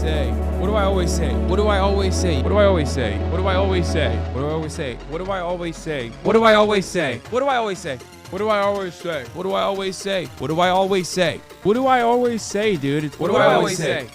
say? What do I always say? What do I always say? What do I always say? What do I always say? What do I always say? What do I always say? What do I always say? What do I always say? What do I always say? What do I always say? What do I always say? What do I always say, dude? What do I always say?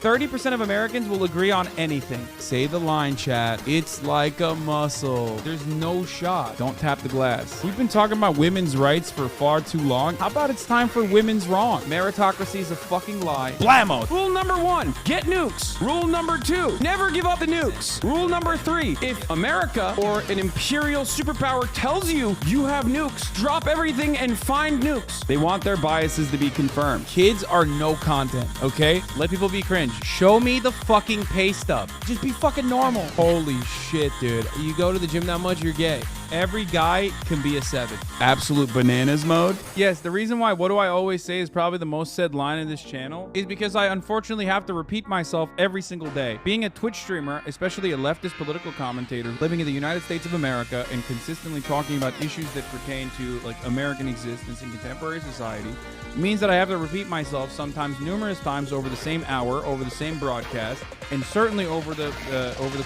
30% of Americans will agree on anything. Say the line, chat. It's like a muscle. There's no shot. Don't tap the glass. We've been talking about women's rights for far too long. How about it's time for women's wrong? Meritocracy is a fucking lie. Blammo. Rule number 1, get nukes. Rule number 2, never give up the nukes. Rule number 3, if America or an imperial superpower tells you you have nukes, drop everything and find nukes. They want their biases to be confirmed. Kids are no content, okay? Let people be cringe. Show me the fucking pay stub. Just be fucking normal. Holy shit, dude. You go to the gym that much, you're gay. Every guy can be a 7. Absolute bananas mode. Yes, the reason why what do I always say is probably the most said line in this channel is because I unfortunately have to repeat myself every single day. Being a Twitch streamer, especially a leftist political commentator, living in the United States of America and consistently talking about issues that pertain to like American existence in contemporary society, means that I have to repeat myself sometimes numerous times over the same hour, over the same broadcast, and certainly over the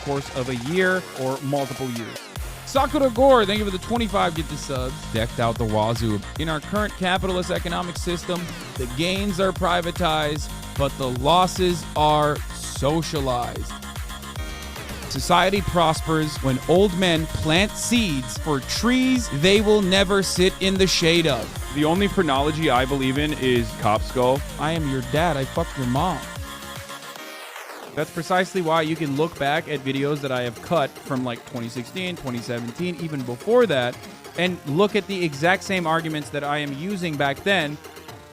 course of a year or multiple years. Sakura Gore, thank you for the 25 gifted subs. Decked out the wazoo. In our current capitalist economic system, the gains are privatized, but the losses are socialized. Society prospers when old men plant seeds for trees they will never sit in the shade of. The only phrenology I believe in is cop skull. I am your dad. I fucked your mom. That's precisely why you can look back at videos that I have cut from like 2016, 2017, even before that, and look at the exact same arguments that I am using back then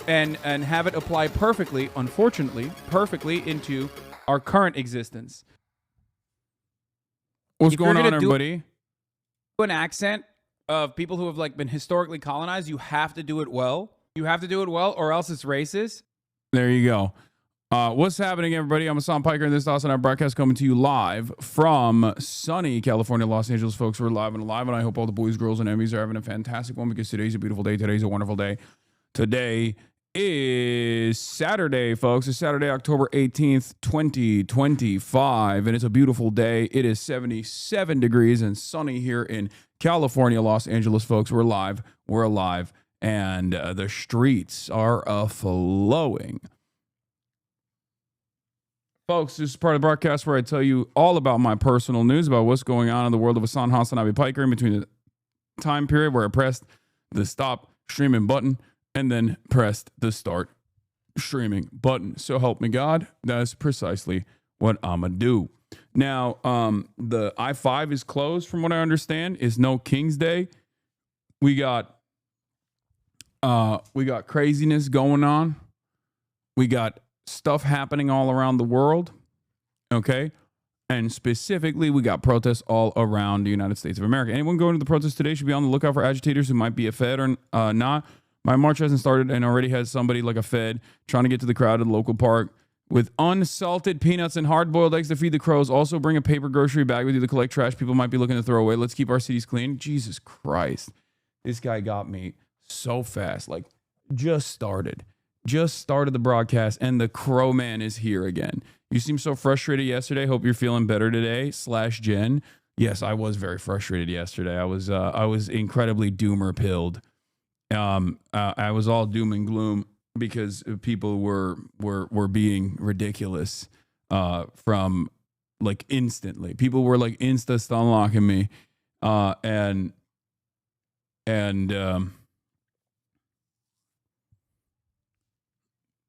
and have it apply perfectly, unfortunately, perfectly into our current existence. What's going on, everybody? Do an accent of people who have like been historically colonized, you have to do it well. You have to do it well or else it's racist. There you go. What's happening, everybody? I'm Hasan Piker, and this is HasanAbi broadcast coming to you live from sunny California, Los Angeles, folks. We're live and alive, and I hope all the boys, girls, and enemies are having a fantastic one because today's a beautiful day. Today's a wonderful day. Today is Saturday, folks. It's Saturday, October 18th, 2025, and it's a beautiful day. It is 77 degrees and sunny here in California, Los Angeles, folks. We're live. We're alive, and the streets are a-flowing. Folks, this is part of the broadcast where I tell you all about my personal news, about what's going on in the world of HasanAbi Piker in between the time period where I pressed the stop streaming button and then pressed the start streaming button. So help me God, that's precisely what I'm going to do. Now, the I-5 is closed from what I understand. It's no King's Day. We got craziness going on. We got stuff happening all around the world, okay? And specifically, we got protests all around the United States of America. Anyone going to the protest today should be on the lookout for agitators who might be a Fed or not. My march hasn't started and already has somebody like a Fed trying to get to the crowd at the local park with unsalted peanuts and hard-boiled eggs to feed the crows. Also, bring a paper grocery bag with you to collect trash people might be looking to throw away. Let's keep our cities clean. Jesus Christ. This guy got me so fast. Like, just started the broadcast and the crow man is here again. You seem so frustrated yesterday. Hope you're feeling better today. /Jen. Yes, I was very frustrated yesterday. I was incredibly doomer pilled. I was all doom and gloom because people were being ridiculous from like instantly. People were like insta unlocking me and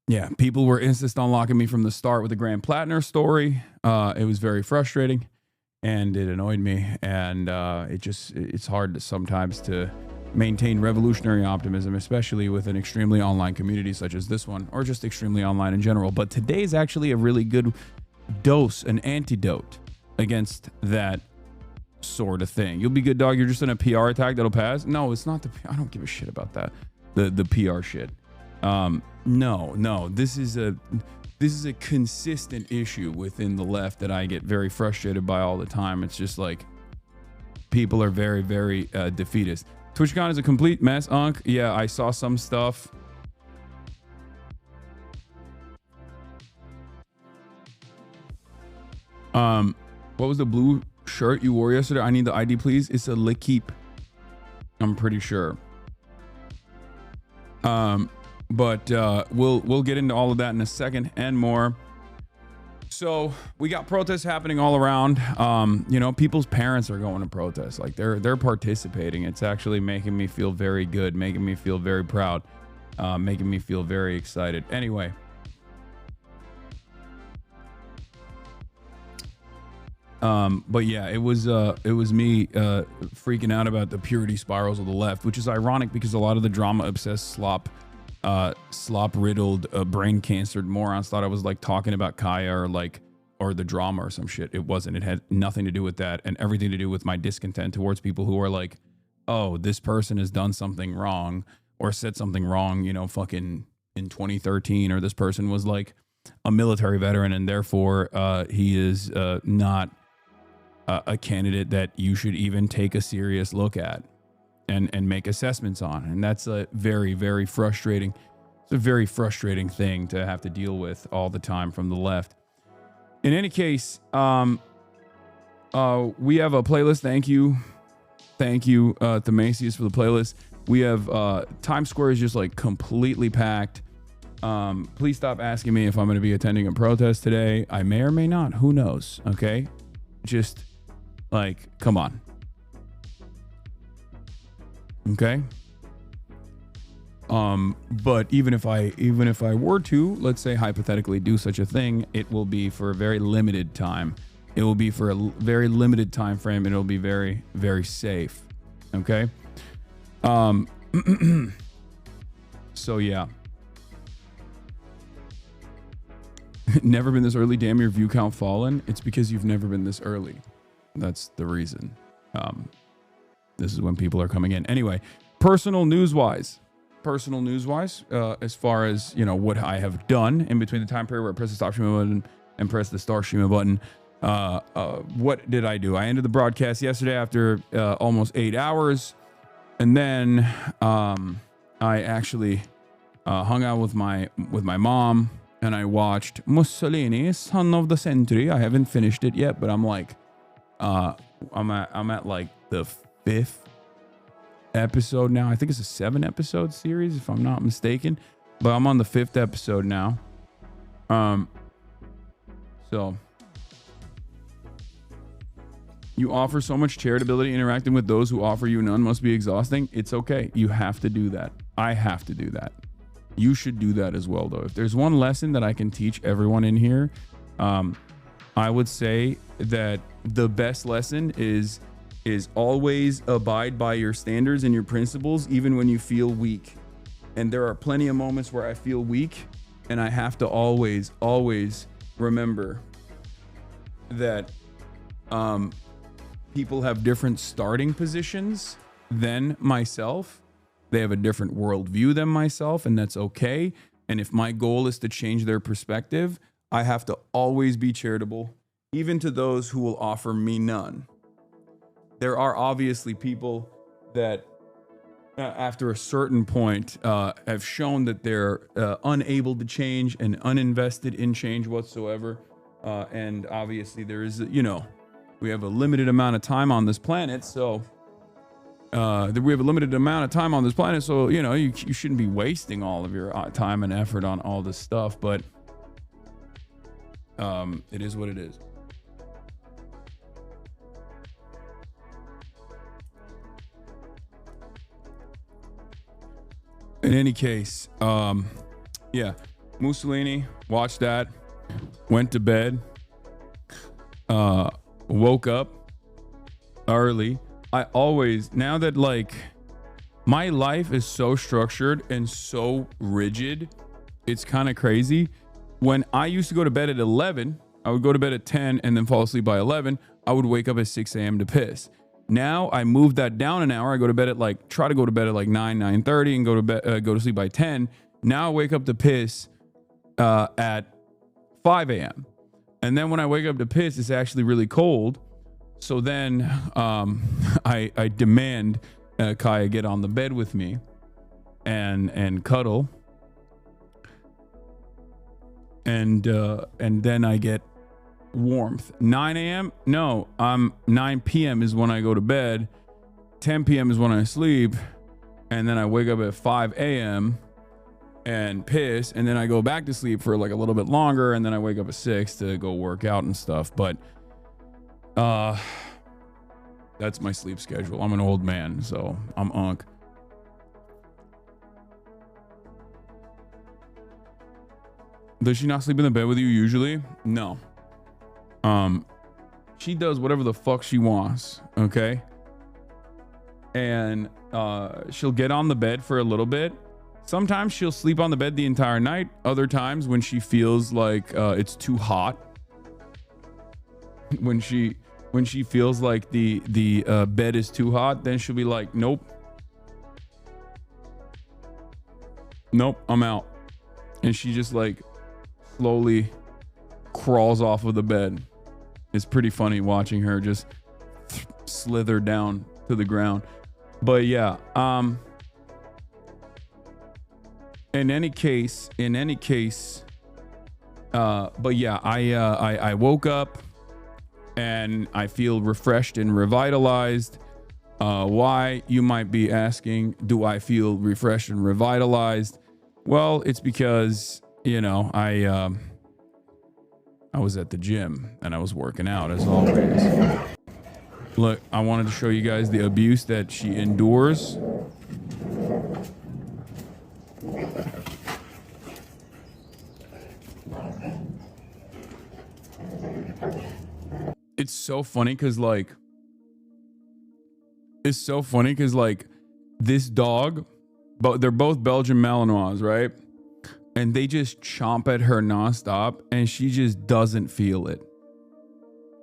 yeah, people were insist on locking me from the start with the Grand Plattner story. It was very frustrating and it annoyed me. And it's hard sometimes to maintain revolutionary optimism, especially with an extremely online community such as this one, or just extremely online in general. But today is actually a really good dose, an antidote against that sort of thing. You'll be good, dog. You're just in a PR attack that'll pass. No, it's not I don't give a shit about that. The PR shit. No, this is a consistent issue within the left that I get very frustrated by all the time. It's just like people are very, very defeatist. TwitchCon is a complete mess, Unc. Yeah, I saw some stuff. What was the blue shirt you wore yesterday? I need the ID, please. It's a L'Equipe, I'm pretty sure. But we'll get into all of that in a second and more. So we got protests happening all around. You know, people's parents are going to protest. Like they're participating. It's actually making me feel very good, making me feel very proud, making me feel very excited. Anyway. But yeah, it was me freaking out about the purity spirals of the left, which is ironic because a lot of the drama obsessed slop riddled brain cancered morons thought I was like talking about Kaya or the drama or some shit. It wasn't. It had nothing to do with that and everything to do with my discontent towards people who are like, oh, this person has done something wrong or said something wrong, you know, fucking in 2013, or this person was like a military veteran and therefore he is not a candidate that you should even take a serious look at and make assessments on. And that's a very, very frustrating. It's a very frustrating thing to have to deal with all the time from the left. In any case, we have a playlist. Thank you, Themasius, for the playlist. We have Times Square is just like completely packed. Please stop asking me if I'm going to be attending a protest today. I may or may not. Who knows? Okay, just like, come on. Okay. But even if I were to, let's say hypothetically, do such a thing, it will be for a very limited time. It will be for a very limited time frame, and it'll be very, very safe. Okay. So yeah. Never been this early. Damn, your view count fallen. It's because you've never been this early. That's the reason. This is when people are coming in. Anyway, personal news wise, as far as, you know, what I have done in between the time period where I press the stop streaming button and press the start streaming button. What did I do? I ended the broadcast yesterday after almost 8 hours. And then I actually hung out with my mom, and I watched Mussolini, Son of the Century. I haven't finished it yet, but I'm like, I'm at like the 5th episode now. I think it's a 7-episode series, if I'm not mistaken, but I'm on the 5th episode now. So you offer so much charitability. Interacting with those who offer you none must be exhausting. It's okay. You have to do that. I have to do that. You should do that as well, though. If there's one lesson that I can teach everyone in here, I would say that the best lesson is always abide by your standards and your principles, even when you feel weak. And there are plenty of moments where I feel weak, and I have to always remember that people have different starting positions than myself. They have a different worldview than myself, and that's okay. And if my goal is to change their perspective, I have to always be charitable, even to those who will offer me none. There are obviously people that after a certain point have shown that they're unable to change and uninvested in change whatsoever. And obviously there is, you know, we have a limited amount of time on this planet. So you know, you shouldn't be wasting all of your time and effort on all this stuff, but it is what it is. In any case, yeah, Mussolini, watched that, went to bed, woke up early. I always, now that like my life is so structured and so rigid, it's kind of crazy. When I used to go to bed at 11, I would go to bed at 10 and then fall asleep by 11. I would wake up at 6 a.m. to piss. Now I moved that down an hour. I go to bed at like, try to go to bed at like 9:30 and go to sleep by 10. Now I wake up to piss at 5 a.m. And then when I wake up to piss, it's actually really cold. So then I demand Kaya get on the bed with me and cuddle. And then I get warmth. 9 a.m. No, 9 p.m. is when I go to bed. 10 p.m. is when I sleep, and then I wake up at 5 a.m. and piss, and then I go back to sleep for like a little bit longer, and then I wake up at 6 to go work out and stuff. But that's my sleep schedule. I'm an old man, so I'm unk. Does she not sleep in the bed with you usually? No. She does whatever the fuck she wants, okay? And she'll get on the bed for a little bit. Sometimes she'll sleep on the bed the entire night. Other times when she feels like it's too hot, when she feels like the bed is too hot, then she'll be like, nope, I'm out. And she just like slowly crawls off of the bed. It's pretty funny watching her just slither down to the ground. But yeah, in any case, but yeah, I woke up and I feel refreshed and revitalized. Why, you might be asking, do I feel refreshed and revitalized? Well, it's because, you know, I was at the gym and I was working out as always. Look, I wanted to show you guys the abuse that she endures. It's so funny because like this dog, but they're both Belgian Malinois, right? And they just chomp at her nonstop and she just doesn't feel it.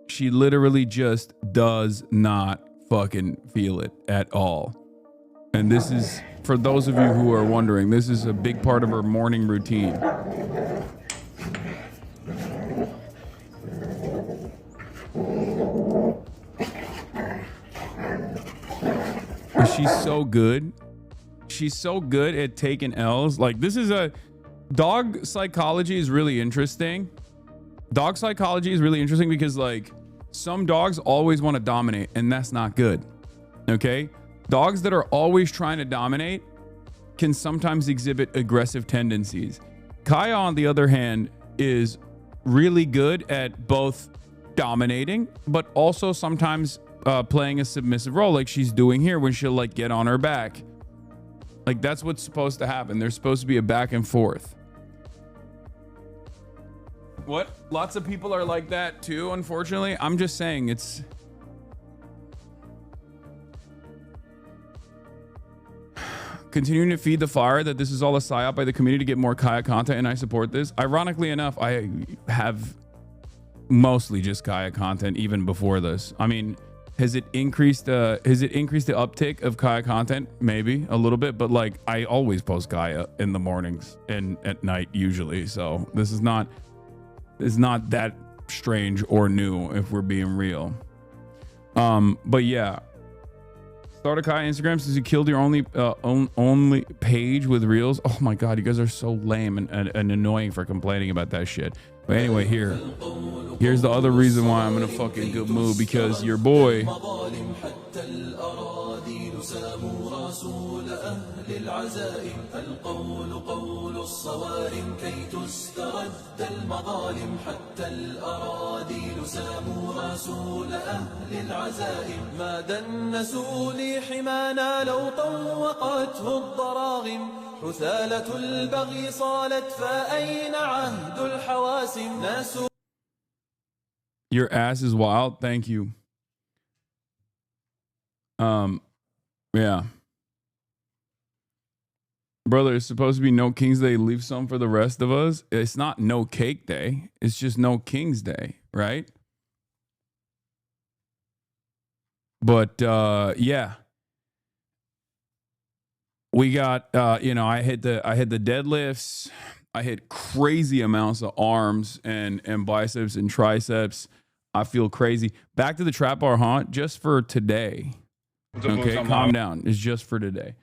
She literally just does not fucking feel it at all. And this is, for those of you who are wondering, this is a big part of her morning routine. She's so good. She's so good at taking L's. Like, this is a dog psychology is really interesting. Dog psychology is really interesting because like some dogs always want to dominate, and that's not good. Okay? Dogs that are always trying to dominate can sometimes exhibit aggressive tendencies. Kaya, on the other hand, is really good at both dominating, but also sometimes playing a submissive role, like she's doing here when she'll like get on her back. Like, that's what's supposed to happen. There's supposed to be a back and forth. What? Lots of people are like that too, unfortunately. I'm just saying it's... Continuing to feed the fire that this is all a psyop by the community to get more Kaya content, and I support this. Ironically enough, I have mostly just Kaya content even before this. I mean, has it increased the uptick of Kaya content? Maybe a little bit, but like I always post Kaya in the mornings and at night usually. So this is not that strange or new if we're being real. But yeah. Start a Kaya Instagram since you killed your only page with reels. Oh my god, you guys are so lame and annoying for complaining about that shit. But anyway, here's the other reason why I'm in a fucking good mood, because your boy حمانا لو طوقته الضراغم حثالة البغي صالت فأين عهد الحواسم ناس. Your ass is wild. Thank you. Yeah. Brother, it's supposed to be No Kings Day. Leave some for the rest of us. It's not No Cake Day. It's just No Kings Day, right? But yeah. We got you know, I hit the deadlifts. I hit crazy amounts of arms and biceps and triceps. I feel crazy. Back to the trap bar, huh? Just for today. Okay, calm down. It's just for today.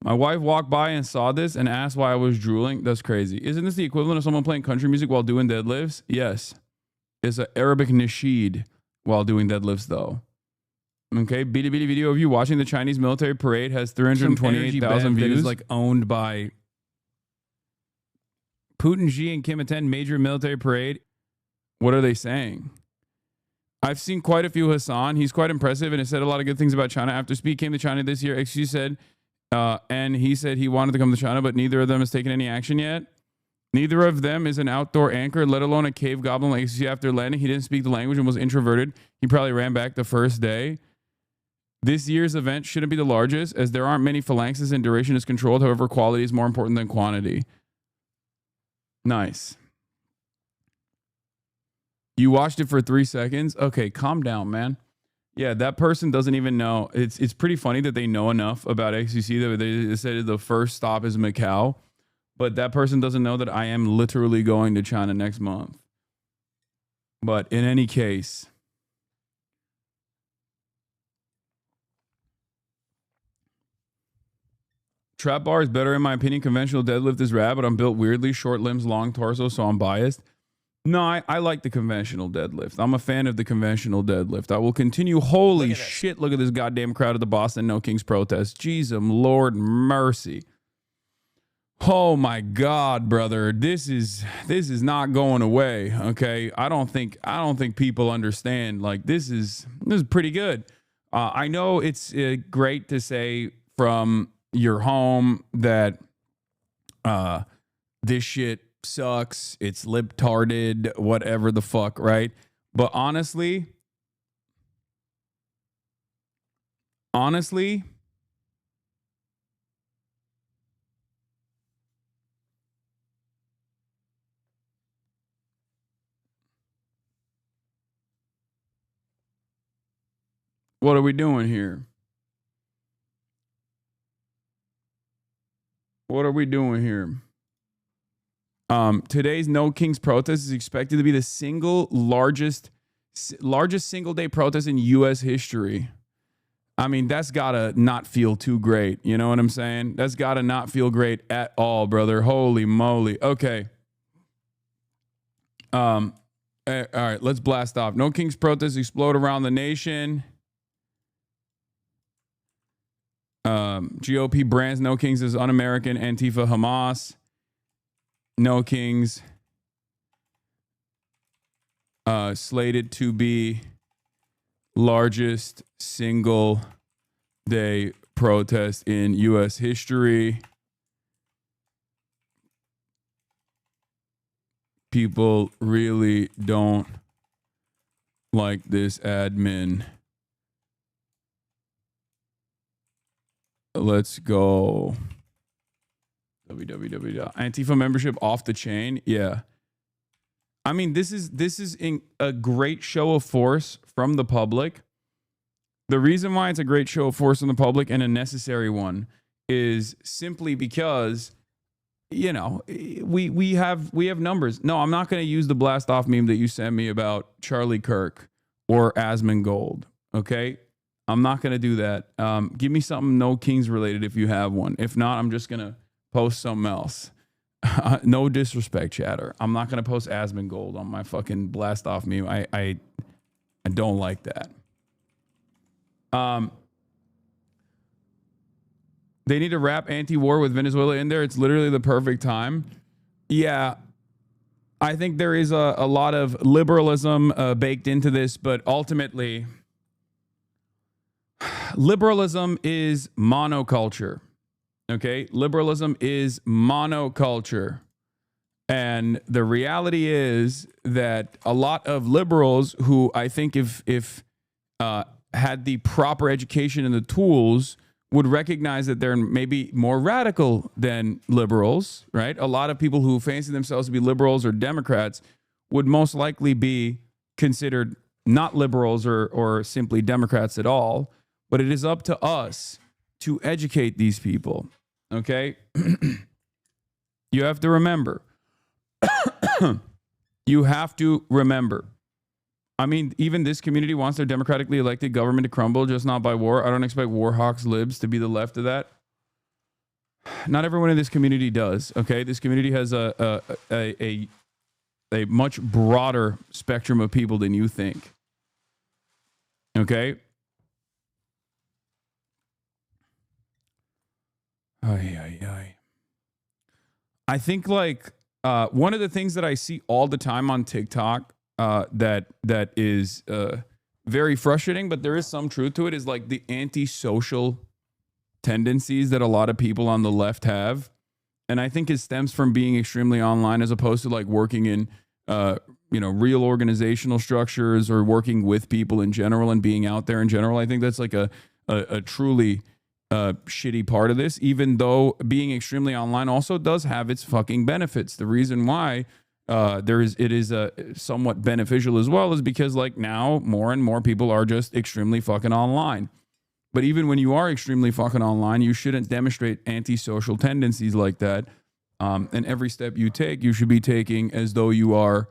My wife walked by and saw this and asked why I was drooling. That's crazy. Isn't this the equivalent of someone playing country music while doing deadlifts? Yes. is an Arabic nasheed while doing deadlifts, though. Okay, bitty video of you watching the Chinese military parade has 328,000 views. That is like owned by Putin, Xi, and Kim attend major military parade. What are they saying? I've seen quite a few Hasan. He's quite impressive and has said a lot of good things about China. After Speed came to China this year, XG said, and he said he wanted to come to China, but neither of them has taken any action yet. Neither of them is an outdoor anchor, let alone a cave goblin like XG. After landing, he didn't speak the language and was introverted. He probably ran back the first day. This year's event shouldn't be the largest, as there aren't many phalanxes and duration is controlled. However, quality is more important than quantity. Nice. You watched it for 3 seconds? Okay, calm down, man. Yeah, that person doesn't even know. It's pretty funny that they know enough about XCC that they said the first stop is Macau, but that person doesn't know that I am literally going to China next month. But in any case, trap bar is better in my opinion. Conventional deadlift is rad, but I'm built weirdly. Short limbs, long torso, so I'm biased. No, I like the conventional deadlift. I'm a fan of the conventional deadlift. I will continue. Holy shit, look at this goddamn crowd at the Boston No Kings protest. Jesus, Lord mercy. Oh my God, brother. This is not going away, okay? I don't think people understand. Like, this is pretty good. I know it's great to say from your home that this shit sucks, it's libtarded, whatever the fuck, right? But honestly, what are we doing here? What are we doing here? Today's No Kings protest is expected to be the single largest single day protest in U.S. history. I mean, that's gotta not feel too great. You know what I'm saying? That's gotta not feel great at all, brother. Holy moly. Okay. All right, let's blast off. No Kings protests explode around the nation. GOP brands No Kings as un-American. Antifa, Hamas. No Kings slated to be largest single day protest in U.S. history. People really don't like this admin. Let's go. www. Antifa membership off the chain. Yeah. I mean, this is a great show of force from the public. The reason why it's a great show of force from the public and a necessary one is simply because, you know, we have numbers. No, I'm not going to use the blast off meme that you sent me about Charlie Kirk or Asmongold. Okay. I'm not going to do that. Give me something No Kings related if you have one. If not, I'm just going to post something else. No disrespect, chatter. I'm not going to post Asmongold on my fucking blast off meme. I don't like that. They need to wrap anti-war with Venezuela in there. It's literally the perfect time. Yeah. I think there is a lot of liberalism baked into this, but ultimately, liberalism is monoculture. Okay, liberalism is monoculture. And the reality is that a lot of liberals who I think if had the proper education and the tools would recognize that they're maybe more radical than liberals, right? A lot of people who fancy themselves to be liberals or Democrats would most likely be considered not liberals or simply Democrats at all. But it is up to us to educate these people, okay? You have to remember. You have to remember. I mean, even this community wants their democratically elected government to crumble, just not by war. I don't expect warhawks libs to be the left of that. Not everyone in this community does, okay? This community has a a much broader spectrum of people than you think. Okay? I think like one of the things that I see all the time on TikTok that is very frustrating, but there is some truth to it, is like the antisocial tendencies that a lot of people on the left have. And I think it stems from being extremely online as opposed to like working in real organizational structures or working with people in general and being out there in general. I think that's like a truly shitty part of this, even though being extremely online also does have its fucking benefits. The reason why it is somewhat beneficial as well is because like now more and more people are just extremely fucking online. But even when you are extremely fucking online, you shouldn't demonstrate antisocial tendencies like that. And every step you take, you should be taking as though you are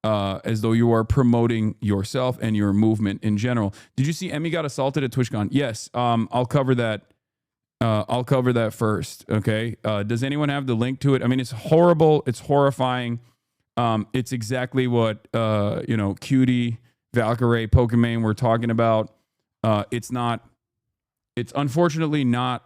promoting yourself and your movement in general. Did you see Emmy got assaulted at TwitchCon? Yes. I'll cover that. I'll cover that first. Okay. Does anyone have the link to it? I mean, it's horrible. It's horrifying. It's exactly what Cutie, Valkyrie, Pokemon were talking about. It's unfortunately not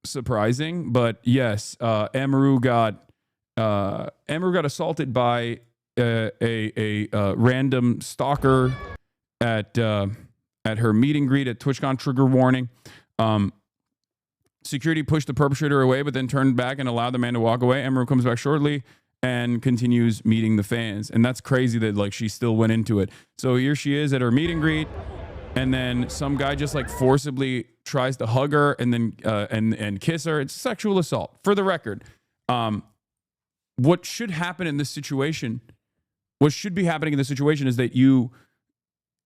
surprising, but yes, Amaru got assaulted by a random stalker at her meet and greet at TwitchCon. Trigger warning. Security pushed the perpetrator away, but then turned back and allowed the man to walk away. Amaru comes back shortly and continues meeting the fans, and that's crazy that like she still went into it. So here she is at her meet and greet. And then some guy just like forcibly tries to hug her and then and kiss her. It's sexual assault. For the record, what should happen in this situation? What should be happening in this situation is that you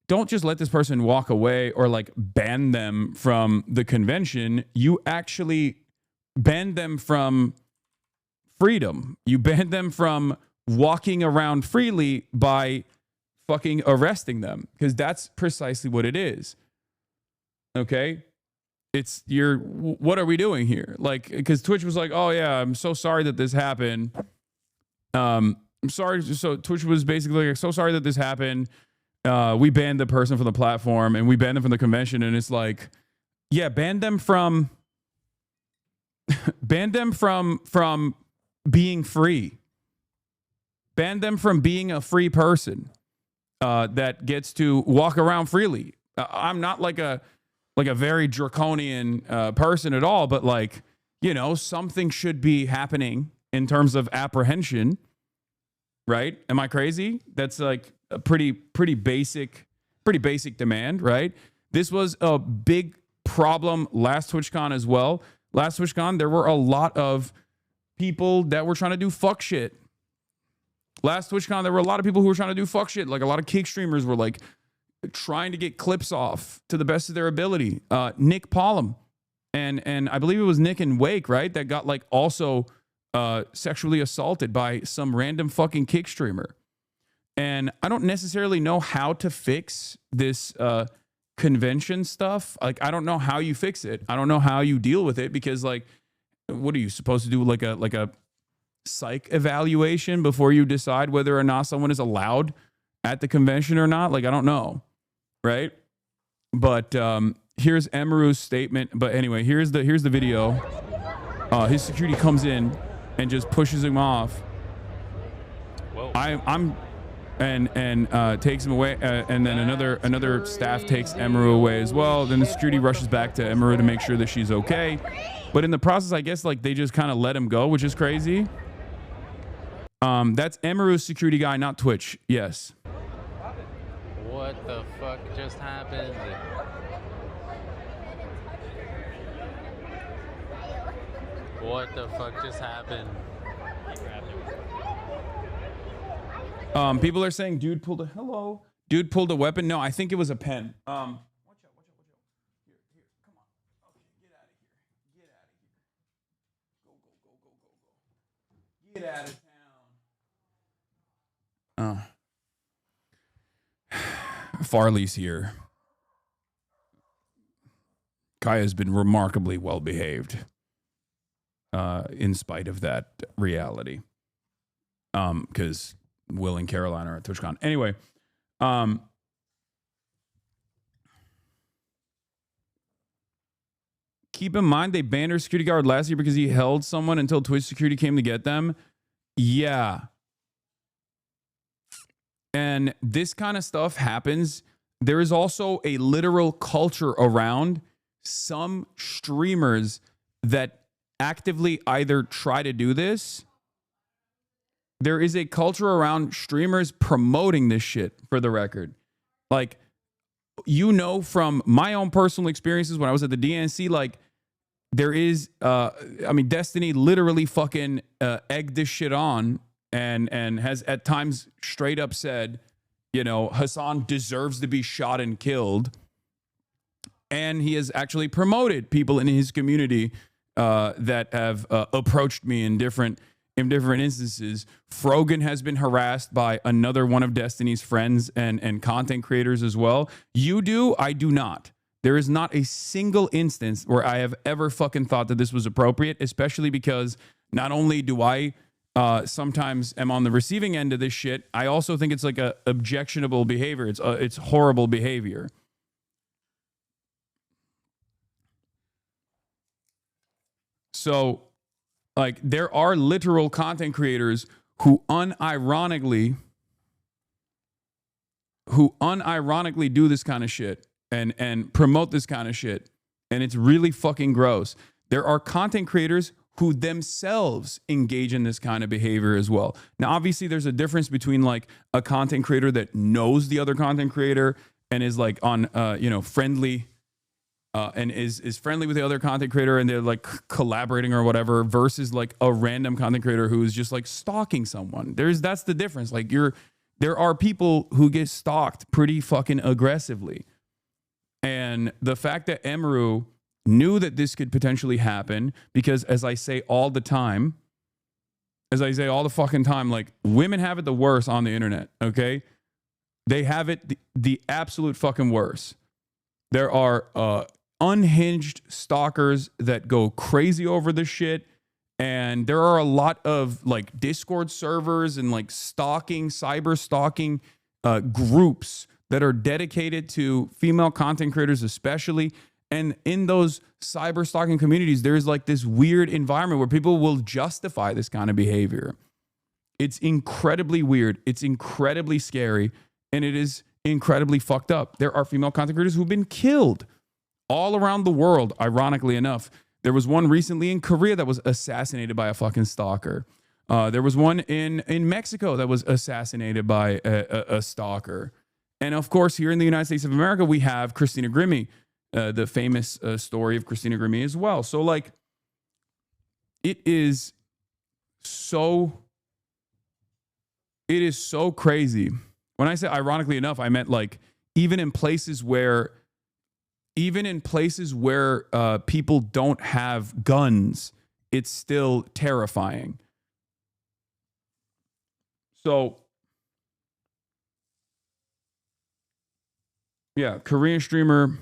don't just let this person walk away or like ban them from the convention. You actually ban them from freedom. You ban them from walking around freely by fucking arresting them, because that's precisely what it is. Okay? What are we doing here? Like, because Twitch was like, oh yeah, I'm so sorry that this happened. I'm sorry. So Twitch was basically like, so sorry that this happened. We banned the person from the platform and we banned them from the convention. And it's like, yeah, ban them from being free. Ban them from being a free person. That gets to walk around freely. I'm not like a very draconian person at all, but like, something should be happening in terms of apprehension, right? Am I crazy? That's like a pretty basic demand, right? This was a big problem last TwitchCon as well. Last TwitchCon, there were a lot of people that were trying to do fuck shit. Last TwitchCon, there were a lot of people who were trying to do fuck shit. Like a lot of kick streamers were like trying to get clips off to the best of their ability. Nick Pollum and I believe it was Nick and Wake, right? That got like also sexually assaulted by some random fucking kick streamer. And I don't necessarily know how to fix this convention stuff. Like, I don't know how you fix it. I don't know how you deal with it, because like, what are you supposed to do? Like a psych evaluation before you decide whether or not someone is allowed at the convention or not? Like, I don't know, right? But here's Emaru's statement. But anyway, here's the video. His security comes in and just pushes him off. I'm takes him away, and then another staff takes Emaru away as well. Then the security rushes back to Emaru to make sure that she's okay. But in the process, I guess like they just kind of let him go, which is crazy. That's Emaru's security guy, not Twitch. Yes. What the fuck just happened? What the fuck just happened? People are saying dude pulled a weapon. No, I think it was a pen. Watch out. Here, come on. Okay, get out of here. Go. Get out of town. Farley's here. Kaya's been remarkably well behaved. In spite of that reality. Because Will and Caroline are at TwitchCon. Anyway, keep in mind they banned our security guard last year because he held someone until Twitch security came to get them. Yeah. And this kind of stuff happens. There is also a literal culture around some streamers that actively either try to do this. There is a culture around streamers promoting this shit, for the record. Like, you know, from my own personal experiences when I was at the DNC, like, there is, I mean, Destiny literally fucking egged this shit on and has at times straight up said, you know, Hasan deserves to be shot and killed. And he has actually promoted people in his community that have approached me in different instances. Frogan has been harassed by another one of Destiny's friends and content creators as well. You do, I do not. There is not a single instance where I have ever fucking thought that this was appropriate, especially because not only do I sometimes am on the receiving end of this shit, I also think it's like a objectionable behavior. It's horrible behavior. So, like, there are literal content creators who unironically do this kind of shit and promote this kind of shit. And it's really fucking gross. There are content creators who themselves engage in this kind of behavior as well. Now, obviously, there's a difference between like a content creator that knows the other content creator and is like on, friendly and is friendly with the other content creator and they're like collaborating or whatever versus like a random content creator who is just like stalking someone. That's the difference. Like there are people who get stalked pretty fucking aggressively. And the fact that Emru knew that this could potentially happen because, as I say all the fucking time, like, women have it the worst on the internet, okay? They have it the absolute fucking worst. There are unhinged stalkers that go crazy over this shit, and there are a lot of, like, Discord servers and, like, cyber stalking groups that are dedicated to female content creators especially. And in those cyber stalking communities, there's like this weird environment where people will justify this kind of behavior. It's incredibly weird. It's incredibly scary. And it is incredibly fucked up. There are female content creators who've been killed all around the world, ironically enough. There was one recently in Korea that was assassinated by a fucking stalker. There was one in Mexico that was assassinated by a stalker. And of course, here in the United States of America, we have Christina Grimmie. The famous story of Christina Grimmie as well. So, like, it is so crazy. When I say ironically enough, I meant like even in places where people don't have guns, it's still terrifying. So, yeah, Korean streamer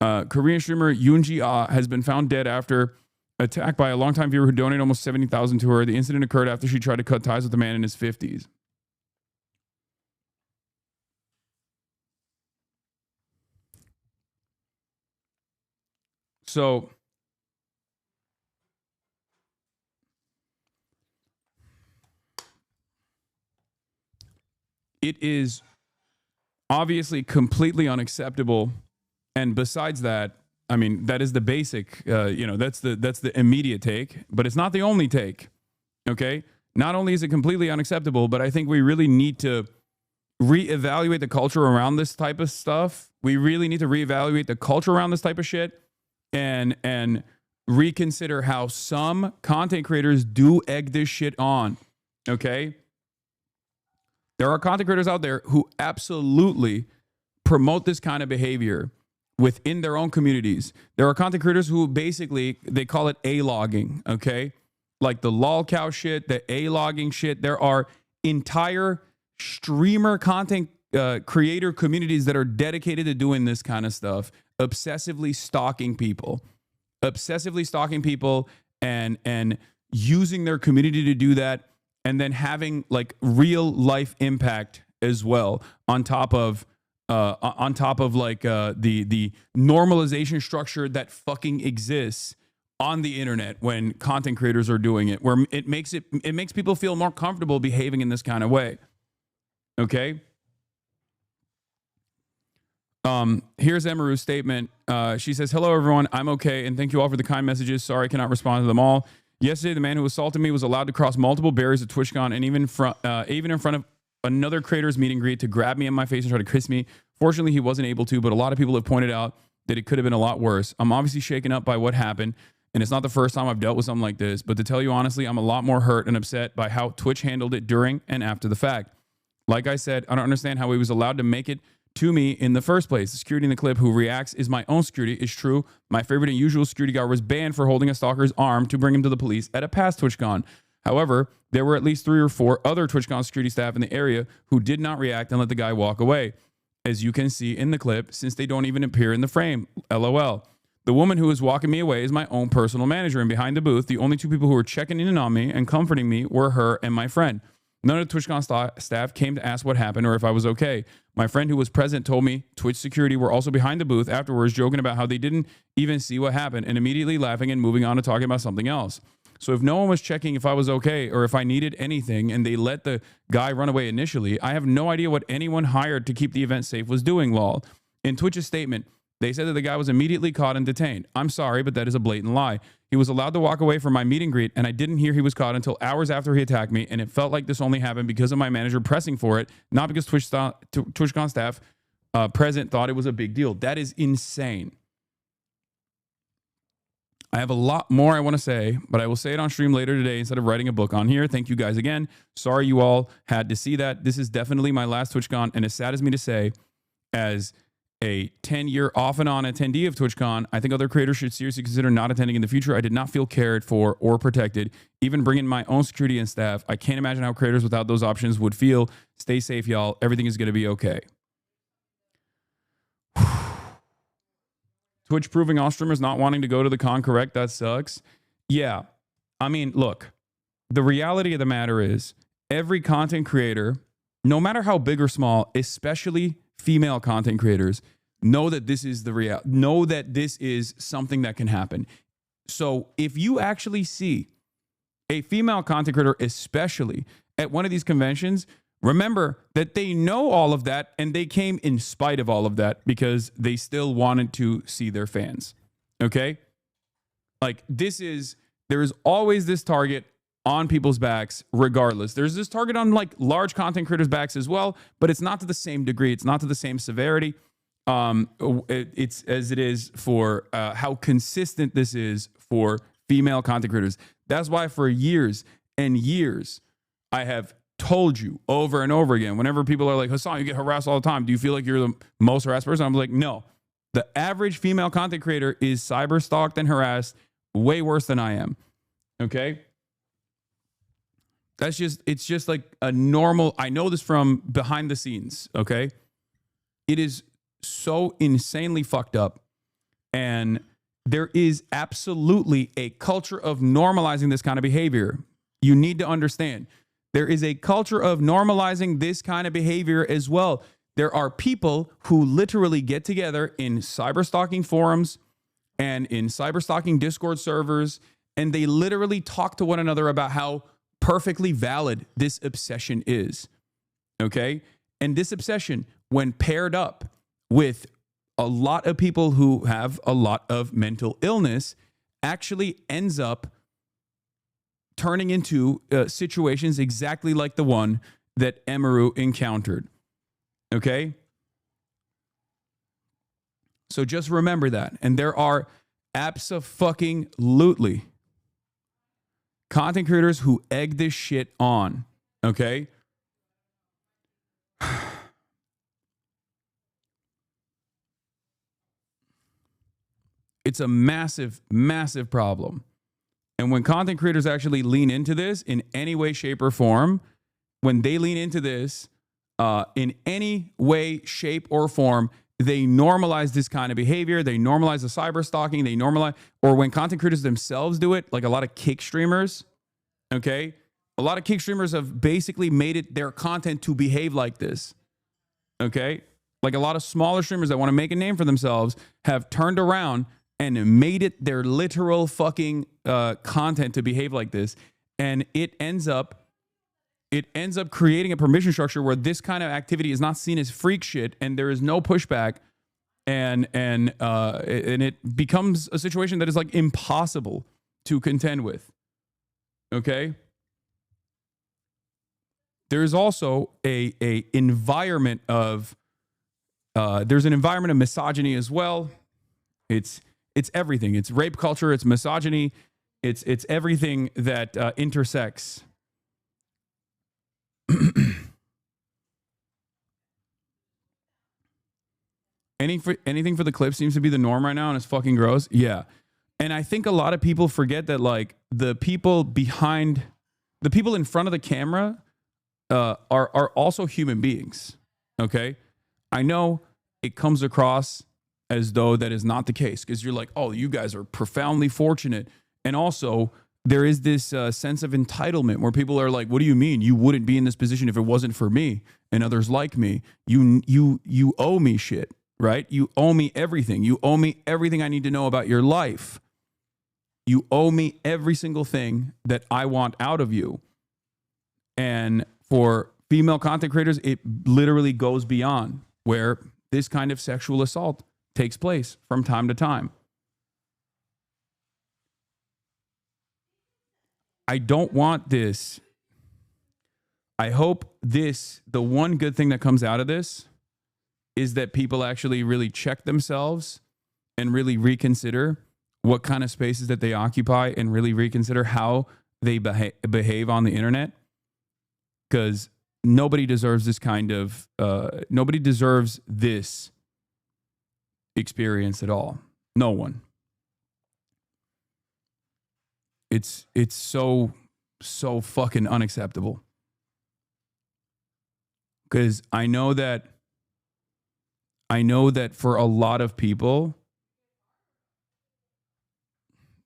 Yoonji Ah has been found dead after attack by a longtime viewer who donated almost $70,000 to her. The incident occurred after she tried to cut ties with a man in his 50s. So it is obviously completely unacceptable. And besides that, I mean, that is the basic, that's the immediate take, but it's not the only take, okay? Not only is it completely unacceptable, but I think we really need to reevaluate the culture around this type of stuff. We really need to reevaluate the culture around this type of shit and reconsider how some content creators do egg this shit on, okay? There are content creators out there who absolutely promote this kind of behavior within their own communities. There are content creators who basically, they call it A-logging, okay? Like the lolcow shit, the A-logging shit. There are entire streamer content creator communities that are dedicated to doing this kind of stuff, obsessively stalking people and using their community to do that. and then having like real life impact as well on top of like the normalization structure that fucking exists on the internet when content creators are doing it, where it makes people feel more comfortable behaving in this kind of way. Okay. Here's Emaru's statement. She says, "Hello everyone, I'm okay, and thank you all for the kind messages. Sorry I cannot respond to them all. Yesterday, the man who assaulted me was allowed to cross multiple barriers at TwitchCon, and even in front of another creator's meet and greet, to grab me in my face and try to kiss me. Fortunately, he wasn't able to, but a lot of people have pointed out that it could have been a lot worse. I'm obviously shaken up by what happened, and it's not the first time I've dealt with something like this, but to tell you honestly, I'm a lot more hurt and upset by how Twitch handled it during and after the fact. Like I said, I don't understand how he was allowed to make it to me in the first place. The security in the clip who reacts is my own security is true. My favorite and usual security guard was banned for holding a stalker's arm to bring him to the police at a past TwitchCon. However, there were at least 3 or 4 other TwitchCon security staff in the area who did not react and let the guy walk away, as you can see in the clip, since they don't even appear in the frame. LOL. The woman who was walking me away is my own personal manager, and behind the booth, the only 2 people who were checking in on me and comforting me were her and my friend. None of the TwitchCon staff came to ask what happened or if I was okay. My friend who was present told me Twitch security were also behind the booth afterwards, joking about how they didn't even see what happened and immediately laughing and moving on to talking about something else. So if no one was checking if I was okay or if I needed anything and they let the guy run away initially, I have no idea what anyone hired to keep the event safe was doing, lol. In Twitch's statement, they said that the guy was immediately caught and detained. I'm sorry, but that is a blatant lie. He was allowed to walk away from my meet and greet, and I didn't hear he was caught until hours after he attacked me, and it felt like this only happened because of my manager pressing for it, not because TwitchCon staff present thought it was a big deal. That is insane. I have a lot more I want to say, but I will say it on stream later today instead of writing a book on here. Thank you guys again. Sorry you all had to see that. This is definitely my last TwitchCon, and as sad as me to say, as a 10-year off and on attendee of TwitchCon, I think other creators should seriously consider not attending in the future. I did not feel cared for or protected, even bringing my own security and staff. I can't imagine how creators without those options would feel. Stay safe, y'all. Everything is going to be okay. Twitch proving all streamers not wanting to go to the con, correct? That sucks. Yeah. I mean, look, the reality of the matter is every content creator, no matter how big or small, especially female content creators, know that this is the reality. Know that this is something that can happen. So if you actually see a female content creator, especially at one of these conventions, remember that they know all of that and they came in spite of all of that because they still wanted to see their fans. Okay? Like there is always this target on people's backs regardless. There's this target on like large content creators' backs as well, but it's not to the same degree. It's not to the same severity. It's as it is for how consistent this is for female content creators. That's why for years and years, I have told you over and over again, whenever people are like, Hasan, you get harassed all the time. Do you feel like you're the most harassed person? I'm like, no. The average female content creator is cyber stalked and harassed way worse than I am. Okay? It's just like a normal, I know this from behind the scenes, okay? It is so insanely fucked up. And there is absolutely a culture of normalizing this kind of behavior. You need to understand. There is a culture of normalizing this kind of behavior as well. There are people who literally get together in cyberstalking forums and in cyberstalking Discord servers, and they literally talk to one another about how perfectly valid this obsession is. Okay? And this obsession, when paired up with a lot of people who have a lot of mental illness, actually ends up turning into situations exactly like the one that Emaru encountered. Okay? So just remember that. And there are abso-fucking-lutely content creators who egg this shit on. Okay? It's a massive, massive problem. And when content creators actually lean into this in any way, shape, or form, when they lean into this in any way, shape, or form, they normalize this kind of behavior. They normalize the cyber stalking. They normalize, or when content creators themselves do it, like a lot of kick streamers, okay? A lot of kick streamers have basically made it their content to behave like this. Okay? Like a lot of smaller streamers that want to make a name for themselves have turned around and made it their literal fucking content to behave like this. And it ends up creating a permission structure where this kind of activity is not seen as freak shit and there is no pushback. And it becomes a situation that is like impossible to contend with. Okay? There is also a environment of there's an environment of misogyny as well. It's everything. It's rape culture. It's misogyny. It's everything that intersects. Anything for the clip seems to be the norm right now, and it's fucking gross. Yeah, and I think a lot of people forget that like the people in front of the camera are also human beings. Okay, I know it comes across as though that is not the case because you're like, oh, you guys are profoundly fortunate. And also there is this sense of entitlement where people are like, what do you mean? You wouldn't be in this position if it wasn't for me and others like me. You owe me shit, right? You owe me everything. You owe me everything I need to know about your life. You owe me every single thing that I want out of you. And for female content creators, it literally goes beyond where this kind of sexual assault takes place from time to time. I don't want this. I hope the one good thing that comes out of this is that people actually really check themselves and really reconsider what kind of spaces that they occupy and really reconsider how they behave on the internet. Because nobody deserves this kind of, nobody deserves this experience at all. No one. It's so fucking unacceptable. Because I know that for a lot of people,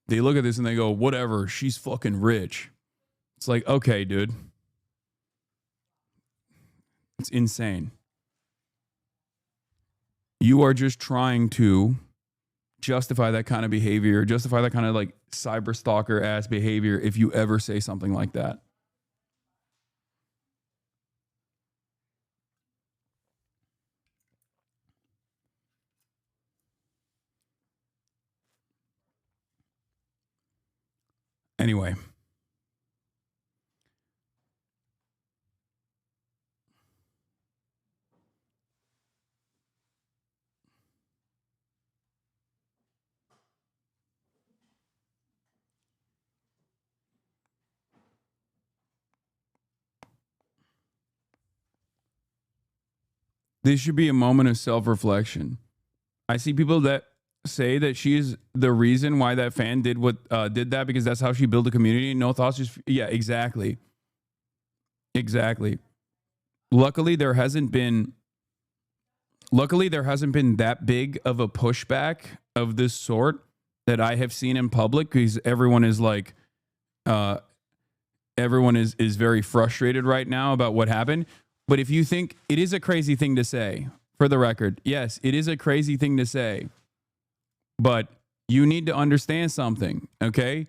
they look at this and they go, whatever, she's fucking rich. It's like, okay, dude. It's insane. You are just trying to justify that kind of behavior, justify that kind of like cyber stalker ass behavior if you ever say something like that. Anyway. This should be a moment of self-reflection. I see people that say that she's the reason why that fan did that because that's how she built a community. No thoughts, just yeah, exactly. Exactly. Luckily, there hasn't been that big of a pushback of this sort that I have seen in public because everyone is like, everyone is very frustrated right now about what happened. But if you think it is a crazy thing to say, for the record, yes, it is a crazy thing to say. But you need to understand something, okay?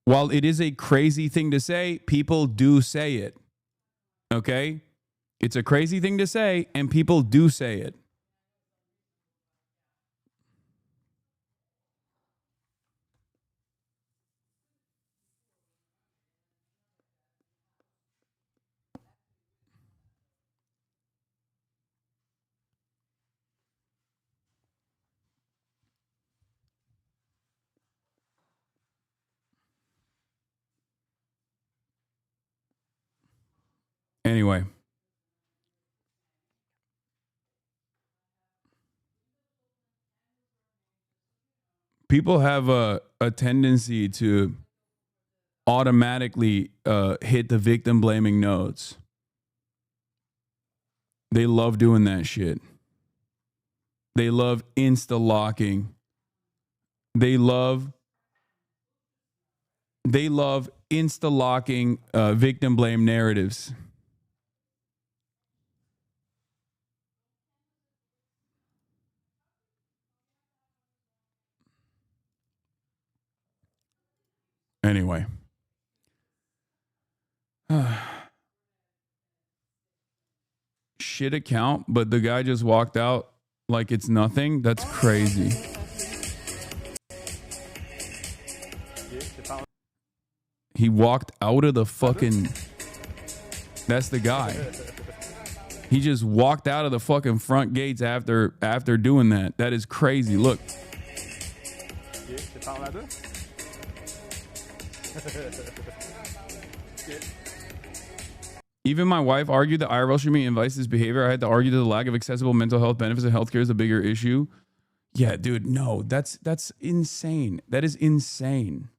While it is a crazy thing to say, people do say it, okay? It's a crazy thing to say, and people do say it. Anyway. People have a tendency to automatically hit the victim blaming notes. They love doing that shit. They love insta-locking. They love insta-locking victim blame narratives. Anyway. Shit account, but the guy just walked out like it's nothing. That's crazy. He walked out of the fucking... That's the guy. He just walked out of the fucking front gates after doing that. That is crazy. Look. Even my wife argued that IRL should be advice this behavior. I had to argue that the lack of accessible mental health benefits and healthcare is a bigger issue. Yeah, dude, no, that's insane. That is insane.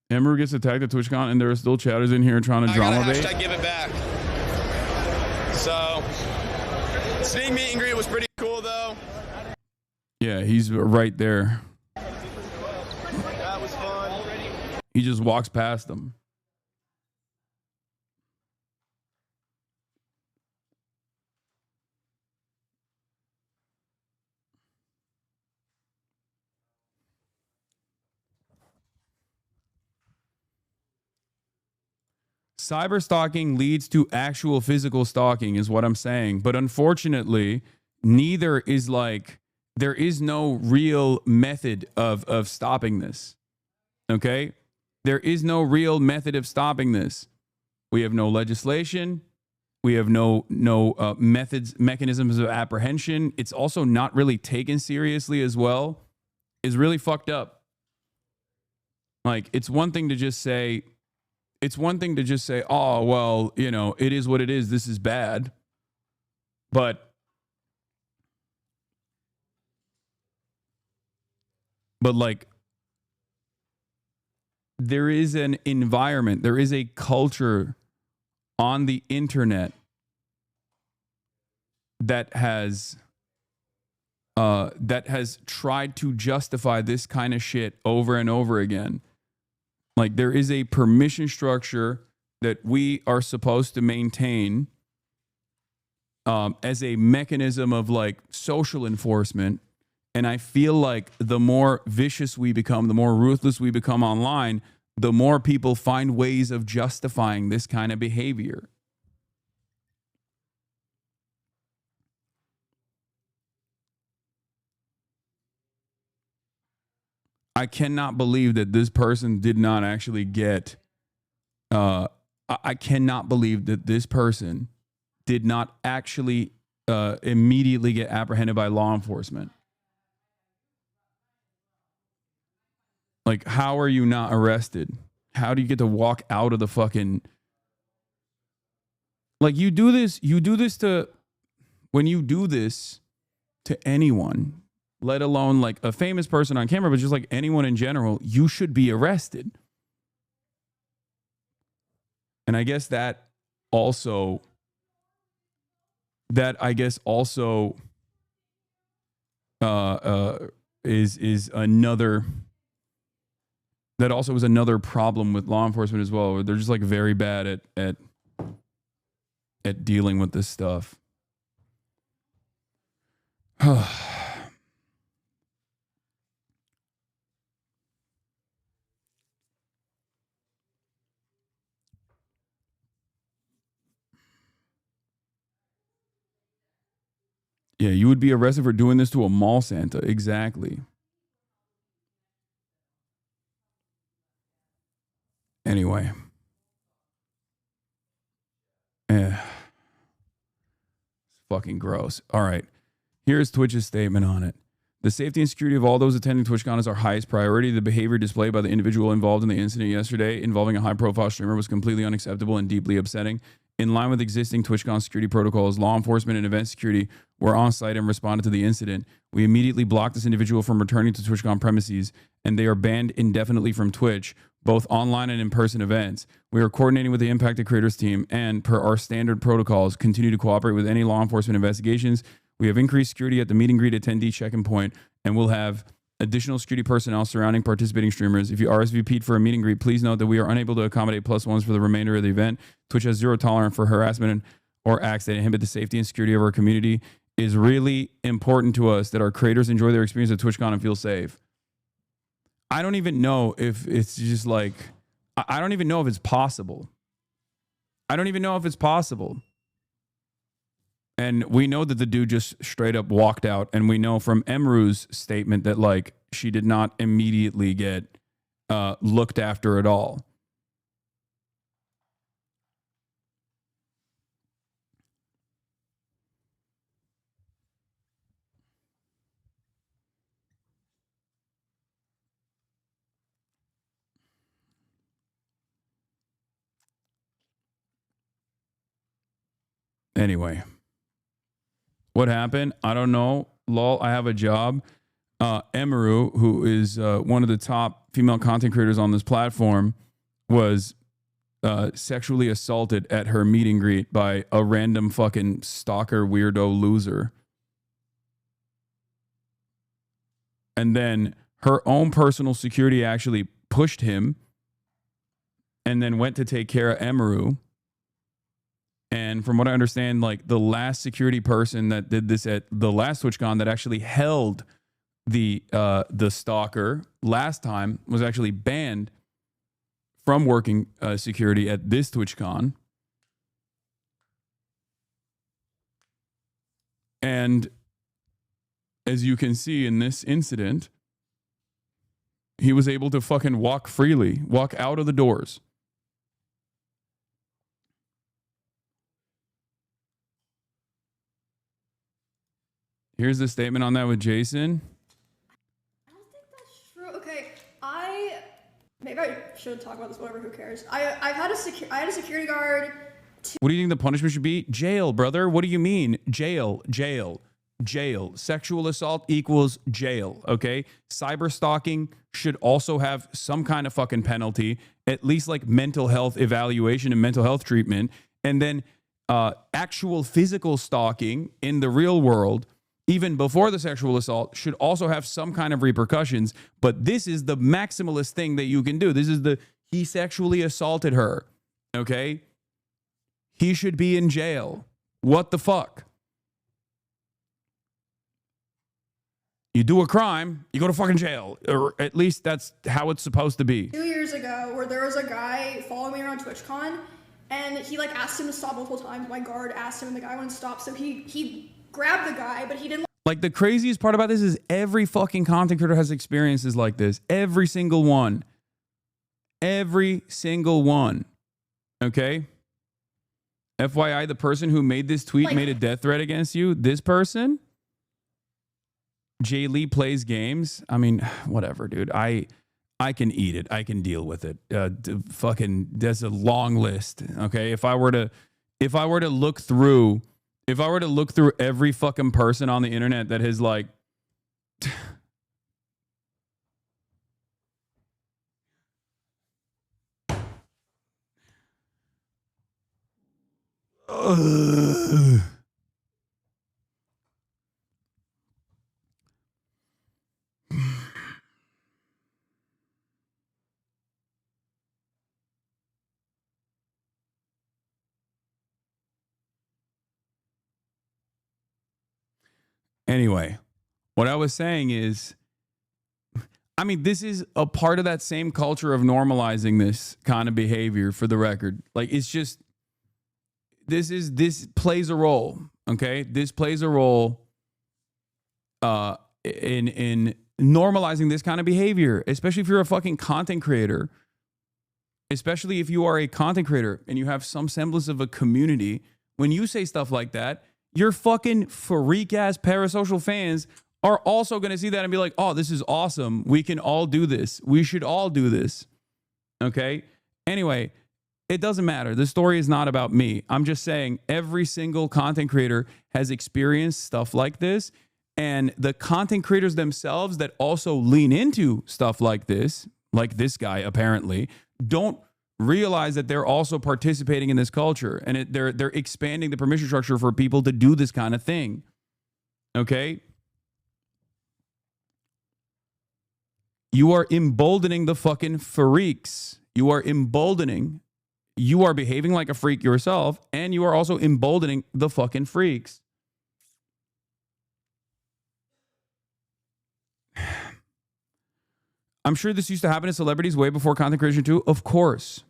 Ember gets attacked at TwitchCon, and there are still chatters in here trying to drama bait. Hashtag give it back. So, seeing meet and greet was pretty cool, though. Yeah, he's right there. That was fun. He just walks past them. Cyber stalking leads to actual physical stalking is what I'm saying. But unfortunately, neither is like, there is no real method of stopping this. Okay? There is no real method of stopping this. We have no legislation. We have no mechanisms of apprehension. It's also not really taken seriously as well. It's really fucked up. Like, it's one thing to just say, oh, well, you know, it is what it is. This is bad. But like, there is an environment, there is a culture on the internet that has tried to justify this kind of shit over and over again. Like, there is a permission structure that we are supposed to maintain as a mechanism of like social enforcement. And I feel like the more vicious we become, the more ruthless we become online, the more people find ways of justifying this kind of behavior. I cannot believe that this person did not actually get, I cannot believe that this person did not actually immediately get apprehended by law enforcement. Like, how are you not arrested? How do you get to walk out of the fucking... Like, you do this to... When you do this to anyone, let alone like a famous person on camera, but just like anyone in general, you should be arrested. And I guess that also... is another... That also was another problem with law enforcement as well, where they're just like very bad at dealing with this stuff. Yeah, you would be arrested for doing this to a mall Santa. Exactly. Anyway. It's fucking gross. All right. Here's Twitch's statement on it. The safety and security of all those attending TwitchCon is our highest priority. The behavior displayed by the individual involved in the incident yesterday involving a high-profile streamer was completely unacceptable and deeply upsetting. In line with existing TwitchCon security protocols, law enforcement and event security were on site and responded to the incident. We immediately blocked this individual from returning to TwitchCon premises, and they are banned indefinitely from Twitch, both online and in-person events. We are coordinating with the Impacted Creators team and, per our standard protocols, continue to cooperate with any law enforcement investigations. We have increased security at the meet and greet attendee check-in point, and we'll have additional security personnel surrounding participating streamers. If you RSVP'd for a meet and greet, please note that we are unable to accommodate +1s for the remainder of the event. Twitch has zero tolerance for harassment or acts that inhibit the safety and security of our community. It is really important to us that our creators enjoy their experience at TwitchCon and feel safe. I don't even know if it's just like, I don't even know if it's possible. I don't even know if it's possible. And we know that the dude just straight up walked out. And we know from Emru's statement that, like, she did not immediately get looked after at all. Anyway. What happened? I don't know. Lol, I have a job. Emaru, who is one of the top female content creators on this platform, was sexually assaulted at her meet and greet by a random fucking stalker weirdo loser. And then her own personal security actually pushed him and then went to take care of Emaru. And from what I understand, like, the last security person that did this at the last TwitchCon that actually held the stalker last time was actually banned from working security at this TwitchCon. And as you can see in this incident, he was able to fucking walk freely, walk out of the doors. Here's the statement on that with Jason. I don't think that's true. Okay, maybe I should talk about this. Whatever, who cares? I had a security guard. What do you think the punishment should be? Jail, brother. What do you mean? Jail, jail, jail. Sexual assault equals jail. Okay. Cyber stalking should also have some kind of fucking penalty, at least like mental health evaluation and mental health treatment, and then actual physical stalking in the real world, even before the sexual assault, should also have some kind of repercussions. But this is the maximalist thing that you can do. This is he sexually assaulted her. Okay? He should be in jail. What the fuck? You do a crime, you go to fucking jail. Or at least that's how it's supposed to be. 2 years ago, where there was a guy following me around TwitchCon, and he like asked him to stop multiple times. My guard asked him, and the guy wouldn't stop. So he grabbed the guy, but he didn't. Like, the craziest part about this is every fucking content creator has experiences like this. Every single one. Every single one. Okay? FYI, the person who made this tweet made a death threat against you. This person, Jay Lee plays games. I mean, whatever, dude. I can eat it. I can deal with it. Fucking, there's a long list. Okay, if I were to look through every fucking person on the internet that has like. Anyway, what I was saying is, I mean, this is a part of that same culture of normalizing this kind of behavior, for the record. Like, it's just, this plays a role, okay? This plays a role in normalizing this kind of behavior, especially if you're a fucking content creator. Especially if you are a content creator and you have some semblance of a community. When you say stuff like that, your fucking freak-ass parasocial fans are also going to see that and be like, oh, this is awesome. We can all do this. We should all do this. Okay? Anyway, it doesn't matter. The story is not about me. I'm just saying every single content creator has experienced stuff like this. And the content creators themselves that also lean into stuff like this guy apparently, don't realize that they're also participating in this culture, and they're expanding the permission structure for people to do this kind of thing. Okay? You are emboldening the fucking freaks. You are emboldening. You are behaving like a freak yourself, and you are also emboldening the fucking freaks. I'm sure this used to happen to celebrities way before content creation too. Of course.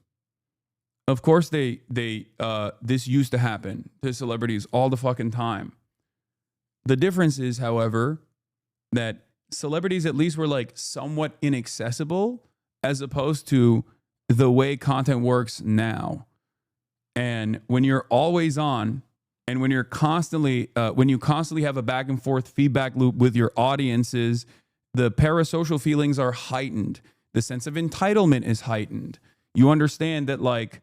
Of course this used to happen to celebrities all the fucking time. The difference is, however, that celebrities at least were like somewhat inaccessible as opposed to the way content works now. And when you're always on, and when you're constantly, when you constantly have a back and forth feedback loop with your audiences, the parasocial feelings are heightened. The sense of entitlement is heightened. You understand that, like,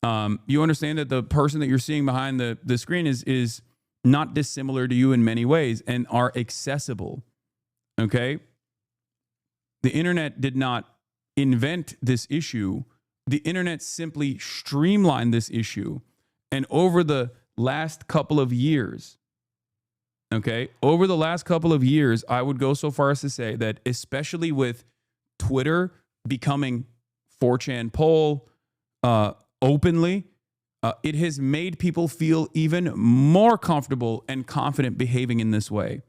you understand that the person that you're seeing behind the screen is not dissimilar to you in many ways and are accessible. Okay? The internet did not invent this issue. The internet simply streamlined this issue. And over the last couple of years, okay, over the last couple of years, I would go so far as to say that, especially with Twitter becoming 4chan poll openly, it has made people feel even more comfortable and confident behaving in this way,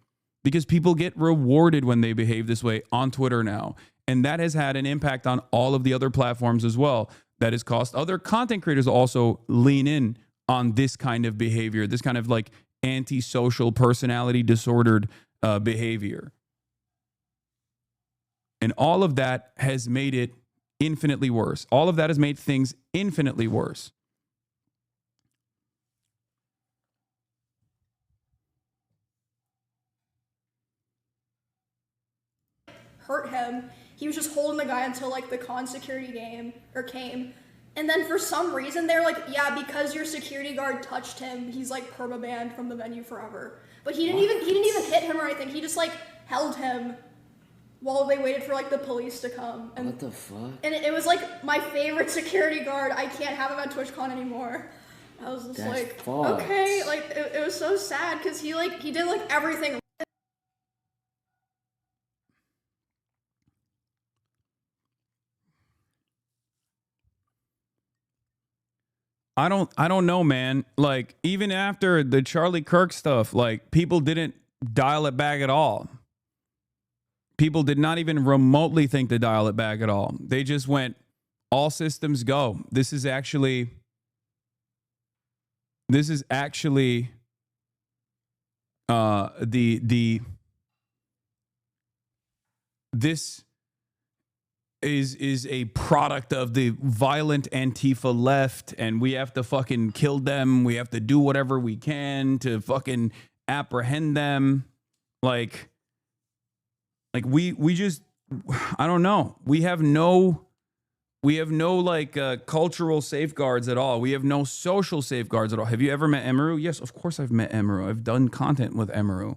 because people get rewarded when they behave this way on Twitter now. And that has had an impact on all of the other platforms as well. That has caused other content creators to also lean in on this kind of behavior, this kind of like antisocial personality disordered behavior. And all of that has made it infinitely worse. All of that has made things infinitely worse. Hurt him. He was just holding the guy until like the con security came. And then for some reason they're like, yeah, because your security guard touched him, he's like permabanned from the venue forever. But he didn't even hit him or anything. He just like held him while they waited for like the police to come. And, what the fuck? And it was like my favorite security guard. I can't have him at TwitchCon anymore. I was just like, okay, like it was so sad because he did like everything. I don't know, man. Like, even after the Charlie Kirk stuff, like, people didn't dial it back at all. People did not even remotely think to dial it back at all. They just went, all systems go. This is actually this is a product of the violent Antifa left, and we have to fucking kill them. We have to do whatever we can to fucking apprehend them. Like we just, I don't know. We have no like cultural safeguards at all. We have no social safeguards at all. Have you ever met Emiru? Yes, of course I've met Emiru. I've done content with Emiru.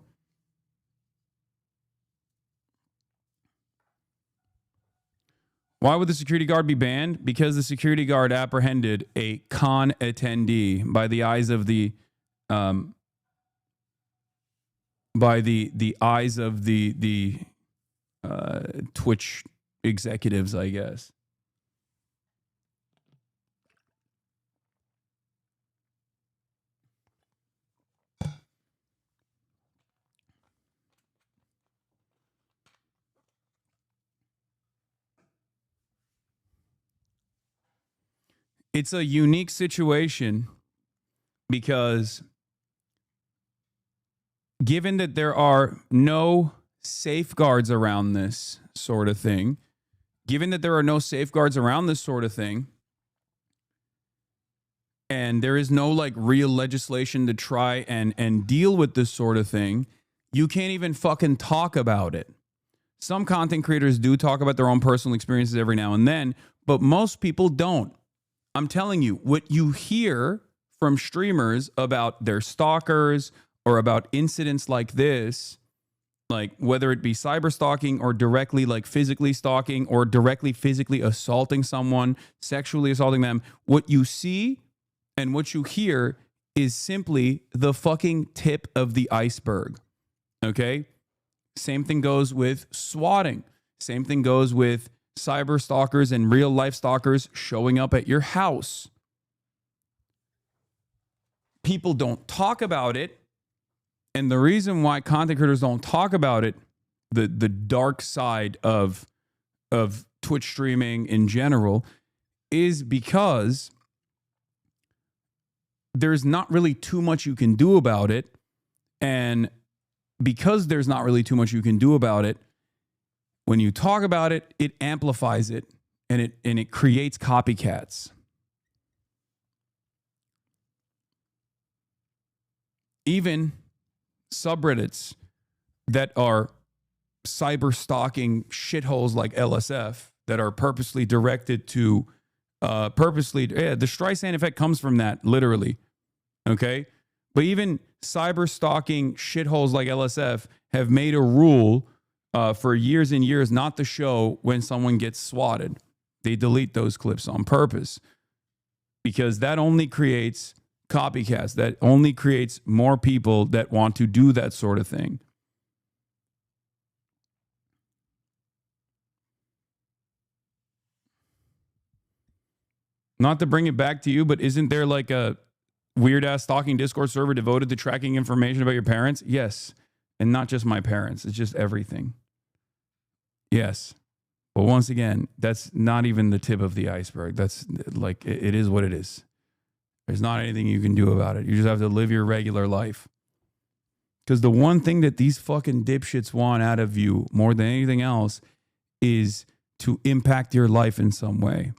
Why would the security guard be banned? Because the security guard apprehended a con attendee by the eyes of the Twitch executives, I guess. It's a unique situation because given that there are no safeguards around this sort of thing, and there is no like real legislation to try and deal with this sort of thing, you can't even fucking talk about it. Some content creators do talk about their own personal experiences every now and then, but most people don't. I'm telling you, what you hear from streamers about their stalkers or about incidents like this, like whether it be cyber stalking or directly like physically stalking or directly physically assaulting someone, sexually assaulting them, what you see and what you hear is simply the fucking tip of the iceberg. Okay? Same thing goes with swatting. Same thing goes with cyber stalkers and real life stalkers showing up at your house. People don't talk about it. And the reason why content creators don't talk about it, the dark side of Twitch streaming in general, is because there's not really too much you can do about it. And because there's not really too much you can do about it, when you talk about it, it amplifies it and it creates copycats. Even subreddits that are cyber stalking shitholes like LSF that are purposely directed to the Streisand effect comes from that, literally. Okay? But even cyber stalking shitholes like LSF have made a rule for years and years not to show when someone gets swatted. They delete those clips on purpose because that only creates copycats. That only creates more people that want to do that sort of thing. Not to bring it back to you, but isn't there like a weird ass stalking Discord server devoted to tracking information about your parents? Yes. And not just my parents. It's just everything. Yes. But once again, that's not even the tip of the iceberg. That's like, it is what it is. There's not anything you can do about it. You just have to live your regular life. Because the one thing that these fucking dipshits want out of you more than anything else is to impact your life in some way.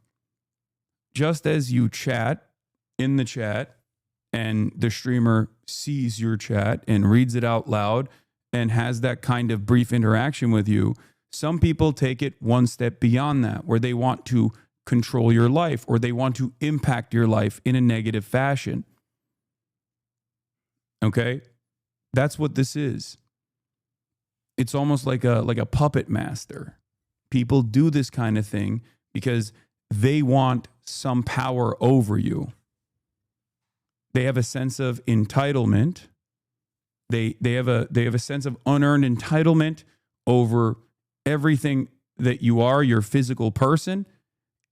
Just as you chat in the chat and the streamer sees your chat and reads it out loud and has that kind of brief interaction with you, some people take it one step beyond that, where they want to control your life or they want to impact your life in a negative fashion. Okay? That's what this is. It's almost like a puppet master. People do this kind of thing because they want some power over you. They have a sense of entitlement. They have a sense of unearned entitlement over everything that you are, your physical person.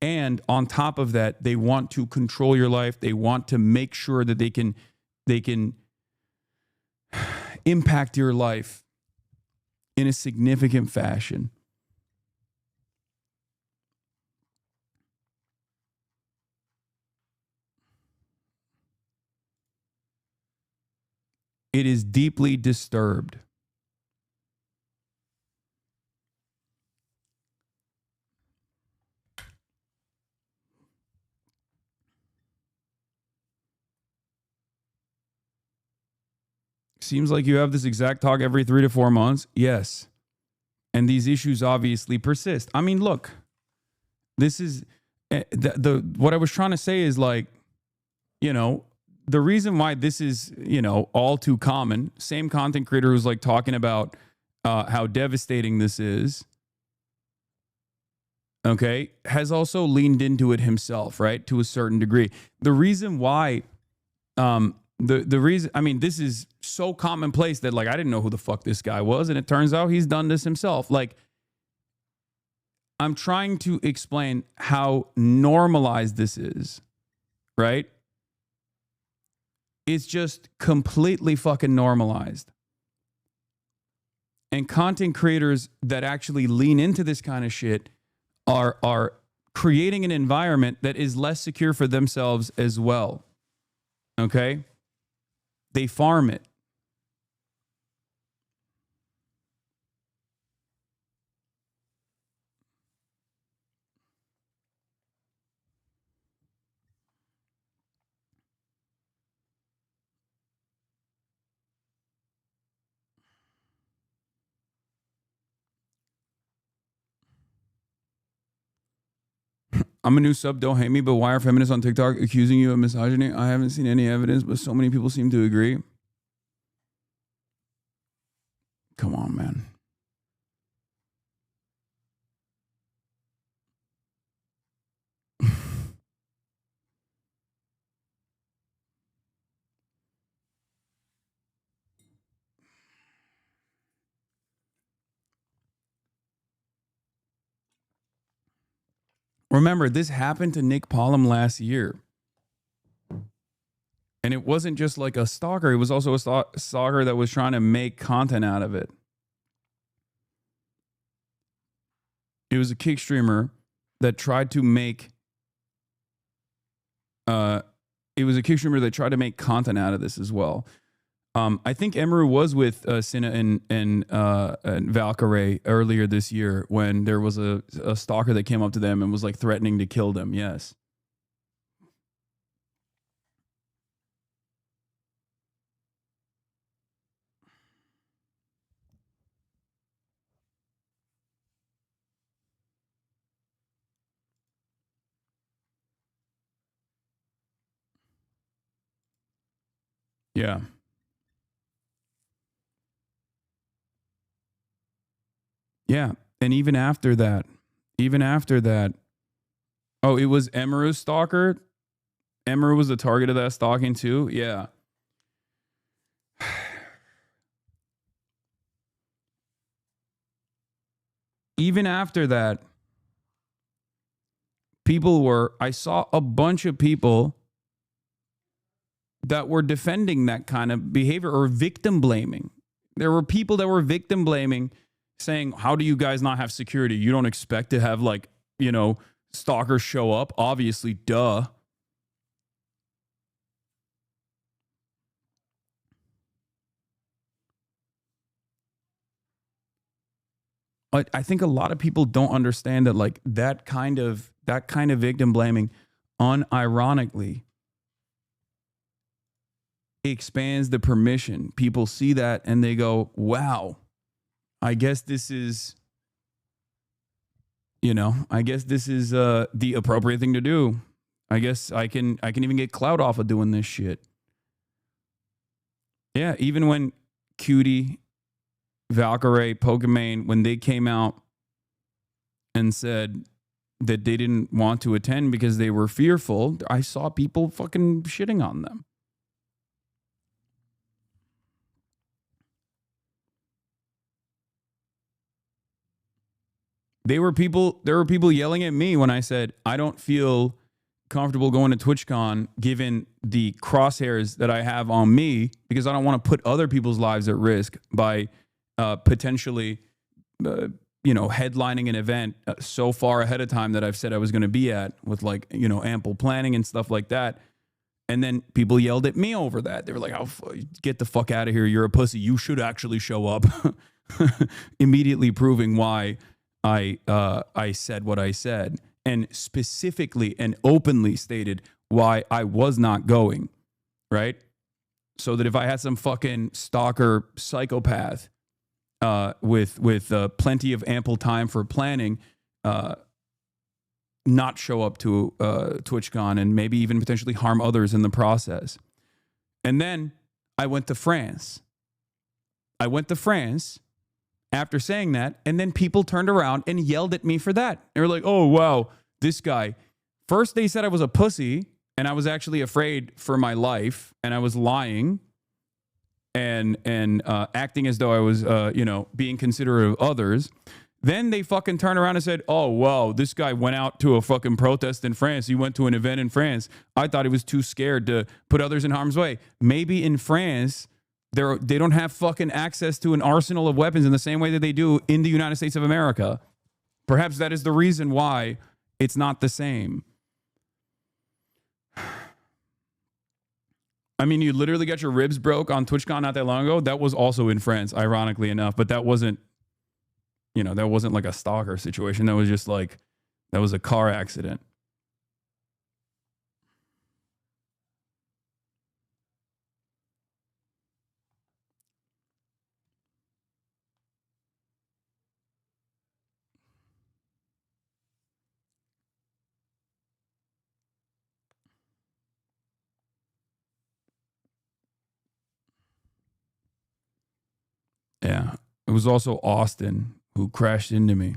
And on top of that, they want to control your life. They want to make sure that they can impact your life in a significant fashion. It is deeply disturbed. Seems like you have this exact talk every 3 to 4 months. Yes. And these issues obviously persist. I mean, look, this is what I was trying to say is like, you know, the reason why this is, you know, all too common, same content creator who's like talking about how devastating this is, okay, has also leaned into it himself, right, to a certain degree. The reason why, the reason, I mean, this is so commonplace that like I didn't know who the fuck this guy was, and it turns out he's done this himself. Like, I'm trying to explain how normalized this is, right? It's just completely fucking normalized. And content creators that actually lean into this kind of shit are creating an environment that is less secure for themselves as well. Okay? They farm it. I'm a new sub, don't hate me, but why are feminists on TikTok accusing you of misogyny? I haven't seen any evidence, but so many people seem to agree. Come on, man. Remember, this happened to Nick Pollum last year. And it wasn't just like a stalker. It was also a stalker that was trying to make content out of it. It was a kick streamer that tried to make content out of this as well. I think Emeru was with Cinna and Valkyrie earlier this year when there was a stalker that came up to them and was like threatening to kill them. Yes. Yeah. Yeah. And even after that, oh, it was Emeru's stalker. Emeru was the target of that stalking too. Yeah. Even after that, I saw a bunch of people that were defending that kind of behavior or victim blaming. There were people that were victim blaming, saying, how do you guys not have security? You don't expect to have, like, you know, stalkers show up? Obviously, duh. But I think a lot of people don't understand that, like, that kind of victim blaming, unironically, expands the permission. People see that and they go, wow, I guess this is, the appropriate thing to do. I guess I can even get clout off of doing this shit. Yeah, even when Cutie, Valkyrie, Pokimane, when they came out and said that they didn't want to attend because they were fearful, I saw people fucking shitting on them. There were people yelling at me when I said, I don't feel comfortable going to TwitchCon given the crosshairs that I have on me, because I don't want to put other people's lives at risk by potentially, headlining an event so far ahead of time that I've said I was going to be at with, like, ample planning and stuff like that. And then people yelled at me over that. They were like, oh, get the fuck out of here. You're a pussy. You should actually show up. Immediately proving why I said what I said, and specifically and openly stated why I was not going, right? So that if I had some fucking stalker psychopath with plenty of ample time for planning, not show up to TwitchCon and maybe even potentially harm others in the process. And then I went to France. After saying that, and then people turned around and yelled at me for that. They were like, oh, wow, this guy. First, they said I was a pussy, and I was actually afraid for my life, and I was lying and acting as though I was, being considerate of others. Then they fucking turned around and said, oh, wow, this guy went out to a fucking protest in France. He went to an event in France. I thought he was too scared to put others in harm's way. Maybe in France, they don't have fucking access to an arsenal of weapons in the same way that they do in the United States of America. Perhaps that is the reason why it's not the same. I mean, you literally got your ribs broke on TwitchCon not that long ago. That was also in France, ironically enough, but that wasn't like a stalker situation. That was just like, that was a car accident. Yeah. It was also Austin who crashed into me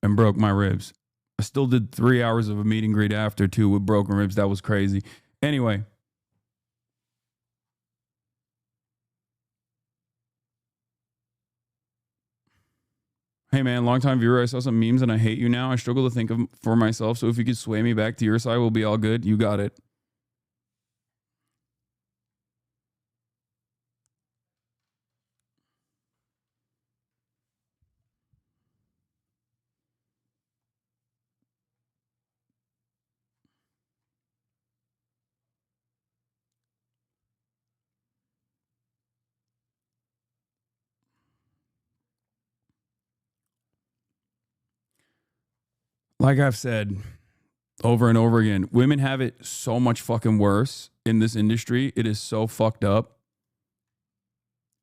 and broke my ribs. I still did 3 hours of a meet and greet after, too, with broken ribs. That was crazy. Anyway. Hey man, long time viewer. I saw some memes and I hate you now. I struggle to think of for myself. So if you could sway me back to your side, we'll be all good. You got it. Like I've said over and over again, women have it so much fucking worse in this industry. It is so fucked up.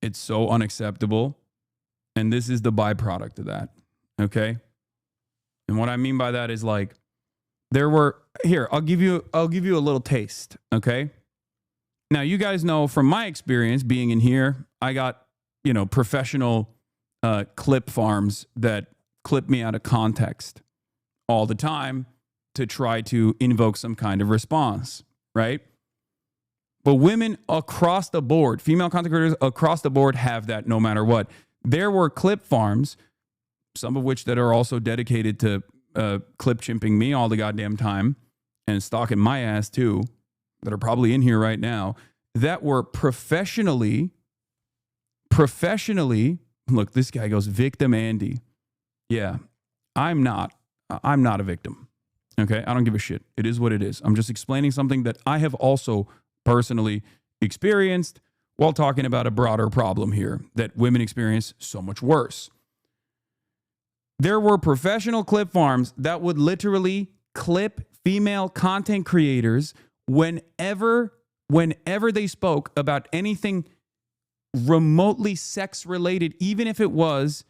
It's so unacceptable. And this is the byproduct of that. Okay? And what I mean by that is like I'll give you a little taste, okay? Now, you guys know from my experience being in here, I got, professional clip farms that clip me out of context all the time to try to invoke some kind of response, right? But women across the board, female content creators across the board have that no matter what. There were clip farms, some of which that are also dedicated to clip chimping me all the goddamn time and stalking my ass too, that are probably in here right now, that were professionally, look, this guy goes, victim Andy. Yeah, I'm not a victim. Okay, I don't give a shit. It is what it is. I'm just explaining something that I have also personally experienced while talking about a broader problem here that women experience so much worse. There were professional clip farms that would literally clip female content creators whenever they spoke about anything remotely sex related, even if it was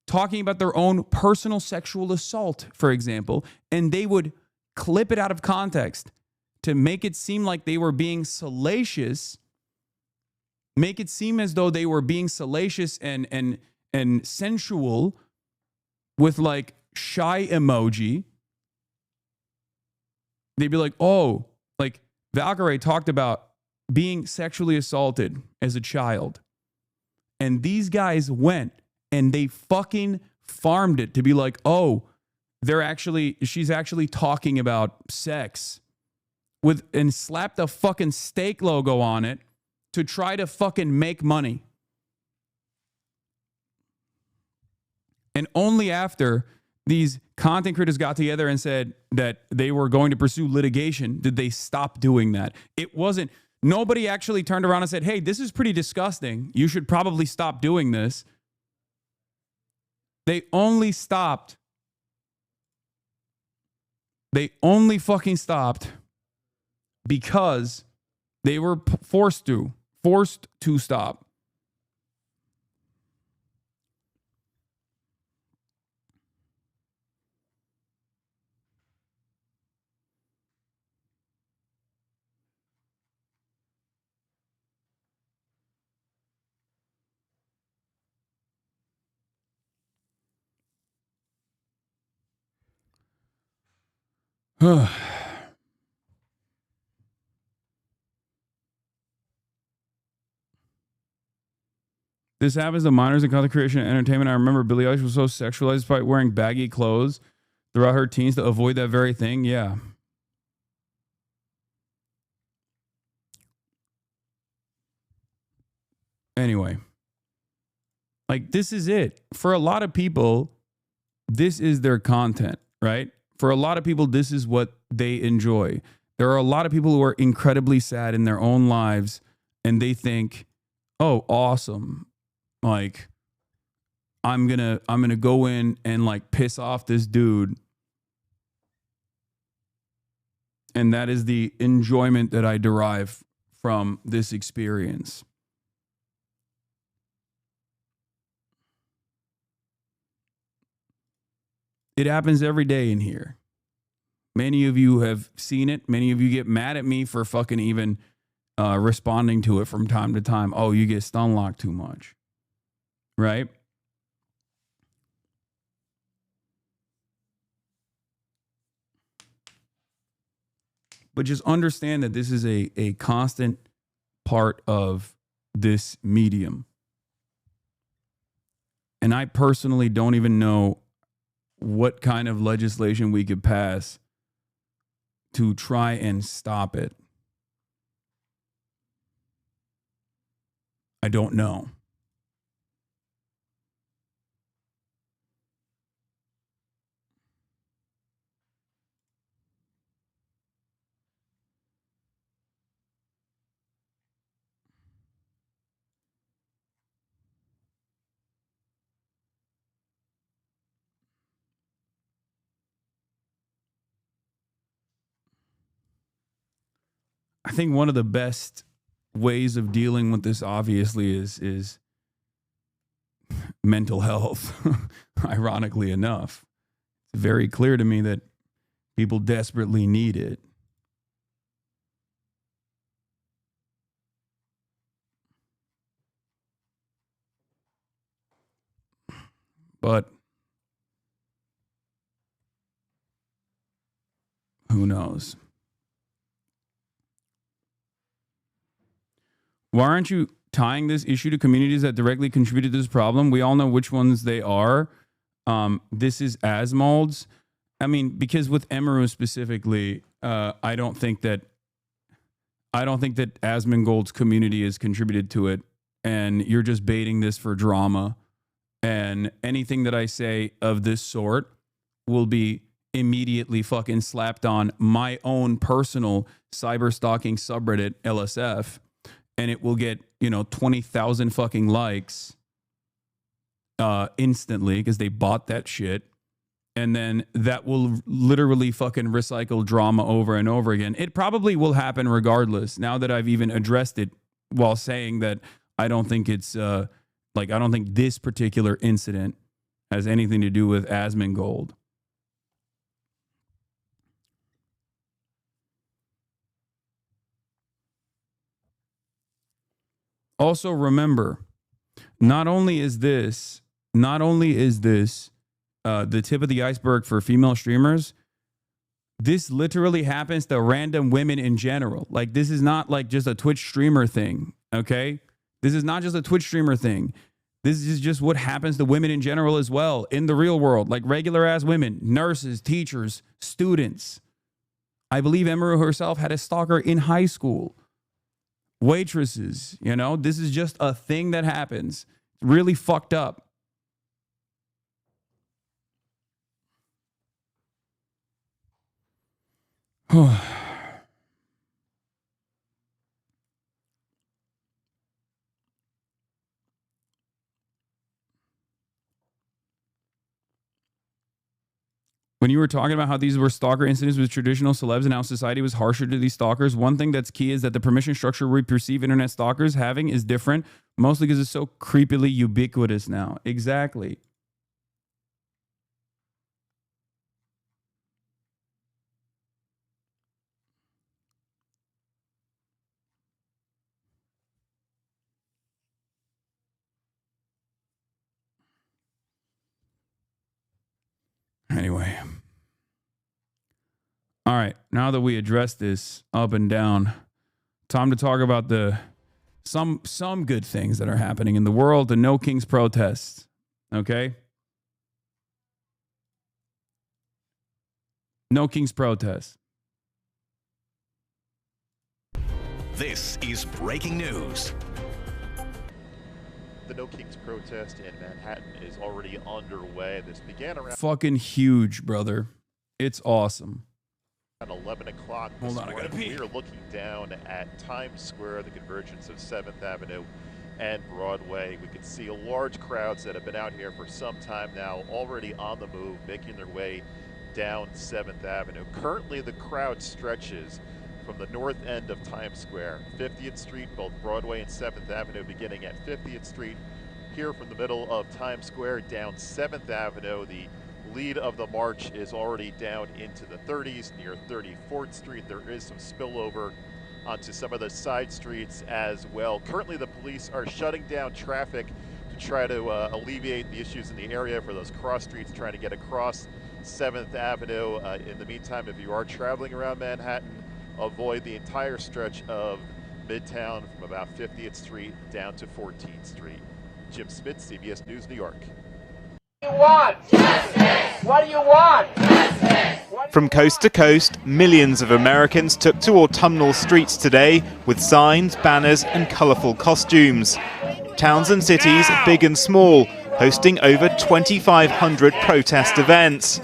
talking about their own personal sexual assault, for example, and they would clip it out of context to make it seem like they were being salacious, make it seem as though they were being salacious and sensual with like shy emoji. They'd be like, oh, like Valkyrie talked about being sexually assaulted as a child. And these guys went and they fucking farmed it to be like, oh, she's actually talking about sex and slapped a fucking steak logo on it to try to fucking make money. And only after these content creators got together and said that they were going to pursue litigation did they stop doing that. Nobody actually turned around and said, hey, this is pretty disgusting. You should probably stop doing this. They only fucking stopped because they were forced to stop. This happens to minors in content creation and entertainment. I remember Billie Eilish was so sexualized despite wearing baggy clothes throughout her teens to avoid that very thing. Yeah. Anyway, like this is it. For a lot of people, this is their content, right? For a lot of people, this is what they enjoy. There are a lot of people who are incredibly sad in their own lives and they think, oh, awesome. Like, I'm gonna go in and like piss off this dude. And that is the enjoyment that I derive from this experience. It happens every day in here. Many of you have seen it. Many of you get mad at me for fucking even responding to it from time to time. Oh, you get stun locked too much. Right? But just understand that this is a constant part of this medium. And I personally don't even know what kind of legislation we could pass to try and stop it. I don't know. I think one of the best ways of dealing with this obviously is mental health. Ironically enough, it's very clear to me that people desperately need it. But who knows? Why aren't you tying this issue to communities that directly contributed to this problem? We all know which ones they are. This is Asmold's. I mean, because with Emaru specifically, I don't think that Asmongold's community has contributed to it, and you're just baiting this for drama. And anything that I say of this sort will be immediately fucking slapped on my own personal cyber stalking subreddit, LSF, and it will get, 20,000 fucking likes instantly because they bought that shit. And then that will literally fucking recycle drama over and over again. It probably will happen regardless, now that I've even addressed it while saying that I don't think it's, I don't think this particular incident has anything to do with Asmongold. Also remember, not only is this the tip of the iceberg for female streamers, this literally happens to random women in general. Like, this is not like just a Twitch streamer thing, okay? This is not just a Twitch streamer thing. This is just what happens to women in general as well in the real world, like regular ass women, nurses, teachers, students. I believe Emaru herself had a stalker in high school. Waitresses, this is just a thing that happens. Really fucked up. When you were talking about how these were stalker incidents with traditional celebs and how society was harsher to these stalkers, one thing that's key is that the permission structure we perceive internet stalkers having is different, mostly because it's so creepily ubiquitous now. Exactly. Anyway. All right, now that we addressed this up and down, time to talk about some good things that are happening in the world, the No Kings protests, okay? No Kings protests. This is breaking news. The No Kings protest in Manhattan is already underway. This began around Fucking huge, brother. It's awesome. 11 o'clock this morning. We are looking down at Times Square, the convergence of 7th Avenue and Broadway. We can see large crowds that have been out here for some time now, already on the move, making their way down 7th Avenue. Currently, the crowd stretches from the north end of Times Square, 50th Street, both Broadway and 7th Avenue, beginning at 50th Street. Here from the middle of Times Square down 7th Avenue, the lead of the march is already down into the 30s near 34th Street. There is some spillover onto some of the side streets as well. Currently, the police are shutting down traffic to try to alleviate the issues in the area for those cross streets trying to get across 7th Avenue. In the meantime, if you are traveling around Manhattan, avoid the entire stretch of Midtown from about 50th Street down to 14th Street. Jim Smith, CBS News, New York. What do you want? Justice! What do you want? Justice! From coast to coast, millions of Americans took to autumnal streets today with signs, banners and colourful costumes. Towns and cities, big and small, hosting over 2,500 protest events.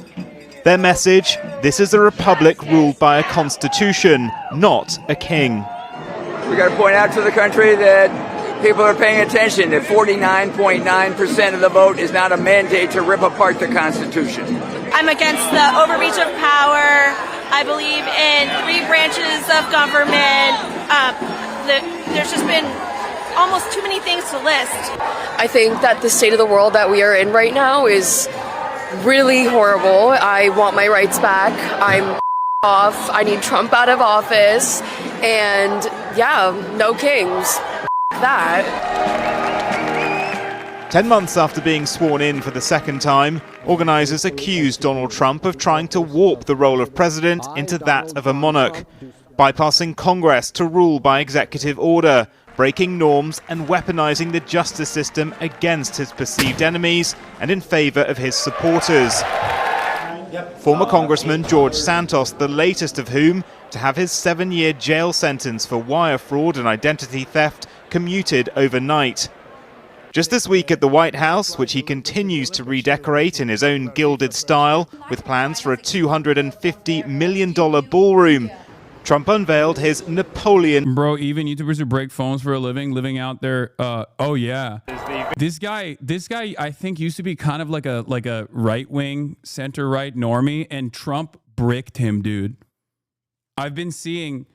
Their message, this is a republic ruled by a constitution, not a king. We got to point out to the country that people are paying attention, that 49.9% of the vote is not a mandate to rip apart the Constitution. I'm against the overreach of power. I believe in 3 branches of government. There's just been almost too many things to list. I think that the state of the world that we are in right now is really horrible. I want my rights back. I'm off. I need Trump out of office. And yeah, no kings. That. 10 months after being sworn in for the second time, organisers accused Donald Trump of trying to warp the role of president into that of a monarch, bypassing Congress to rule by executive order, breaking norms and weaponising the justice system against his perceived enemies and in favour of his supporters. Former Congressman George Santos, the latest of whom, to have his 7-year jail sentence for wire fraud and identity theft commuted overnight. Just this week at the White House, which he continues to redecorate in his own gilded style, with plans for a $250 million ballroom, Trump unveiled his Napoleon. Bro, even YouTubers who break phones for a living, living out their, oh yeah. This guy, I think used to be kind of like a right-wing, center-right normie, and Trump bricked him, dude. I've been seeing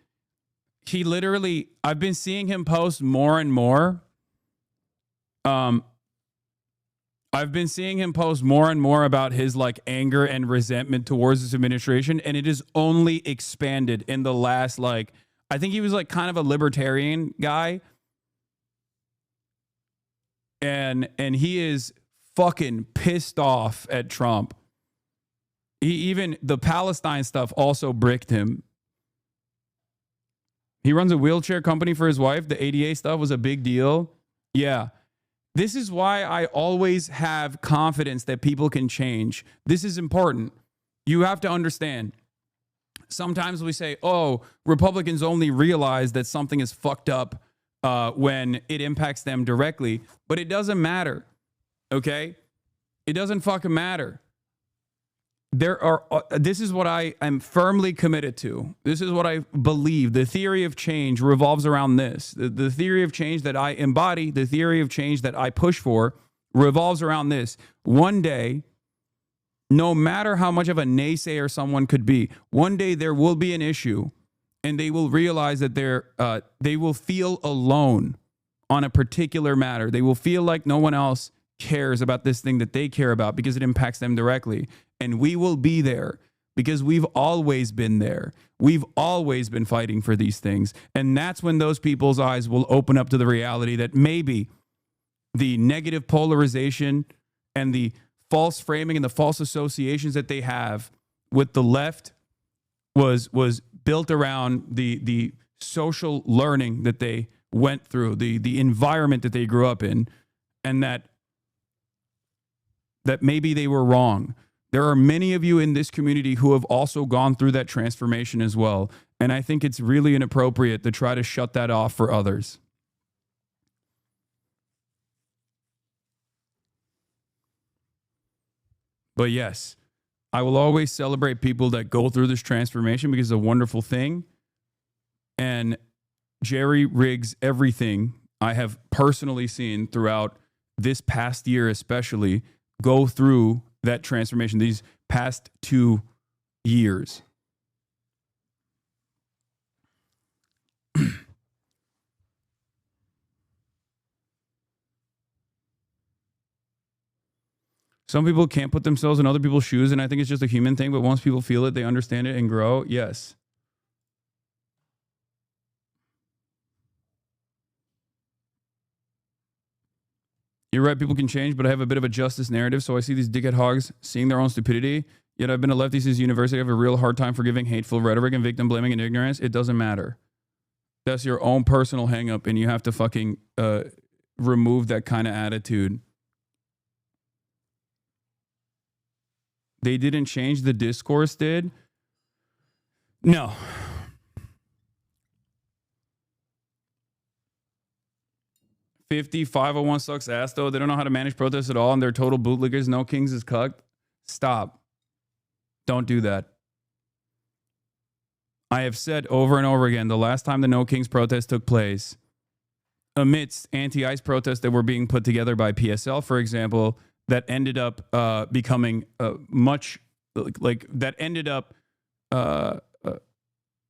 him post more and more. I've been seeing him post more and more about his like anger and resentment towards this administration, and it has only expanded in the last I think he was like kind of a libertarian guy, and he is fucking pissed off at Trump. Even the Palestine stuff also bricked him. He runs a wheelchair company for his wife. The ADA stuff was a big deal. Yeah. This is why I always have confidence that people can change. This is important. You have to understand. Sometimes we say, oh, Republicans only realize that something is fucked up when it impacts them directly. But it doesn't matter, okay? It doesn't fucking matter. This is what I am firmly committed to. This is what I believe. The theory of change revolves around this. The theory of change that I embody, the theory of change that I push for, revolves around this. One day, no matter how much of a naysayer someone could be, one day there will be an issue and they will realize that they will feel alone on a particular matter. They will feel like no one else cares about this thing that they care about because it impacts them directly. And we will be there because we've always been there. We've always been fighting for these things. And that's when those people's eyes will open up to the reality that maybe the negative polarization and the false framing and the false associations that they have with the left was built around the social learning that they went through, the environment that they grew up in, and that maybe they were wrong. There are many of you in this community who have also gone through that transformation as well. And I think it's really inappropriate to try to shut that off for others. But yes, I will always celebrate people that go through this transformation because it's a wonderful thing. And Jerry rigs everything I have personally seen throughout this past year especially go through that transformation these past 2 years. Some people can't put themselves in other people's shoes, and I think it's just a human thing, but once people feel it, they understand it and grow. Yes. You're right, people can change, but I have a bit of a justice narrative, so I see these dickhead hogs seeing their own stupidity, yet I've been a lefty since university. I have a real hard time forgiving hateful rhetoric and victim blaming and ignorance. It doesn't matter. That's your own personal hang-up, and you have to fucking remove that kind of attitude. They didn't change. The discourse did. No. $501 sucks ass, though. They don't know how to manage protests at all, and they're total bootlickers. No Kings is cucked. Stop. Don't do that. I have said over and over again, the last time the No Kings protest took place, amidst anti-ICE protests that were being put together by PSL, for example, that ended up becoming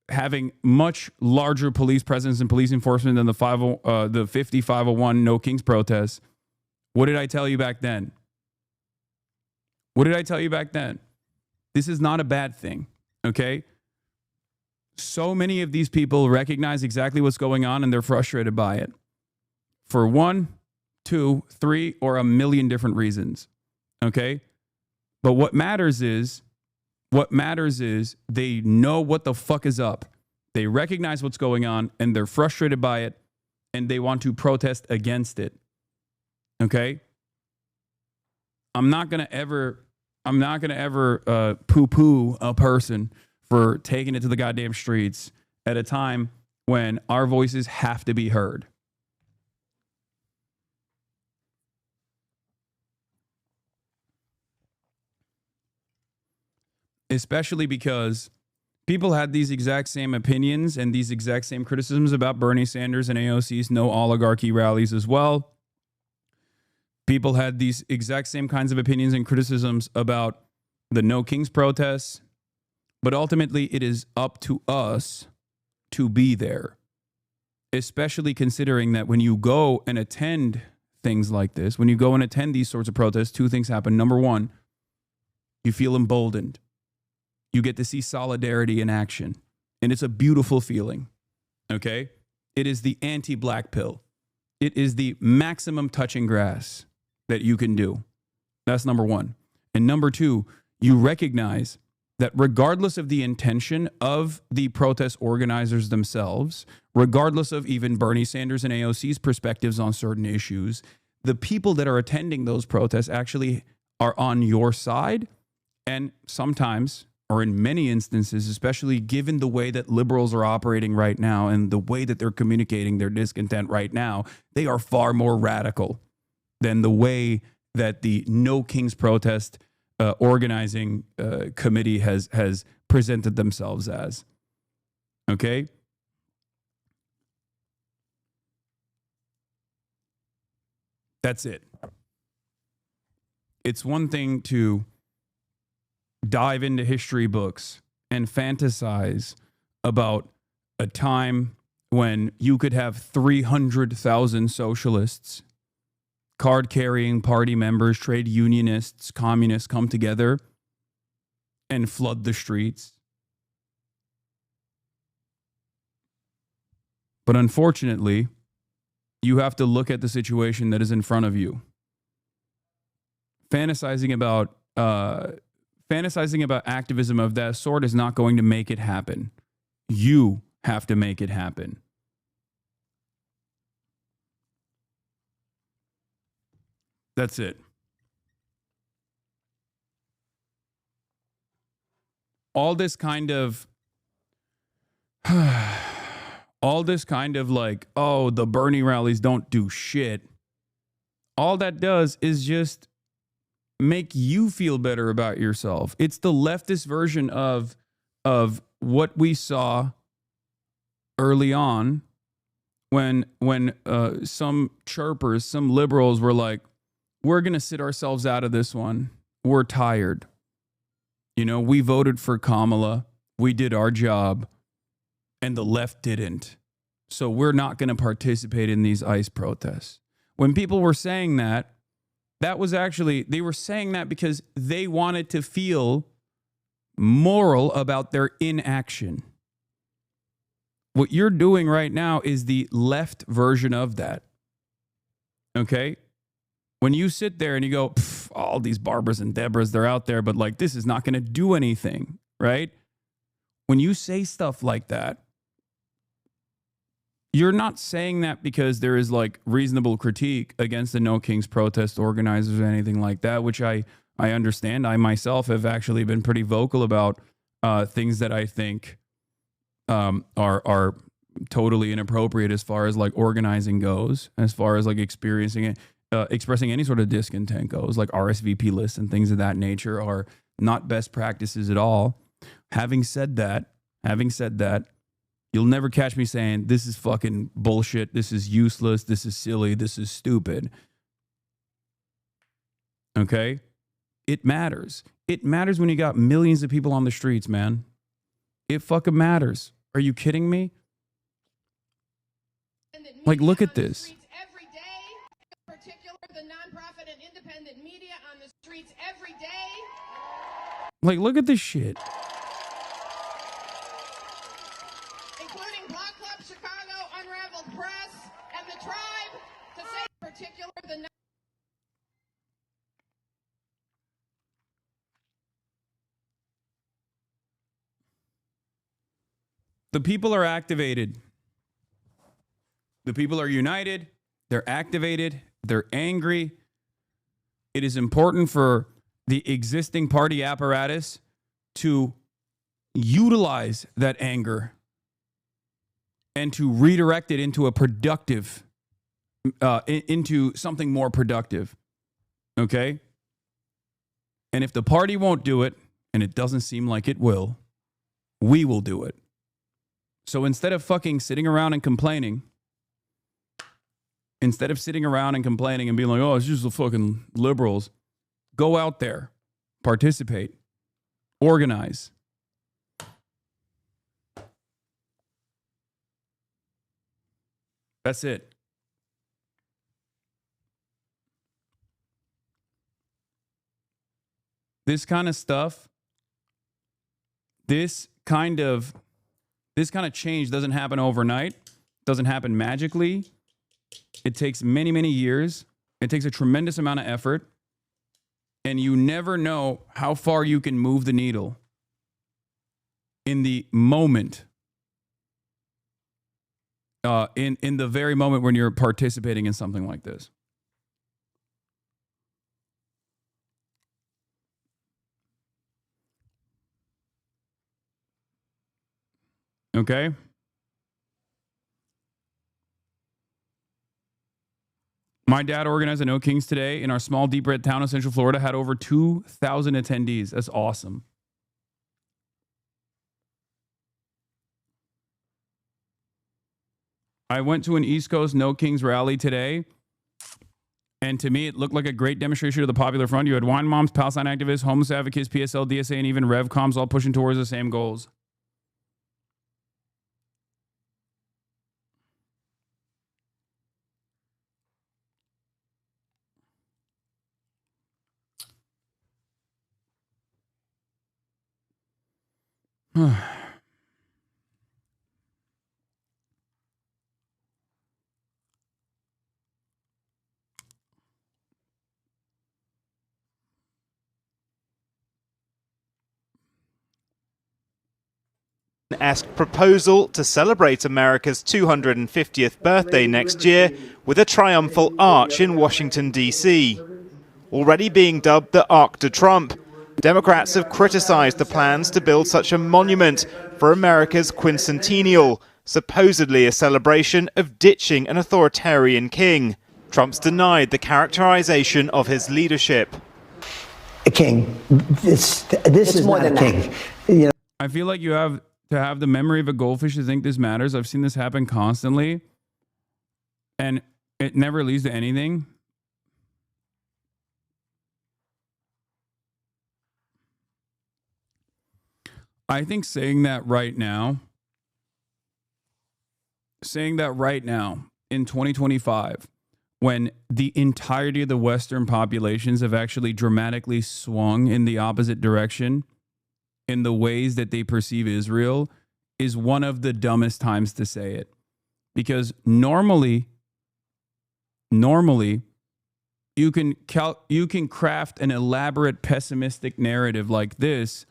having much larger police presence and police enforcement than the 501 No Kings protests. What did I tell you back then? What did I tell you back then? This is not a bad thing, okay? So many of these people recognize exactly what's going on and they're frustrated by it. For 1, 2, 3, or a million different reasons, okay? But what matters is they know what the fuck is up. They recognize what's going on and they're frustrated by it and they want to protest against it. Okay? I'm not going to ever poo-poo a person for taking it to the goddamn streets at a time when our voices have to be heard. Especially because people had these exact same opinions and these exact same criticisms about Bernie Sanders and AOC's no oligarchy rallies as well. People had these exact same kinds of opinions and criticisms about the No Kings protests. But ultimately, it is up to us to be there, especially considering that when you go and attend things like this, when you go and attend these sorts of protests, two things happen. Number one, you feel emboldened. You get to see solidarity in action. And it's a beautiful feeling, okay? It is the anti-black pill. It is the maximum touching grass that you can do. That's number one. And number two, you recognize that regardless of the intention of the protest organizers themselves, regardless of even Bernie Sanders and AOC's perspectives on certain issues, the people that are attending those protests actually are on your side. And sometimes, or in many instances, especially given the way that liberals are operating right now and the way that they're communicating their discontent right now, they are far more radical than the way that the No Kings protest organizing committee has presented themselves as. Okay? That's it. It's one thing to dive into history books and fantasize about a time when you could have 300,000 socialists, card-carrying party members, trade unionists, communists come together and flood the streets. But unfortunately, you have to look at the situation that is in front of you. Fantasizing about activism of that sort is not going to make it happen. You have to make it happen. That's it. All this kind of like, oh, the Bernie rallies don't do shit. All that does is just make you feel better about yourself. It's the leftist version of what we saw early on when some chirpers, some liberals were like, we're going to sit ourselves out of this one. We're tired. You know, we voted for Kamala. We did our job. And the left didn't. So we're not going to participate in these ICE protests. When people were saying that, that was actually, they were saying that because they wanted to feel moral about their inaction. What you're doing right now is the left version of that. Okay? When you sit there and you go, all these Barbaras and Deborahs, they're out there, but like, this is not going to do anything, right? When you say stuff like that, you're not saying that because there is like reasonable critique against the No Kings protest organizers or anything like that, which I I understand. I myself have actually been pretty vocal about things that I think are totally inappropriate as far as like organizing goes, as far as like experiencing it, expressing any sort of discontent goes, like RSVP lists and things of that nature are not best practices at all. Having said that, you'll never catch me saying this is fucking bullshit, this is useless, this is silly, this is stupid. Okay? It matters. It matters when you got millions of people on the streets, man. It fucking matters. Are you kidding me? Like, look at this. Every day, in particular, the nonprofit and independent media on the streets every day. Like, look at this shit. Including Block Club Chicago, Unraveled Press, and the Tribe, to say in particular the The people are activated. The people are united. They're activated. They're angry. It is important for the existing party apparatus to utilize that anger and to redirect it into a productive, into something more productive. Okay? And if the party won't do it, and it doesn't seem like it will, we will do it. So instead of fucking sitting around and complaining, and being like, oh, it's just the fucking liberals, go out there, participate, organize. That's it. This kind of stuff, this kind of change doesn't happen overnight, doesn't happen magically. It takes many, many years. It takes a tremendous amount of effort. And you never know how far you can move the needle in the moment, in the very moment when you're participating in something like this. Okay? My dad organized a No Kings today in our small, deep red town of Central Florida, had over 2,000 attendees. That's awesome. I went to an East Coast No Kings rally today, and to me, it looked like a great demonstration of the Popular Front. You had wine moms, Palestine activists, homeless advocates, PSL, DSA, and even RevComs all pushing towards the same goals. Esque proposal to celebrate America's 250th birthday next year with a triumphal arch in Washington, D.C. Already being dubbed the Arc de Trump, Democrats have criticized the plans to build such a monument for America's quincentennial, supposedly a celebration of ditching an authoritarian king. Trump's denied the characterization of his leadership. A king. This is more than a king. You know, I feel like you have to have the memory of a goldfish to think this matters. I've seen this happen constantly, and it never leads to anything. I think saying that right now in 2025, when the entirety of the Western populations have actually dramatically swung in the opposite direction in the ways that they perceive Israel, is one of the dumbest times to say it. Because normally you can craft an elaborate pessimistic narrative like this,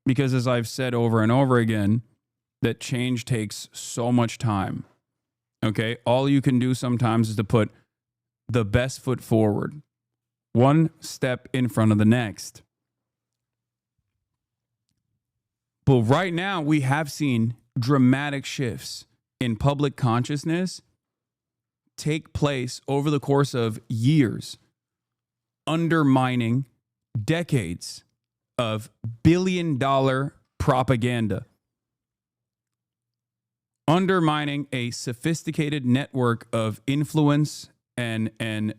because as I've said over and over again, that change takes so much time. Okay? All you can do sometimes is to put the best foot forward. one step in front of the next. But right now, we have seen dramatic shifts in public consciousness take place over the course of years, undermining decades of billion-dollar propaganda, undermining a sophisticated network of influence and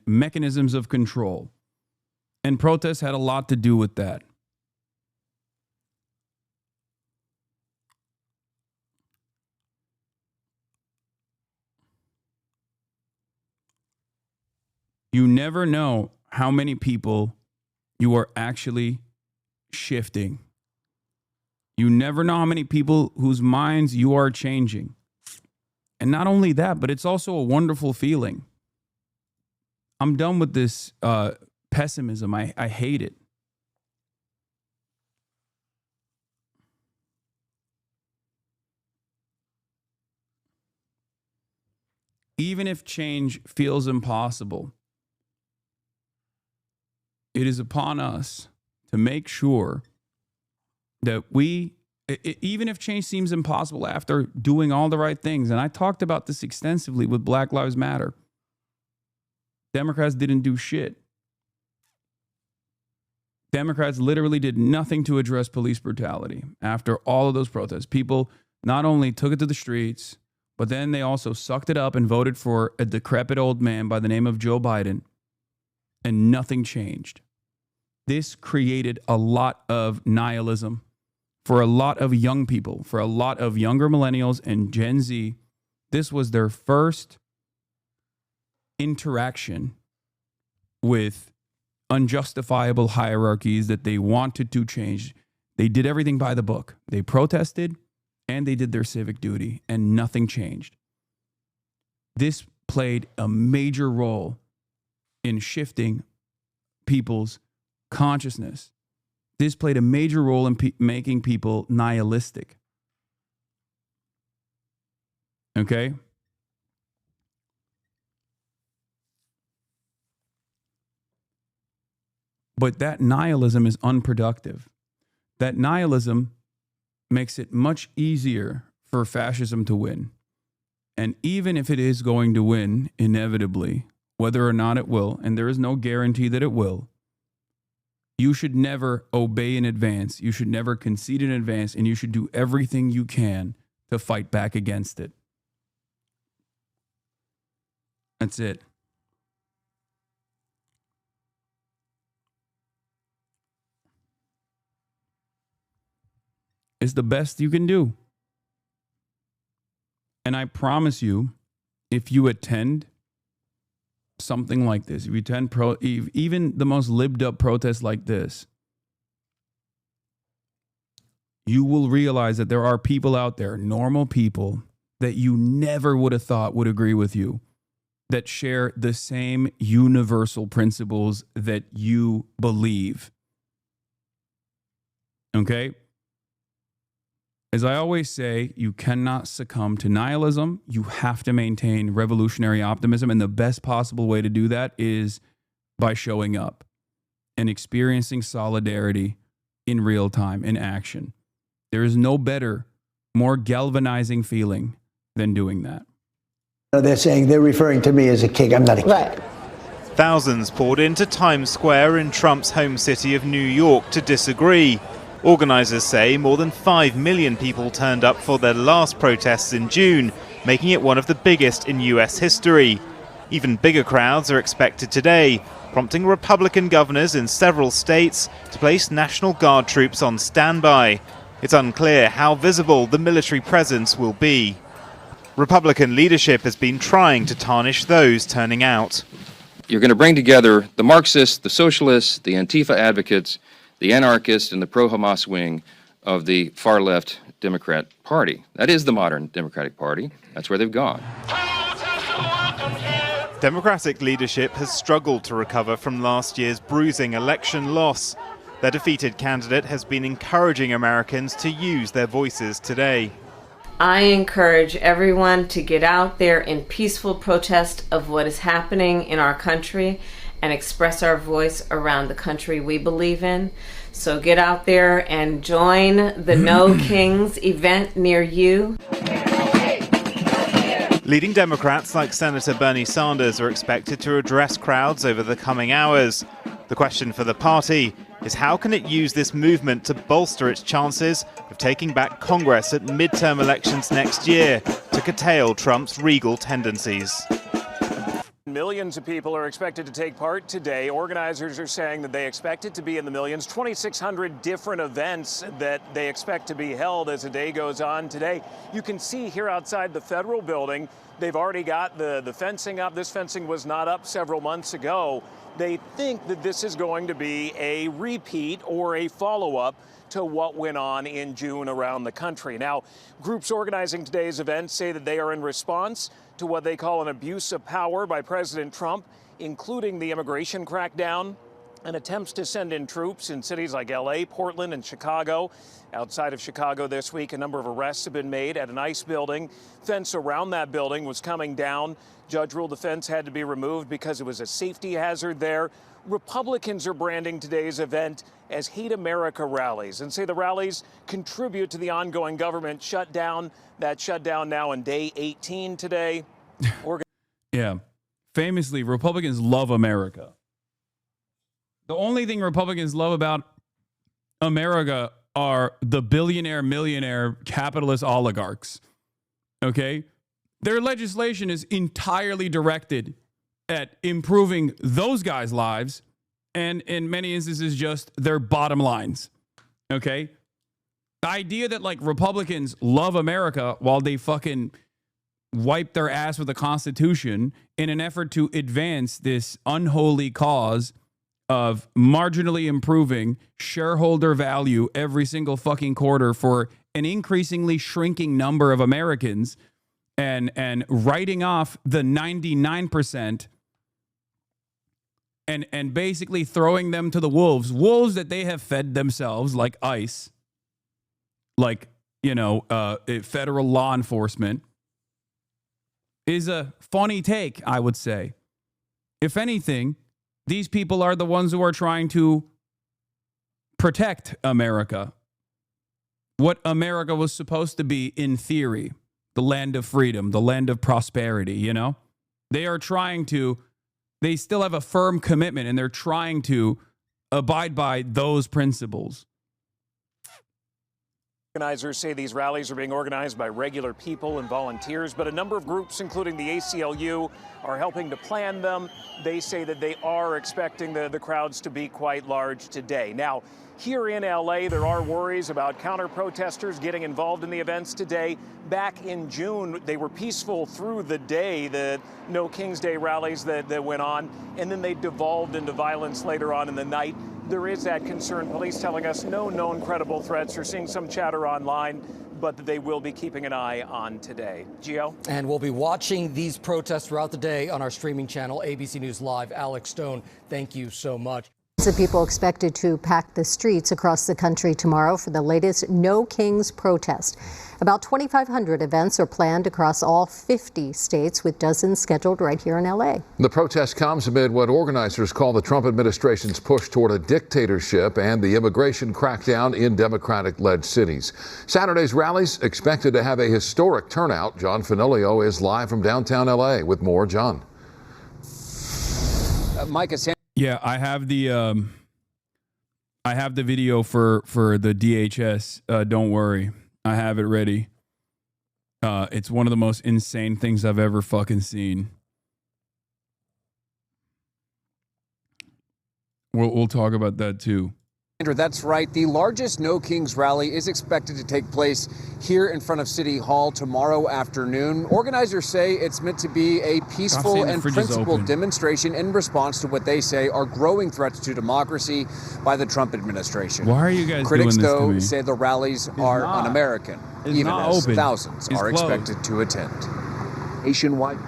mechanisms of control. And protests had a lot to do with that. You never know how many people you are actually shifting. You never know how many people whose minds you are changing. And not only that, but it's also a wonderful feeling. I'm done with this pessimism. I hate it. Even if change feels impossible, it is upon us to make sure that even if change seems impossible after doing all the right things, and I talked about this extensively with Black Lives Matter, Democrats didn't do shit. Democrats literally did nothing to address police brutality after all of those protests. People not only took it to the streets, but then they also sucked it up and voted for a decrepit old man by the name of Joe Biden, and nothing changed. This created a lot of nihilism for a lot of young people, for a lot of younger millennials and Gen Z. This was their first interaction with unjustifiable hierarchies that they wanted to change. They did everything by the book. They protested and they did their civic duty, and nothing changed. This played a major role in shifting people's consciousness. This played a major role in making people nihilistic. Okay? But that nihilism is unproductive. That nihilism makes it much easier for fascism to win. And even if it is going to win, inevitably, whether or not it will, and there is no guarantee that it will, you should never obey in advance. You should never concede in advance, and you should do everything you can to fight back against it. That's it. It's the best you can do. And I promise you, if you attend something like this, if you attend even the most libbed up protests like this, you will realize that there are people out there, normal people, that you never would have thought would agree with you, that share the same universal principles that you believe. Okay? As I always say, you cannot succumb to nihilism. You have to maintain revolutionary optimism. And the best possible way to do that is by showing up and experiencing solidarity in real time, in action. There is no better, more galvanizing feeling than doing that. They're referring to me as a king. I'm not a king. Right. Thousands poured into Times Square in Trump's home city of New York to disagree. Organizers say more than 5 million people turned up for their last protests in June, making it one of the biggest in US history. Even bigger crowds are expected today, prompting Republican governors in several states to place National Guard troops on standby. It's unclear how visible the military presence will be. Republican leadership has been trying to tarnish those turning out. You're going to bring together the Marxists, the socialists, the Antifa advocates, the anarchists, and the pro-Hamas wing of the far-left Democrat Party. That is the modern Democratic Party. That's where they've gone. Democratic leadership has struggled to recover from last year's bruising election loss. Their defeated candidate has been encouraging Americans to use their voices today. I encourage everyone to get out there in peaceful protest of what is happening in our country and express our voice around the country we believe in. So get out there and join the No Kings event near you. Leading Democrats like Senator Bernie Sanders are expected to address crowds over the coming hours. The question for the party is how can it use this movement to bolster its chances of taking back Congress at midterm elections next year to curtail Trump's regal tendencies. Millions of people are expected to take part today. Organizers are saying that they expect it to be in the millions. 2,600 different events that they expect to be held as the day goes on today. You can see here outside the federal building, they've already got the fencing up. This fencing was not up several months ago. They think that this is going to be a repeat or a follow-up to what went on in June around the country. Now, groups organizing today's event say that they are in response to what they call an abuse of power by President Trump, including the immigration crackdown and attempts to send in troops in cities like LA, Portland, and Chicago. Outside of Chicago this week, a number of arrests have been made at an ICE building. Fence around that building was coming down. Judge ruled the fence had to be removed because it was a safety hazard there. Republicans are branding today's event as Hate America rallies and say the rallies contribute to the ongoing government shutdown. That shutdown now on day 18 today. Yeah. Famously, Republicans love America. The only thing Republicans love about America are the billionaire, millionaire, capitalist oligarchs. Okay? Their legislation is entirely directed at improving those guys' lives and in many instances just their bottom lines. Okay? The idea that like Republicans love America while they fucking wipe their ass with the Constitution in an effort to advance this unholy cause of marginally improving shareholder value every single fucking quarter for an increasingly shrinking number of Americans and writing off the 99% and basically throwing them to the wolves that they have fed themselves, like ICE, like, you know, federal law enforcement, is a funny take, I would say. If anything, these people are the ones who are trying to protect America. What America was supposed to be in theory, the land of freedom, the land of prosperity, you know? They are trying to, they still have a firm commitment and they're trying to abide by those principles. Organizers say these rallies are being organized by regular people and volunteers, but a number of groups, including the ACLU, are helping to plan them. They say that they are expecting the crowds to be quite large today. Now, here in LA, there are worries about counter-protesters getting involved in the events today. Back in June, they were peaceful through the day, the No Kings Day rallies that went on, and then they devolved into violence later on in the night. There is that concern. Police telling us no known credible threats. We're seeing some chatter online, but that they will be keeping an eye on today. Gio? And we'll be watching these protests throughout the day on our streaming channel, ABC News Live. Alex Stone, thank you so much. The people expected to pack the streets across the country tomorrow for the latest No Kings protest. About 2,500 events are planned across all 50 states, with dozens scheduled right here in LA. The protest comes amid what organizers call the Trump administration's push toward a dictatorship and the immigration crackdown in Democratic-led cities. Saturday's rallies expected to have a historic turnout. John Fenolio is live from downtown LA with more. John. Micah. Yeah, I have the video for the DHS. Don't worry, I have it ready. It's one of the most insane things I've ever fucking seen. We'll talk about that too. Andrew, that's right. The largest No Kings rally is expected to take place here in front of City Hall tomorrow afternoon. Organizers say it's meant to be a peaceful and principled demonstration in response to what they say are growing threats to democracy by the Trump administration. Why are you guys Critics, doing this to though, me? say the rallies are un-American, even as open. thousands It's are closed. expected to attend. Nationwide.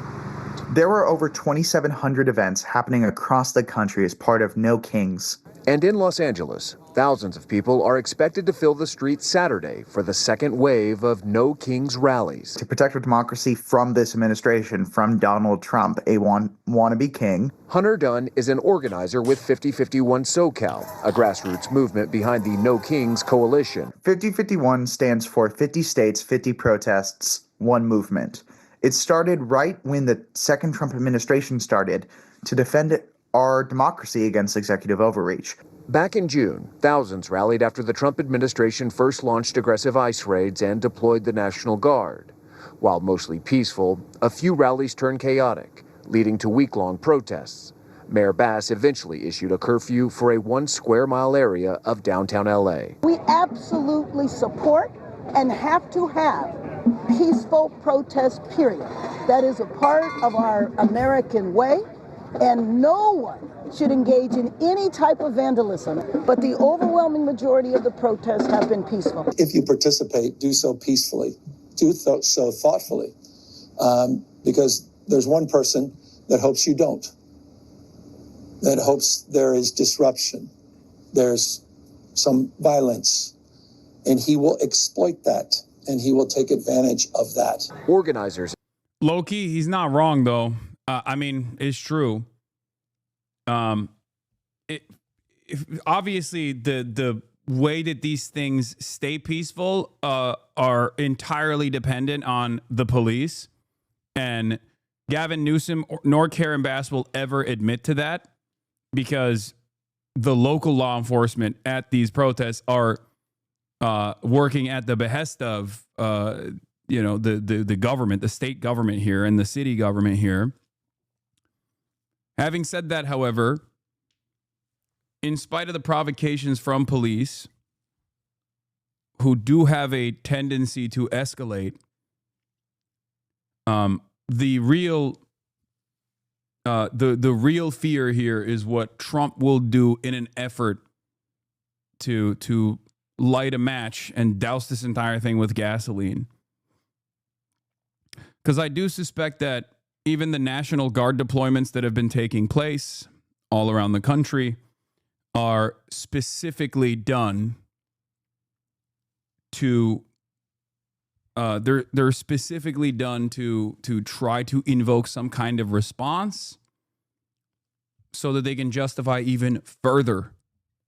There were over 2,700 events happening across the country as part of No Kings. And in Los Angeles, thousands of people are expected to fill the streets Saturday for the second wave of No Kings rallies. To protect our democracy from this administration, from Donald Trump, a wannabe king. Hunter Dunn is an organizer with 5051 SoCal, a grassroots movement behind the No Kings coalition. 5051 stands for 50 states, 50 protests, one movement. It started right when the second Trump administration started to defend our democracy against executive overreach. Back in June, thousands rallied after the Trump administration first launched aggressive ICE raids and deployed the National Guard. While mostly peaceful, a few rallies turned chaotic, leading to week-long protests. Mayor Bass eventually issued a curfew for a 1 square mile area of downtown LA. We absolutely support and have to have peaceful protest, period. That is a part of our American way. And no one should engage in any type of vandalism, but the overwhelming majority of the protests have been peaceful. If you participate, do so peacefully, do so thoughtfully, because there's one person that hopes you don't, that hopes there is disruption, there's some violence, and he will exploit that, and he will take advantage of that. Organizers. Low-key, he's not wrong, though. I mean, it's true. Obviously, the way that these things stay peaceful are entirely dependent on the police. And Gavin Newsom nor Karen Bass will ever admit to that, because the local law enforcement at these protests are working at the behest of the government, the state government here and the city government here. Having said that, however, in spite of the provocations from police, who do have a tendency to escalate, the real fear here is what Trump will do in an effort to light a match and douse this entire thing with gasoline. Because I do suspect that even the National Guard deployments that have been taking place all around the country are specifically done to they're specifically done to try to invoke some kind of response so that they can justify even further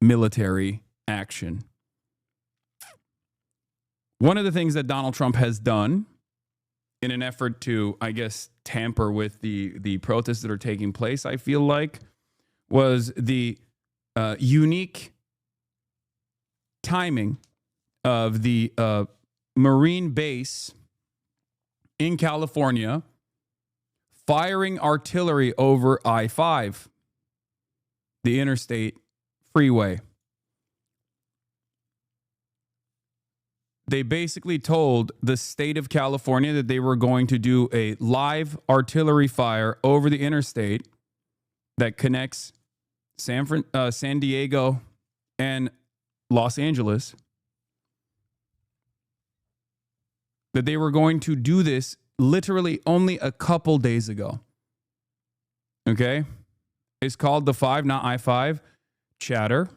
military action. One of the things that Donald Trump has done in an effort to, I guess, tamper with the protests that are taking place, I feel like, was the unique timing of the Marine base in California firing artillery over I-5, the interstate freeway. They basically told the state of California that they were going to do a live artillery fire over the interstate that connects San Diego and Los Angeles. That they were going to do this literally only a couple days ago. Okay? It's called the 5, not I-5. Chatter.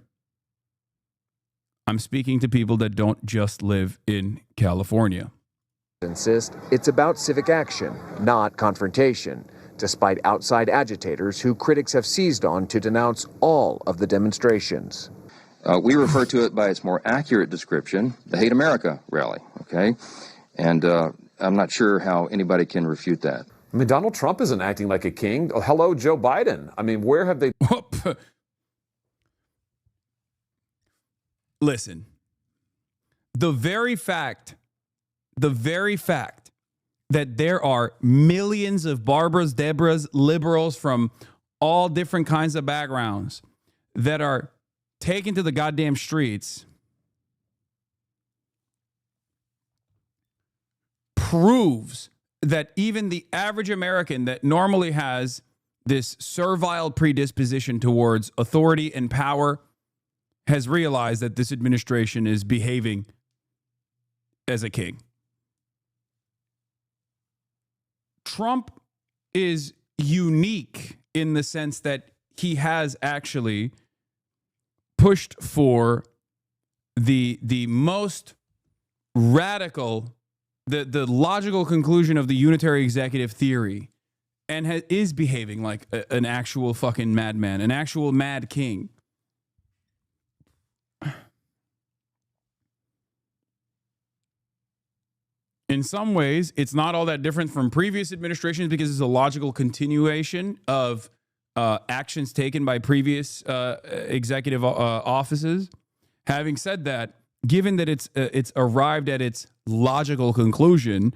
I'm speaking to people that don't just live in California. Insist it's about civic action, not confrontation, despite outside agitators who critics have seized on to denounce all of the demonstrations. We refer to it by its more accurate description, the Hate America rally, okay? And I'm not sure how anybody can refute that. I mean, Donald Trump isn't acting like a king. Oh, hello, Joe Biden. I mean, where have they... Listen, the very fact that there are millions of Barbaras, Debras, liberals from all different kinds of backgrounds that are taken to the goddamn streets proves that even the average American that normally has this servile predisposition towards authority and power has realized that this administration is behaving as a king. Trump is unique in the sense that he has actually pushed for the most radical, the logical conclusion of the unitary executive theory, and is behaving like an actual fucking madman, an actual mad king. In some ways, it's not all that different from previous administrations because it's a logical continuation of actions taken by previous executive offices. Having said that, given that it's arrived at its logical conclusion,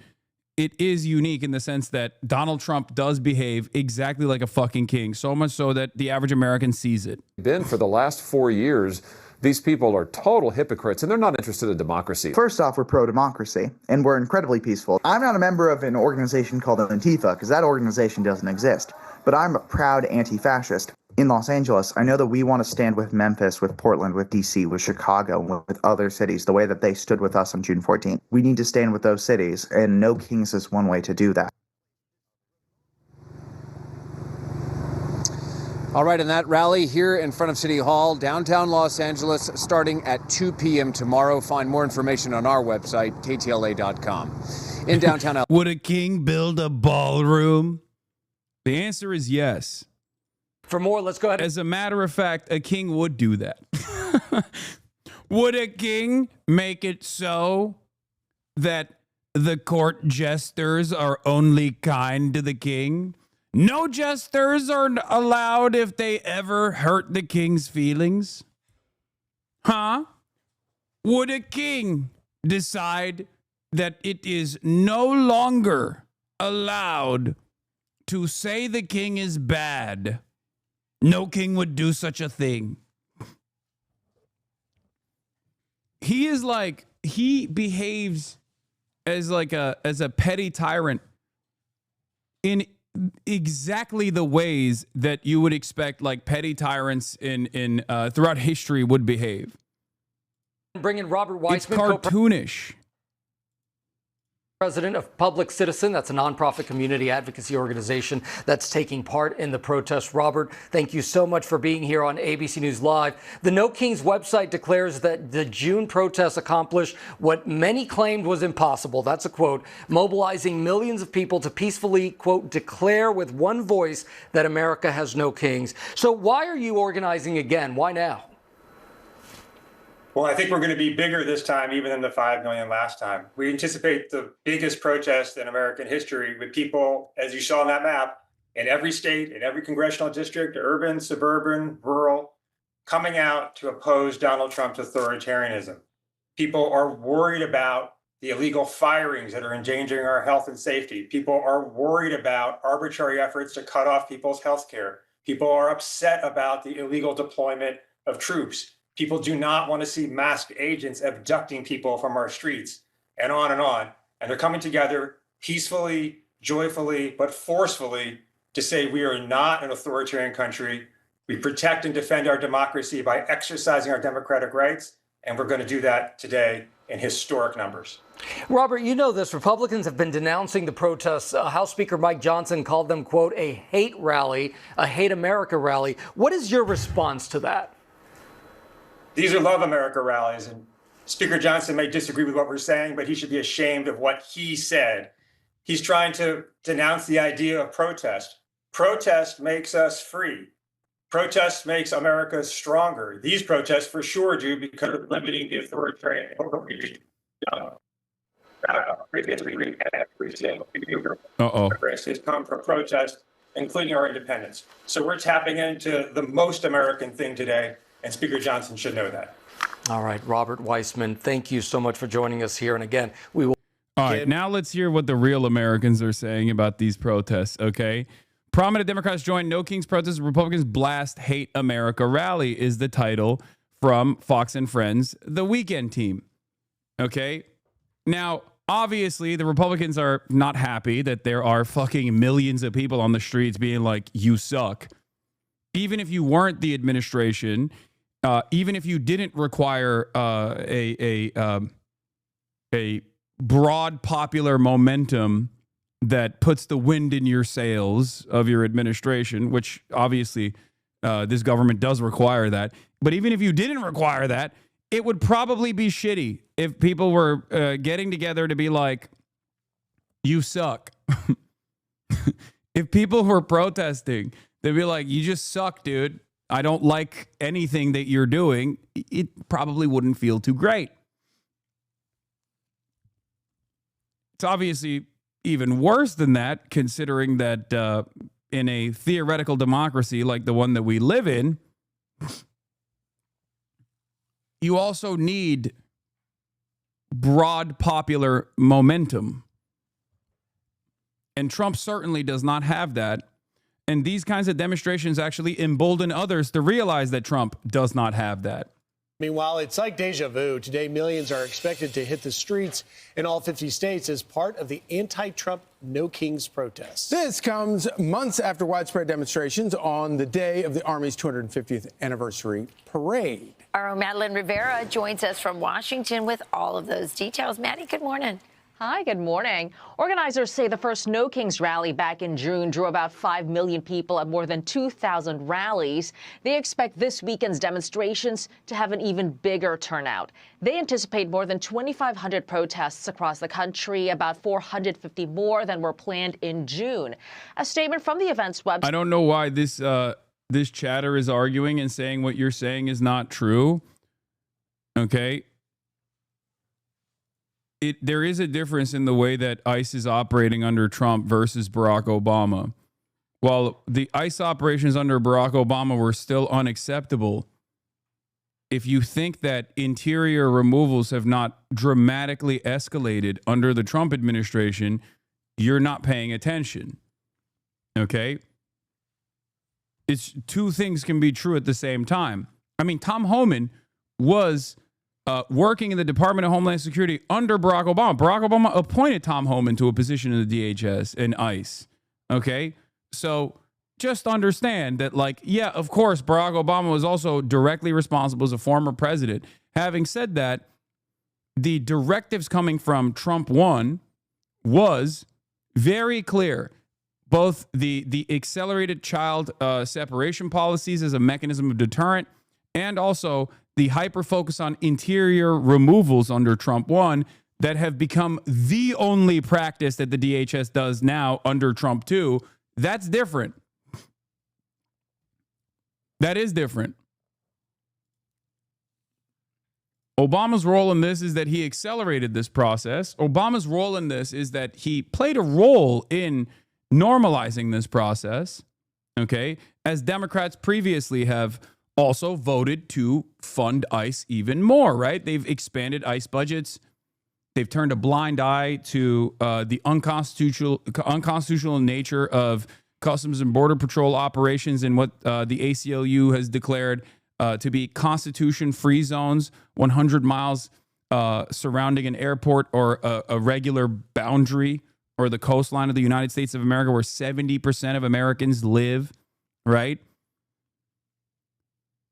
it is unique in the sense that Donald Trump does behave exactly like a fucking king, so much so that the average American sees it. Been for the last 4 years. These people are total hypocrites, and they're not interested in democracy. First off, we're pro-democracy, and we're incredibly peaceful. I'm not a member of an organization called ANTIFA, because that organization doesn't exist. But I'm a proud anti-fascist. In Los Angeles, I know that we want to stand with Memphis, with Portland, with D.C., with Chicago, with other cities, the way that they stood with us on June 14th. We need to stand with those cities, and No Kings is one way to do that. All right, and that rally here in front of City Hall, downtown Los Angeles, starting at 2 p.m. tomorrow. Find more information on our website, ktla.com. In downtown LA. Would a king build a ballroom? The answer is yes. For more, let's go ahead. As a matter of fact, a king would do that. Would a king make it so that the court jesters are only kind to the king? No jesters are allowed if they ever hurt the king's feelings? Huh? Would a king decide that it is no longer allowed to say the king is bad? No king would do such a thing. He behaves as a petty tyrant in exactly the ways that you would expect like petty tyrants in throughout history would behave. Bring in Robert Weissman. It's cartoonish. President of Public Citizen, that's a nonprofit community advocacy organization that's taking part in the protest. Robert, thank you so much for being here on ABC News Live. The No Kings website declares that the June protests accomplished what many claimed was impossible. That's a quote, mobilizing millions of people to peacefully, quote, declare with one voice that America has no kings. So why are you organizing again? Why now? Well, I think we're going to be bigger this time, even than the 5 million last time. We anticipate the biggest protest in American history with people, as you saw on that map, in every state, in every congressional district, urban, suburban, rural, coming out to oppose Donald Trump's authoritarianism. People are worried about the illegal firings that are endangering our health and safety. People are worried about arbitrary efforts to cut off people's health care. People are upset about the illegal deployment of troops. People do not want to see masked agents abducting people from our streets, and on and on. And they're coming together peacefully, joyfully, but forcefully to say we are not an authoritarian country. We protect and defend our democracy by exercising our democratic rights, and we're going to do that today in historic numbers. Robert, you know this. Republicans have been denouncing the protests. House Speaker Mike Johnson called them, quote, a hate rally, a hate America rally. What is your response to that? These are Love America rallies, and Speaker Johnson may disagree with what we're saying, but he should be ashamed of what he said. He's trying to denounce the idea of protest. Protest makes us free. Protest makes America stronger. These protests for sure do because of limiting the authoritarian has come from protest, including our independence. So we're tapping into the most American thing today, and Speaker Johnson should know that. All right, Robert Weissman, thank you so much for joining us here. And again, we will. All right, now let's hear what the real Americans are saying about these protests, okay? Prominent Democrats join No Kings protests. Republicans blast Hate America rally is the title from Fox and Friends, the Weekend team. Okay? Now, obviously, the Republicans are not happy that there are fucking millions of people on the streets being like, you suck. Even if you weren't the administration, even if you didn't require a broad popular momentum that puts the wind in your sails of your administration, which obviously this government does require that. But even if you didn't require that, it would probably be shitty if people were getting together to be like, you suck. If people were protesting, they'd be like, you just suck, dude. I don't like anything that you're doing. It probably wouldn't feel too great. It's obviously even worse than that, considering that in a theoretical democracy like the one that we live in, you also need broad popular momentum. And Trump certainly does not have that. And these kinds of demonstrations actually embolden others to realize that Trump does not have that. Meanwhile, it's like deja vu. Today, millions are expected to hit the streets in all 50 states as part of the anti-Trump No Kings protests. This comes months after widespread demonstrations on the day of the Army's 250th anniversary parade. Our own Madeline Rivera joins us from Washington with all of those details. Maddie, good morning. Hi, good morning. Organizers say the first No Kings rally back in June drew about 5 million people at more than 2,000 rallies. They expect this weekend's demonstrations to have an even bigger turnout. They anticipate more than 2,500 protests across the country, about 450 more than were planned in June. A statement from the event's website. I don't know why this chatter is arguing and saying what you're saying is not true. Okay. There is a difference in the way that ICE is operating under Trump versus Barack Obama. While the ICE operations under Barack Obama were still unacceptable, if you think that interior removals have not dramatically escalated under the Trump administration, you're not paying attention. Okay? It's two things can be true at the same time. I mean, Tom Homan was working in the Department of Homeland Security under Barack Obama. Barack Obama appointed Tom Homan to a position in the DHS and ICE. Okay? So just understand that, like, yeah, of course, Barack Obama was also directly responsible as a former president. Having said that, the directives coming from Trump 1 was very clear. Both the accelerated child separation policies as a mechanism of deterrent, and also the hyper-focus on interior removals under Trump 1 that have become the only practice that the DHS does now under Trump 2. That's different. That is different. Obama's role in this is that he accelerated this process. Obama's role in this is that he played a role in normalizing this process, okay, as Democrats previously have also voted to fund ICE even more, right? They've expanded ICE budgets. They've turned a blind eye to the unconstitutional nature of Customs and Border Patrol operations and what the ACLU has declared to be constitution-free zones, 100 miles surrounding an airport or a regular boundary or the coastline of the United States of America where 70% of Americans live, right?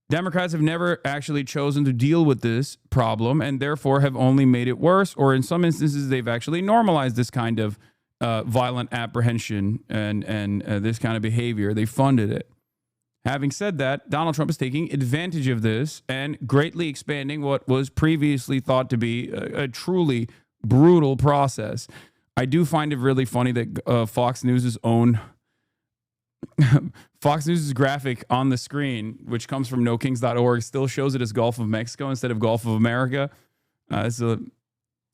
Democrats have never actually chosen to deal with this problem and therefore have only made it worse, or in some instances, they've actually normalized this kind of violent apprehension and this kind of behavior. They funded it. Having said that, Donald Trump is taking advantage of this and greatly expanding what was previously thought to be a truly brutal process. I do find it really funny that Fox News' own Fox News' graphic on the screen, which comes from NOKINGS.org, still shows it as Gulf of Mexico instead of Gulf of America.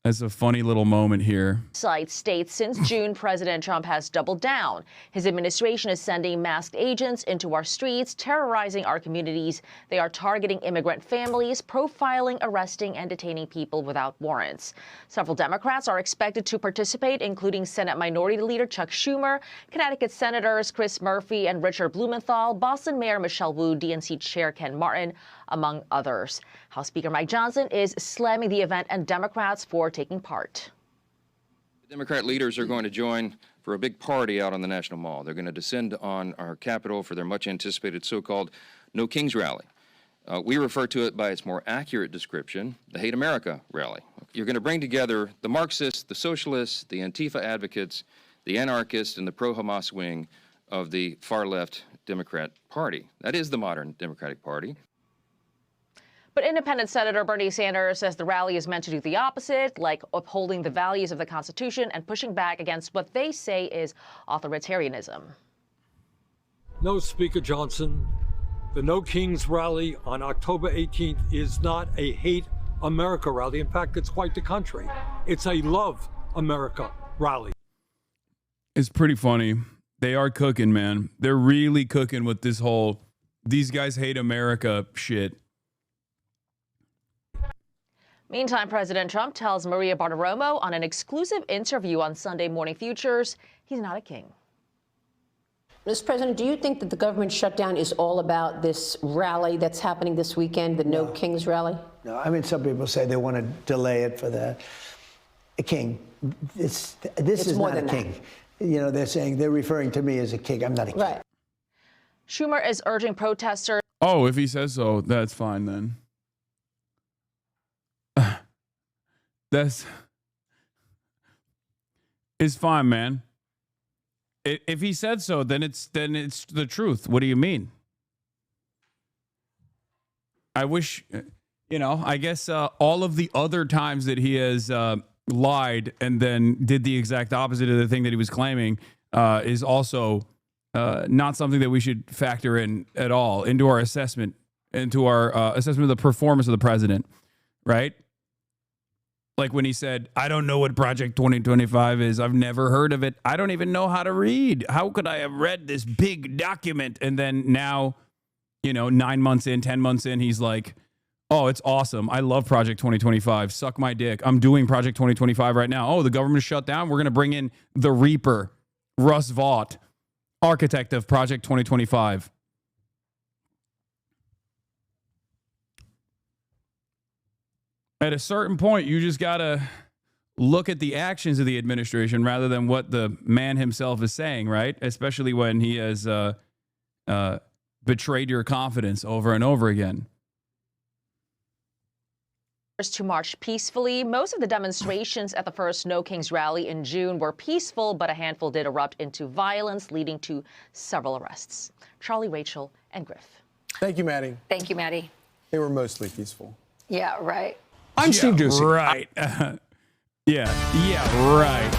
It's a funny little moment here. Site states since June, President Trump has doubled down. His administration is sending masked agents into our streets, terrorizing our communities. They are targeting immigrant families, profiling, arresting, and detaining people without warrants. Several Democrats are expected to participate, including Senate Minority Leader Chuck Schumer, Connecticut Senators Chris Murphy and Richard Blumenthal, Boston Mayor Michelle Wu, DNC Chair Ken Martin, among others. House Speaker Mike Johnson is slamming the event and Democrats for taking part. The Democrat leaders are going to join for a big party out on the National Mall. They're going to descend on our Capitol for their much anticipated so-called No Kings rally. We refer to it by its more accurate description, the Hate America rally. You're going to bring together the Marxists, the socialists, the Antifa advocates, the anarchists, and the pro-Hamas wing of the far-left Democrat Party. That is the modern Democratic Party. But independent Senator Bernie Sanders says the rally is meant to do the opposite, like upholding the values of the Constitution and pushing back against what they say is authoritarianism. No, Speaker Johnson, the No Kings rally on October 18th is not a hate America rally. In fact, it's quite the contrary. It's a love America rally. It's pretty funny. They are cooking, man. They're really cooking with this whole these guys hate America shit. Meantime, President Trump tells Maria Bartiromo on an exclusive interview on Sunday Morning Futures he's not a king. Mr. President, do you think that the government shutdown is all about this rally that's happening this weekend, the No Kings rally? No, I mean, some people say they want to delay it for the king. This is more not a than king. You know, they're referring to me as a king. I'm not a king. Right. Schumer is urging protesters. Oh, if he says so, that's fine then. It's fine, man. If he said so, then it's the truth. What do you mean? I wish, I guess all of the other times that he has lied and then did the exact opposite of the thing that he was claiming is also not something that we should factor in at all into our assessment, of the performance of the president, right? Like when he said, I don't know what Project 2025 is. I've never heard of it. I don't even know how to read. How could I have read this big document? And then now, 9 months in, 10 months in, he's like, oh, it's awesome. I love Project 2025. Suck my dick. I'm doing Project 2025 right now. Oh, the government shut down. We're going to bring in the Reaper, Russ Vought, architect of Project 2025. At a certain point, you just got to look at the actions of the administration rather than what the man himself is saying, right? Especially when he has betrayed your confidence over and over again. To march peacefully. Most of the demonstrations at the first No Kings rally in June were peaceful, but a handful did erupt into violence, leading to several arrests. Charlie, Rachel, and Griff. Thank you, Maddie. Thank you, Maddie. They were mostly peaceful. Yeah, right. I'm Steve Doocy. Right. Yeah, right.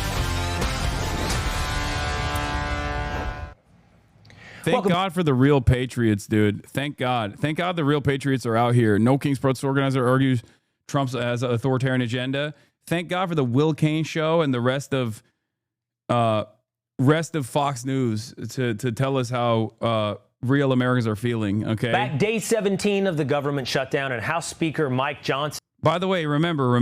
Thank God for the real patriots, dude. Thank God. Thank God the real patriots are out here. No Kings protest organizer argues Trump has an authoritarian agenda. Thank God for the Will Cain show and the rest of Fox News to tell us how real Americans are feeling, okay? Back day 17 of the government shutdown, and House Speaker Mike Johnson. By the way, remember.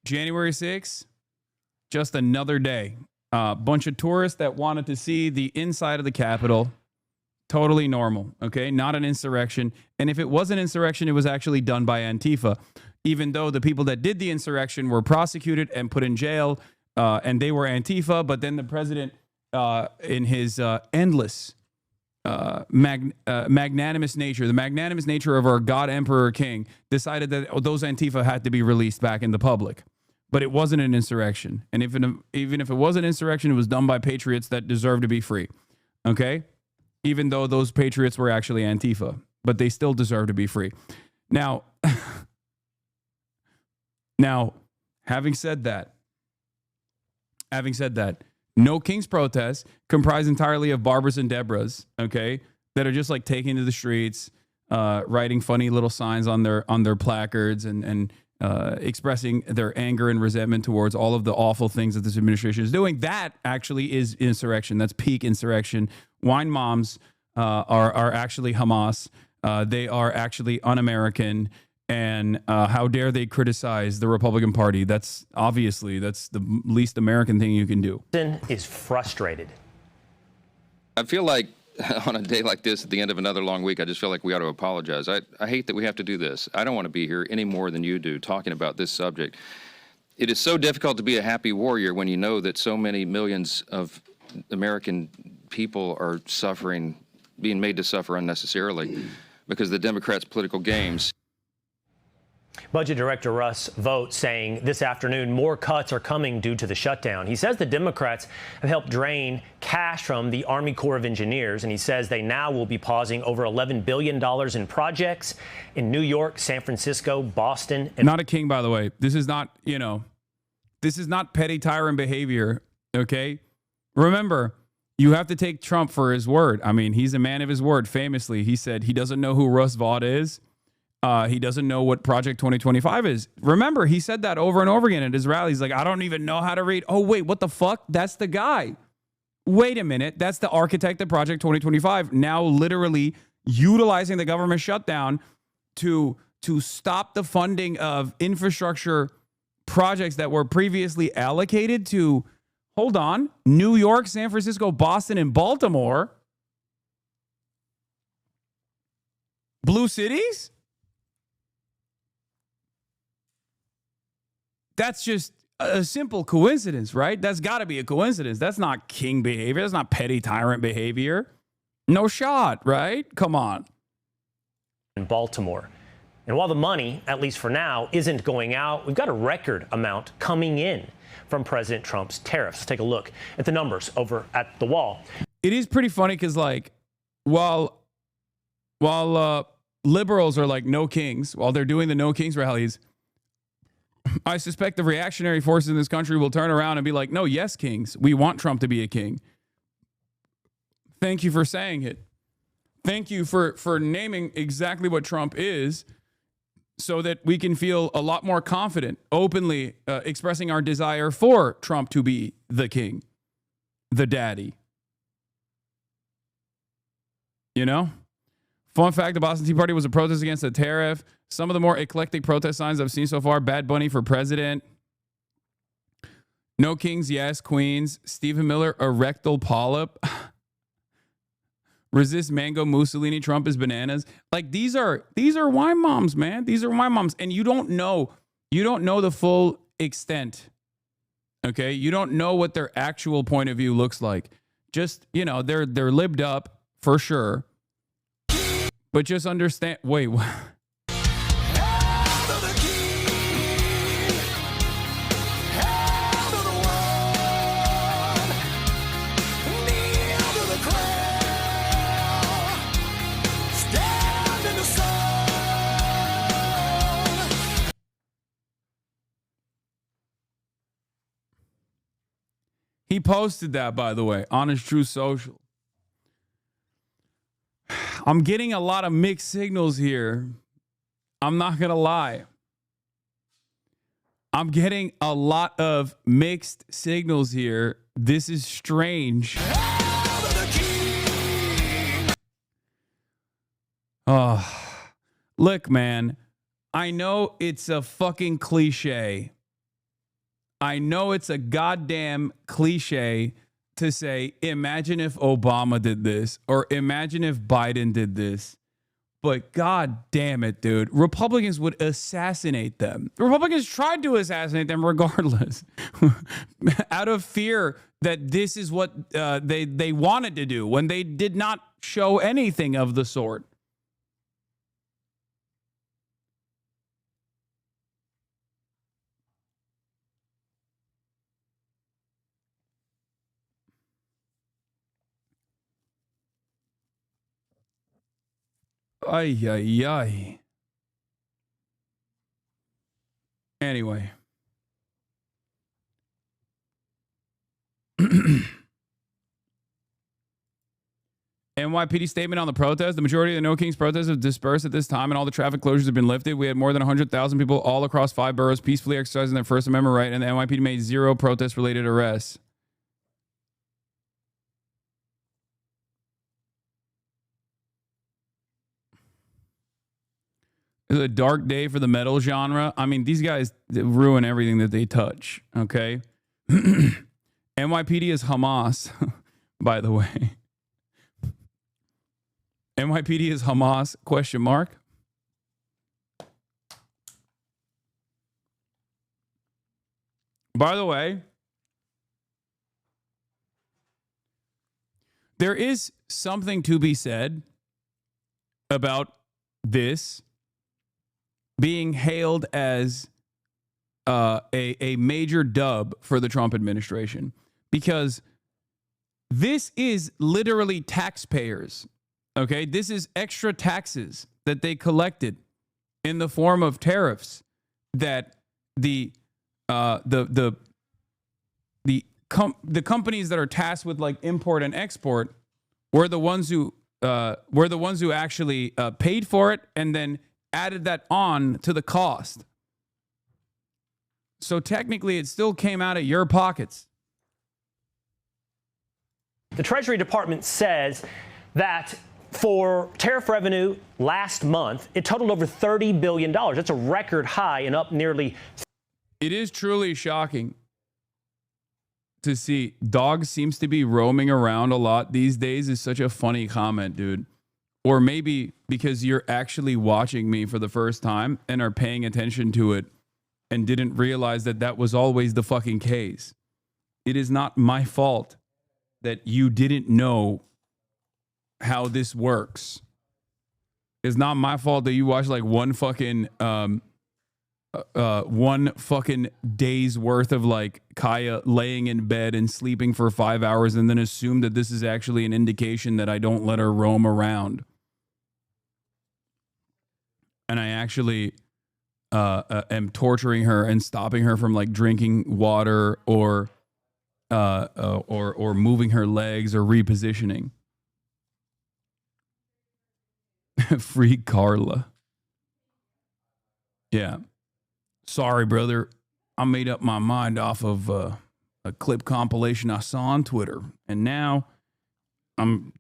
January 6th, just another day. Bunch of tourists that wanted to see the inside of the Capitol. Totally normal, okay? Not an insurrection. And if it was an insurrection, it was actually done by Antifa. Even though the people that did the insurrection were prosecuted and put in jail, and they were Antifa, but then the president, in his endless magnanimous nature, the magnanimous nature of our God, Emperor, King, decided that those Antifa had to be released back in the public. But it wasn't an insurrection. And even if it was an insurrection, it was done by patriots that deserve to be free. Okay? Even though those patriots were actually Antifa. But they still deserve to be free. Now, having said that, No Kings protests comprise entirely of Barbaras and Deborahs, okay, that are just like taking to the streets, writing funny little signs on their placards and expressing their anger and resentment towards all of the awful things that this administration is doing. That actually is insurrection. That's peak insurrection. Wine moms are actually Hamas. They are actually un-American. And how dare they criticize the Republican Party? That's the least American thing you can do. Is frustrated. I feel like on a day like this, at the end of another long week, I just feel like we ought to apologize. I hate that we have to do this. I don't want to be here any more than you do talking about this subject. It is so difficult to be a happy warrior when you know that so many millions of American people are suffering, being made to suffer unnecessarily because of the Democrats' political games. Budget Director Russ Vought saying this afternoon more cuts are coming due to the shutdown. He says the Democrats have helped drain cash from the Army Corps of Engineers, and he says they now will be pausing over $11 billion in projects in New York, San Francisco, Boston. And not a king, by the way. This is not, this is not petty tyrant behavior, okay? Remember, you have to take Trump for his word. I mean, he's a man of his word. Famously, he said he doesn't know who Russ Vought is. He doesn't know what Project 2025 is. Remember, he said that over and over again at his rallies. Like, I don't even know how to read. Oh, wait, what the fuck? That's the guy. Wait a minute. That's the architect of Project 2025. Now literally utilizing the government shutdown to stop the funding of infrastructure projects that were previously allocated to, hold on, New York, San Francisco, Boston, and Baltimore. Blue cities? That's just a simple coincidence, right? That's got to be a coincidence. That's not king behavior. That's not petty tyrant behavior. No shot, right? Come on. In Baltimore. And while the money, at least for now, isn't going out, we've got a record amount coming in from President Trump's tariffs. Let's take a look at the numbers over at the wall. It is pretty funny because, like, while liberals are like no kings, while they're doing the no kings rallies, I suspect the reactionary forces in this country will turn around and be like, no, yes, kings. We want Trump to be a king. Thank you for saying it. Thank you for naming exactly what Trump is so that we can feel a lot more confident, openly expressing our desire for Trump to be the king, the daddy. You know? Fun fact, the Boston Tea Party was a protest against the tariff. Some of the more eclectic protest signs I've seen so far: Bad Bunny for president, no kings, yes queens, Stephen Miller, a rectal polyp, resist mango, Mussolini, Trump is bananas. Like, these are wine moms, man. These are wine moms. And you don't know the full extent. Okay? You don't know what their actual point of view looks like. Just, they're libbed up for sure. But just understand, wait, what? He posted that, by the way, on his True Social. I'm getting a lot of mixed signals here. I'm not going to lie. I'm getting a lot of mixed signals here. This is strange. Oh, look, man, I know it's a fucking cliche. I know it's a goddamn cliche to say, imagine if Obama did this, or imagine if Biden did this. But god damn it, dude. Republicans would assassinate them. Republicans tried to assassinate them regardless. Out of fear that this is what they wanted to do when they did not show anything of the sort. Ay, ay, ay. Anyway. NYPD statement on the protest. The majority of the No Kings protests have dispersed at this time and all the traffic closures have been lifted. We had more than 100,000 people all across 5 boroughs peacefully exercising their First Amendment right, and the NYPD made 0 protest-related arrests. It's a dark day for the metal genre. I mean, these guys ruin everything that they touch, okay? NYPD is Hamas, by the way. NYPD is Hamas, question mark. By the way, there is something to be said about this. being hailed as a major dub for the Trump administration, because this is literally taxpayers. Okay, this is extra taxes that they collected in the form of tariffs that the companies that are tasked with like import and export were the ones who actually paid for it and then added that on to the cost. So technically, it still came out of your pockets. The Treasury Department says that for tariff revenue last month, it totaled over $30 billion. That's a record high and up nearly. It is truly shocking to see. Dog seems to be roaming around a lot these days is such a funny comment, dude. Or maybe because you're actually watching me for the first time and are paying attention to it and didn't realize that that was always the fucking case. It is not my fault that you didn't know how this works. It's not my fault that you watched like one fucking day's worth of like Kaya laying in bed and sleeping for 5 hours and then assume that this is actually an indication that I don't let her roam around. And I actually am torturing her and stopping her from like drinking water or moving her legs or repositioning. Free Carla. Yeah. Sorry, brother. I made up my mind off of a clip compilation I saw on Twitter, and now I'm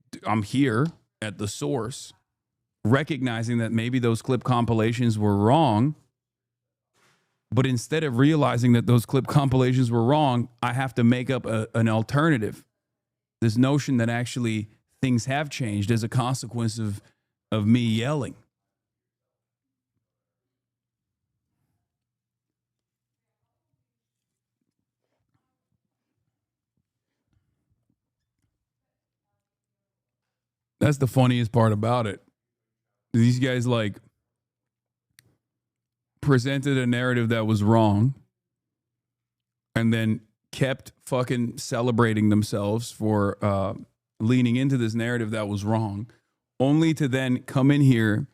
here at the source, recognizing that maybe those clip compilations were wrong. But instead of realizing that those clip compilations were wrong, I have to make up an alternative. This notion that actually things have changed as a consequence of me yelling. That's the funniest part about it. These guys like presented a narrative that was wrong and then kept fucking celebrating themselves for leaning into this narrative that was wrong, only to then come in here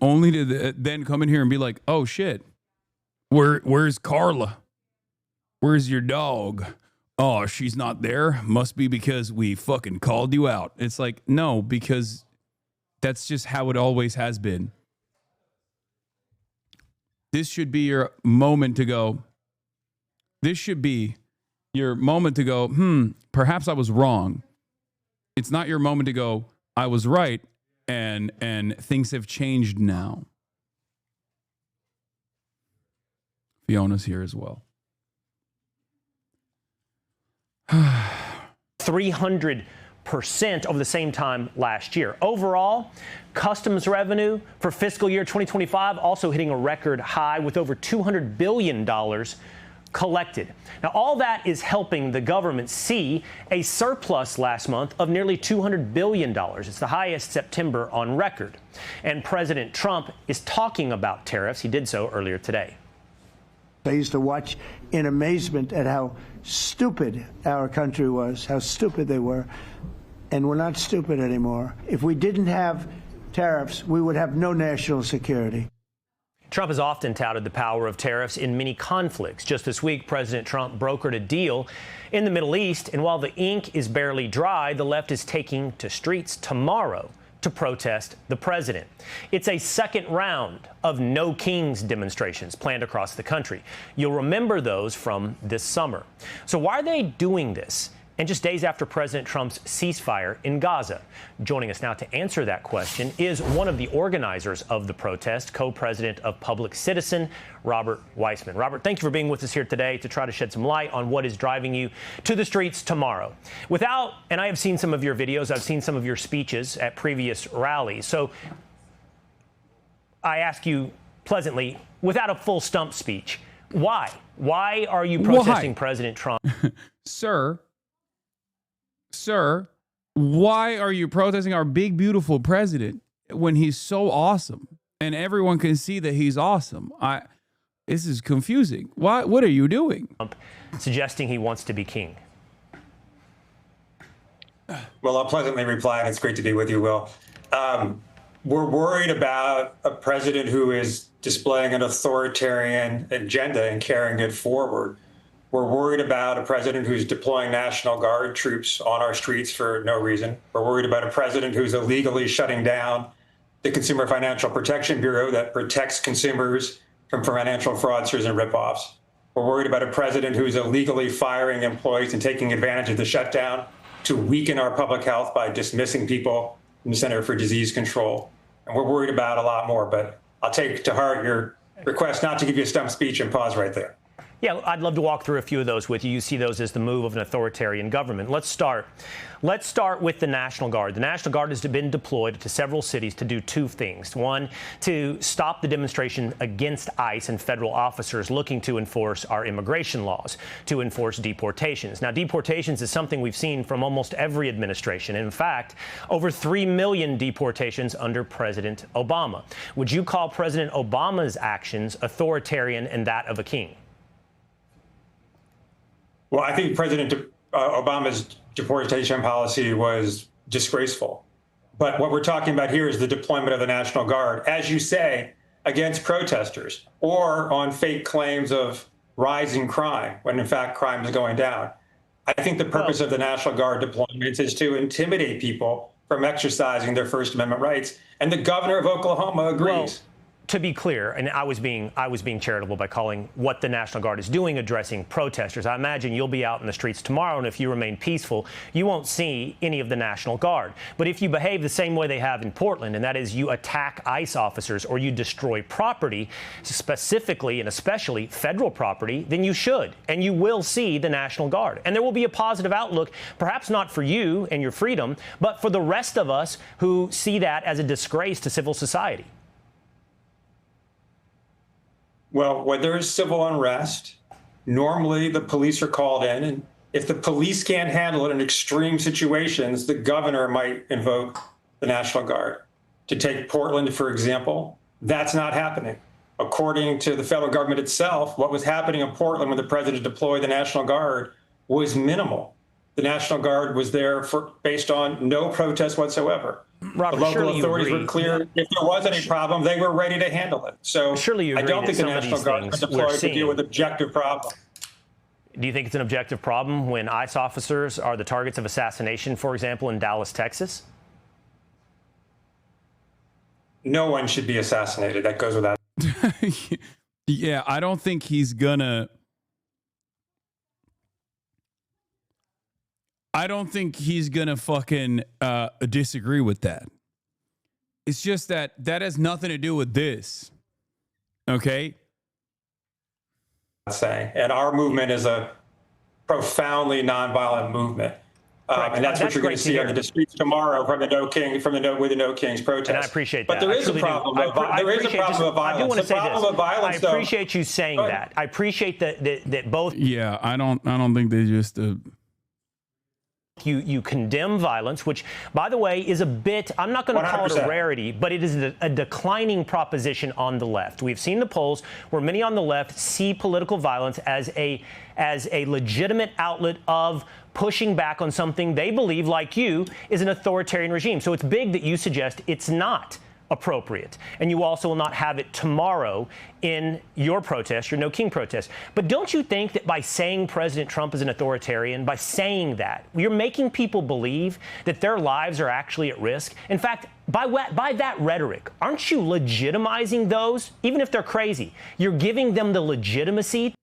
and be like, oh shit, where's Carla? Where's your dog? Oh, she's not there. Must be because we fucking called you out. It's like, no, because that's just how it always has been. This should be your moment to go. This should be your moment to go, perhaps I was wrong. It's not your moment to go, I was right, and things have changed now. Fiona's here as well. 300% over the same time last year. Overall, customs revenue for fiscal year 2025 also hitting a record high with over $200 billion collected. Now, all that is helping the government see a surplus last month of nearly $200 billion. It's the highest September on record. And President Trump is talking about tariffs. He did so earlier today. I used to watch in amazement at how stupid our country was, how stupid they were. And we're not stupid anymore. If we didn't have tariffs, we would have no national security. Trump has often touted the power of tariffs in many conflicts. Just this week, President Trump brokered a deal in the Middle East. And while the ink is barely dry, the left is taking to streets tomorrow to protest the president. It's a second round of No Kings demonstrations planned across the country. You'll remember those from this summer. So why are they doing this? And just days after President Trump's ceasefire in Gaza. Joining us now to answer that question is one of the organizers of the protest, co-president of Public Citizen, Robert Weissman. Robert, thank you for being with us here today to try to shed some light on what is driving you to the streets tomorrow. And I have seen some of your videos, I've seen some of your speeches at previous rallies. So I ask you pleasantly, without a full stump speech, why? Why are you protesting President Trump? Sir, why are you protesting our big, beautiful president when he's so awesome and everyone can see that he's awesome. This is confusing. What are you doing? Suggesting he wants to be king. Well, I'll pleasantly reply, and it's great to be with you, Will. We're worried about a president who is displaying an authoritarian agenda and carrying it forward. We're worried about a president who's deploying National Guard troops on our streets for no reason. We're worried about a president who's illegally shutting down the Consumer Financial Protection Bureau that protects consumers from financial fraudsters and ripoffs. We're worried about a president who's illegally firing employees and taking advantage of the shutdown to weaken our public health by dismissing people from the Center for Disease Control. And we're worried about a lot more, but I'll take to heart your request not to give you a stump speech and pause right there. Yeah, I'd love to walk through a few of those with you. You see those as the move of an authoritarian government. Let's start with the National Guard. The National Guard has been deployed to several cities to do two things. One, to stop the demonstration against ICE and federal officers looking to enforce our immigration laws, to enforce deportations. Now, deportations is something we've seen from almost every administration. In fact, over 3 million deportations under President Obama. Would you call President Obama's actions authoritarian and that of a king? Well, I think President Obama's deportation policy was disgraceful. But what we're talking about here is the deployment of the National Guard, as you say, against protesters or on fake claims of rising crime, when in fact crime is going down. I think the purpose of the National Guard deployments is to intimidate people from exercising their First Amendment rights. And the governor of Oklahoma agrees. Well, to be clear, and I was being charitable by calling what the National Guard is doing addressing protesters. I imagine you'll be out in the streets tomorrow, and if you remain peaceful, you won't see any of the National Guard. But if you behave the same way they have in Portland, and that is you attack ICE officers or you destroy property, specifically and especially federal property, then you should, and you will see the National Guard. And there will be a positive outlook, perhaps not for you and your freedom, but for the rest of us who see that as a disgrace to civil society. Well, when there is civil unrest, normally the police are called in, and if the police can't handle it in extreme situations, the governor might invoke the National Guard. To take Portland, for example, that's not happening. According to the federal government itself, what was happening in Portland when the president deployed the National Guard was minimal. The National Guard was there based on no protest whatsoever. Robert, the local authorities were clear. If there was any problem, they were ready to handle it. So I don't think the National Guard is deployed to deal with objective problems. Do you think it's an objective problem when ICE officers are the targets of assassination, for example, in Dallas, Texas? No one should be assassinated. That goes without. Yeah, I don't think he's gonna. I don't think he's gonna fucking disagree with that. It's just that has nothing to do with this. Okay? Saying, and our movement is a profoundly nonviolent movement. And that's what you're going to see on the streets tomorrow from the No Kings protest. And I appreciate that. But there is a problem. There is a problem of violence. I do want to say this. I appreciate though, you saying that. I appreciate that both. Yeah, I don't think they just. You condemn violence, which, by the way, is a bit, I'm not going to call it a rarity, but it is a declining proposition on the left. We've seen the polls where many on the left see political violence as a legitimate outlet of pushing back on something they believe, like you, is an authoritarian regime. So it's big that you suggest it's not appropriate. And you also will not have it tomorrow in your protest, your No King protest. But don't you think that by saying President Trump is an authoritarian, by saying that, you're making people believe that their lives are actually at risk? In fact, by that rhetoric, aren't you legitimizing those, even if they're crazy? You're giving them the legitimacy.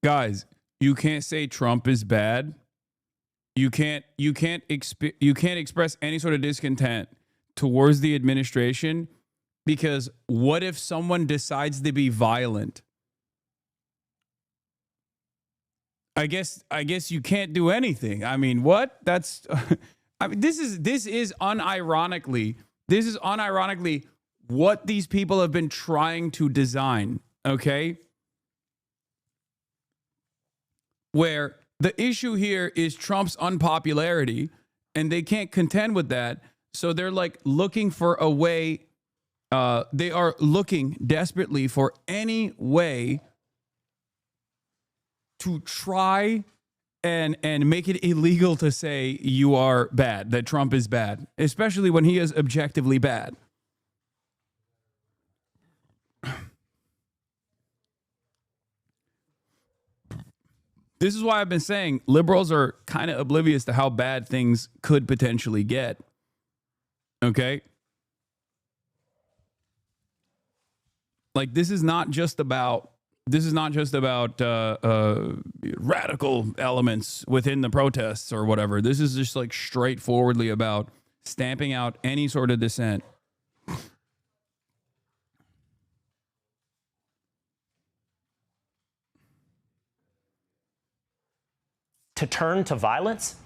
Guys, you can't say Trump is bad. You can't express any sort of discontent towards the administration, because what if someone decides to be violent? I guess you can't do anything. I mean, what? That's I mean, this is unironically what these people have been trying to design, okay? Where the issue here is Trump's unpopularity, and they can't contend with that. So they're like looking for a way They are looking desperately for any way to try and make it illegal to say you are bad, that Trump is bad, especially when he is objectively bad. This is why I've been saying liberals are kind of oblivious to how bad things could potentially get. Okay? Like, this is not just about radical elements within the protests or whatever. This is just like straightforwardly about stamping out any sort of dissent. To turn to violence?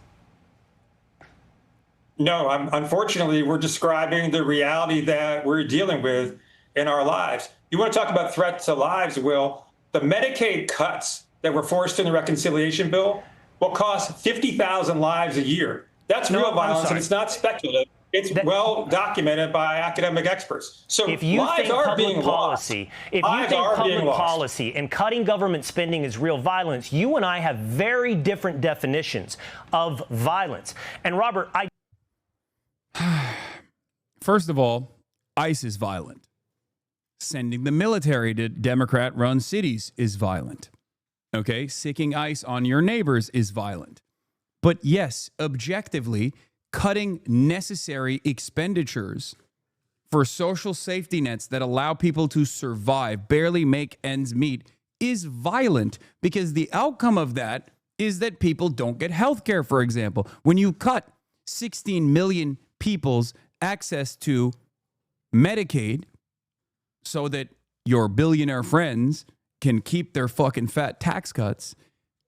No, unfortunately, we're describing the reality that we're dealing with in our lives. You want to talk about threat to lives, Will? The Medicaid cuts that were forced in the reconciliation bill will cost 50,000 lives a year. That's real violence, and it's not speculative. It's well documented by academic experts. So if you lives think are public being policy, lost. if you think public policy and cutting government spending is real violence, you and I have very different definitions of violence. And Robert, First of all, ICE is violent. Sending the military to Democrat-run cities is violent. Okay? Sicking ICE on your neighbors is violent. But yes, objectively, cutting necessary expenditures for social safety nets that allow people to survive, barely make ends meet, is violent, because the outcome of that is that people don't get health care, for example. When you cut 16 million people's access to Medicaid so that your billionaire friends can keep their fucking fat tax cuts,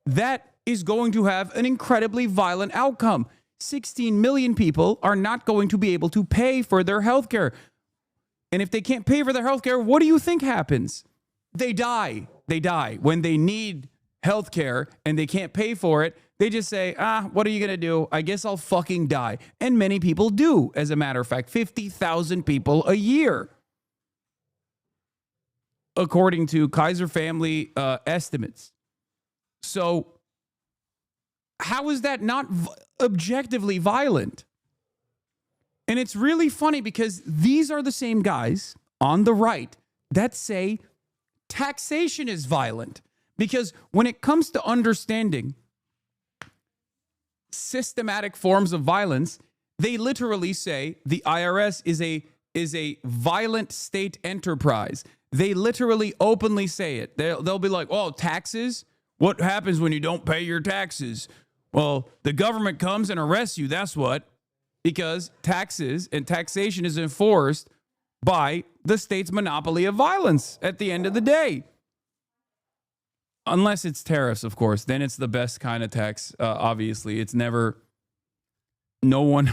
that is going to have an incredibly violent outcome. 16 million people are not going to be able to pay for their health care. And if they can't pay for their health care, what do you think happens? They die. They die. When they need health care and they can't pay for it, they just say, what are you going to do? I guess I'll fucking die. And many people do, as a matter of fact. 50,000 people a year, according to Kaiser family estimates. So how is that not objectively violent? And it's really funny because these are the same guys on the right that say taxation is violent. Because when it comes to understanding systematic forms of violence, they literally say the IRS is a violent state enterprise. They literally openly say it. They'll be like, oh, taxes? What happens when you don't pay your taxes? Well, the government comes and arrests you. That's what. Because taxes and taxation is enforced by the state's monopoly of violence at the end of the day. Unless it's tariffs, of course. Then it's the best kind of tax, obviously. It's never... No one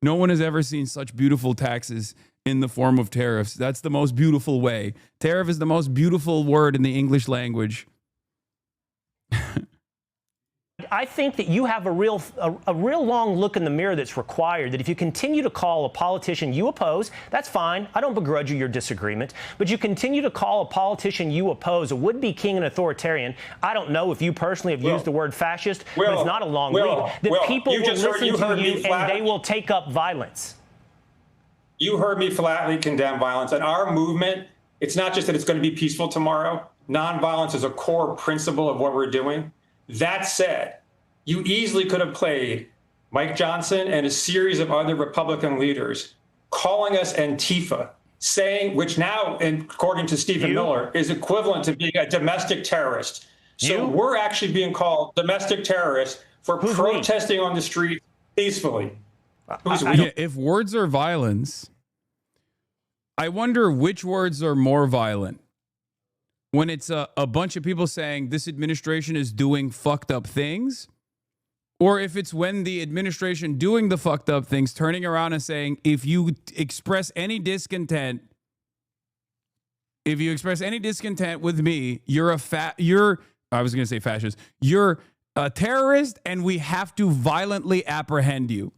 has ever seen such beautiful taxes in the form of tariffs. That's the most beautiful way. Tariff is the most beautiful word in the English language. I think that you have a real long look in the mirror that's required, that if you continue to call a politician you oppose, that's fine. I don't begrudge you your disagreement. But you continue to call a politician you oppose a would-be king and authoritarian. I don't know if you personally have used the word fascist, but it's not a long read. That people will listen to you and they will take up violence. You heard me flatly condemn violence. And our movement, it's not just that it's going to be peaceful tomorrow. Nonviolence is a core principle of what we're doing. That said, you easily could have played Mike Johnson and a series of other Republican leaders calling us Antifa, saying, which now, according to Stephen Miller, is equivalent to being a domestic terrorist. So we're actually being called domestic terrorists for protesting on the street peacefully. If words are violence, I wonder which words are more violent. When it's a bunch of people saying this administration is doing fucked up things, or if it's when the administration doing the fucked up things turning around and saying, if you express any discontent with me, you're I was going to say fascist, you're a terrorist and we have to violently apprehend you.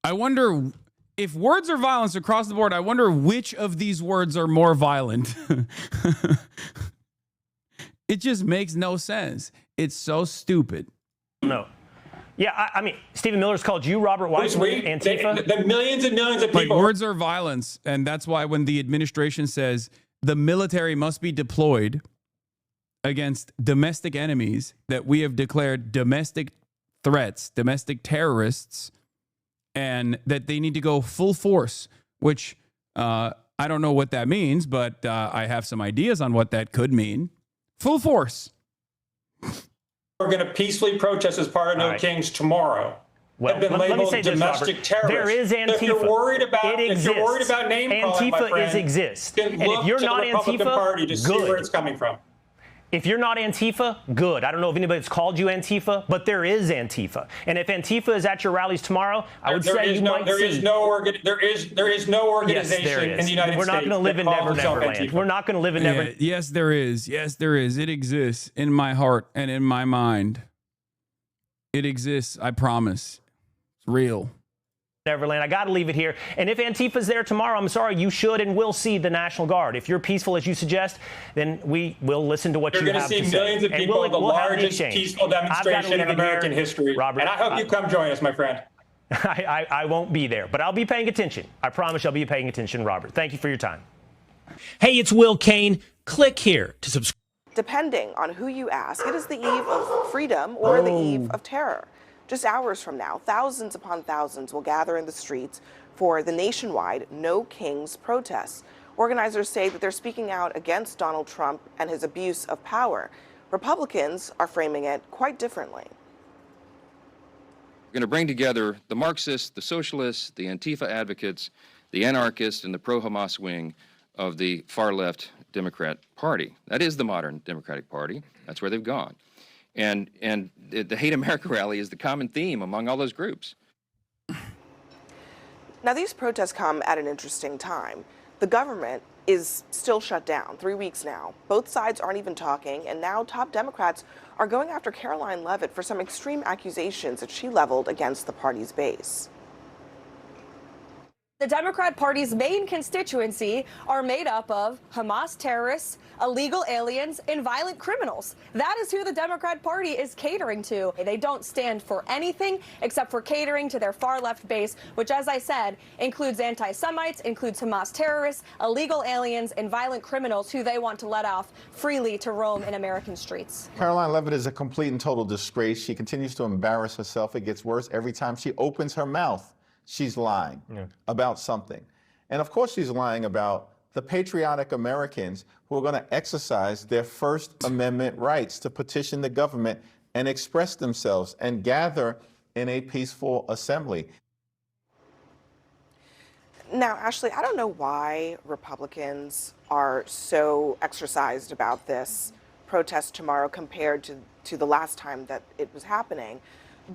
I wonder if words are violence across the board. I wonder which of these words are more violent. It just makes no sense. It's so stupid. No. Yeah, I mean, Stephen Miller's called you, Robert Weissman, Antifa. The millions and millions of Like, people. words are violence, and that's why when the administration says the military must be deployed against domestic enemies that we have declared domestic threats, domestic terrorists, and that they need to go full force, which I don't know what that means, but I have some ideas on what that could mean. Full force. We're going to peacefully protest as part of No Kings tomorrow. Well, have been let me labeled say this, domestic Robert. terrorists. There is Antifa. If you're worried about, it if exists. you're worried about name calling, my Antifa friend, exists. then And look if you're to not the Republican Antifa, Party to see good. where it's coming from. If you're not Antifa, good. I don't know if anybody's called you Antifa, but there is Antifa. And if Antifa is at your rallies tomorrow, I would say you might there see. is no organization in the United States. We're not going to live in Neverland. We're not going to live in Neverland. Yes, there is. Yes, there is. It exists in my heart and in my mind. It exists. I promise. It's real. Neverland. I got to leave it here. And if Antifa's there tomorrow, I'm sorry, you should and will see the National Guard. If you're peaceful as you suggest, then we will listen to what you have to say. You're going to see millions of people at the largest peaceful demonstration in American history. Robert, and I hope you come join us, my friend. I won't be there, but I'll be paying attention. I promise I'll be paying attention, Robert. Thank you for your time. Hey, it's Will Kane. Click here to subscribe. Depending on who you ask, it is the eve of freedom or the eve of terror. Just hours from now, thousands upon thousands will gather in the streets for the nationwide No Kings protests. Organizers say that they're speaking out against Donald Trump and his abuse of power. Republicans are framing it quite differently. We're going to bring together the Marxists, the socialists, the Antifa advocates, the anarchists, and the pro-Hamas wing of the far-left Democrat Party. That is the modern Democratic Party. That's where they've gone. And the Hate America rally is the common theme among all those groups. Now, these protests come at an interesting time. The government is still shut down, 3 weeks now. Both sides aren't even talking, and now top Democrats are going after Caroline Leavitt for some extreme accusations that she leveled against the party's base. The Democrat Party's main constituency are made up of Hamas terrorists, illegal aliens, and violent criminals. That is who the Democrat Party is catering to. They don't stand for anything except for catering to their far-left base, which, as I said, includes anti-Semites, includes Hamas terrorists, illegal aliens, and violent criminals who they want to let off freely to roam in American streets. Caroline Leavitt is a complete and total disgrace. She continues to embarrass herself. It gets worse every time she opens her mouth. She's lying about something. And of course she's lying about the patriotic Americans who are going to exercise their First Amendment rights to petition the government and express themselves and gather in a peaceful assembly. Now, Ashley, I don't know why Republicans are so exercised about this protest tomorrow compared to the last time that it was happening.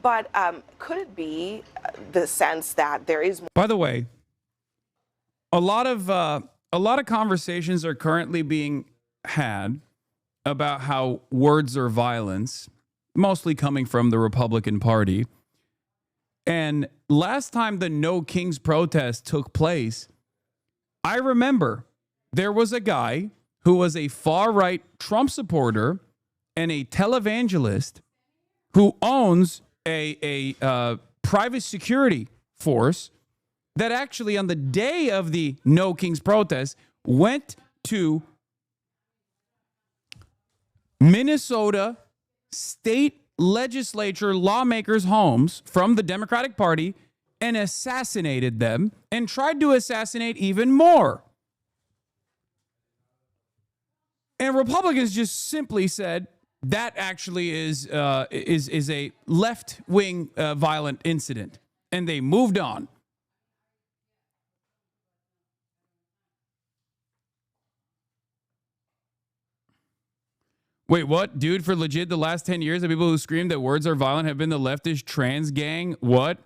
But could it be the sense that there is more? By the way, a lot of conversations are currently being had about how words are violence, mostly coming from the Republican Party. And last time the No Kings protest took place, I remember there was a guy who was a far-right Trump supporter and a televangelist who owns a private security force that actually on the day of the No Kings protest went to Minnesota state legislature lawmakers' homes from the Democratic Party and assassinated them and tried to assassinate even more. And Republicans just simply said, that actually is a left-wing violent incident, and they moved on. Wait, what? Dude, for legit, the last 10 years, the people who screamed that words are violent have been the leftist trans gang? What?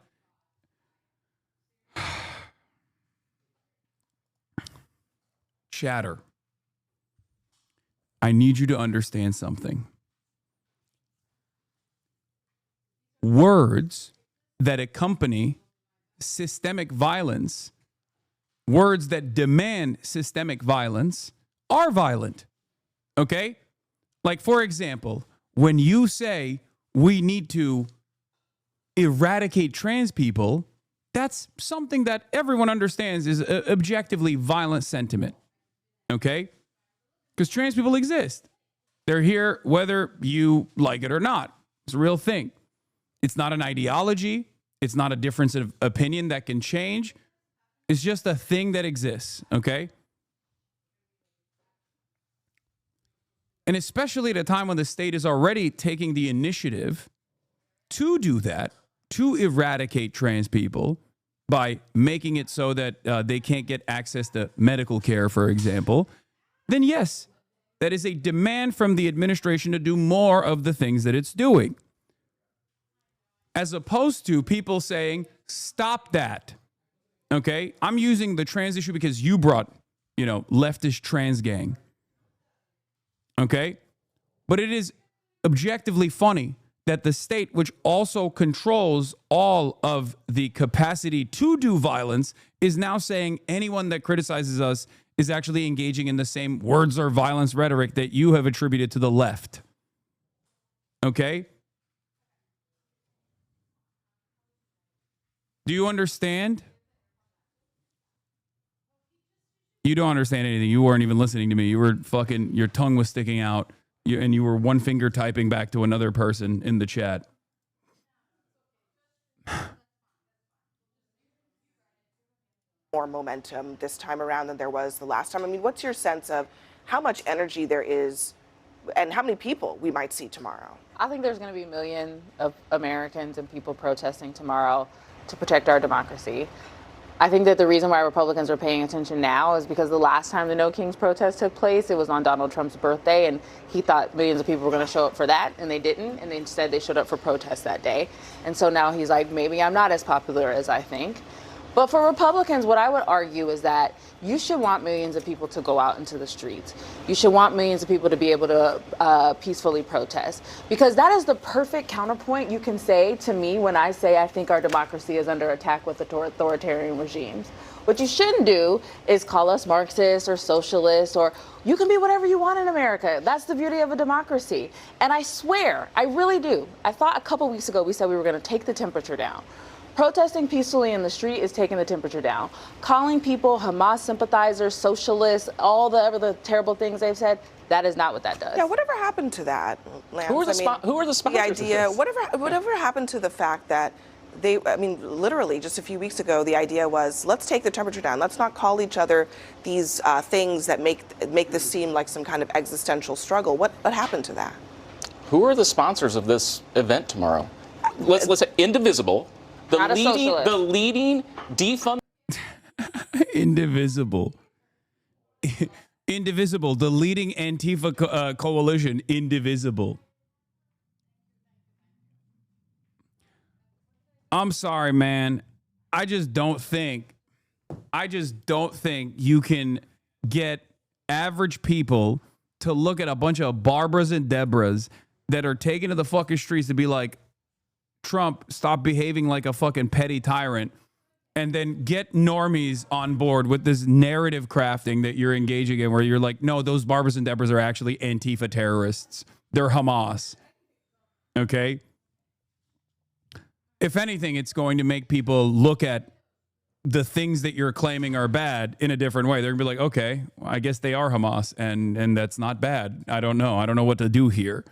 Chatter. I need you to understand something. Words that accompany systemic violence, words that demand systemic violence are violent. Okay? Like, for example, when you say we need to eradicate trans people, that's something that everyone understands is a objectively violent sentiment. Okay? Because trans people exist. They're here whether you like it or not. It's a real thing. It's not an ideology. It's not a difference of opinion that can change. It's just a thing that exists, okay? And especially at a time when the state is already taking the initiative to do that, to eradicate trans people by making it so that they can't get access to medical care, for example, then yes, that is a demand from the administration to do more of the things that it's doing. As opposed to people saying, stop that. Okay? I'm using the trans issue because you brought, leftist trans gang. Okay? But it is objectively funny that the state, which also controls all of the capacity to do violence, is now saying anyone that criticizes us is actually engaging in the same words or violence rhetoric that you have attributed to the left. Okay? Do you understand? You don't understand anything. You weren't even listening to me. You were your tongue was sticking out, and you were one finger typing back to another person in the chat. More momentum this time around than there was the last time. I mean, what's your sense of how much energy there is and how many people we might see tomorrow? I think there's going to be millions of Americans and people protesting tomorrow to protect our democracy. I think that the reason why Republicans are paying attention now is because the last time the No Kings protest took place, it was on Donald Trump's birthday, and he thought millions of people were going to show up for that, and they didn't, and instead they showed up for protests that day. And so now he's like, maybe I'm not as popular as I think. But for Republicans, what I would argue is that you should want millions of people to go out into the streets. You should want millions of people to be able to peacefully protest, because that is the perfect counterpoint you can say to me when I say I think our democracy is under attack with authoritarian regimes. What you shouldn't do is call us Marxists or socialists, or you can be whatever you want in America. That's the beauty of a democracy. And I swear, I really do. I thought a couple weeks ago we said we were going to take the temperature down. Protesting peacefully in the street is taking the temperature down. Calling people Hamas sympathizers, socialists, all the other terrible things they've said, that is not what that does. Yeah, whatever happened to that, Lance? Who are the sponsors The idea, of this? whatever happened to the fact that literally just a few weeks ago, the idea was, let's take the temperature down. Let's not call each other these things that make this seem like some kind of existential struggle. What happened to that? Who are the sponsors of this event tomorrow? Let's say Indivisible. The leading defund. Indivisible. Indivisible. The leading Antifa coalition. Indivisible. I'm sorry, man. I just don't think you can get average people to look at a bunch of Barbaras and Deborahs that are taken to the fucking streets to be like, Trump, stop behaving like a fucking petty tyrant, and then get normies on board with this narrative crafting that you're engaging in, where you're like, no, those Barbaras and Deborahs are actually Antifa terrorists. They're Hamas. Okay? If anything, it's going to make people look at the things that you're claiming are bad in a different way. They're going to be like, okay, well, I guess they are Hamas, and that's not bad. I don't know. I don't know what to do here.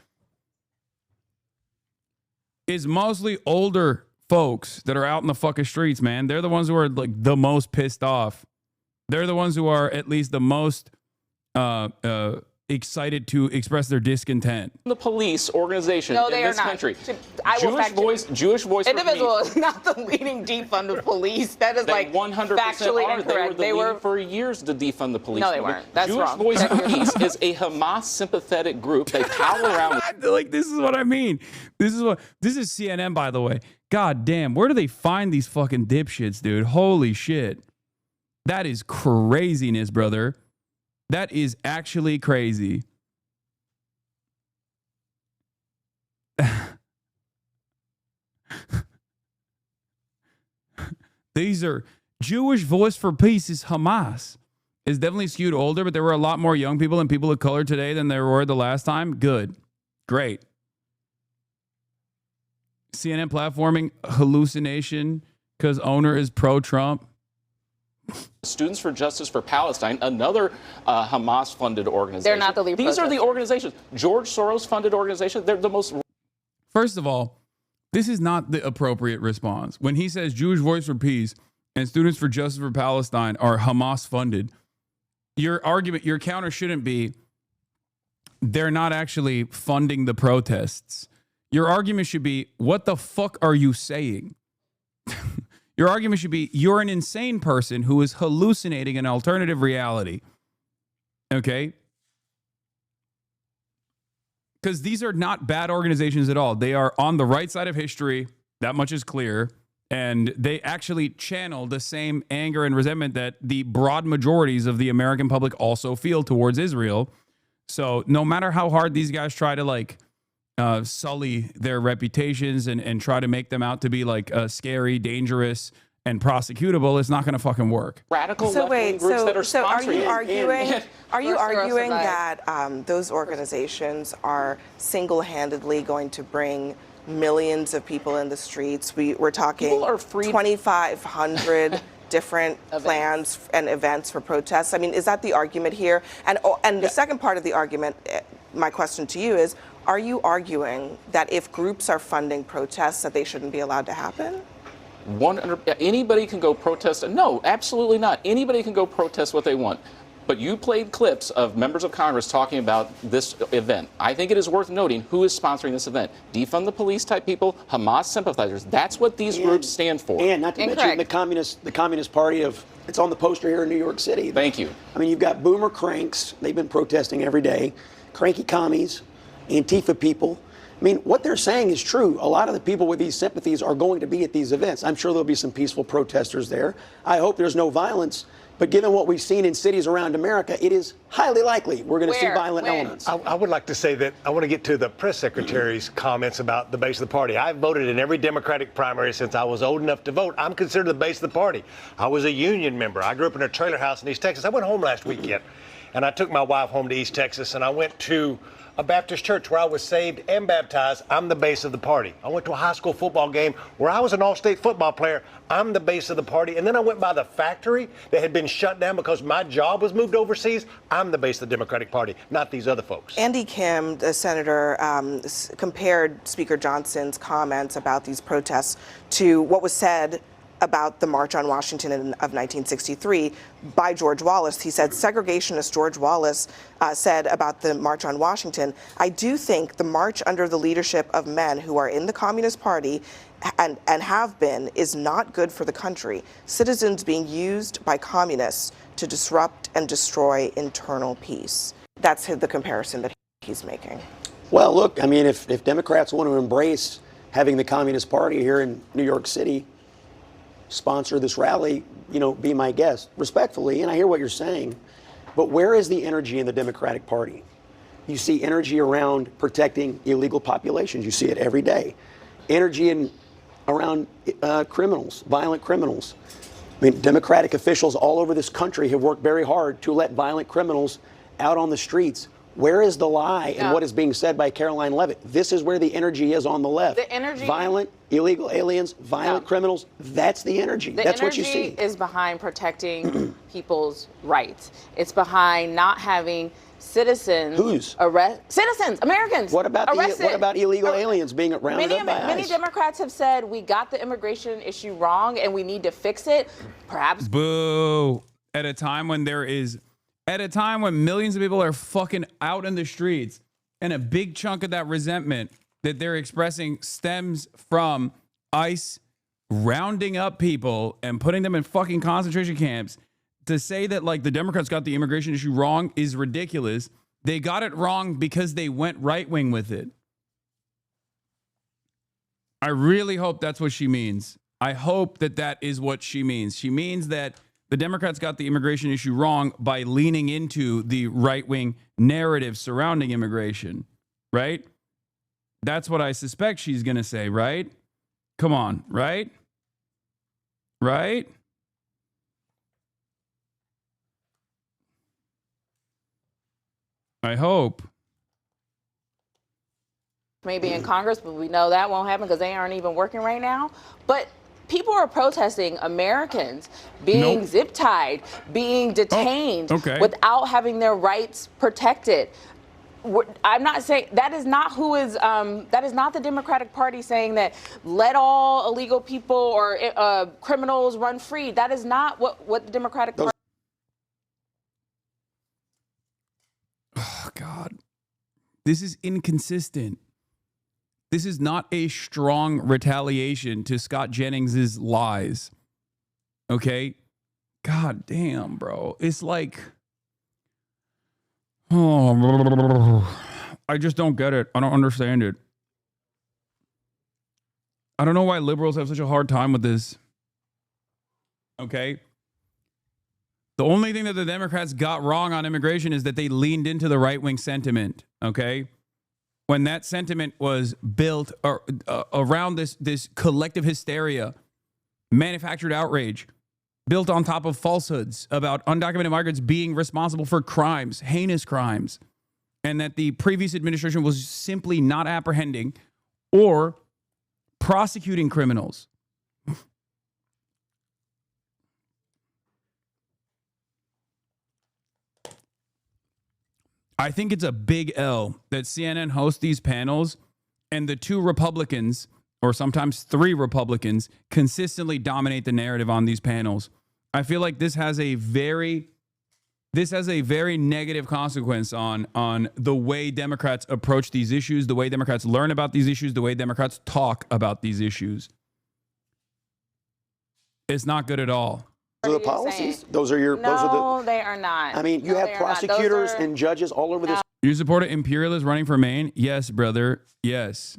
Is mostly older folks that are out in the fucking streets, man. They're the ones who are like the most pissed off. They're the ones who are at least the most excited to express their discontent. The police organization in this country. Jewish voice. Indivisible is not the leading defund of police. That is they 100% factually are. incorrect. They were for years to defund the police. No, they weren't. That's Jewish wrong. Voice for Peace is a Hamas sympathetic group. They power around. Like, this is what I mean. This is CNN, by the way. God damn, where do they find these fucking dipshits, dude? Holy shit. That is craziness, brother. That is actually crazy. These are Jewish voice for peace is Hamas. It's definitely skewed older, but there were a lot more young people and people of color today than there were the last time. Good. Great. CNN platforming hallucination because owner is pro-Trump. Students for Justice for Palestine, another Hamas-funded organization. They're not the lead These are the protesters. organizations. George Soros-funded organizations. They're the most... First of all, this is not the appropriate response. When he says Jewish Voice for Peace and Students for Justice for Palestine are Hamas-funded, your argument, your counter shouldn't be they're not actually funding the protests. Your argument should be, what the fuck are you saying? Your argument should be, you're an insane person who is hallucinating an alternative reality. Okay? Because these are not bad organizations at all. They are on the right side of history. That much is clear. And they actually channel the same anger and resentment that the broad majorities of the American public also feel towards Israel. So no matter how hard these guys try to sully their reputations and try to make them out to be scary, dangerous, and prosecutable, it's not going to fucking work. Radical So left-wing wait, groups that are so are sponsoring you it. arguing that those organizations are single-handedly going to bring millions of people in the streets? We're talking 2,500 different plans and events for protests. I mean, is that the argument here? And the second part of the argument, my question to you is, are you arguing that if groups are funding protests that they shouldn't be allowed to happen? Anybody can go protest. No, absolutely not. Anybody can go protest what they want. But you played clips of members of Congress talking about this event. I think it is worth noting who is sponsoring this event. Defund the police type people, Hamas sympathizers. That's what these groups stand for. And not to mention the Communist Party of, it's on the poster here in New York City. Thank you. I mean, you've got boomer cranks. They've been protesting every day. Cranky commies, Antifa people. I mean, what they're saying is true. A lot of the people with these sympathies are going to be at these events. I'm sure there'll be some peaceful protesters there. I hope there's no violence. But given what we've seen in cities around America, it is highly likely we're going to see violent elements. I would like to say that I want to get to the press secretary's comments about the base of the party. I've voted in every Democratic primary since I was old enough to vote. I'm considered the base of the party. I was a union member. I grew up in a trailer house in East Texas. I went home last weekend, and I took my wife home to East Texas, and I went to a Baptist church where I was saved and baptized. I'm the base of the party. I went to a high school football game where I was an all-state football player. I'm the base of the party. And then I went by the factory that had been shut down because my job was moved overseas. I'm the base of the Democratic Party, not these other folks. Andy Kim, the senator, compared Speaker Johnson's comments about these protests to what was said about the March on Washington of 1963 by George Wallace. He said, segregationist George Wallace said about the March on Washington, I do think the march under the leadership of men who are in the Communist Party and have been is not good for the country. Citizens being used by communists to disrupt and destroy internal peace. That's the comparison that he's making. Well, look, I mean, if Democrats want to embrace having the Communist Party here in New York City sponsor this rally, be my guest, respectfully, and I hear what you're saying, but where is the energy in the Democratic Party? You see energy around protecting illegal populations. You see it every day. Energy around criminals, violent criminals. I mean, Democratic officials all over this country have worked very hard to let violent criminals out on the streets. Where is the lie in what is being said by Caroline Leavitt? This is where the energy is on the left. The energy, violent, illegal aliens, violent criminals. That's the energy. That's what you see. The energy is behind protecting people's rights. It's behind not having citizens citizens, Americans. What about illegal aliens being rounded up by ICE? Many Democrats have said we got the immigration issue wrong and we need to fix it. Perhaps. Boo. At a time when millions of people are fucking out in the streets, and a big chunk of that resentment that they're expressing stems from ICE rounding up people and putting them in fucking concentration camps. To say that the Democrats got the immigration issue wrong is ridiculous. They got it wrong because they went right-wing with it. I really hope that's what she means. I hope that is what she means. She means that the Democrats got the immigration issue wrong by leaning into the right-wing narrative surrounding immigration, right? That's what I suspect she's going to say, right? Come on, right? right? I hope. Maybe in Congress, but we know that won't happen because they aren't even working right now. But people are protesting Americans being zip tied, being detained without having their rights protected. I'm not saying that is not who is that is not the Democratic Party saying that let all illegal people or criminals run free. That is not what the Democratic Party. Oh God, this is inconsistent. This is not a strong retaliation to Scott Jennings's lies. Okay? God damn, bro. It's like, oh, I just don't get it. I don't understand it. I don't know why liberals have such a hard time with this. Okay? The only thing that the Democrats got wrong on immigration is that they leaned into the right-wing sentiment. Okay? When that sentiment was built around this collective hysteria, manufactured outrage, built on top of falsehoods about undocumented migrants being responsible for crimes, heinous crimes, and that the previous administration was simply not apprehending or prosecuting criminals. I think it's a big L that CNN hosts these panels and the two Republicans, or sometimes three Republicans, consistently dominate the narrative on these panels. I feel like this has a very negative consequence on the way Democrats approach these issues, the way Democrats learn about these issues, the way Democrats talk about these issues. It's not good at all. Those are the policies. Those are your. No, they are not. I mean, you have prosecutors and judges all over this. You support an imperialist running for Maine? Yes, brother. Yes.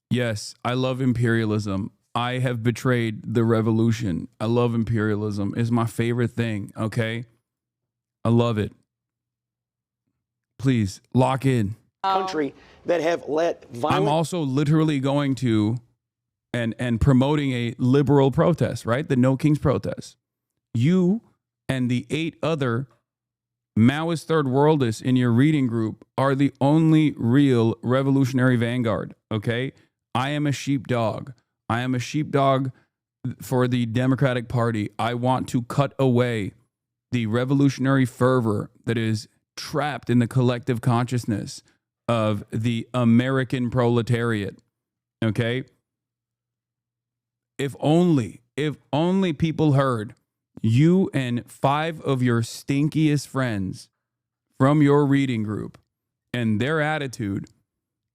Yes, I love imperialism. I have betrayed the revolution. I love imperialism. It's my favorite thing, okay? I love it. Please, lock in. Country that have let violent. I'm also literally going to and promoting a liberal protest, right? The No Kings protest. You and the 8 other Maoist third worldists in your reading group are the only real revolutionary vanguard, okay? I am a sheepdog. I am a sheepdog for the Democratic Party. I want to cut away the revolutionary fervor that is trapped in the collective consciousness of the American proletariat, okay? If only people heard you and 5 of your stinkiest friends from your reading group and their attitude,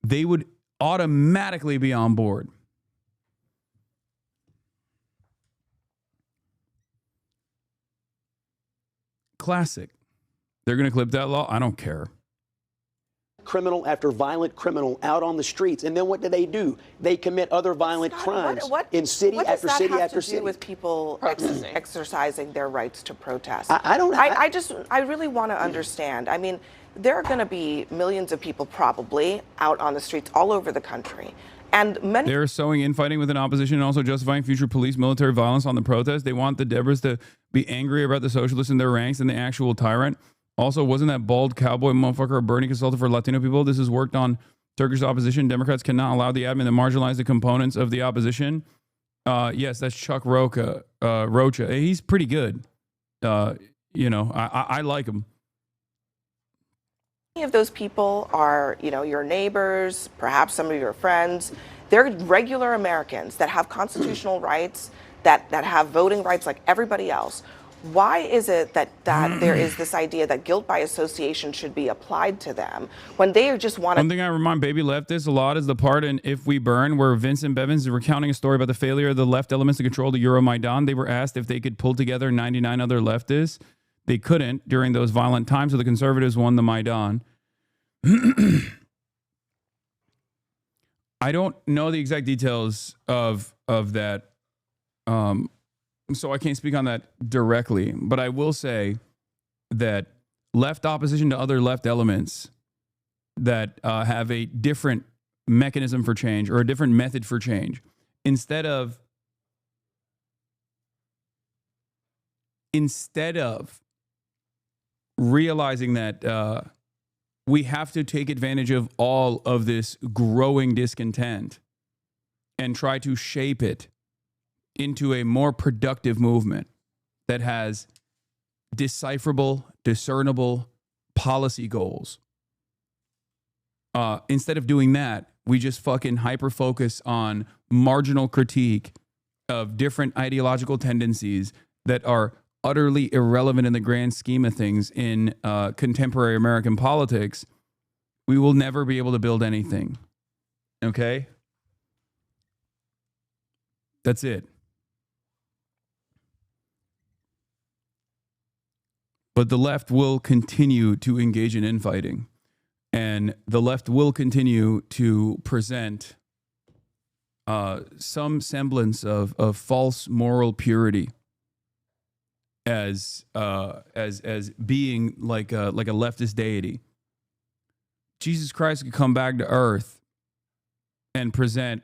they would automatically be on board. Classic. They're going to clip that law. I don't care. Criminal after violent criminal out on the streets, and then what do? They commit other violent crimes in city after city after city. With people exercising their rights to protest, I really want to understand. I mean, there are going to be millions of people probably out on the streets all over the country, and many. They're sowing infighting within opposition and also justifying future police military violence on the protest. They want the Debras to be angry about the socialists in their ranks and the actual tyrant. Also, wasn't that bald cowboy motherfucker a Bernie consultant for Latino people? This is worked on Turkish opposition. Democrats cannot allow the admin to marginalize the components of the opposition. Yes, that's Chuck Rocha. He's pretty good. I like him. Many of those people are, your neighbors, perhaps some of your friends. They're regular Americans that have constitutional rights, that have voting rights like everybody else. Why is it that there is this idea that guilt by association should be applied to them when they just want to... One thing I remind baby leftists a lot is the part in If We Burn where Vincent Bevins is recounting a story about the failure of the left elements to control the Euromaidan. They were asked if they could pull together 99 other leftists. They couldn't during those violent times, so the conservatives won the Maidan. I don't know the exact details of that. So I can't speak on that directly, but I will say that left opposition to other left elements that have a different mechanism for change or a different method for change, instead of instead of realizing that we have to take advantage of all of this growing discontent and try to shape it into a more productive movement that has decipherable, discernible policy goals. Instead of doing that, we just fucking hyper-focus on marginal critique of different ideological tendencies that are utterly irrelevant in the grand scheme of things in contemporary American politics. We will never be able to build anything. Okay? That's it. But the left will continue to engage in infighting. And the left will continue to present some semblance of false moral purity as being like a leftist deity. Jesus Christ could come back to earth and present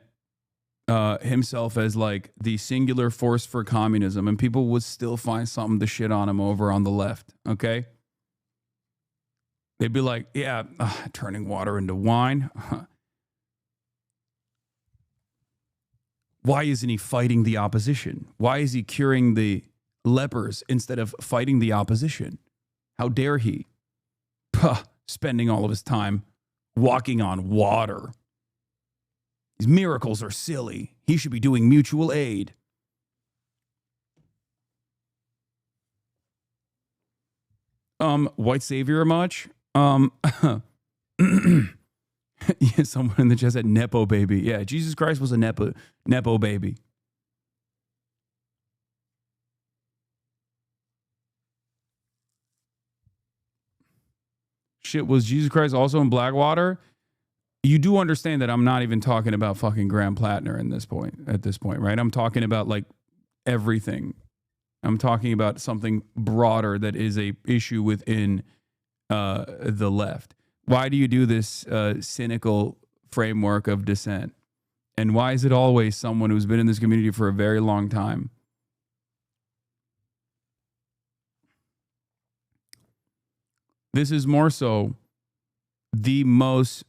himself as like the singular force for communism, and people would still find something to shit on him over on the left. Okay. They'd be like, yeah, turning water into wine. Why isn't he fighting the opposition? Why is he curing the lepers instead of fighting the opposition? How dare he? Puh, spending all of his time walking on water. These miracles are silly. He should be doing mutual aid. White savior much? Yeah, someone in the chat said Nepo baby. Yeah, Jesus Christ was a Nepo baby. Shit, was Jesus Christ also in Blackwater? You do understand that I'm not even talking about fucking Graham Plattner at this point, right? I'm talking about like everything. I'm talking about something broader that is a issue within the left. Why do you do this cynical framework of dissent? And why is it always someone who's been in this community for a very long time? This is more so the most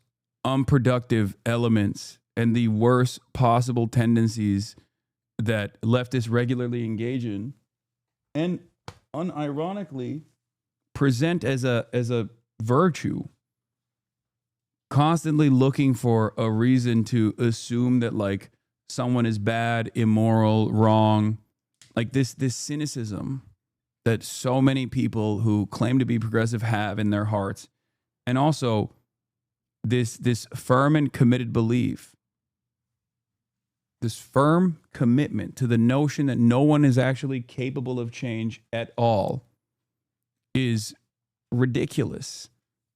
unproductive elements and the worst possible tendencies that leftists regularly engage in, and unironically present as a virtue, constantly looking for a reason to assume that like someone is bad, immoral, wrong, like this cynicism that so many people who claim to be progressive have in their hearts, and also this firm and committed belief, this firm commitment to the notion that no one is actually capable of change at all, is ridiculous.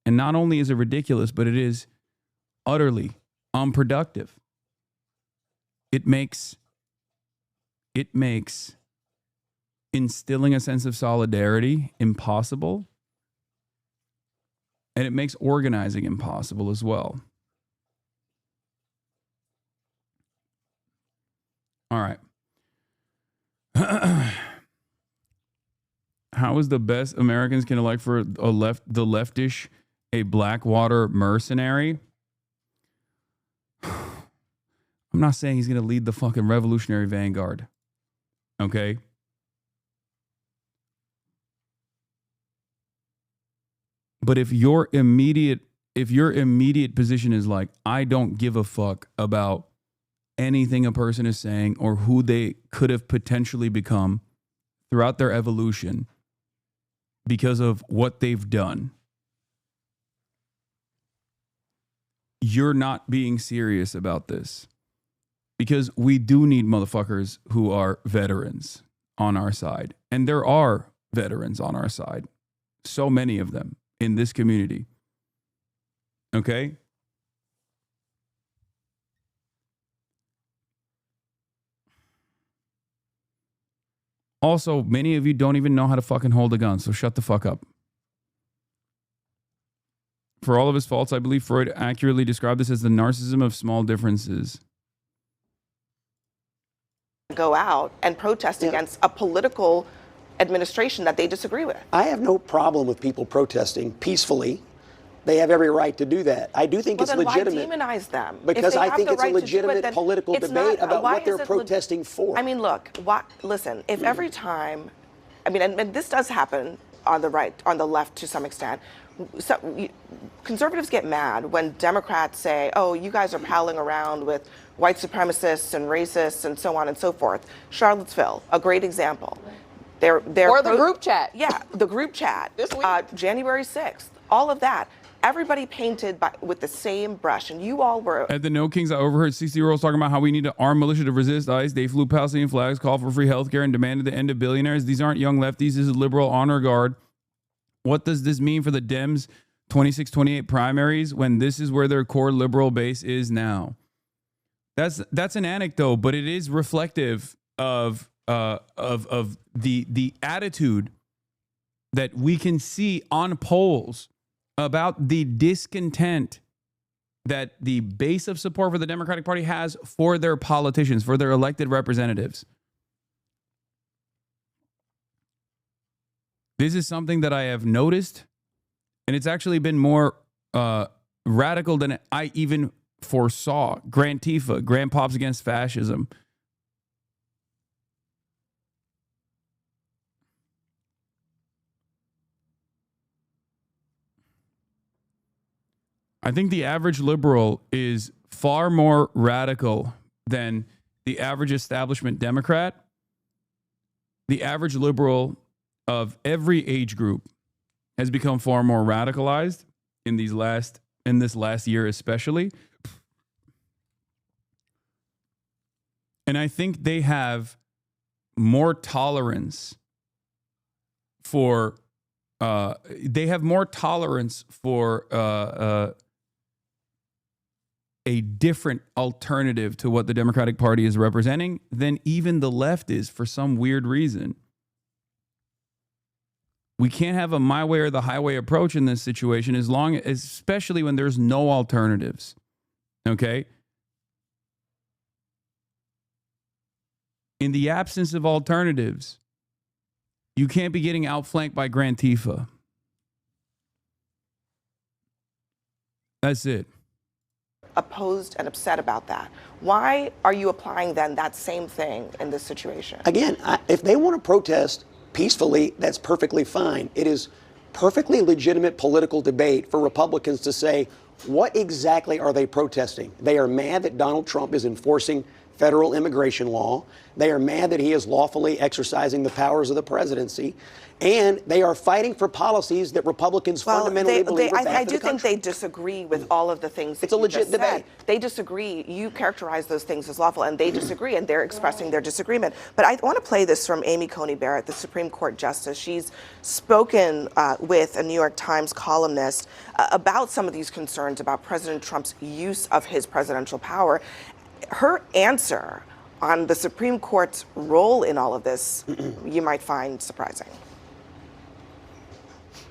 And not only is it ridiculous, but it is utterly unproductive. It makes instilling a sense of solidarity impossible, and it makes organizing impossible as well. All right. How is the best Americans can elect for the leftish a Blackwater mercenary? I'm not saying he's going to lead the fucking revolutionary vanguard. Okay? But if your immediate position is like, I don't give a fuck about anything a person is saying or who they could have potentially become throughout their evolution because of what they've done, you're not being serious about this. Because we do need motherfuckers who are veterans on our side. And there are veterans on our side. So many of them in this community. Okay? Also, many of you don't even know how to fucking hold a gun, so shut the fuck up. For all of his faults, I believe Freud accurately described this as the narcissism of small differences. Go out and protest against a political administration that they disagree with. I have no problem with people protesting peacefully. They have every right to do that. I do think it's legitimate. Why demonize them? Because I think it's a legitimate political debate about what they're protesting for. I mean, look, listen, if every time, I mean, and this does happen on the right, on the left to some extent, conservatives get mad when Democrats say, oh, you guys are palling around with white supremacists and racists and so on and so forth. Charlottesville, a great example. Or the group chat. Yeah, the group chat. This week. January 6th, all of that. Everybody painted with the same brush, and you all were. At the No Kings, I overheard 60-year-olds talking about how we need to arm militia to resist ICE. They flew Palestinian flags, called for free healthcare, and demanded the end of billionaires. These aren't young lefties. This is liberal honor guard. What does this mean for the Dems' 26-28 primaries when this is where their core liberal base is now? That's an anecdote, but it is reflective of the attitude that we can see on polls about the discontent that the base of support for the Democratic Party has for their politicians, for their elected representatives. This is something that I have noticed, and it's actually been more radical than I even foresaw. Antifa, Grandpops Against Fascism. I think the average liberal is far more radical than the average establishment Democrat. The average liberal of every age group has become far more radicalized in this last year especially. And I think they have more tolerance for a different alternative to what the Democratic Party is representing than even the left is for some weird reason. We can't have a my way or the highway approach in this situation especially when there's no alternatives. Okay? In the absence of alternatives, you can't be getting outflanked by Antifa. That's it. Opposed and upset about that. Why are you applying then that same thing in this situation? Again, if they want to protest peacefully, that's perfectly fine. It is perfectly legitimate political debate for Republicans to say, what exactly are they protesting? They are mad that Donald Trump is enforcing federal immigration law. They are mad that he is lawfully exercising the powers of the presidency. And they are fighting for policies that Republicans fundamentally believe are bad I for do the think country. they disagree with all of the things that It's a legit debate. They disagree. You characterize those things as lawful, and they disagree, and they're expressing their disagreement. But I want to play this from Amy Coney Barrett, the Supreme Court Justice. She's spoken with a New York Times columnist about some of these concerns about President Trump's use of his presidential power. Her answer on the Supreme Court's role in all of this, you might find surprising.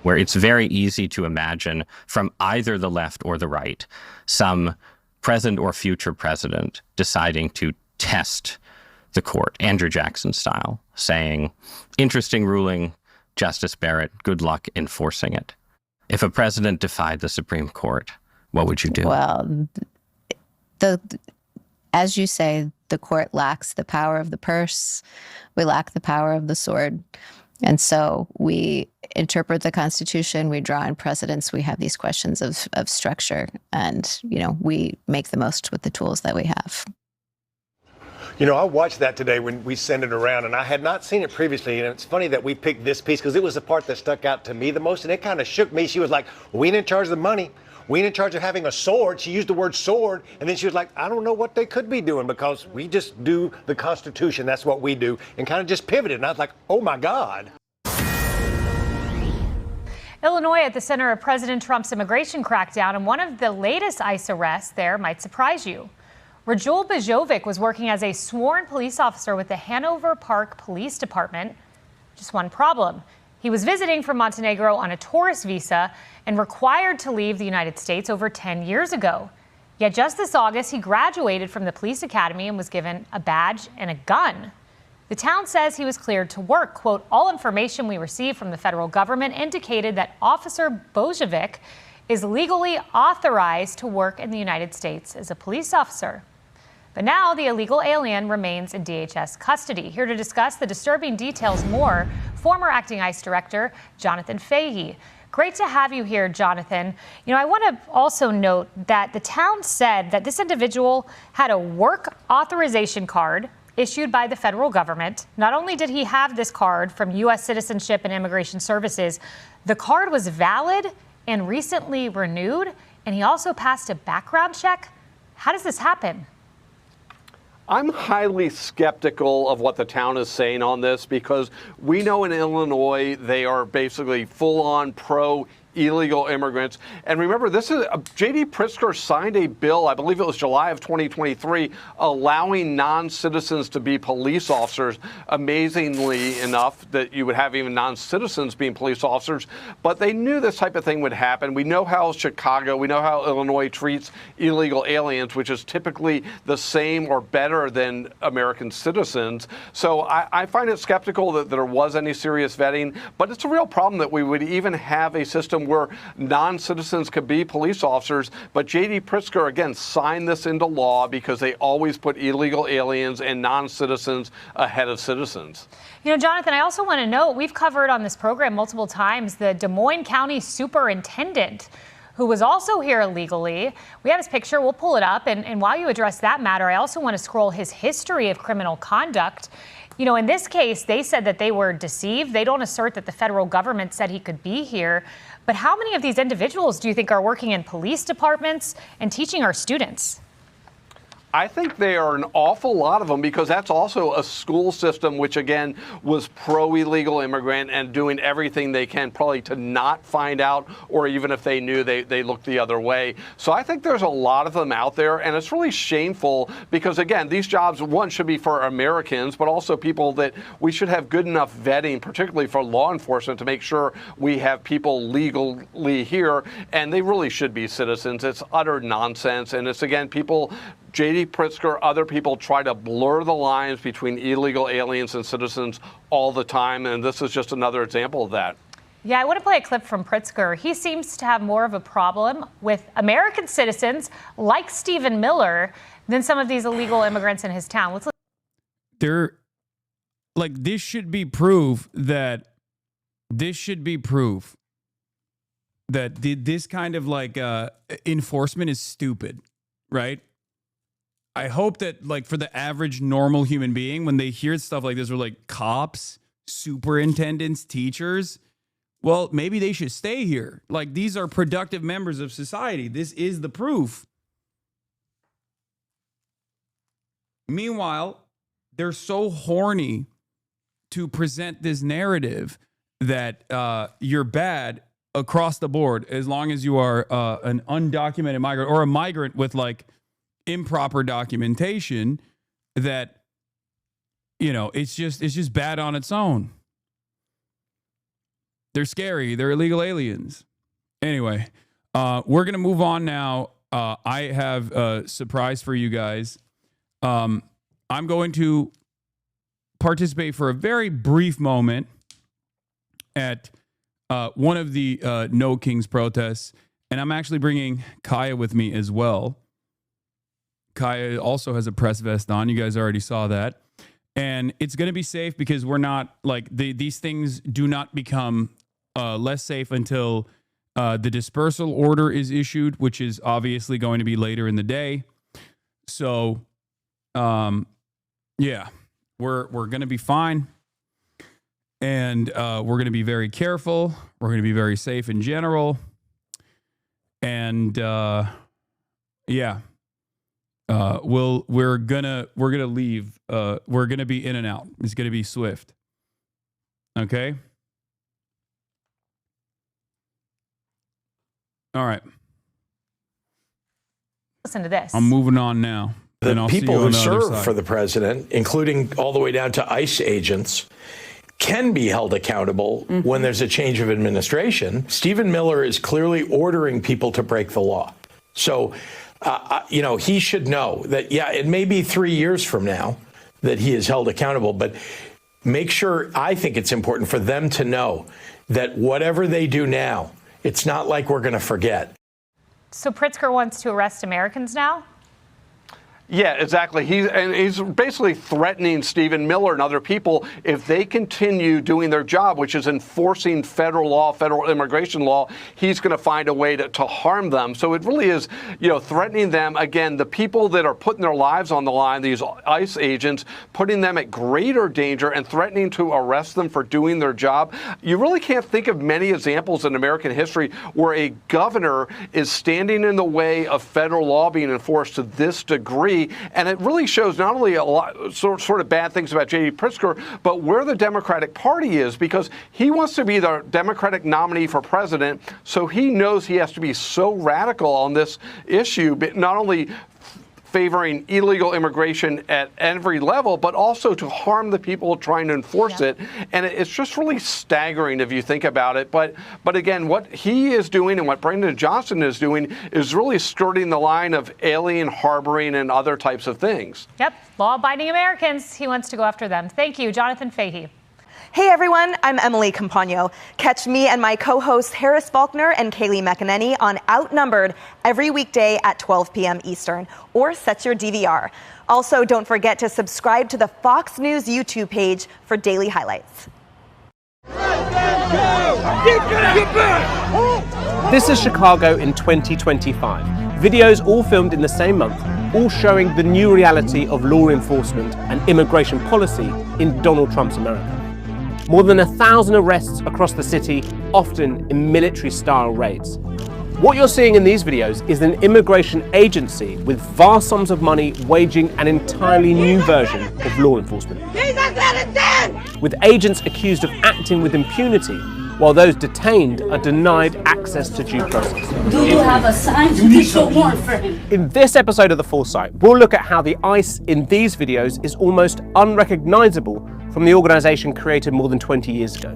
Where it's very easy to imagine from either the left or the right, some present or future president deciding to test the court, Andrew Jackson style, saying, interesting ruling, Justice Barrett, good luck enforcing it. If a president defied the Supreme Court, what would you do? Well, as you say, the court lacks the power of the purse. We lack the power of the sword. And so we interpret the Constitution, we draw in precedents, we have these questions of structure, and, we make the most with the tools that we have. I watched that today when we sent it around, and I had not seen it previously. And it's funny that we picked this piece because it was the part that stuck out to me the most, and it kind of shook me. She was like, we ain't in charge of the money. We ain't in charge of having a sword. She used the word sword, and then she was like, I don't know what they could be doing because we just do the Constitution. That's what we do, and kind of just pivoted. And I was like, oh, my God. Illinois at the center of President Trump's immigration crackdown, and one of the latest ICE arrests there might surprise you. Rajul Bajovic was working as a sworn police officer with the Hanover Park Police Department. Just one problem. He was visiting from Montenegro on a tourist visa and required to leave the United States over 10 years ago. Yet just this August, he graduated from the police academy and was given a badge and a gun. The town says he was cleared to work. Quote, all information we received from the federal government indicated that Officer Bojovic is legally authorized to work in the United States as a police officer. But now the illegal alien remains in DHS custody. Here to discuss the disturbing details more, former acting ICE director Jonathan Fahey. Great to have you here, Jonathan. You know, I want to also note that the town said that this individual had a work authorization card issued by the federal government. Not only did he have this card from U.S. Citizenship and Immigration Services, the card was valid and recently renewed, and he also passed a background check. How does this happen? I'm highly skeptical of what the town is saying on this because we know in Illinois they are basically full-on pro-illegal immigrants. And remember, this is J.D. Pritzker signed a bill, I believe it was July of 2023, allowing non-citizens to be police officers. Amazingly enough, that you would have even non-citizens being police officers. But they knew this type of thing would happen. We know how Chicago, we know how Illinois treats illegal aliens, which is typically the same or better than American citizens. So I find it skeptical that there was any serious vetting. But it's a real problem that we would even have a system where non-citizens could be police officers. But J.D. Pritzker, again, signed this into law because they always put illegal aliens and non-citizens ahead of citizens. You know, Jonathan, I also want to note, we've covered on this program multiple times the Des Moines County Superintendent, who was also here illegally. We have his picture. We'll pull it up. And while you address that matter, I also want to scroll his history of criminal conduct. You know, in this case, they said that they were deceived. They don't assert that the federal government said he could be here. But how many of these individuals do you think are working in police departments and teaching our students? I think there are an awful lot of them because that's also a school system which, again, was pro-illegal immigrant and doing everything they can probably to not find out, or even if they knew, they looked the other way. So I think there's a lot of them out there, and it's really shameful because, again, these jobs, one, should be for Americans, but also people that we should have good enough vetting, particularly for law enforcement, to make sure we have people legally here, and they really should be citizens. It's utter nonsense, and it's, again, people... J.D. Pritzker, other people try to blur the lines between illegal aliens and citizens all the time, and this is just another example of that. Yeah, I want to play a clip from Pritzker. He seems to have more of a problem with American citizens like Stephen Miller than some of these illegal immigrants in his town. Let's look. This should be proof that this kind of enforcement is stupid, right? I hope that, for the average normal human being, when they hear stuff like this, or cops, superintendents, teachers, well, maybe they should stay here. These are productive members of society. This is the proof. Meanwhile, they're so horny to present this narrative that you're bad across the board as long as you are an undocumented migrant or a migrant with, improper documentation, that, it's just bad on its own. They're scary. They're illegal aliens. Anyway, we're going to move on now. I have a surprise for you guys. I'm going to participate for a very brief moment at one of the No Kings protests, and I'm actually bringing Kaya with me as well. Kaya also has a press vest on. You guys already saw that. And it's going to be safe because we're not, these things do not become less safe until the dispersal order is issued, which is obviously going to be later in the day. So, yeah, we're going to be fine. And we're going to be very careful. We're going to be very safe in general. And, yeah. We're gonna leave. We're gonna be in and out. It's gonna be swift. Okay. All right. Listen to this. I'm moving on now. The people who serve for the president, including all the way down to ICE agents, can be held accountable when there's a change of administration. Stephen Miller is clearly ordering people to break the law. So, he should know that, yeah, it may be 3 years from now, that he is held accountable. But make sure, I think it's important for them to know that whatever they do now, it's not like we're going to forget. So Pritzker wants to arrest Americans now? Yeah, exactly. He's basically threatening Stephen Miller and other people if they continue doing their job, which is enforcing federal law, federal immigration law. He's going to find a way to harm them. So it really is, threatening them. Again, the people that are putting their lives on the line, these ICE agents, putting them at greater danger and threatening to arrest them for doing their job. You really can't think of many examples in American history where a governor is standing in the way of federal law being enforced to this degree. And it really shows not only a lot sort of bad things about J.B. Pritzker, but where the Democratic Party is, because he wants to be the Democratic nominee for president. So he knows he has to be so radical on this issue, but not only favoring illegal immigration at every level, but also to harm the people trying to enforce it. And it's just really staggering if you think about it. But again, what he is doing and what Brandon Johnson is doing is really skirting the line of alien harboring and other types of things. Yep, law-abiding Americans. He wants to go after them. Thank you, Jonathan Fahey. Hey everyone, I'm Emily Campagno. Catch me and my co-hosts Harris Faulkner and Kaylee McEnany on Outnumbered every weekday at 12 p.m. Eastern, or set your DVR. Also, don't forget to subscribe to the Fox News YouTube page for daily highlights. This is Chicago in 2025. Videos all filmed in the same month, all showing the new reality of law enforcement and immigration policy in Donald Trump's America. More than 1,000 arrests across the city, often in military-style raids. What you're seeing in these videos is an immigration agency with vast sums of money waging an entirely new version of law enforcement. With agents accused of acting with impunity, while those detained are denied access to due process. Do you have a scientific warrant for him? In this episode of The Foresight, we'll look at how the ICE in these videos is almost unrecognizable from the organization created more than 20 years ago.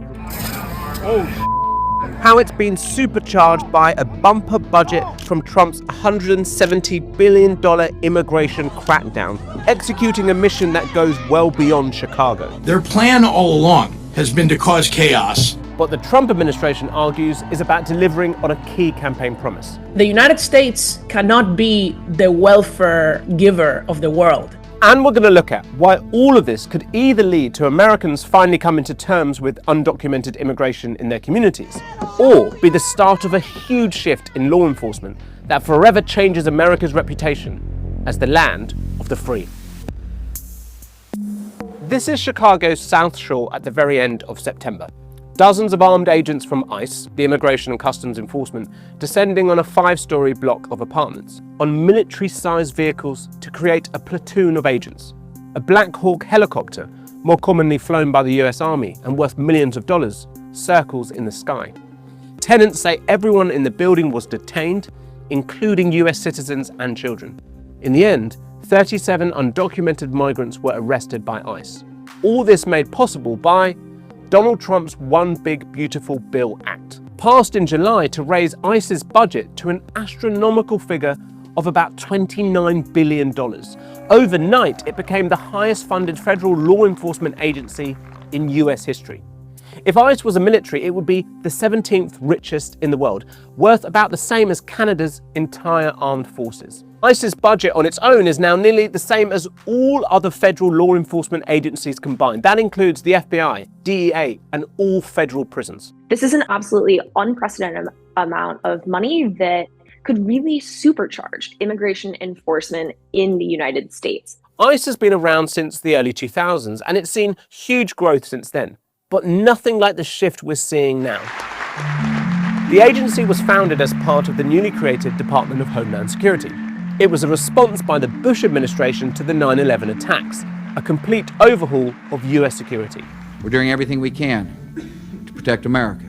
How it's been supercharged by a bumper budget from Trump's $170 billion immigration crackdown, executing a mission that goes well beyond Chicago. Their plan all along has been to cause chaos. What the Trump administration argues is about delivering on a key campaign promise. The United States cannot be the welfare giver of the world. And we're going to look at why all of this could either lead to Americans finally coming to terms with undocumented immigration in their communities, or be the start of a huge shift in law enforcement that forever changes America's reputation as the land of the free. This is Chicago's South Shore at the very end of September. Dozens of armed agents from ICE, the Immigration and Customs Enforcement, descending on a 5-story block of apartments, on military-sized vehicles to create a platoon of agents. A Black Hawk helicopter, more commonly flown by the US Army and worth millions of dollars, circles in the sky. Tenants say everyone in the building was detained, including US citizens and children. In the end, 37 undocumented migrants were arrested by ICE. All this made possible by Donald Trump's One Big Beautiful Bill Act, passed in July to raise ICE's budget to an astronomical figure of about $29 billion. Overnight, it became the highest funded federal law enforcement agency in US history. If ICE was a military, it would be the 17th richest in the world, worth about the same as Canada's entire armed forces. ICE's budget on its own is now nearly the same as all other federal law enforcement agencies combined. That includes the FBI, DEA, and all federal prisons. This is an absolutely unprecedented amount of money that could really supercharge immigration enforcement in the United States. ICE has been around since the early 2000s, and it's seen huge growth since then, but nothing like the shift we're seeing now. The agency was founded as part of the newly created Department of Homeland Security. It was a response by the Bush administration to the 9/11 attacks, a complete overhaul of US security. We're doing everything we can to protect America.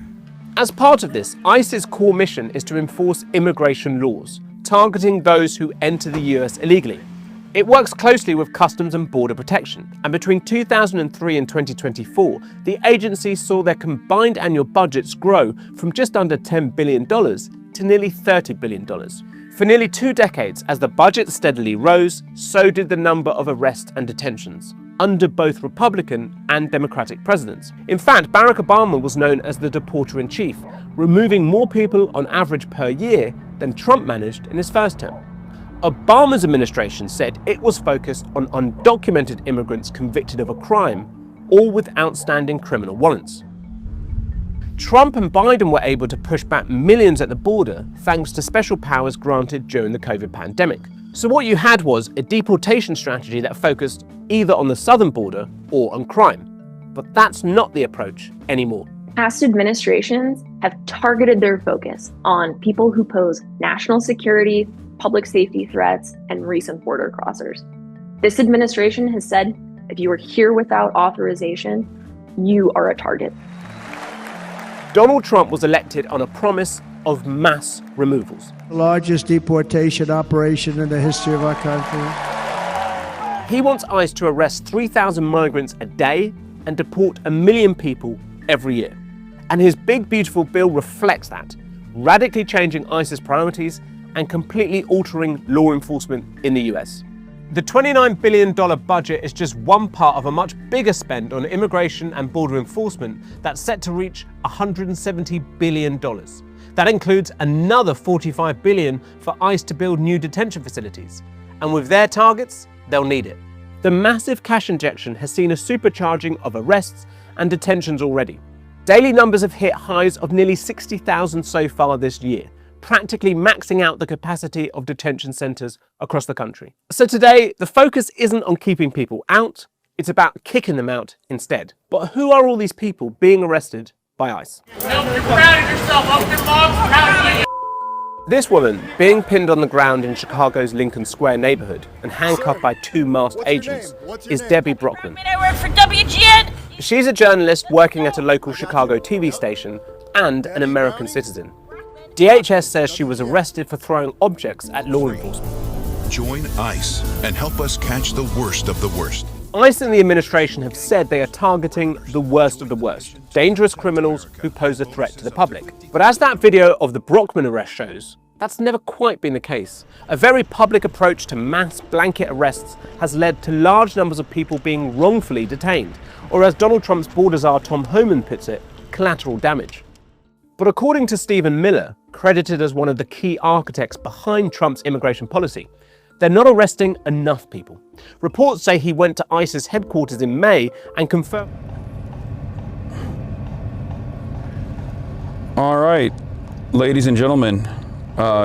As part of this, ICE's core mission is to enforce immigration laws, targeting those who enter the US illegally. It works closely with Customs and Border Protection, and between 2003 and 2024, the agency saw their combined annual budgets grow from just under $10 billion to nearly $30 billion. For nearly 2 decades, as the budget steadily rose, so did the number of arrests and detentions. under both Republican and Democratic presidents. In fact, Barack Obama was known as the deporter-in-chief, removing more people on average per year than Trump managed in his first term. Obama's administration said it was focused on undocumented immigrants convicted of a crime, all with outstanding criminal warrants. Trump and Biden were able to push back millions at the border thanks to special powers granted during the COVID pandemic. So what you had was a deportation strategy that focused either on the southern border or on crime. But that's not the approach anymore. Past administrations have targeted their focus on people who pose national security, public safety threats, and recent border crossers. This administration has said, if you are here without authorization, you are a target. Donald Trump was elected on a promise of mass removals. The largest deportation operation in the history of our country. He wants ICE to arrest 3,000 migrants a day and deport 1 million people every year. And his big beautiful bill reflects that, radically changing ICE's priorities and completely altering law enforcement in the US. The $29 billion budget is just one part of a much bigger spend on immigration and border enforcement that's set to reach $170 billion. That includes another $45 billion for ICE to build new detention facilities. And with their targets, they'll need it. The massive cash injection has seen a supercharging of arrests and detentions already. Daily numbers have hit highs of nearly 60,000 so far this year, practically maxing out the capacity of detention centres across the country. So today, the focus isn't on keeping people out, it's about kicking them out instead. But who are all these people being arrested by ICE? This woman, being pinned on the ground in Chicago's Lincoln Square neighborhood and handcuffed by 2 masked agents, is Debbie Brockman. I work for WGN. She's a journalist working at a local Chicago TV station and an American citizen. DHS says she was arrested for throwing objects at law enforcement. Join ICE and help us catch the worst of the worst. ICE and the administration have said they are targeting the worst of the worst, dangerous criminals who pose a threat to the public. But as that video of the Brockman arrest shows, that's never quite been the case. A very public approach to mass blanket arrests has led to large numbers of people being wrongfully detained, or as Donald Trump's border czar Tom Homan puts it, collateral damage. But according to Stephen Miller, credited as one of the key architects behind Trump's immigration policy, they're not arresting enough people. Reports say he went to ICE's headquarters in May and confirmed. All right, ladies and gentlemen,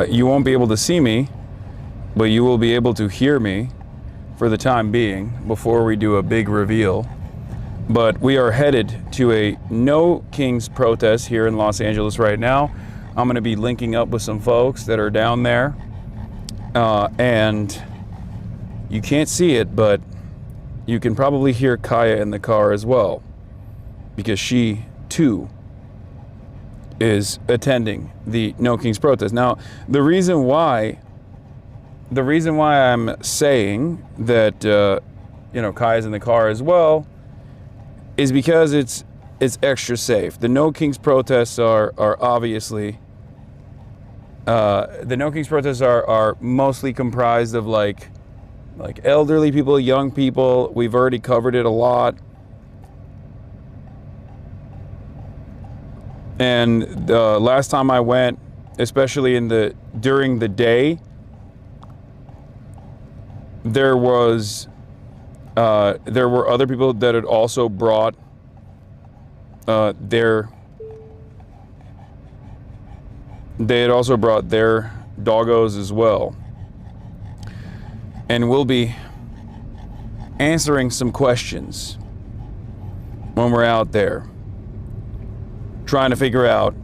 you won't be able to see me, but you will be able to hear me for the time being before we do a big reveal. But we are headed to a No Kings protest here in Los Angeles right now. I'm going to be linking up with some folks that are down there. And you can't see it, but you can probably hear Kaya in the car as well, because she too is attending the No Kings protest. Now, the reason why I'm saying that Kaya's in the car as well is because it's extra safe. The No Kings protests are obviously the No Kings protests are mostly comprised of like elderly people, young people. We've already covered it a lot. And last time I went, especially during the day, there were other people that had also brought their doggos as well. And we'll be answering some questions when we're out there, trying to figure out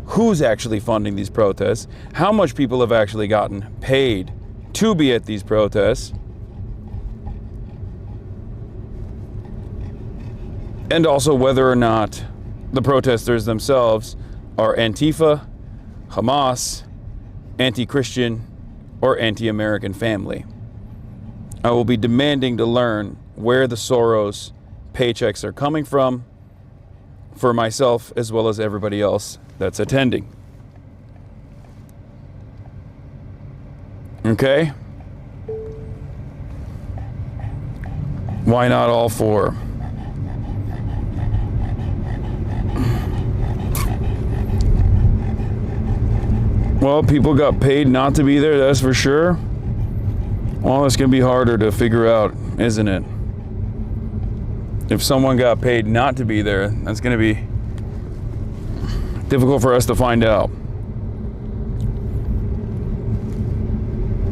who's actually funding these protests, how much people have actually gotten paid to be at these protests, and also whether or not the protesters themselves are Antifa, Hamas, anti-Christian, or anti-American family. I will be demanding to learn where the Soros paychecks are coming from for myself as well as everybody else that's attending. Okay? Why not all four? Well, people got paid not to be there, that's for sure. Well, it's going to be harder to figure out, isn't it? If someone got paid not to be there, that's going to be difficult for us to find out.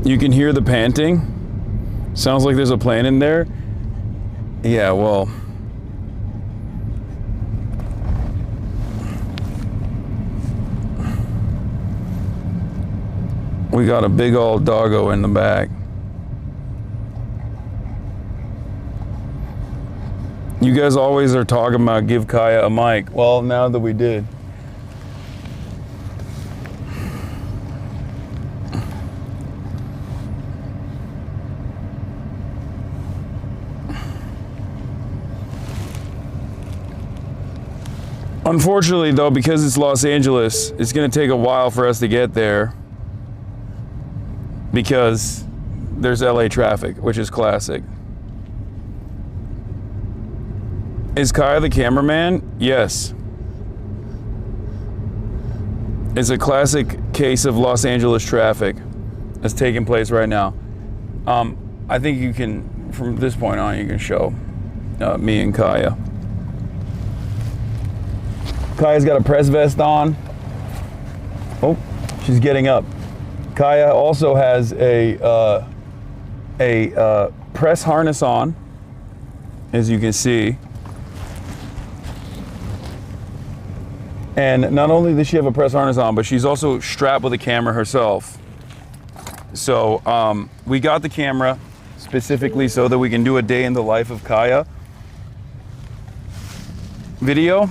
You can hear the panting. Sounds like there's a plane in there. Yeah, well, we got a big old doggo in the back. You guys always are talking about give Kaya a mic. Well, now that we did. Unfortunately, though, because it's Los Angeles, it's going to take a while for us to get there because there's LA traffic, which is classic. Is Kaya the cameraman? Yes. It's a classic case of Los Angeles traffic that's taking place right now. I think you can, from this point on, you can show me and Kaya. Kaya's got a press vest on. Oh, she's getting up. Kaya also has a press harness on, as you can see. And not only does she have a press harness on, but she's also strapped with a camera herself. So we got the camera specifically so that we can do a day in the life of Kaya video.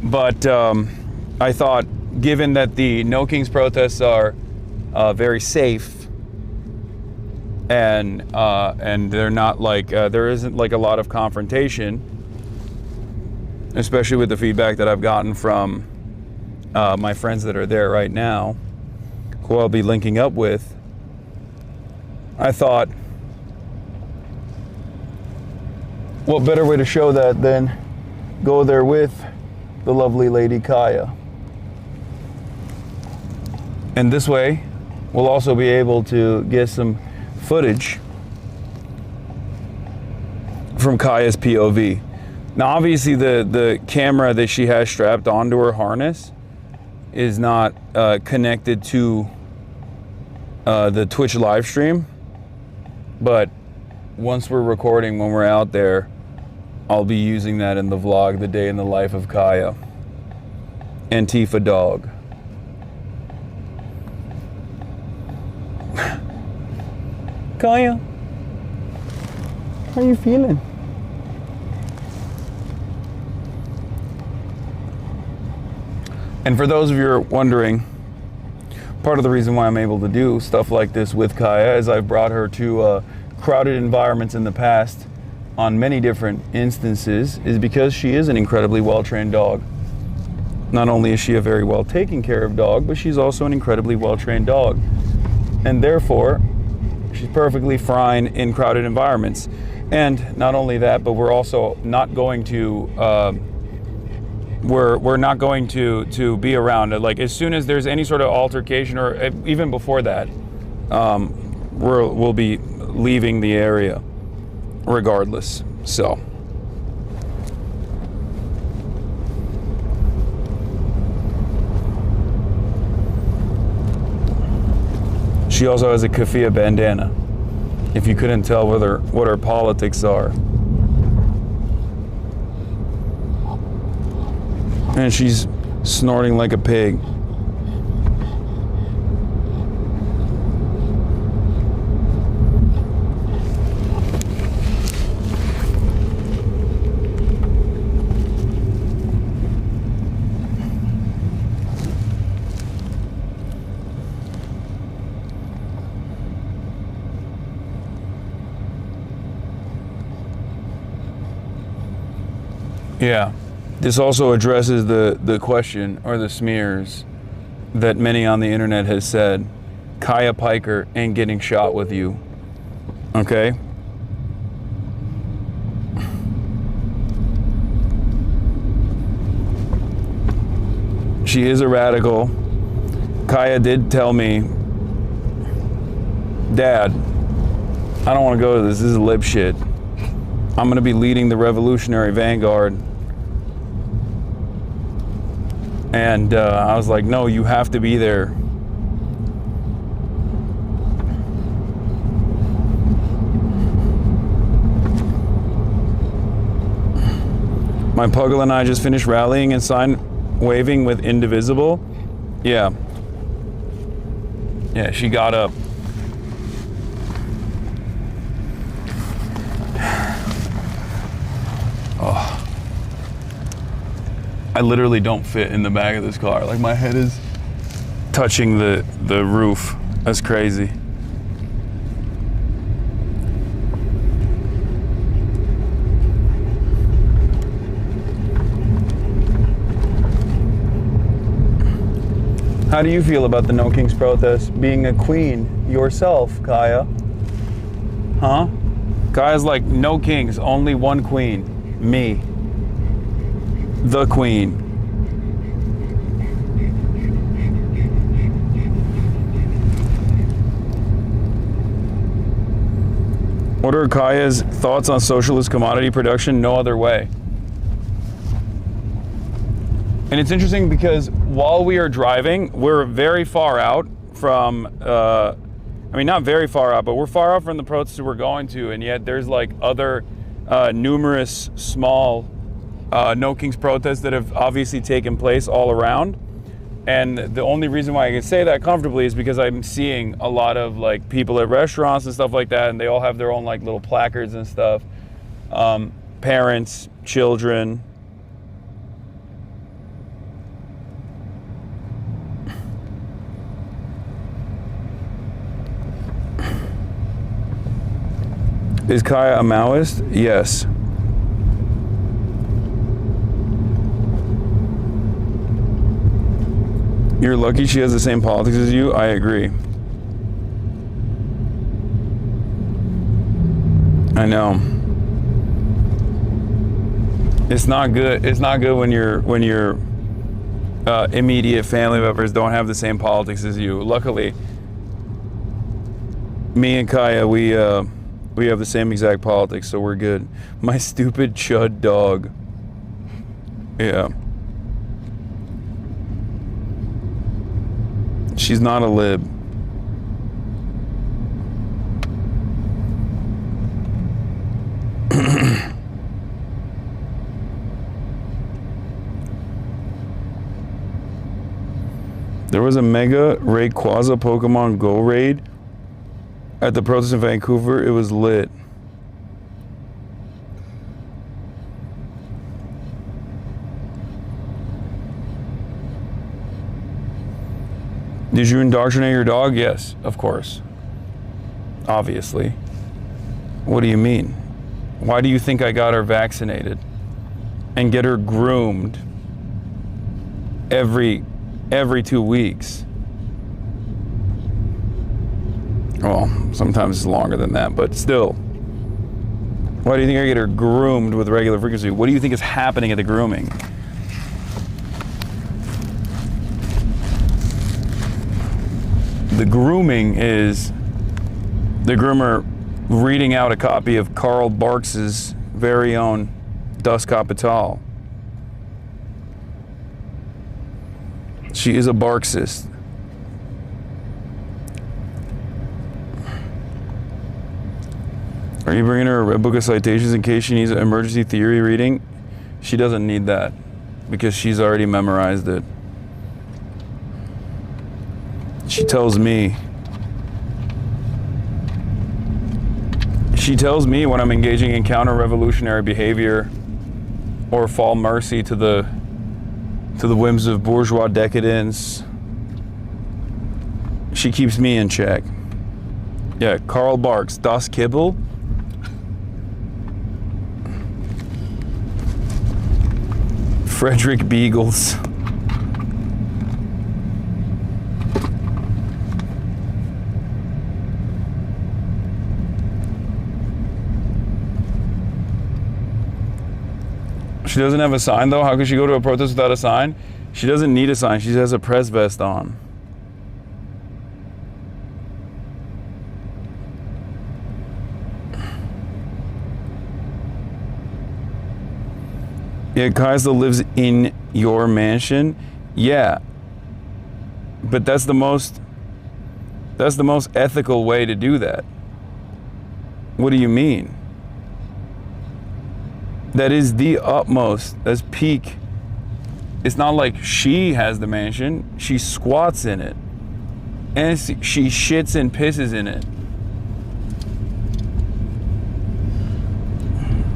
But I thought, given that the No Kings protests are very safe, and they're not like there isn't like a lot of confrontation, especially with the feedback that I've gotten from my friends that are there right now, who I'll be linking up with, I thought, what better way to show that than go there with the lovely lady Kaya. And this way, we'll also be able to get some footage from Kaya's POV. Now, obviously, the camera that she has strapped onto her harness is not connected to the Twitch live stream. But once we're recording, when we're out there, I'll be using that in the vlog, the day in the life of Kaya. Antifa dog. Kaya, how you feeling? And for those of you who are wondering, part of the reason why I'm able to do stuff like this with Kaya is I've brought her to crowded environments in the past on many different instances is because she is an incredibly well-trained dog. Not only is she a very well taken care of dog, but she's also an incredibly well-trained dog. And therefore, she's perfectly fine in crowded environments. And not only that, but we're also not going to we're not going to be around it. Like as soon as there's any sort of altercation, or even before that, we'll be leaving the area regardless. So she also has a keffiyeh bandana, if you couldn't tell what her politics are. And she's snorting like a pig. Yeah. This also addresses the question, or the smears, that many on the internet has said, Kaya Piker ain't getting shot with you. Okay? She is a radical. Kaya did tell me, Dad, I don't want to go to this. This is lib shit. I'm going to be leading the Revolutionary Vanguard. And I was like, no, you have to be there. My puggle and I just finished rallying and sign waving with Indivisible. Yeah. Yeah, she got up. Oh. I literally don't fit in the back of this car. Like, my head is touching the roof. That's crazy. How do you feel about the No Kings protest? Being a queen yourself, Kaya? Huh? Kaya's like, no kings, only one queen. Me. The queen. What are Kaya's thoughts on socialist commodity production? No other way. And it's interesting because while we are driving, we're very far out from, I mean, not very far out, but we're far out from the protests we're going to, and yet there's like other numerous small No Kings protests that have obviously taken place all around. And the only reason why I can say that comfortably is because I'm seeing a lot of like people at restaurants and stuff like that, and they all have their own like little placards and stuff. Parents, children. Is Kaya a Maoist? Yes. You're lucky she has the same politics as you. I agree. I know. It's not good. It's not good when your immediate family members don't have the same politics as you. Luckily, me and Kaya, we have the same exact politics, so we're good. My stupid chud dog. Yeah. She's not a lib. There was a Mega Rayquaza Pokemon Go raid at the protest in Vancouver. It was lit. Did you indoctrinate your dog? Yes, of course. Obviously. What do you mean? Why do you think I got her vaccinated and get her groomed every 2 weeks? Well, sometimes it's longer than that, but still. Why do you think I get her groomed with regular frequency? What do you think is happening at the grooming? The grooming is the groomer reading out a copy of Karl Barks's very own Das Kapital. She is a Barksist. Are you bringing her a red book of citations in case she needs an emergency theory reading? She doesn't need that because she's already memorized it. She tells me when I'm engaging in counter-revolutionary behavior or fall mercy to the whims of bourgeois decadence. She keeps me in check. Yeah, Karl Barks, Das Kibbel. Frederick Beagles. She doesn't have a sign though? How could she go to a protest without a sign? She doesn't need a sign. She has a press vest on. Yeah, Kaisa lives in your mansion. Yeah. But that's the most ethical way to do that. What do you mean? That is the utmost. That's peak. It's not like she has the mansion. She squats in it. And she shits and pisses in it.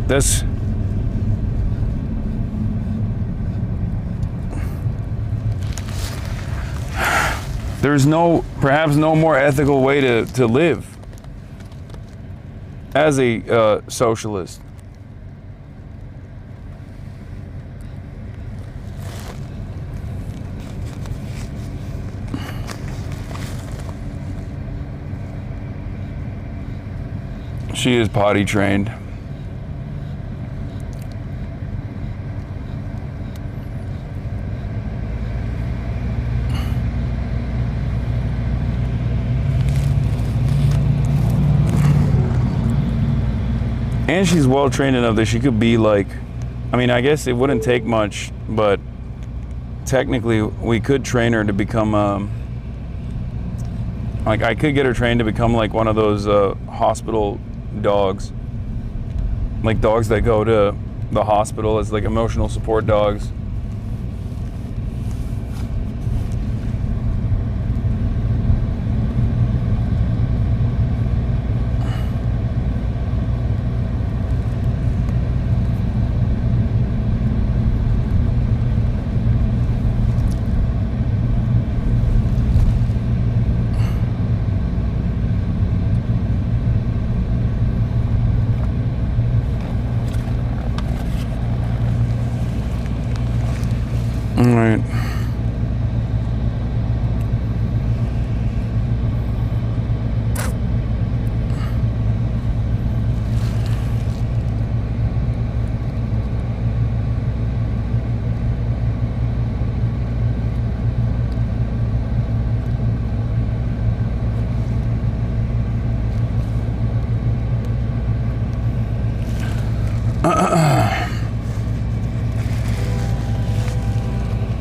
That's... There's perhaps no more ethical way to live as a socialist. She is potty trained. And she's well trained enough that she could be like, I mean, I guess it wouldn't take much, but technically we could train her to become, like I could get her trained to become like one of those hospital dogs. Like dogs that go to the hospital as like emotional support dogs. Alright.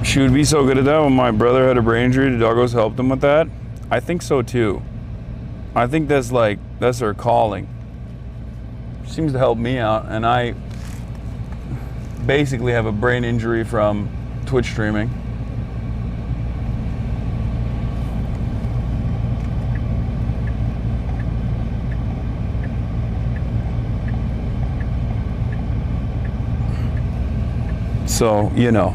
She would be so good at that. When my brother had a brain injury, the doggos helped him with that. I think so too. I think that's her calling. She seems to help me out, and I basically have a brain injury from Twitch streaming. So, you know.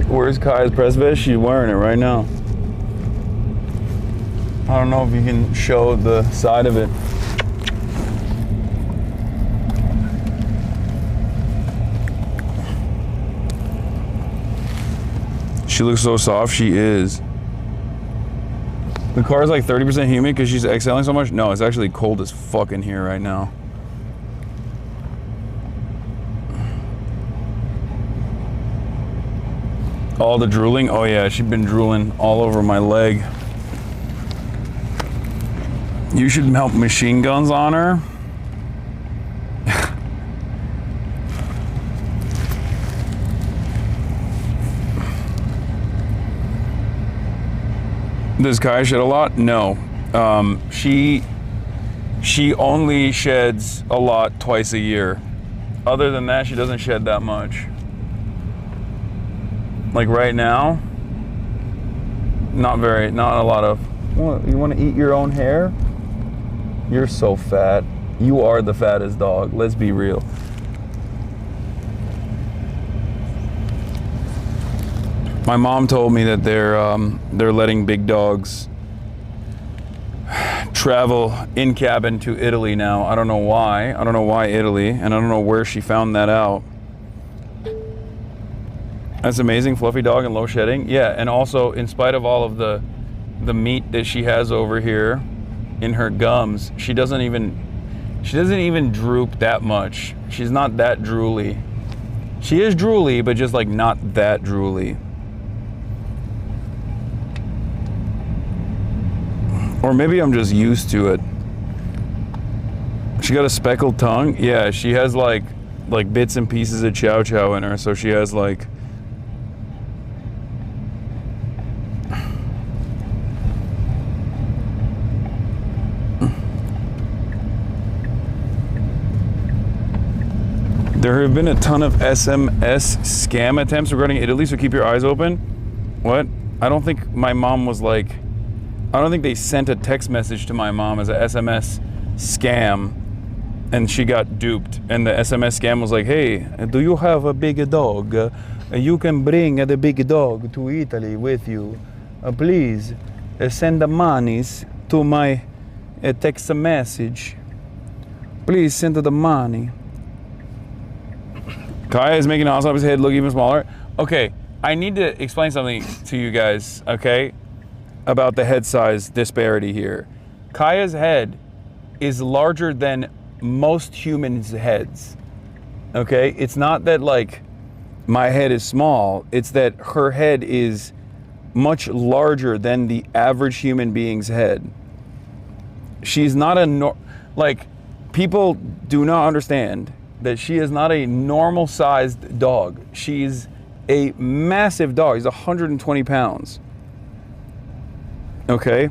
Where's Kai's press vest? She's wearing it right now. I don't know if you can show the side of it. She looks so soft. She is. The car is like 30% humid because she's exhaling so much. No, it's actually cold as fuck in here right now. All the drooling? Oh yeah, she's been drooling all over my leg. You should mount machine guns on her. Does Kai shed a lot? No. She only sheds a lot twice a year. Other than that, she doesn't shed that much. Like right now, not a lot of, you want to eat your own hair? You're so fat. You are the fattest dog. Let's be real. My mom told me that they're letting big dogs travel in cabin to Italy now. I don't know why. I don't know why Italy, and I don't know where she found that out. That's amazing, fluffy dog and low shedding. Yeah, and also in spite of all of the meat that she has over here in her gums, she doesn't even droop that much. She's not that drooly. She is drooly, but just like not that drooly. Or maybe I'm just used to it. She got a speckled tongue. Yeah, she has like bits and pieces of chow chow in her, so she has like there have been a ton of SMS scam attempts regarding Italy, so keep your eyes open. What? I don't think my mom was like, I don't think they sent a text message to my mom as a SMS scam and she got duped. And the SMS scam was like, hey, do you have a big dog? You can bring the big dog to Italy with you. Please send the monies to my text message. Please send the money. Kaya is making HasanAbi's head look even smaller. Okay, I need to explain something to you guys, okay, about the head size disparity here. Kaya's head is larger than most humans' heads, okay? It's not that like my head is small, it's that her head is much larger than the average human being's head. She's not like, people do not understand that she is not a normal sized dog. She's a massive dog. She's 120 pounds. Okay?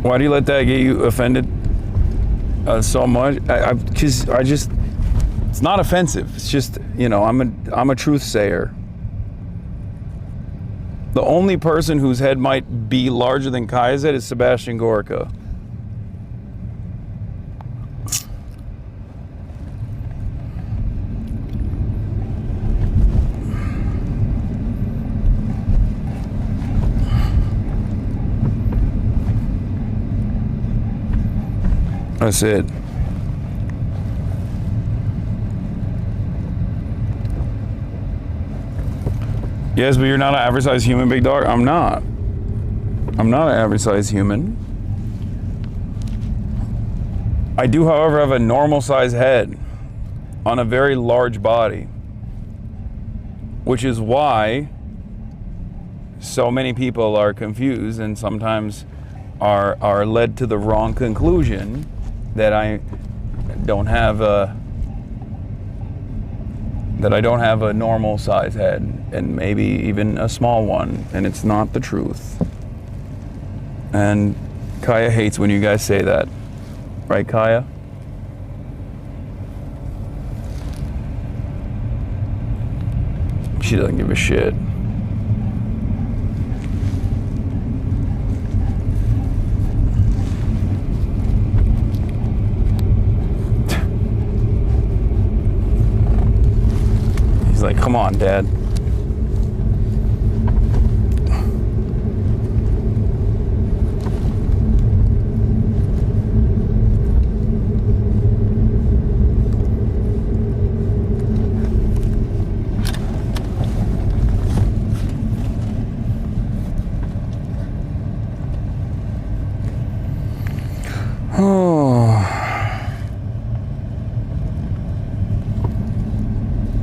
Why do you let that get you offended so much? Because I just, it's not offensive. It's just, you know, I'm a truth sayer. The only person whose head might be larger than Kaya's head is Sebastian Gorka. That's it. Yes, but you're not an average size human, big dog. I'm not. I'm not an average size human. I do, however, have a normal size head on a very large body, which is why so many people are confused and sometimes are led to the wrong conclusion that I don't have a normal size head, and maybe even a small one, and it's not the truth. And Kaya hates when you guys say that. Right, Kaya? She doesn't give a shit. Like, come on, Dad.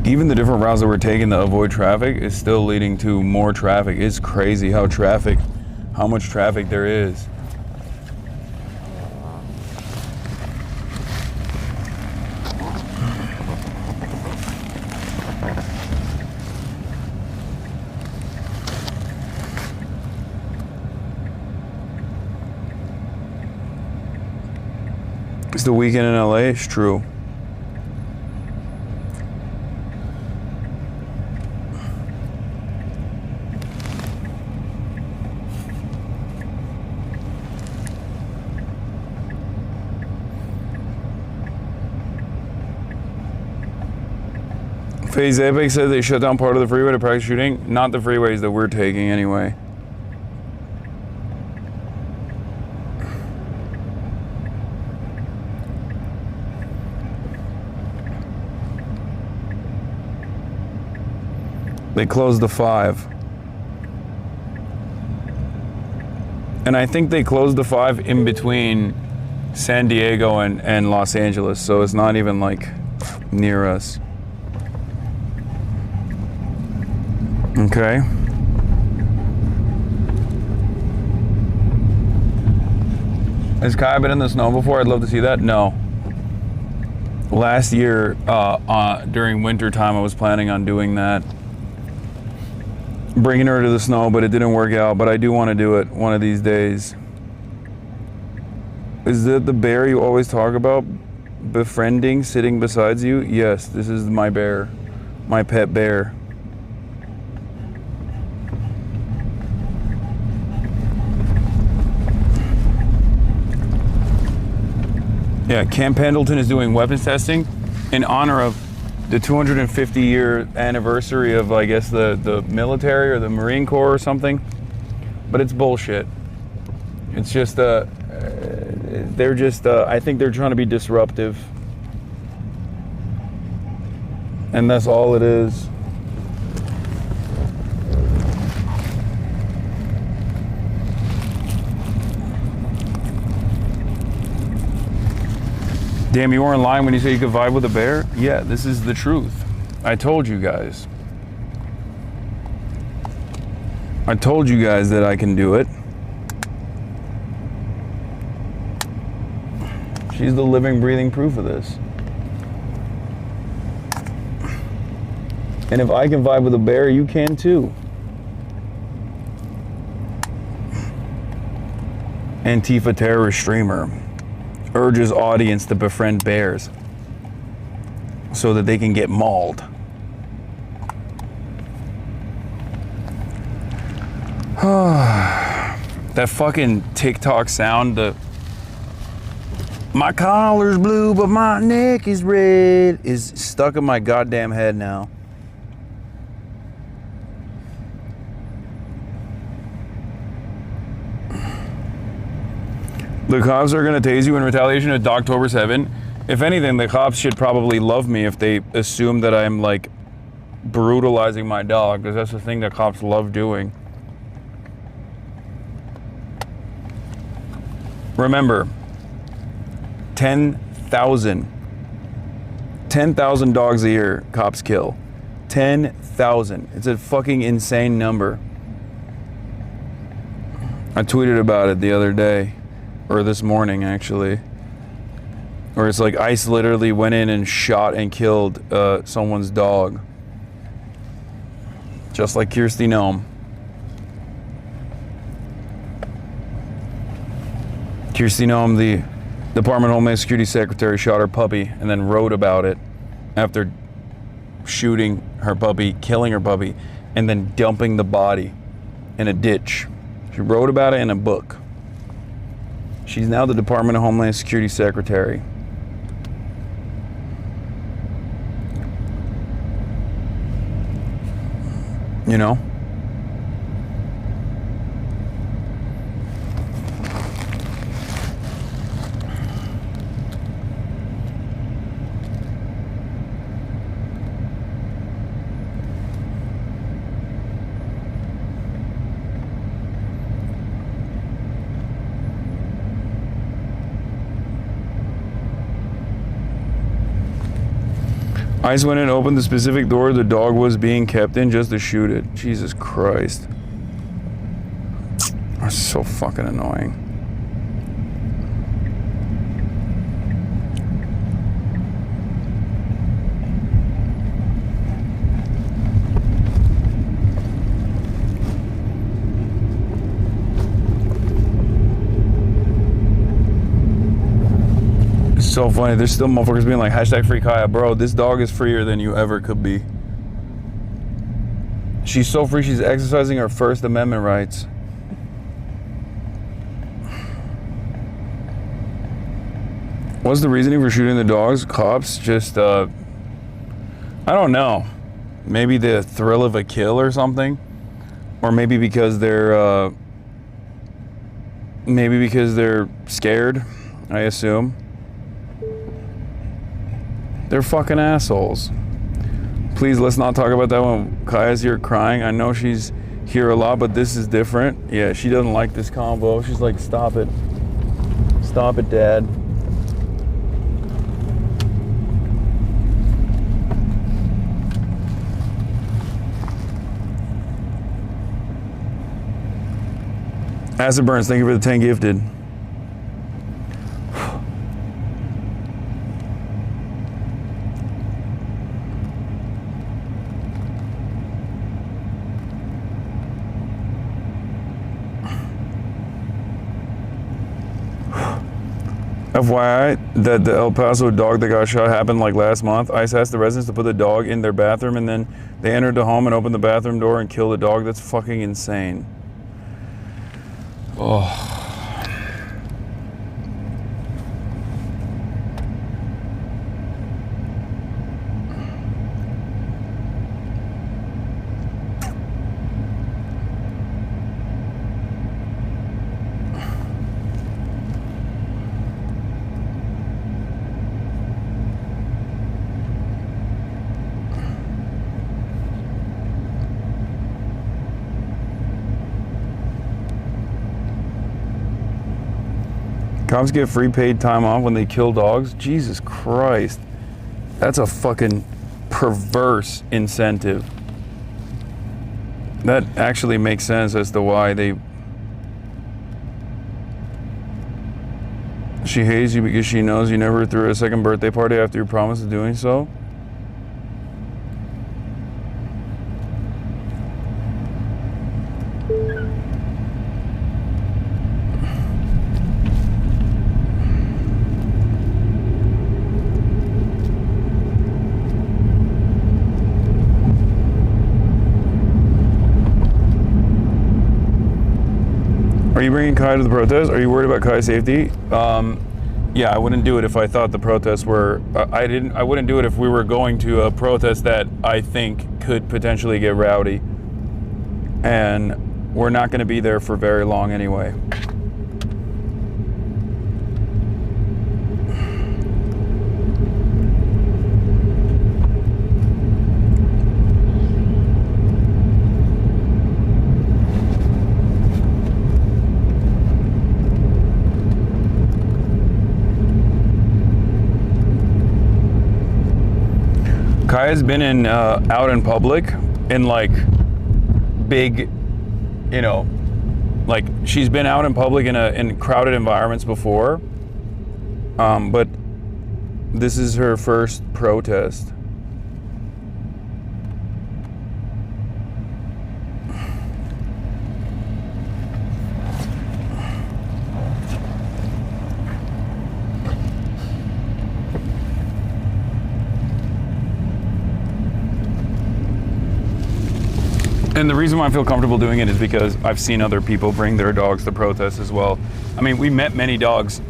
Even the different routes that we're taking to avoid traffic is still leading to more traffic. It's crazy how much traffic there is. It's the weekend in LA, it's true. FaZe Epic said they shut down part of the freeway to practice shooting. Not the freeways that we're taking anyway. They closed the 5. And I think they closed the 5 in between San Diego and Los Angeles, so it's not even like near us. Okay. Has Kai been in the snow before? I'd love to see that. No. Last year, during winter time, I was planning on doing that. Bringing her to the snow, but it didn't work out. But I do want to do it one of these days. Is that the bear you always talk about? Befriending, sitting beside you? Yes, this is my bear. My pet bear. Yeah, Camp Pendleton is doing weapons testing in honor of the 250-year anniversary of, I guess, the military or the Marine Corps or something. But it's bullshit. It's just, they're just, I think they're trying to be disruptive. And that's all it is. Damn, you weren't lying when you said you could vibe with a bear? Yeah, this is the truth. I told you guys. I told you guys that I can do it. She's the living, breathing proof of this. And if I can vibe with a bear, you can too. Antifa terrorist streamer urges audience to befriend bears so that they can get mauled. That fucking TikTok sound, my collar's blue but my neck is red, is stuck in my goddamn head now. The cops are gonna tase you in retaliation at October 7. If anything, the cops should probably love me if they assume that I'm like brutalizing my dog, because that's the thing that cops love doing. Remember, 10,000 dogs a year cops kill. 10,000. It's a fucking insane number. I tweeted about it the other day. Or this morning, actually. Or it's like ICE literally went in and shot and killed someone's dog. Just like Kirsty Noem. Kirsty Noem, the Department of Homeland Security Secretary, shot her puppy and then wrote about it after shooting her puppy, killing her puppy, and then dumping the body in a ditch. She wrote about it in a book. She's now the Department of Homeland Security Secretary. You know? ICE went and opened the specific door the dog was being kept in just to shoot it. Jesus Christ. That's so fucking annoying. So funny, there's still motherfuckers being like #free Kaya. Bro, this dog is freer than you ever could be. She's so free, she's exercising her First Amendment rights. What's the reasoning for shooting the dogs? Cops just, I don't know. Maybe the thrill of a kill or something. Or maybe because they're scared, I assume. They're fucking assholes. Please, let's not talk about that when Kaya's here crying. I know she's here a lot, but this is different. Yeah, she doesn't like this combo. She's like, stop it. Stop it, Dad. Acid Burns, thank you for the 10 gifted. FYI, that the El Paso dog that got shot happened like last month. ICE asked the residents to put the dog in their bathroom, and then they entered the home and opened the bathroom door and killed the dog. That's fucking insane. Oh. Cops get free paid time off when they kill dogs? Jesus Christ. That's a fucking perverse incentive. That actually makes sense as to why she hates you because she knows you never threw a second birthday party after your promise of doing so. Are you bringing Kai to the protest? Are you worried about Kai's safety? Yeah, I wouldn't do it if I thought the protests were. I wouldn't do it if we were going to a protest that I think could potentially get rowdy, and we're not going to be there for very long anyway. Kaya's been in out in public in like big, you know, like she's been out in public in crowded environments before, but this is her first protest. And the reason why I feel comfortable doing it is because I've seen other people bring their dogs to protests as well. I mean, we met many dogs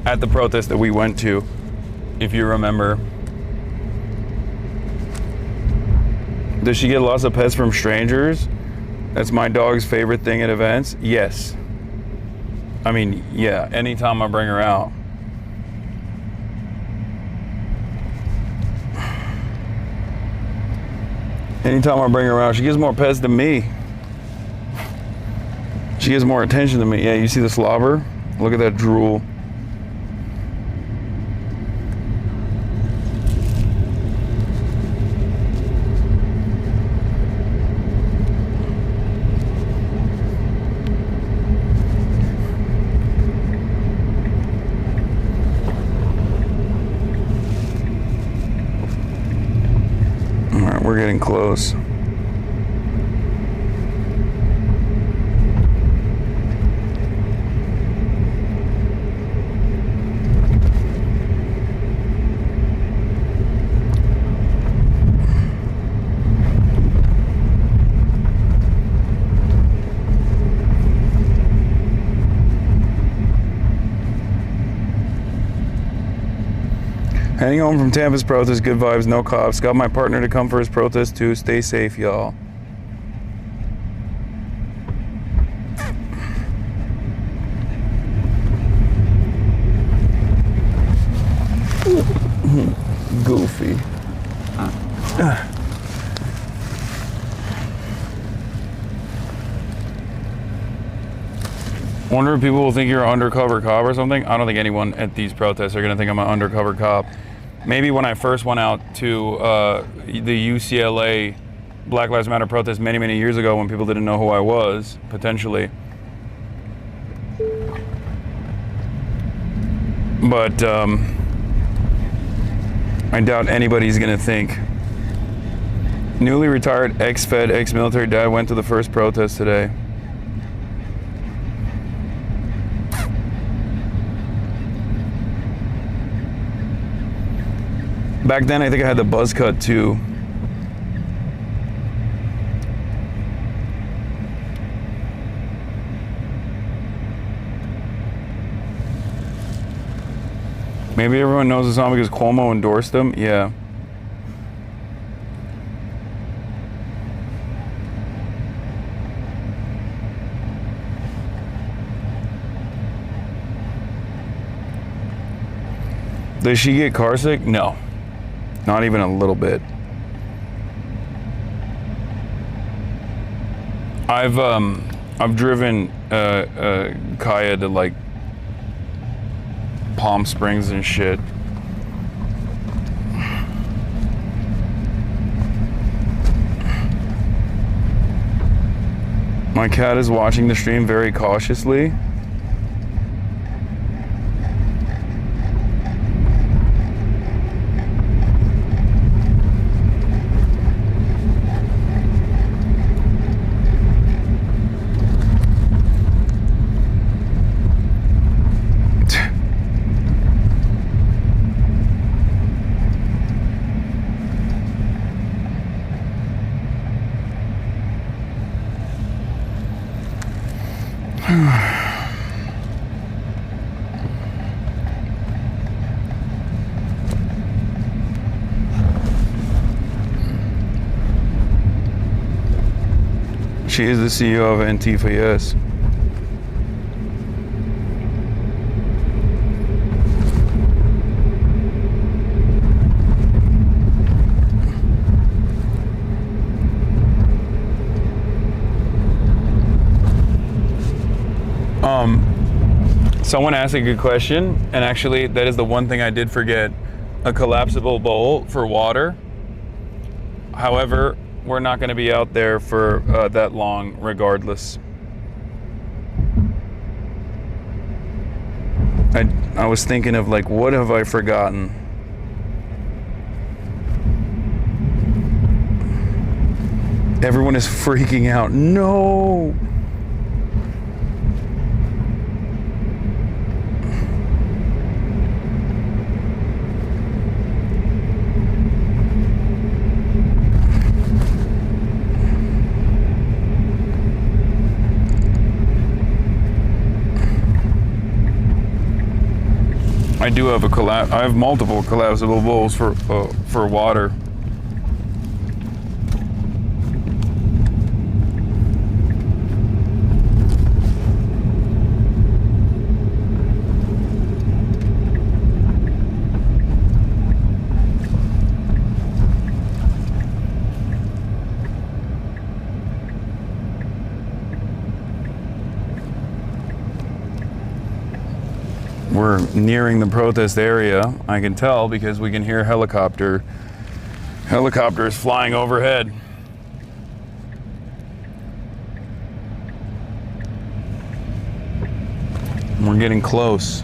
at the protest that we went to, if you remember. Does she get lots of pets from strangers? That's my dog's favorite thing at events. Yes. I mean, yeah, anytime I bring her out. Anytime I bring her around, she gives more pets than me. She gives more attention than me. Yeah, you see the slobber? Look at that drool. We're getting close. Heading home from Tampa's protest, good vibes, no cops. Got my partner to come for his protest too. Stay safe, y'all. Goofy. Wonder if people will think you're an undercover cop or something. I don't think anyone at these protests are gonna think I'm an undercover cop. Maybe when I first went out to the UCLA Black Lives Matter protest many, many years ago when people didn't know who I was, potentially. But I doubt anybody's gonna think. Newly retired ex-Fed, ex-military dad went to the first protest today. Back then, I think I had the buzz cut too. Maybe everyone knows the song because Cuomo endorsed him. Yeah. Does she get car sick? No. Not even a little bit. I've driven Kaya to like Palm Springs and shit. My cat is watching the stream very cautiously. She is the CEO of ANTIFA, yes. Someone asked a good question, and actually that is the one thing I did forget. A collapsible bowl for water. However, we're not going to be out there for that long regardless. I was thinking of like, what have I forgotten? Everyone is freaking out. No! I do have I have multiple collapsible bowls for water. We're nearing the protest area. I can tell because we can hear helicopters flying overhead. We're getting close.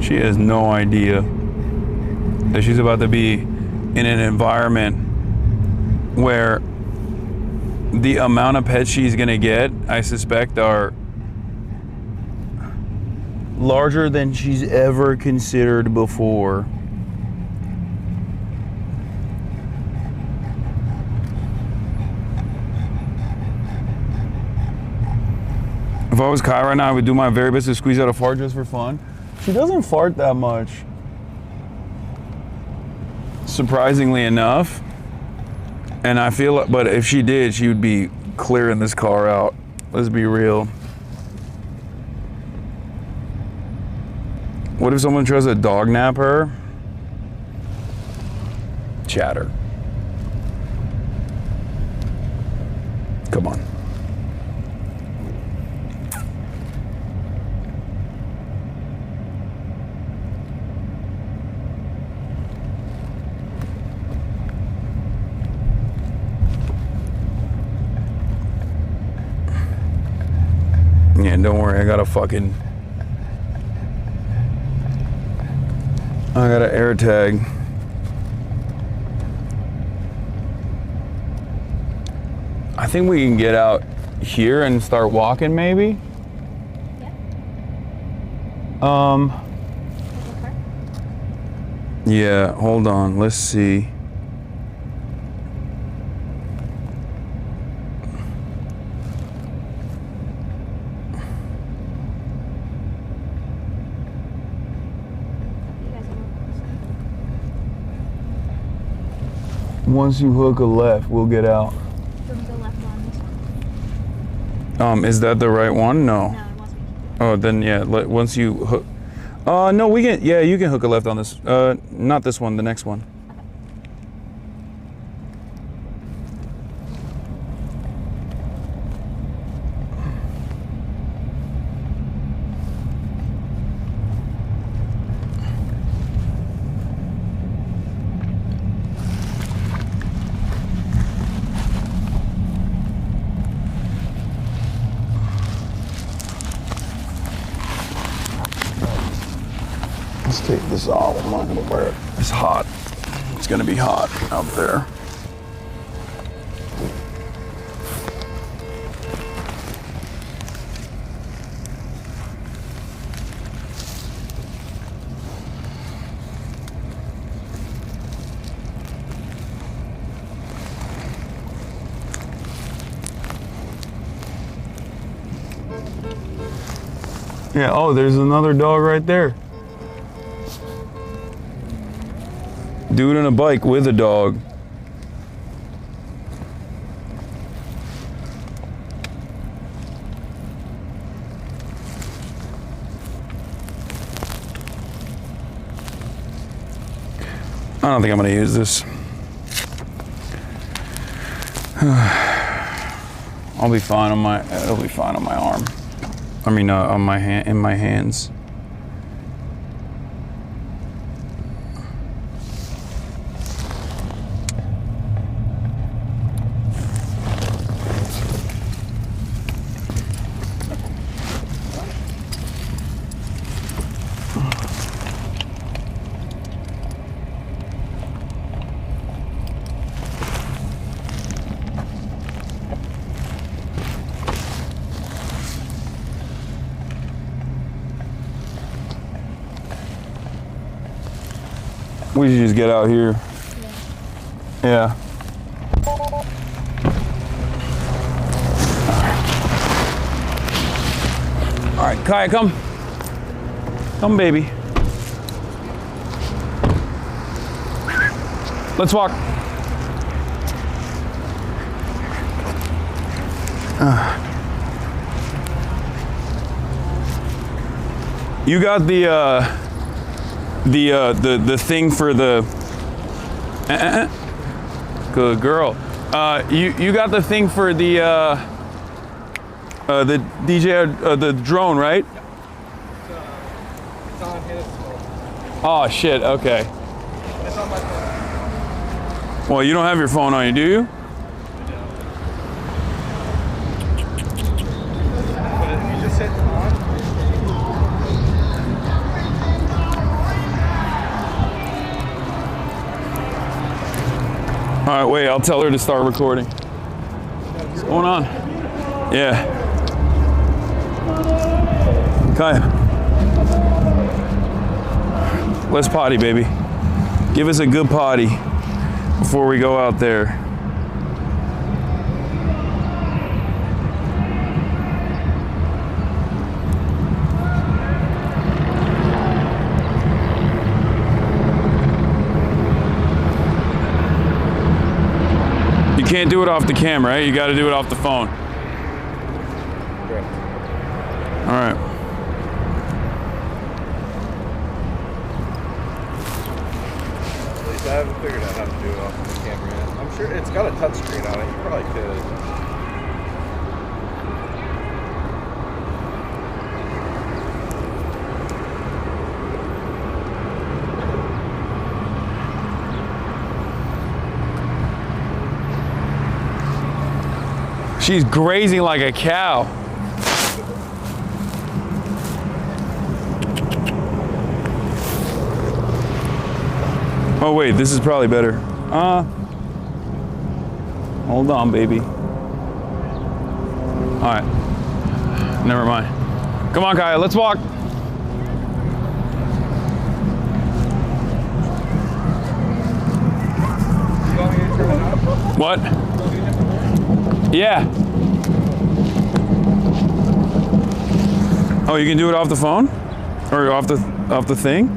She has no idea that she's about to be in an environment where the amount of pets she's gonna get, I suspect, are larger than she's ever considered before. If I was Kai right now, I would do my very best to squeeze out a fart just for fun. She doesn't fart that much, surprisingly enough. And I feel, but if she did, she would be clearing this car out. Let's be real. What if someone tries to dog nap her? Chatter. Come on. Yeah, don't worry, I got an air tag. I think we can get out here and start walking maybe. Yeah, hold on, let's see. Once you hook a left, we'll get out. Is that the right one? No. No, it wasn't. Oh, then yeah. Once you hook. No, we can. Yeah, you can hook a left on this. Not this one. The next one. Let's take this off. I'm not gonna wear it. It's hot. It's gonna be hot out there. Yeah, oh, there's another dog right there. Dude on a bike with a dog. I don't think I'm gonna use this. I'll be fine on my, it'll be fine on my arm. I mean, on my hand, in my hands. We should just get out here. Yeah. All right, Kaya, come. Come, baby. Let's walk. You got the thing for the good girl. You got the thing for the DJ the drone, right? It's on his phone. Oh shit. Okay. It's on my phone. Well, you don't have your phone on you, do you? But if you just hit on. All right, wait, I'll tell her to start recording. What's going on? Yeah. Kaya. Let's potty, baby. Give us a good potty before we go out there. You can't do it off the camera, right? You got to do it off the phone. All right. At least I haven't figured out how to do it off the camera yet. I'm sure it's got a touchscreen on it. You probably could. She's grazing like a cow. Oh wait, this is probably better. Hold on, baby. All right, never mind. Come on, Kaya, let's walk. What? Yeah. Oh, you can do it off the phone? Or off the thing?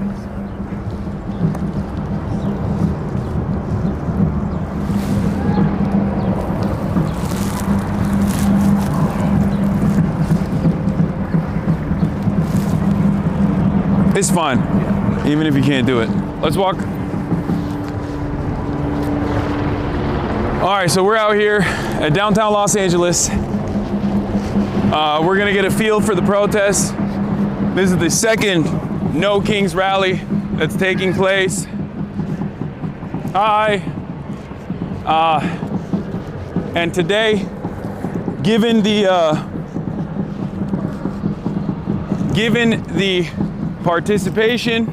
It's fine, even if you can't do it. Let's walk. All right, so we're out here at downtown Los Angeles. We're gonna get a feel for the protest. This is the second No Kings rally that's taking place. Hi. And today, given the participation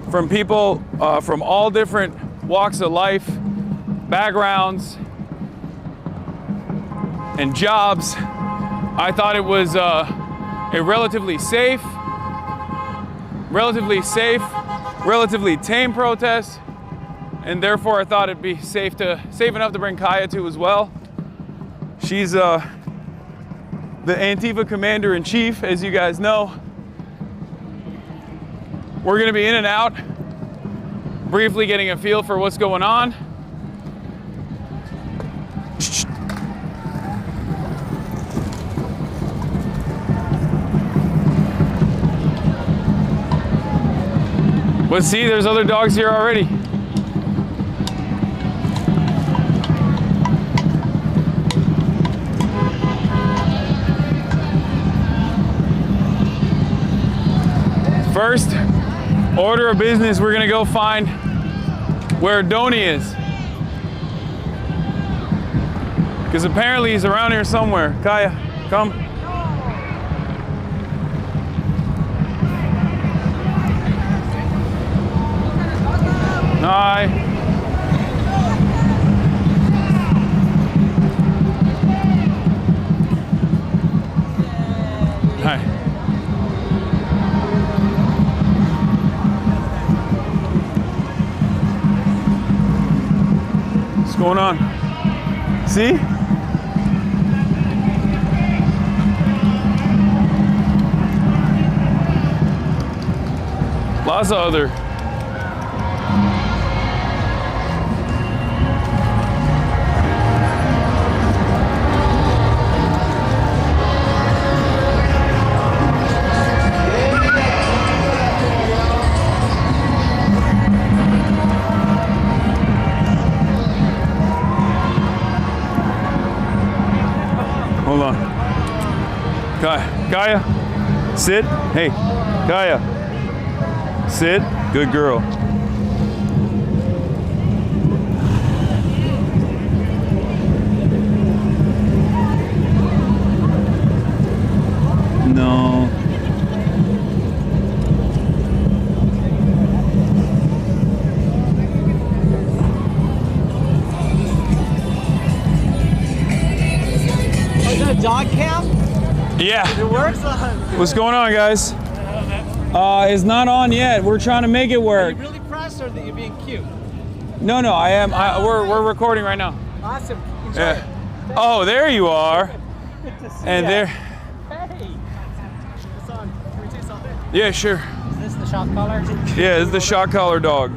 from people from all different walks of life, backgrounds, and jobs, I thought it was a relatively safe, relatively tame protest, and therefore I thought it'd be safe enough to bring Kaya to as well. She's the Antifa commander-in-chief, as you guys know. We're gonna be in and out, briefly getting a feel for what's going on. But see, there's other dogs here already. First order of business, we're gonna go find where Donnie is. Because apparently he's around here somewhere. Kaya, come. Hi. Hi. What's going on? See? Lots of other. Hold on. Kaya, sit. Hey, Kaya, sit. Good girl. No. Is that a dog camp? Yeah. It works? What's going on, guys? It's not on yet. We're trying to make it work. Are you really pressed or that you're being cute? No, I am. We're recording right now. Awesome. Enjoy Yeah. Oh, there you are. Good to see And ya. there. Hey. Hasan, can we take something? Yeah, sure. Is this the shot collar? Yeah, this is the shot collar dog.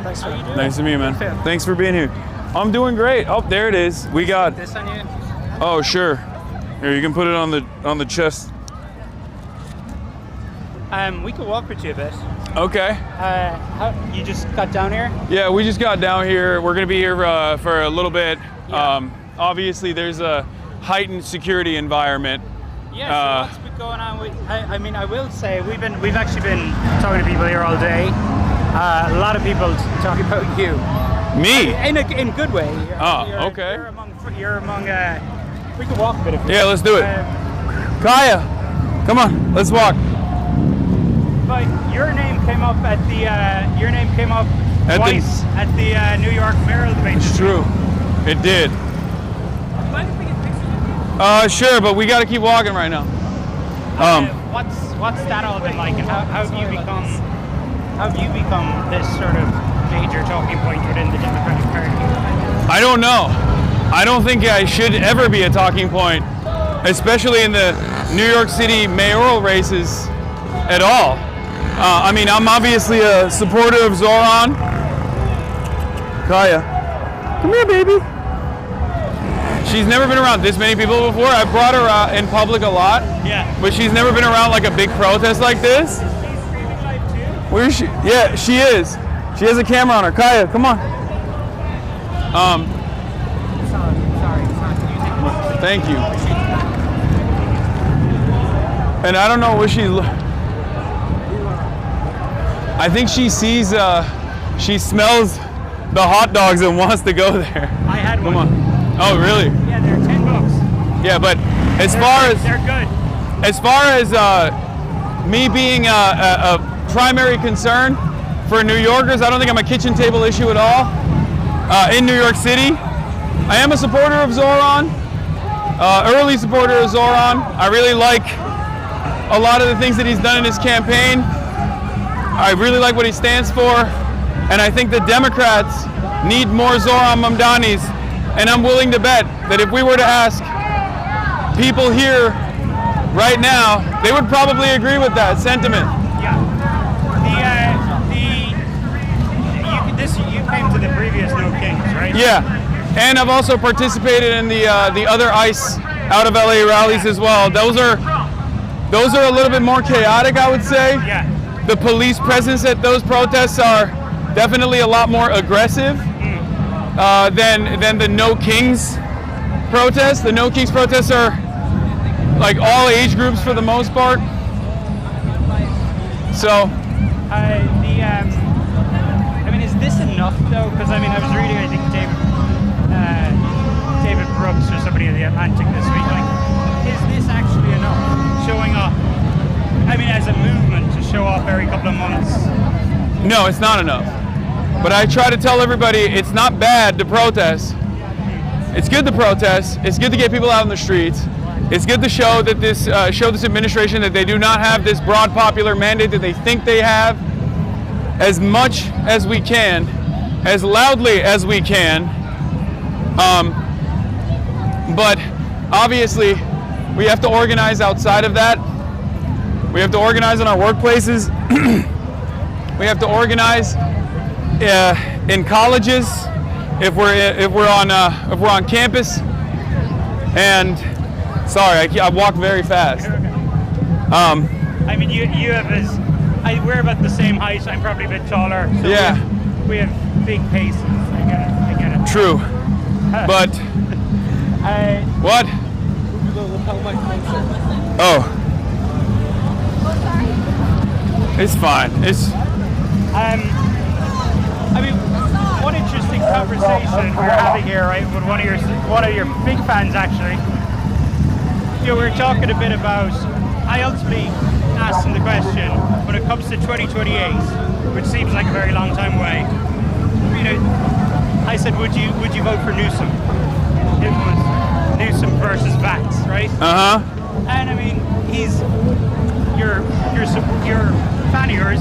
Thanks for Nice to meet you, man. Thanks for being here. I'm doing great. Oh, there it is. We got. this on you. Oh, sure. Here, you can put it on the chest. We could walk with you a bit. Okay. You just got down here? Yeah, we just got down here. We're gonna be here for a little bit. Obviously, there's a heightened security environment. Yeah, so what's been going on with, I mean, I will say, we've actually been talking to people here all day. A lot of people talking about you. Me? In a good way. Okay. You're among we can walk a bit if you Yeah, let's do it. Kaya, come on, let's walk. But your name came up at the twice at the New York mayoral debate. It's true. It did. Sure, but we got to keep walking right now. What's that all been like, and how have you become this sort of major talking point within the Democratic Party? I don't know. I don't think I should ever be a talking point, especially in the New York City mayoral races at all. I mean, I'm obviously a supporter of Zoran. Kaya, come here, baby. She's never been around this many people before. I brought her out in public a lot. Yeah. But she's never been around like a big protest like this. Where is she? Yeah, she is. She has a camera on her. Kaya, come on. Thank you. And I don't know where she. I think she sees. She smells the hot dogs and wants to go there. I had one. Come on. Oh, really? Yeah, they're $10. Yeah, but as They're good. As far as me being a primary concern for New Yorkers, I don't think I'm a kitchen table issue at all. In New York City, I am a supporter of Zoran, early supporter of Zoran. I really like a lot of the things that he's done in his campaign. I really like what he stands for, and I think the Democrats need more Zoran Mamdanis. And I'm willing to bet that if we were to ask people here right now, they would probably agree with that sentiment. Yeah. You came to the previous No Kings, right? Yeah. And I've also participated in the other ICE out of LA rallies as well. Those are a little bit more chaotic, I would say. Yeah. The police presence at those protests are definitely a lot more aggressive. Than the No Kings protests. The No Kings protests are like all age groups for the most part. So, I mean, is this enough though? Because I mean, I was reading, I think David Brooks or somebody in the Atlantic this week. Like, is this actually enough? Showing up? I mean, as a movement to show up every couple of months. No, it's not enough. But I try to tell everybody it's not bad to protest. It's good to protest. It's good to get people out in the streets. It's good to show that this administration that they do not have this broad popular mandate that they think they have. As much as we can, as loudly as we can. But obviously, we have to organize outside of that. We have to organize in our workplaces. We have to organize in colleges, if we're on campus, and sorry, I walk very fast. I mean, you have we're about the same height. I'm probably a bit taller. So yeah, we have big paces. I get it. True, but what? Oh, it's fine. It's. I mean, one interesting conversation we're having here, right, with one of your big fans, actually. You know, we were talking a bit about. I ultimately asked him the question: when it comes to 2028, which seems like a very long time away, you know, I said, would you vote for Newsom? It was Newsom versus Vance, right? And I mean, he's your fan of yours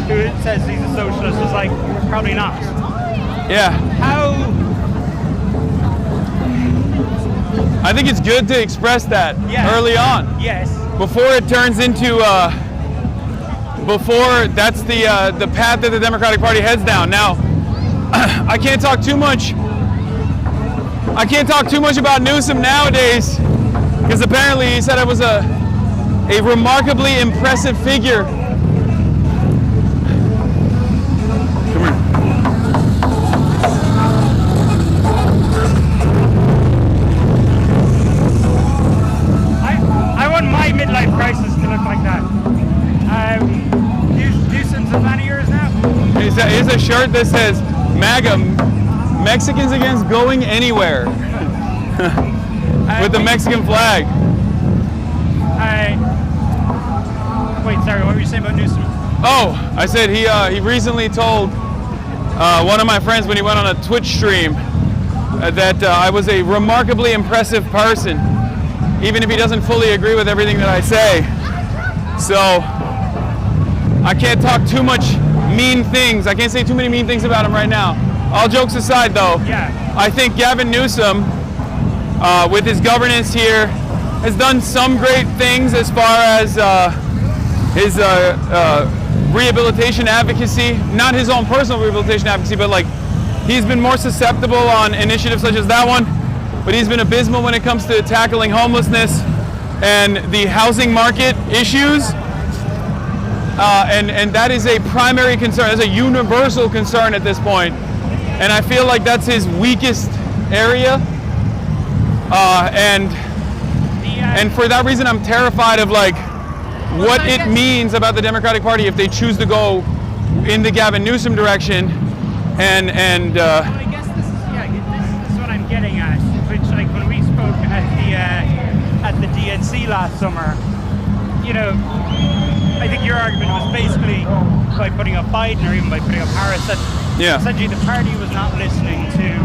who says he's a socialist is like, probably not. Yeah. How? I think it's good to express that early on. Yes. Before it turns into, before that's the path that the Democratic Party heads down. Now, I can't talk too much about Newsom nowadays, because apparently he said I was a remarkably impressive figure. Come here. I want my midlife crisis to look like that. Newsom's a fan of yours now? Here's a shirt that says MAGA, Mexicans against going anywhere. With the Mexican flag. Wait, sorry, what were you saying about Newsom? Oh, I said he recently told one of my friends when he went on a Twitch stream that I was a remarkably impressive person, even if he doesn't fully agree with everything that I say. So I can't talk too much mean things. I can't say too many mean things about him right now. All jokes aside, though, I think Gavin Newsom, with his governance here, has done some great things as far as his rehabilitation advocacy. Not his own personal rehabilitation advocacy, but like he's been more susceptible on initiatives such as that one. But he's been abysmal when it comes to tackling homelessness and the housing market issues. And that is a primary concern, that's a universal concern at this point. And I feel like that's his weakest area. And for that reason, I'm terrified of like what it means about the Democratic Party if they choose to go in the Gavin Newsom direction. Well, I guess this is what I'm getting at. Which, like, when we spoke at the DNC last summer, you know, I think your argument was basically by putting up Biden or even by putting up Harris that essentially the party was not listening to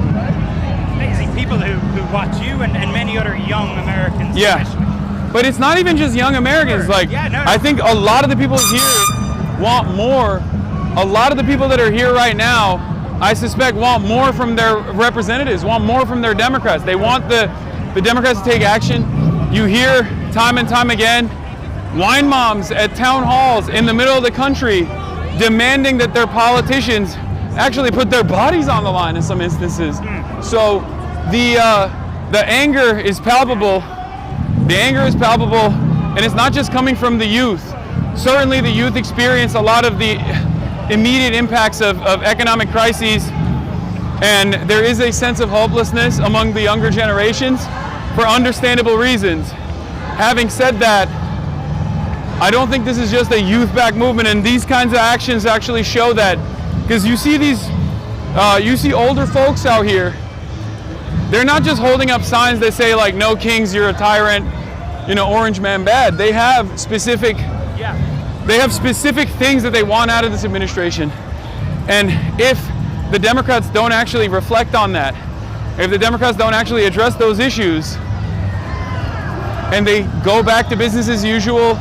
basically people who watch you and many other young Americans. Especially. But it's not even just young Americans. Like, I think a lot of the people here want more. A lot of the people that are here right now, I suspect, want more from their representatives, want more from their Democrats. They want the Democrats to take action. You hear time and time again wine moms at town halls in the middle of the country demanding that their politicians actually put their bodies on the line in some instances. So the anger is palpable. The anger is palpable, and it's not just coming from the youth. Certainly the youth experience a lot of the immediate impacts of economic crises, and there is a sense of hopelessness among the younger generations for understandable reasons. Having said that, I don't think this is just a youth-backed movement, and these kinds of actions actually show that, because you see you see older folks out here. They're not just holding up signs that say like "No Kings, you're a tyrant," you know, "Orange man bad." They have specific things that they want out of this administration, and if the Democrats don't actually reflect on that, if the Democrats don't actually address those issues, and they go back to business as usual,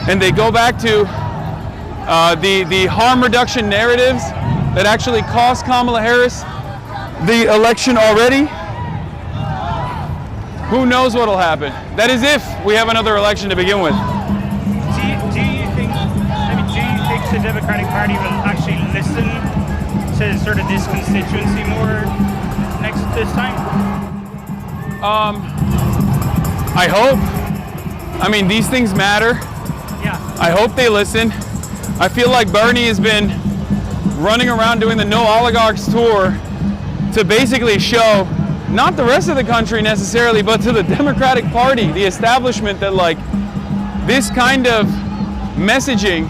and they go back to the harm reduction narratives that actually cost Kamala Harris the election already, who knows what'll happen. That is if we have another election to begin with. Do you think the Democratic Party will actually listen to sort of this constituency more this time? I hope. I mean, these things matter. Yeah. I hope they listen. I feel like Bernie has been running around doing the No Oligarchs tour to basically show, not the rest of the country necessarily, but to the Democratic Party, the establishment, that like this kind of messaging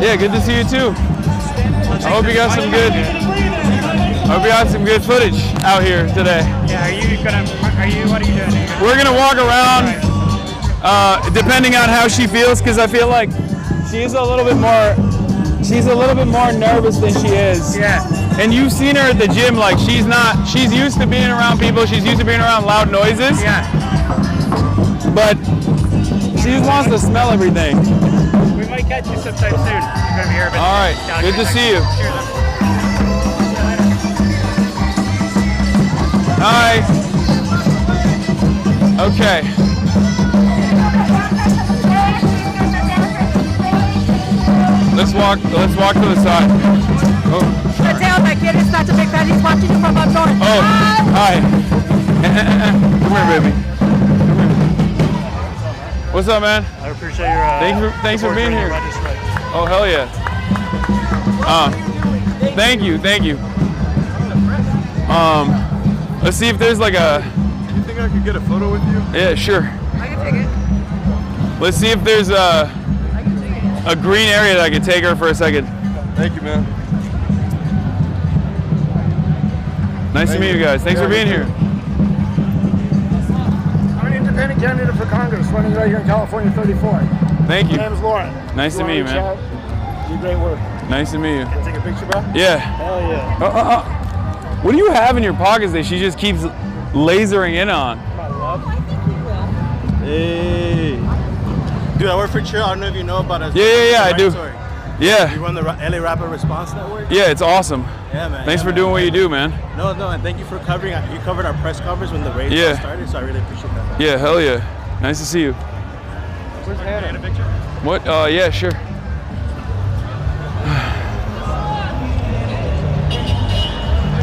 Yeah, good to see you too. I hope you got some good. I hope you got some good footage out here today. Yeah, what are you doing? We're gonna walk around, depending on how she feels, because I feel like she's a little bit more nervous than she is. Yeah. And you've seen her at the gym, like she's used to being around people, she's used to being around loud noises. Yeah. But she wants to smell everything. We might catch you sometime soon. You're gonna be here, but all right, good to see you. Hi. Okay. Let's walk to the side. Oh. Mateo, my kid is such a big fan. He's watching you from outdoors. Oh, hi. Come here, baby. Come here. What's up, man? I appreciate your thanks for being here. Oh, hell yeah. Thank you. Let's see if there's like a... Do you think I could get a photo with you? Yeah, sure. I can take it. Let's see if there's a green area that I could take her for a second. Thank you, man. Nice to meet you guys. Thanks for being here. I'm an independent candidate for Congress, running right here in California 34. Thank you. My name is Lauren. Nice to meet you, man. You do great work. Nice to meet you. Can I take a picture, bro? Yeah. Hell yeah. What do you have in your pockets that she just keeps lasering in on? Hey. Dude, I work for Chill. I don't know if you know about us. Yeah, I do. Story. Yeah. You run the LA Rapid Response Network? Yeah, it's awesome. Yeah, man. Thanks for doing what you do, man. No, and thank you for covering. You covered our press conference when the race started, so I really appreciate that. Yeah, hell yeah. Nice to see you. Where's Hannah? A picture? What? Yeah, sure.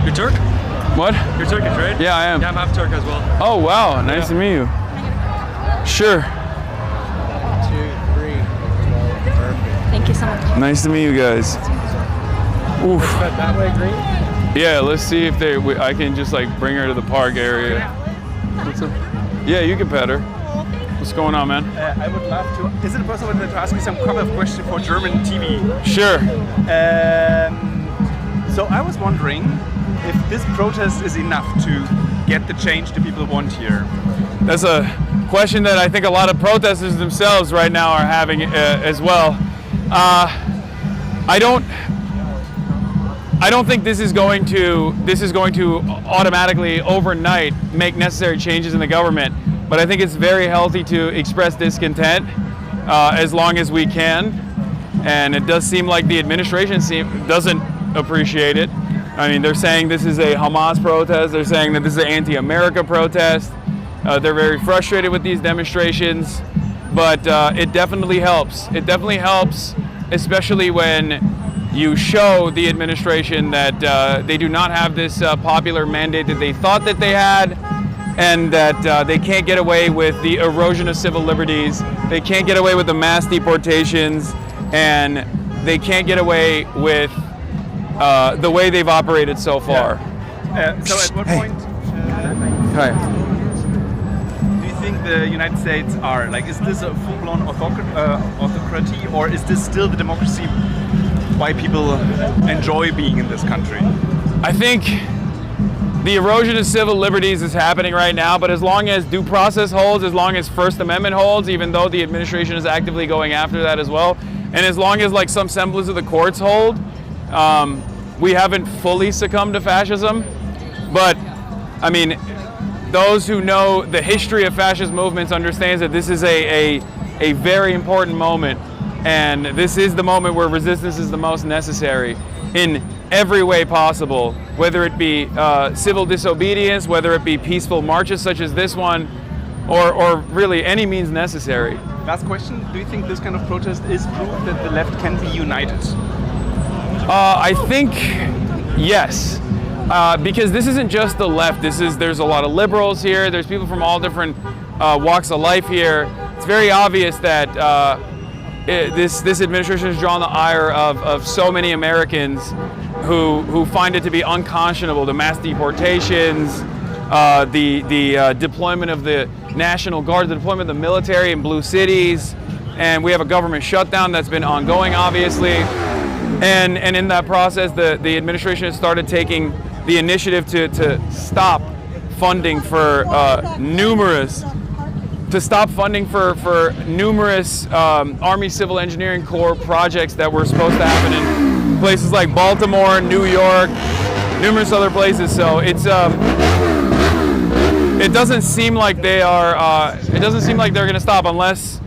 You're Turk? What? You're Turkish, right? Yeah, I am. Yeah, I'm half Turk as well. Oh, wow. Nice to meet you. Sure. 1, 2, 3. Perfect. Thank you so much. Nice to meet you guys. Oof. That way, green? Yeah, let's see if I can just like bring her to the park area. What's up? Yeah, you can pet her. What's going on, man? I would love to. Is it possible to ask you some kind of question for German TV? Sure. So I was wondering if this protest is enough to get the change the people want here. That's a question that I think a lot of protesters themselves right now are having as well. I don't think this is going to automatically overnight make necessary changes in the government, but I think it's very healthy to express discontent as long as we can. And it does seem like the administration doesn't appreciate it. I mean, they're saying this is a Hamas protest. They're saying that this is an anti-America protest. They're very frustrated with these demonstrations, but it definitely helps. It definitely helps, especially when you show the administration that they do not have this popular mandate that they thought that they had, and that they can't get away with the erosion of civil liberties. They can't get away with the mass deportations, and they can't get away with the way they've operated so far. So at what point Hi. do you think the United States are, like, is this a full-blown autocracy, or is this still the democracy why people enjoy being in this country? I think the erosion of civil liberties is happening right now, but as long as due process holds, as long as First Amendment holds, even though the administration is actively going after that as well, and as long as like some semblance of the courts hold, we haven't fully succumbed to fascism. But I mean, those who know the history of fascist movements understands that this is a very important moment, and this is the moment where resistance is the most necessary in every way possible, whether it be civil disobedience, whether it be peaceful marches such as this one, or really any means necessary. Last question, do you think this kind of protest is proof that the left can be united? I think yes, because this isn't just the left. There's a lot of liberals here. There's people from all different walks of life here. It's very obvious that this administration has drawn the ire of so many Americans who find it to be unconscionable, the mass deportations, the deployment of the National Guard, the deployment of the military in blue cities, and we have a government shutdown that's been ongoing, obviously. And in that process, the administration has started taking the initiative to stop funding for numerous Army Civil Engineering Corps projects that were supposed to happen in places like Baltimore, New York, numerous other places. So it's it doesn't seem like they are. It doesn't seem like they're going to stop unless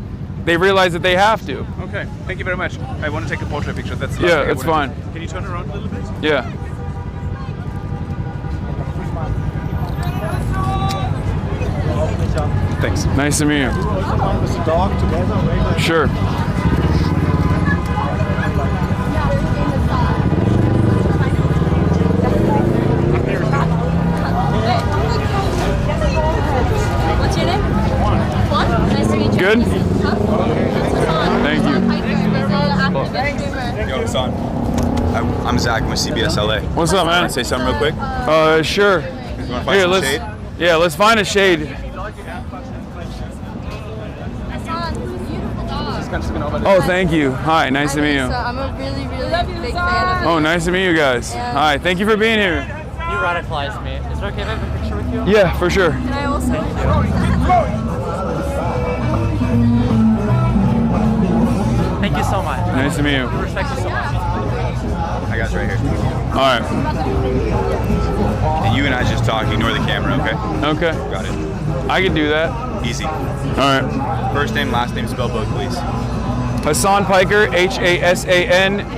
they realize that they have to. Okay, thank you very much. I want to take a portrait picture. That's yeah, it's fine. Can you turn around a little bit? Yeah. Thanks. Nice to meet you. Sure. What's your name? Juan. Nice to meet you. Good? Huh? Thank you. Yo, Hasan. I'm Zach. I'm with CBS LA. What's up, man? Want to say something real quick? Sure. You want to find some shade? Yeah, let's find a shade. Oh, thank you. Hi, nice to meet you. I'm a really big fan of Oh, nice to meet you guys. Hi, thank you for being here. You radicalized me. Is it okay if I have a picture with you? Yeah, for sure. Can I also? Thank you so much. Nice to meet you. We respect you so much. I got you right here. All right. And you and I just talk. Ignore the camera, okay? Okay. Got it. I can do that. Easy. All right. First name, last name, spell both, please. Hasan Piker, Hasanpiker.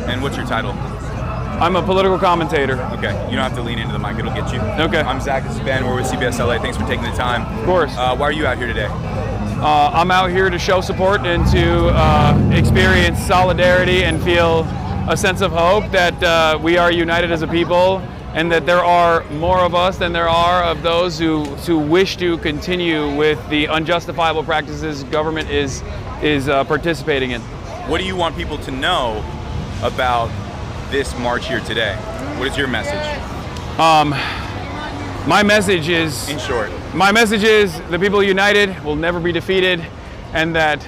And what's your title? I'm a political commentator. Okay. You don't have to lean into the mic. It'll get you. Okay. I'm Zach. This is Ben. We're with CBS LA. Thanks for taking the time. Of course. Why are you out here today? I'm out here to show support and to experience solidarity and feel a sense of hope that we are united as a people and that there are more of us than there are of those who wish to continue with the unjustifiable practices government is participating in. What do you want people to know about this march here today? What is your message? My message is, in short, my message is the people united will never be defeated, and that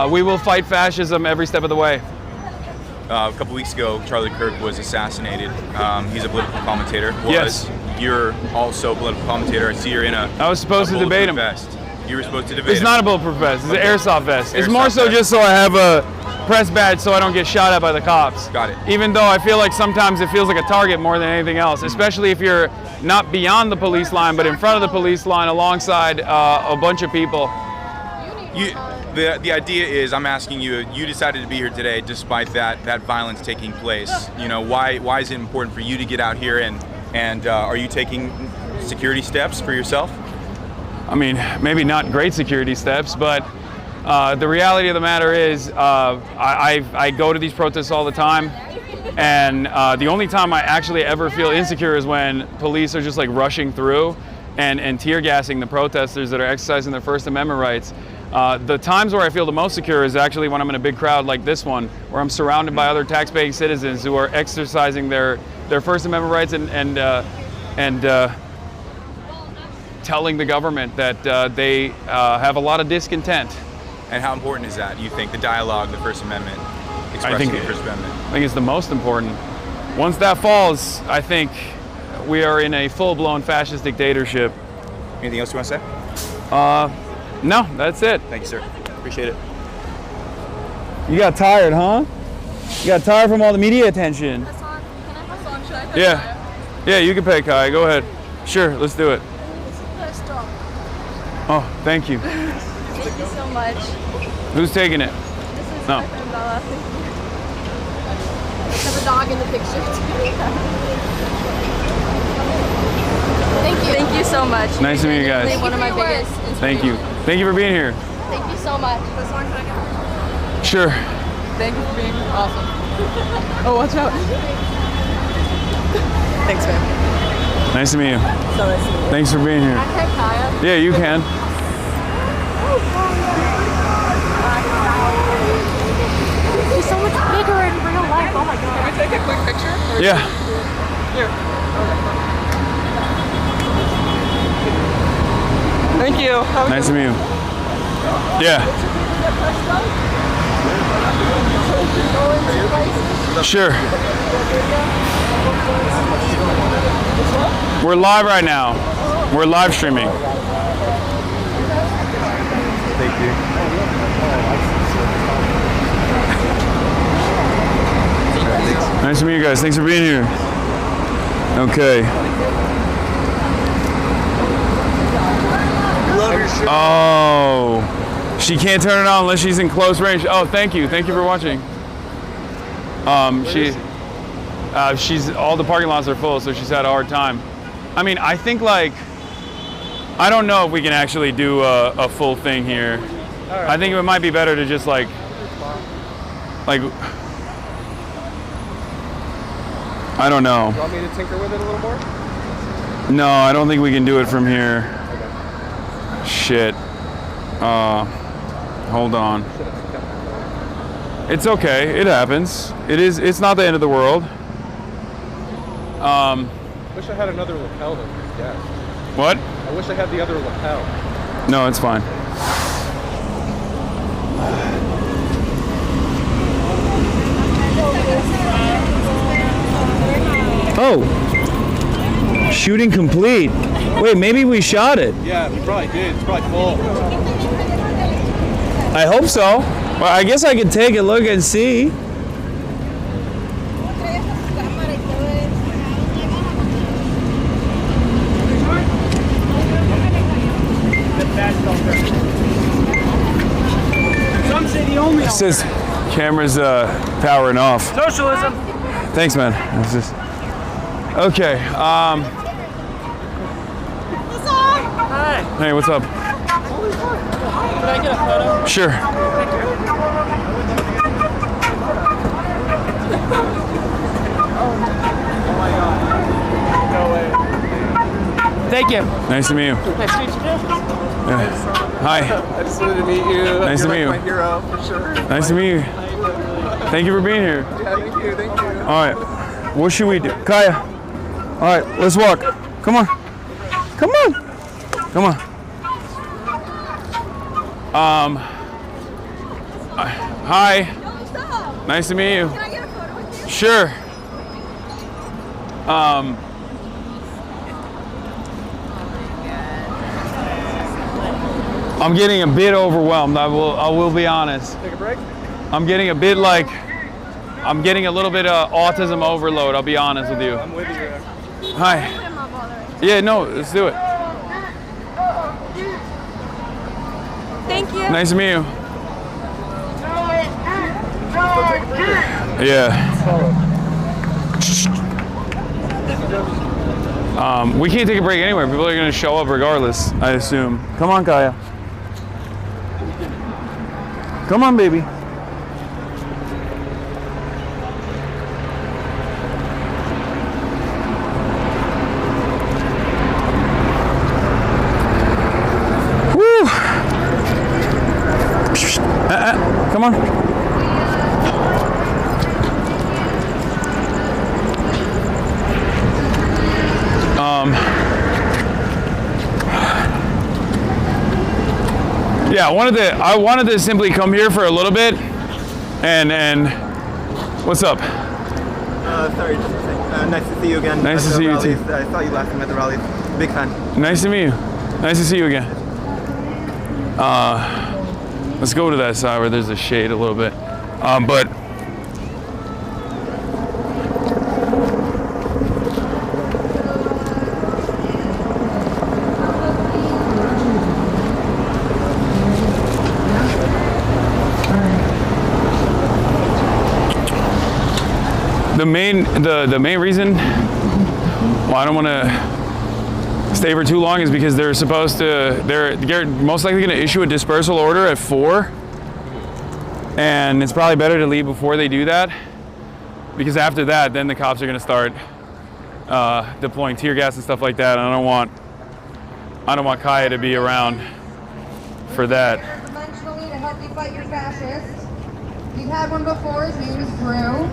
we will fight fascism every step of the way. A couple weeks ago, Charlie Kirk was assassinated. He's a political commentator. Yes. You're also a political commentator. I see you're in a. I was supposed to debate him. Vest. You were supposed to debate him. It's not a bulletproof vest. It's an airsoft vest. It's Airsoft more so vest. just so I have a press badge so I don't get shot at by the cops. Got it. Even though I feel like sometimes it feels like a target more than anything else, especially if you're not beyond the police line, but in front of the police line alongside a bunch of people. The idea is, I'm asking you, you decided to be here today despite that violence taking place. You know, why is it important for you to get out here and are you taking security steps for yourself? I mean, maybe not great security steps, but the reality of the matter is I go to these protests all the time, and the only time I actually ever feel insecure is when police are just like rushing through and tear gassing the protesters that are exercising their First Amendment rights. The times where I feel the most secure is actually when I'm in a big crowd like this one, where I'm surrounded by other tax-paying citizens who are exercising their First Amendment rights and telling the government that they have a lot of discontent. And how important is that, you think, the dialogue, the First Amendment, expressing the First Amendment? I think it's the most important. Once that falls, I think we are in a full-blown fascist dictatorship. Anything else you want to say? No, that's it. Thank you, sir. Appreciate it. You got tired, huh? You got tired from all the media attention. Yeah. Yeah, you can pay Kai. Go ahead. Sure, let's do it. Oh, thank you. Thank you so much. Who's taking it? This is No. my friend Bella. I have a dog in the picture too. Thank you. Thank you so much. Nice to meet you guys. You're one of my biggest inspirations. Thank you. Thank you for being here. Thank you so much. Sure. Thank you for being awesome. Oh, watch out. Thanks, man. Nice to meet you. So nice to meet you. Thanks for being here. Can I pet Kaya? Yeah, you can. She's so much bigger in real life. Oh my god. Can we take a quick picture? Yeah. Here. Thank you. Nice to meet you. Yeah. Sure. We're live right now. We're live streaming. Thank you. Nice to meet you guys. Thanks for being here. Okay. Oh, she can't turn it on unless she's in close range. Oh, thank you. Thank you for watching. She's all the parking lots are full, so she's had a hard time. I mean, I think like, I don't know if we can actually do a full thing here. Right. I think it might be better to just like, I don't know. You want me to tinker with it a little more? No, I don't think we can do it from here. Okay. Shit. Hold on. It's okay. It happens. It's not the end of the world. Wish I had another lapel though. Yeah. What? I wish I had the other lapel. No, it's fine. Oh, shooting complete. Wait, maybe we shot it. Yeah, we probably did. It's probably full. I hope so. Well, I guess I could take a look and see. It says camera's powering off. Socialism. Thanks, man. It's just okay. Hi. Hey, what's up? Can I get a photo? Sure. Thank you. Nice to meet you. Nice to meet you too. Yeah. Hi. I just wanted to meet you. Nice to meet you. My hero for sure. Nice to meet you. Thank you for being here. Yeah, thank you. Thank you. All right. What should we do? Kaya. All right, let's walk. Come on. Come on. Come on. Hi. Nice to meet you. Can I get a photo with you? Sure. I'm getting a bit overwhelmed. I will be honest. Take a break? I'm getting a bit like, I'm getting a little bit of autism overload, I'll be honest with you. I'm with you. Hi. Yeah, no, let's do it. Thank you. Nice to meet you. Yeah. We can't take a break anywhere. People are going to show up regardless, I assume. Come on, Kaya. Come on, baby. Woo! Come on. Yeah, I wanted to simply come here for a little bit, and what's up? Sorry, just nice to see you again. Nice to see you too. I saw you last time at the rally. Big fan. Nice to meet you. Nice to see you again. Let's go to that side where there's a shade a little bit, but. The main reason why I don't want to stay for too long is because they're most likely going to issue a dispersal order at 4, and it's probably better to leave before they do that, because after that, then the cops are going to start deploying tear gas and stuff like that. And I don't want Kaya to be around for that. Eventually, to help you fight your fascists. We've had one before. His name is Drew.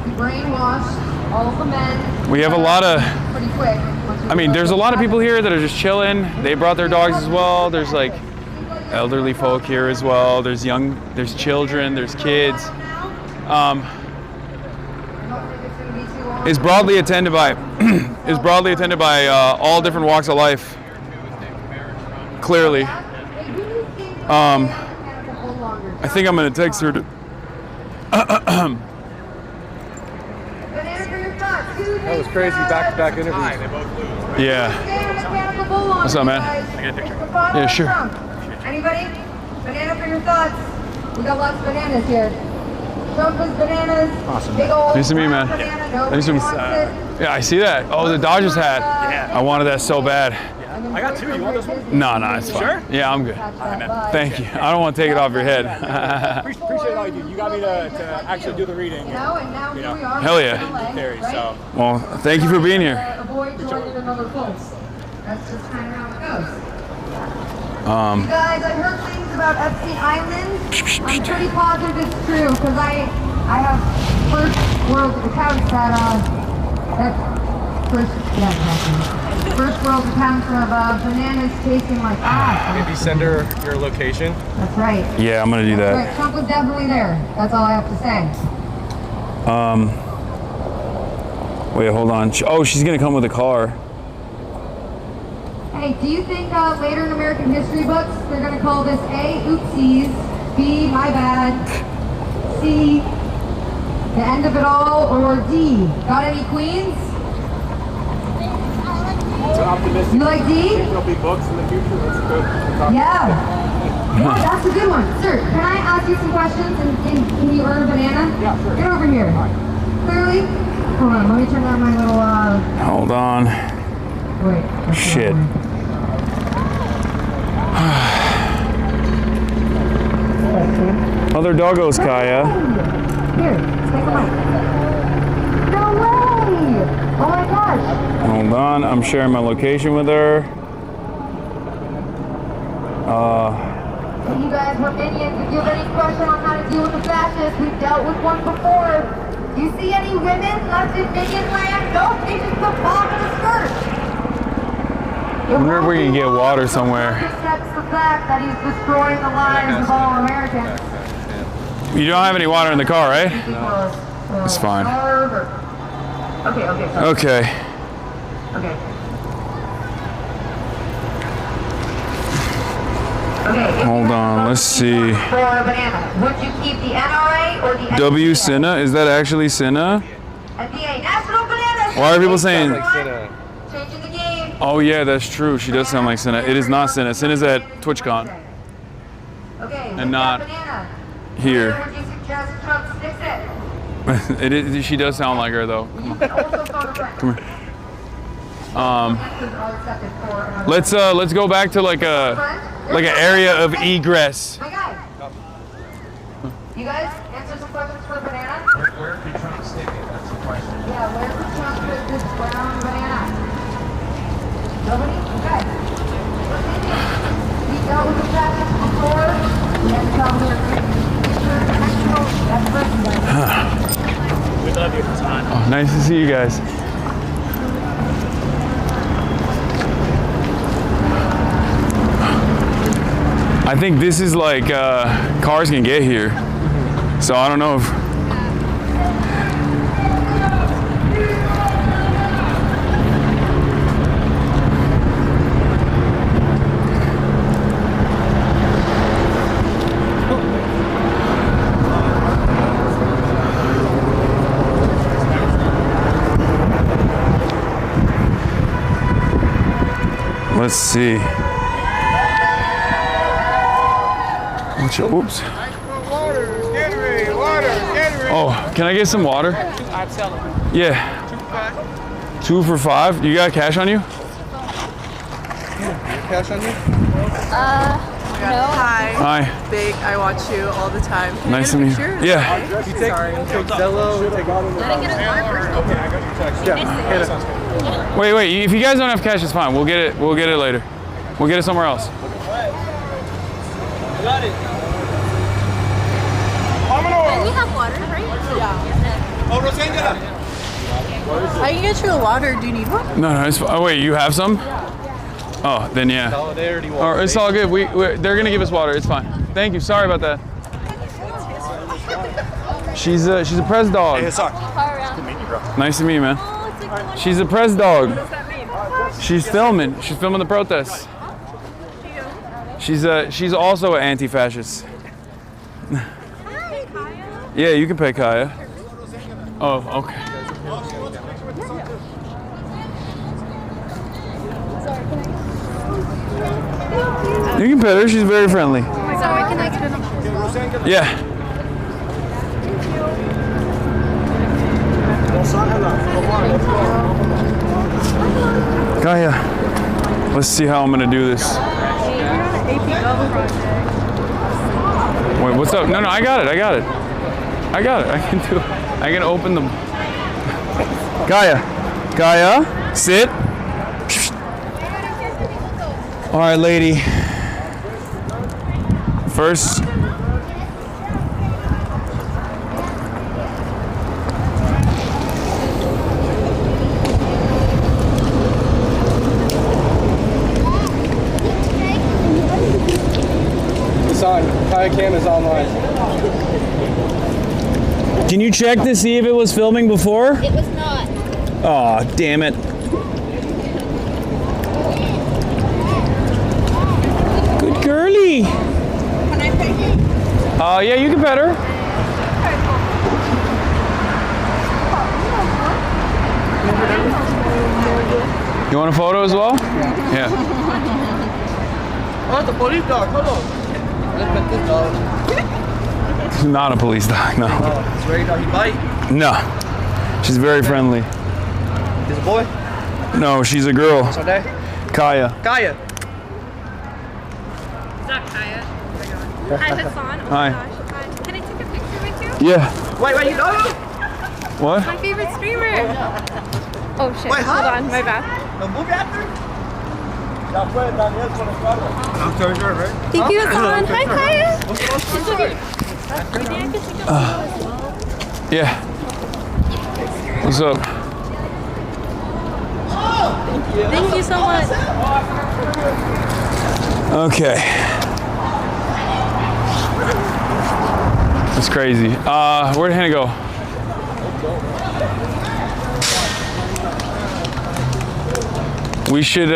We brainwashed all of the men. We have a lot of. Pretty quick. I mean, there's a lot of people here that are just chilling. They brought their dogs as well. There's like, elderly folk here as well. There's children, there's kids. It's broadly attended by all different walks of life. Clearly. I think I'm gonna text her to That was crazy, back-to-back interviews. Yeah. What's up, man? I got a picture. Yeah, sure. Anybody? Banana for your thoughts. We got lots of bananas here. Trump is bananas. Awesome. Big old Nice to meet you, man. banana. Nice to meet you. Yeah, I see that. Oh, the Dodgers hat. Yeah. I wanted that so bad. I got two. You want this one? No, it's fine. Sure? Yeah, I'm good. Thank you. I don't want to take it off your head. Appreciate all you do. You got me to actually do the reading. You know, Hell yeah. Theory, so. Well, thank you for being here. Avoid joining another cult. That's just kind of how it goes. You Um, guys, I've heard things about Epstein Island. I'm pretty positive it's true because I have first world accounts first world accounts of bananas tasting like ass. Maybe send her your location. That's right. Yeah, I'm gonna do that. Right, Trump was definitely there. That's all I have to say. Wait, hold on. Oh, she's gonna come with a car. Hey, do you think later in American history books they're gonna call this A, oopsies, B, my bad, C, the end of it all, or D, got any queens? It's optimistic. You like D? There'll be books in the future. That's good. Yeah. Yeah, that's a good one. Sir, can I ask you some questions and can you earn a banana? Yeah, sure. Get over here. Clearly. Hold on, let me turn on my little Hold on. wait. Shit. Other doggos, Kaya. Here, take a mic. No way! Oh my gosh! Hold on, I'm sharing my location with her. If you guys were minions, if you have any question on how to deal with the fascists, we've dealt with one before. Do you see any women left in minion land? No, they just put bomb in the skirt. I wonder if we can get water somewhere. Accepts the fact that he's destroying the lives of all Americans. You don't have any water in the car, right? It's fine. Okay. Okay. Hold on, let's see. For a banana, would you keep the NRA or the W Sinna? Is that actually Sinna? NDA? National Banana. Why are people saying? Changing the game. Oh yeah, that's true. She does sound like Sinna. It is not Sinna. Sinna's at TwitchCon. Okay. And not here. Would you suggest Trump sticks it? It is. She does sound like her though. Come here. Let's go back to like an area of egress. My guy. You guys answer some questions for the banana? Where could Trump stick it? That's the question. Yeah, where could Trump put this brown banana? Nobody? Okay. We dealt with the fascists before. We had to come here. We love you, Hasan. Oh, nice to see you guys. I think this is like cars can get here, so I don't know if. Let's see. Oops. Oh, can I get some water? Yeah. 2 for $5. You got cash on you? Cash on you? No. Hi. Hi. Big, I watch you all the time. Can Nice I to get a meet you. picture? Yeah. Okay. You take Zello, take Did I get a card first? Okay, I got your text. Yeah. Wait. If you guys don't have cash, it's fine. We'll get it later. We'll get it somewhere else. Got it. And you have water, right? Yeah. Oh, Rosangela. I can get you a water. Do you need one? No, it's fine. Oh, wait, you have some? Oh, then yeah. Solidarity water. All right, it's all good. They're gonna give us water. It's fine. Thank you. Sorry about that. She's a press dog. Hey, Hasan. Nice to meet you, bro. Nice to meet you, man. She's a press dog. What does that mean? She's filming. She's filming the protests. She's also an anti-fascist. Yeah, you can pay Kaya. Oh, okay. You can pet her. She's very friendly. Sorry, can I get a picture? Yeah. Kaya, let's see how I'm gonna do this. Wait, what's up? No, I got it. I can do it. I can open them. Kaya, sit. All right, lady. First. Kaya Cam is online. Can you check to see if it was filming before? It was not. Oh, damn it. Good girly. Can I pet you? Yeah, you can pet her. You want a photo as well? Yeah. Oh, it's a police dog. Hold on. Let's pet this dog. She's not a police dog, no. Oh, it's ready to bite? No. She's very friendly. He's a boy? No, she's a girl. What's her name? Kaya. Kaya. What's up, Kaya? Hi, Hasan. Oh Hi. my gosh. Hi. Can I take a picture with you? Yeah. Wait, you know? What? My favorite streamer. Oh shit. Wait, hold on. My bad. The movie actor? I'm sorry, right? Thank you, Hasan. Hi, Kaya. What's the story? Yeah. What's up? Thank you so much. Okay. That's crazy. Where'd Hannah go? We should,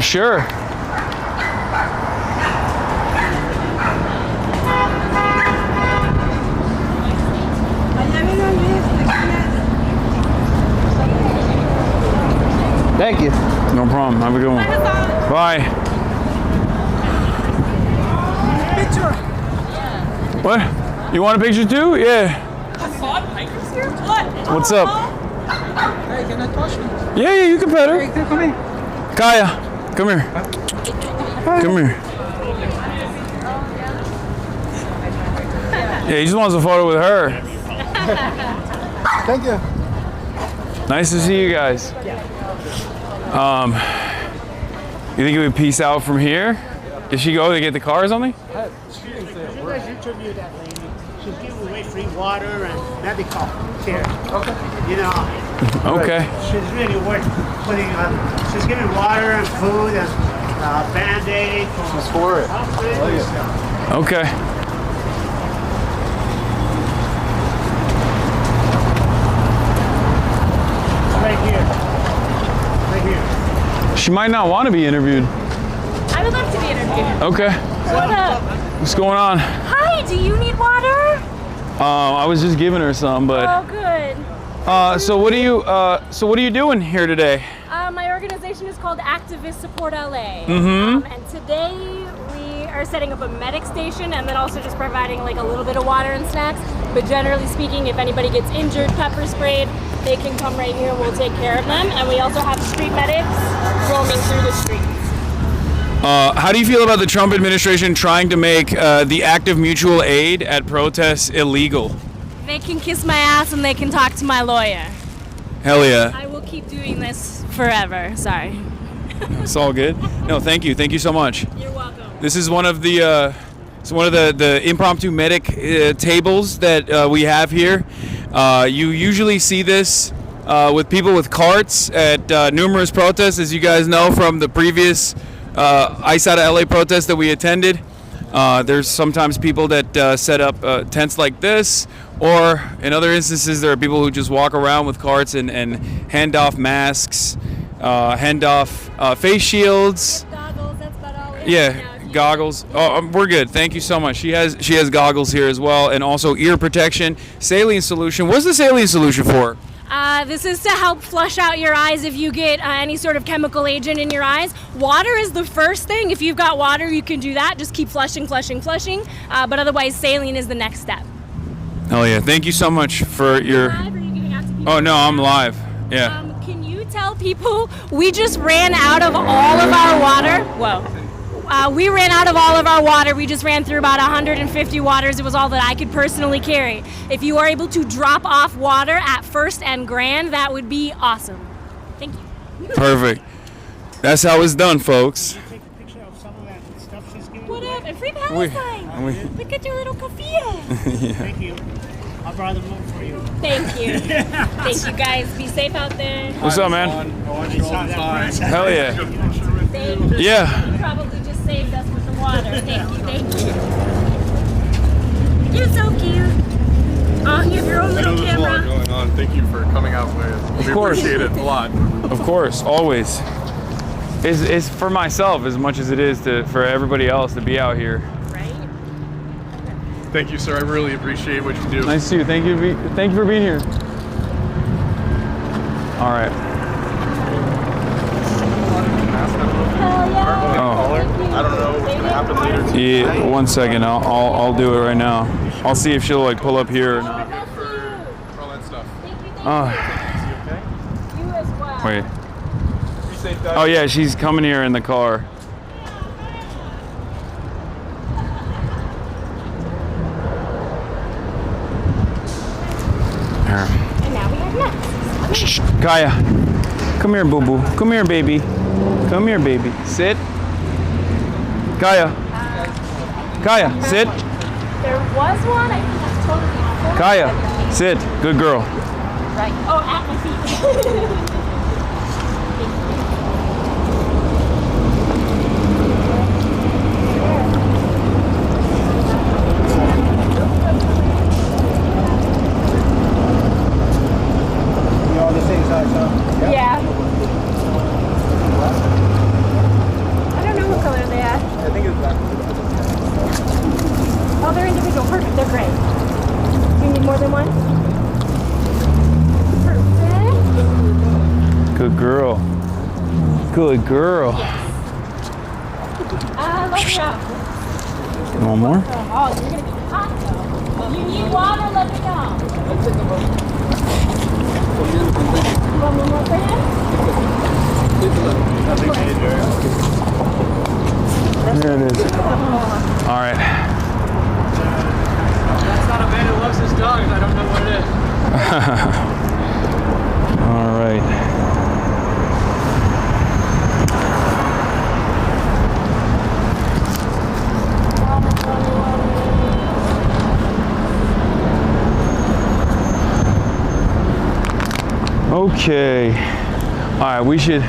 sure. Thank you. No problem. Have a good one. Bye. Picture. What? You want a picture too? Yeah. What's up? Hey, can I touch you? Yeah, you can pet her. Hey, come here. Kaya, come here. Come here. Yeah, he just wants a photo with her. Thank you. Nice to see you guys. You think we would peace out from here? Did she go to get the car or something? You guys interview that lady. She's giving away free water and medical care. Okay. You know. Okay. She's really worth putting on. She's giving water and food and Band-Aid. She's for it. Okay. Right here. Right here. She might not want to be interviewed. I would love to be interviewed. Okay. What up? What's going on? Hi, do you need water? I was just giving her some, but. Oh, good. So what are you doing here today? My organization is called Activist Support LA. Mm-hmm. And today we are setting up a medic station and then also just providing like a little bit of water and snacks. But generally speaking, if anybody gets injured, pepper sprayed, they can come right here and we'll take care of them. And we also have street medics roaming through the streets. How do you feel about the Trump administration trying to make the active mutual aid at protests illegal? They can kiss my ass and they can talk to my lawyer. Hell yeah. I will keep doing this forever. Sorry. It's all good. No, thank you. Thank you so much. You're welcome. This is one of the It's one of the impromptu medic tables that we have here. You usually see this with people with carts at numerous protests, as you guys know from the previous ICE out of LA protest that we attended. There's sometimes people that set up tents like this, or in other instances there are people who just walk around with carts and hand off masks, hand off face shields. Goggles, that's about all we have Yeah, now. goggles. Oh, we're good. Thank you so much. She has goggles here as well, and also ear protection. Saline solution. What's the saline solution for? This is to help flush out your eyes if you get any sort of chemical agent in your eyes. Water is the first thing. If you've got water, you can do that. Just keep flushing. But otherwise, saline is the next step. Oh yeah. Thank you so much for your. Live, or are you giving out to people? Oh no, I'm live. Yeah. Can you tell people we just ran out of all of our water? Whoa. We ran out of all of our water. We just ran through about 150 waters. It was all that I could personally carry. If you are able to drop off water at First and Grand, that would be awesome. Thank you. Perfect. That's how it's done, folks. What up? And free Palestine. Look at your little kafia. Yeah. Thank you. I'll buy them more for you. Thank you. Thank you, guys. Be safe out there. What's up, man? Hell yeah. Yeah. You probably just saved us with the water. Thank you. You're so cute. Oh, you have your own little There's a lot camera. going on. Thank you for coming out with. We appreciate it a lot. Of course, always. It's for myself as much as it is for everybody else to be out here. Thank you, sir. I really appreciate what you do. Nice to see you. Thank you for being here. All right. I don't know what's gonna happen later. Yeah, 1 second. I'll do it right now. I'll see if she'll like pull up here. Or not. All that stuff. You as well. Wait. Oh yeah, she's coming here in the car. And now we have next. Kaya, come here, boo-boo. Come here, baby. Come here, baby. Sit. Kaya. Kaya, sit. There was one. I think that's totally. Kaya, sit. Good girl. Right. Oh, at my feet. Yeah. I don't know what color they are. I think it's black. Oh, they're individual. Perfect. They're great. Do you need more than one? Perfect. Good girl. Good girl. Let me know. One more? Oh, you're gonna be hot though. If you need water, let me know. You want one more for him? There it is. All right. That's not a man who loves his dogs. I don't know what it is. All right. Okay. All right, we should.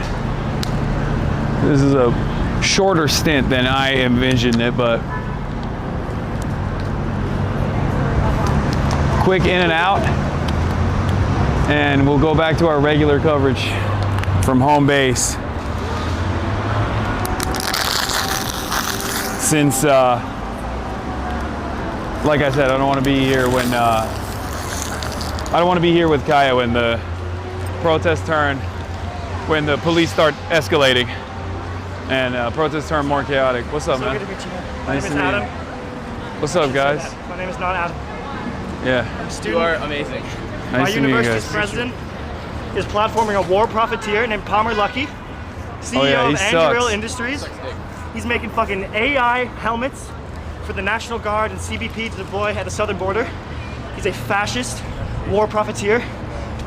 This is a shorter stint than I envisioned it, but quick in and out, and we'll go back to our regular coverage from home base. Since, like I said, I don't want to be here when I don't want to be here with Kaya when the protests turn, when the police start escalating, and protests turn more chaotic. What's up, man? Good to meet you. Nice My name is to meet you. Adam. What's up, guys? My name is not Adam. Yeah. I'm a student. You are amazing. My Nice to meet you university's guys. president is platforming a war profiteer named Palmer Luckey, CEO Oh, yeah, he of sucks. IRL Industries. He's making fucking AI helmets for the National Guard and CBP to deploy at the southern border. He's a fascist, war profiteer.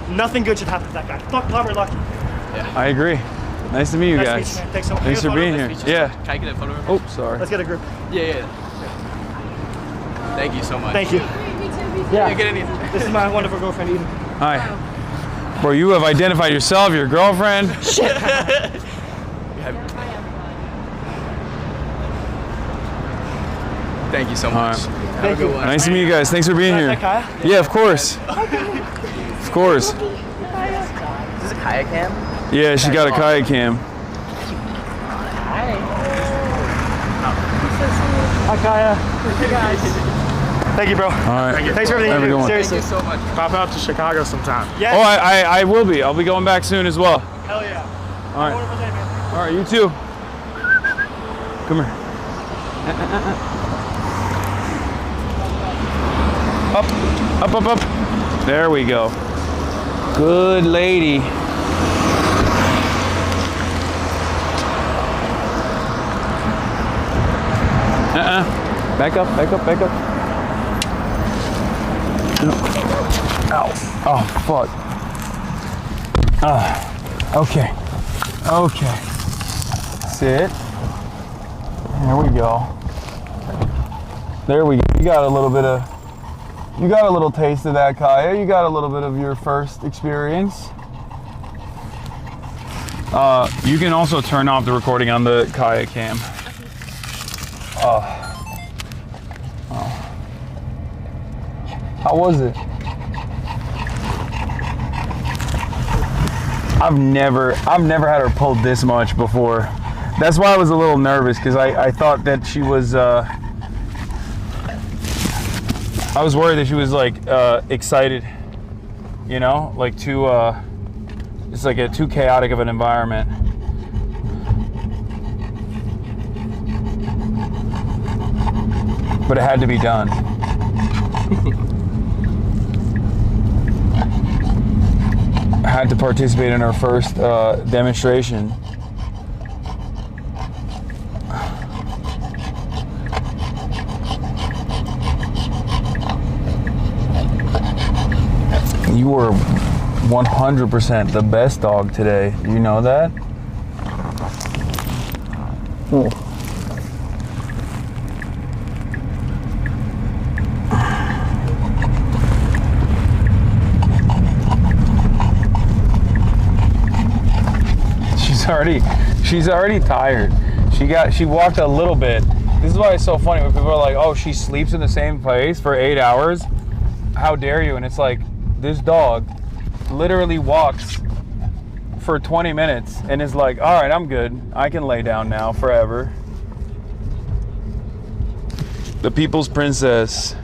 Nothing good should happen to that guy. Fuck Palmer Luckey. Yeah. I agree. Nice to meet you Nice to guys. meet you, man. Thanks so much. Thanks Can for I get a being photo? here. Nice to meet you. Yeah. Can I get a photo? Oh, sorry. Let's get a group. Yeah. Thank you so much. Thank you. Yeah, get anything. This is my wonderful girlfriend, Eden. Hi. Bro, you have identified yourself, your girlfriend. Shit. Thank you so much. Have a good one. Nice to meet you guys. Thanks for being here. Yeah, of course. Of course. Is this a kayak cam? Yeah, she got a kayak cam. Hi, Kaya. Hey, guys. Thank you, bro. All right. Thanks for everything Have a you good do. one. Seriously. Thank you so much. Pop out to Chicago sometime. Oh, I will be. I'll be going back soon as well. Hell yeah. All right. All right, you too. Come here. Up. There we go. Good lady. Back up. Ow. Oh, fuck. Okay. Sit. There we go. You got a little taste of that, Kaya. You got a little bit of your first experience. You can also turn off the recording on the Kaya cam. How was it? I've never had her pull this much before. That's why I was a little nervous, because I thought that she was I was worried that she was like excited, you know, like too it's like a too chaotic of an environment. But it had to be done. I had to participate in our first demonstration. You were 100% the best dog today. You know that? Oh. She's already tired. She walked a little bit. This is why it's so funny when people are like, oh, she sleeps in the same place for 8 hours. How dare you? And it's like, this dog literally walks for 20 minutes and is like, all right, I'm good. I can lay down now forever. The people's princess.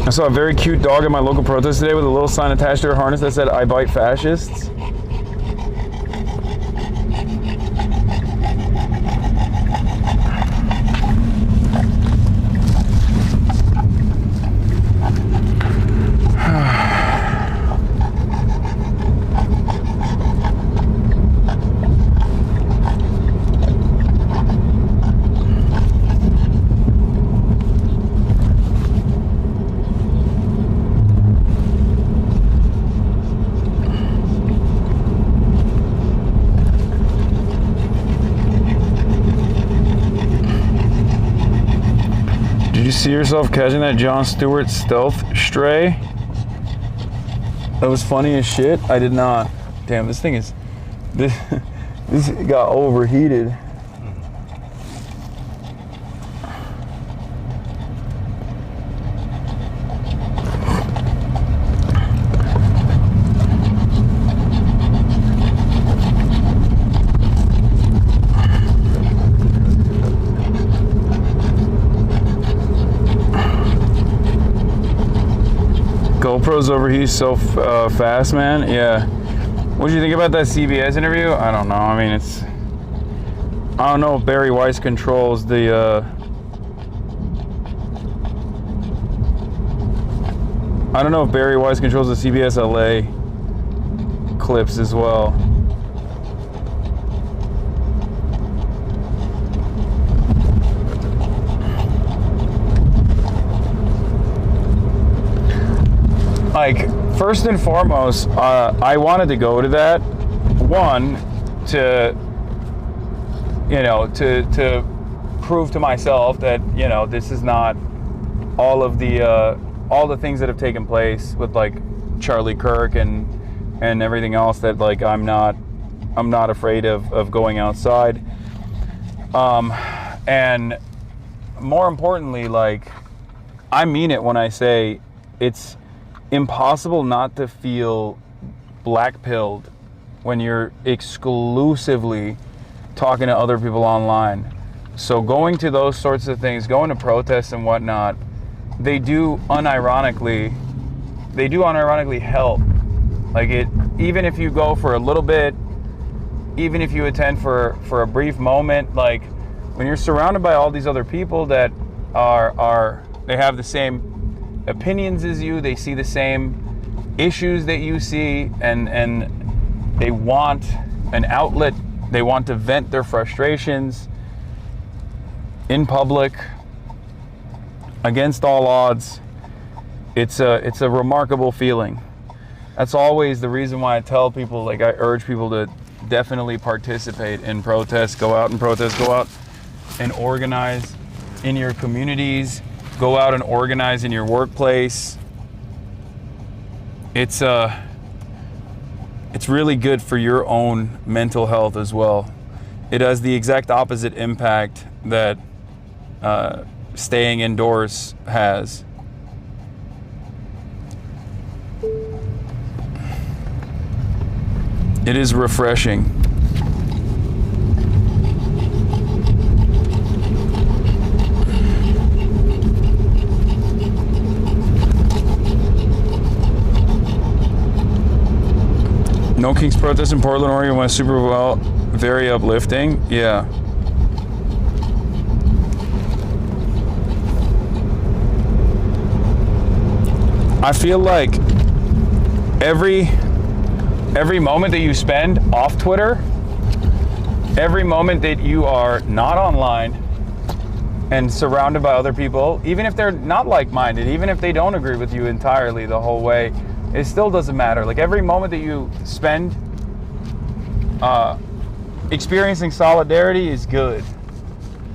I saw a very cute dog at my local protest today with a little sign attached to her harness that said, I bite fascists. See yourself catching that Jon Stewart stealth stray? That was funny as shit. I did not. Damn, this thing is this got overheated. GoPro's overheat so fast, man. Yeah. What did you think about that CBS interview? I don't know. I mean, I don't know if Barry Weiss controls the I don't know if Barry Weiss controls the CBS LA clips as well. Like, first and foremost, I wanted to go to that one, to, you know, to prove to myself that, you know, this is not all the things that have taken place with like Charlie Kirk and everything else, that like I'm not afraid of going outside. And more importantly, like, I mean it when I say it's impossible not to feel black-pilled when you're exclusively talking to other people online. So going to those sorts of things, going to protests and whatnot, they do unironically help. Like, it, even if you go for a little bit, even if you attend for a brief moment, like, when you're surrounded by all these other people that they have the same opinions as you, they see the same issues that you see, and they want an outlet, they want to vent their frustrations in public against all odds. It's a remarkable feeling. That's always the reason why I tell people, like, I urge people to definitely participate in protests, go out and protest, go out and organize in your communities, go out and organize in your workplace. It's really good for your own mental health as well. It has the exact opposite impact that staying indoors has. It is refreshing. No Kings protest in Portland, Oregon went super well. Very uplifting. Yeah. I feel like every moment that you spend off Twitter, every moment that you are not online and surrounded by other people, even if they're not like-minded, even if they don't agree with you entirely the whole way, it still doesn't matter. Like, every moment that you spend experiencing solidarity is good.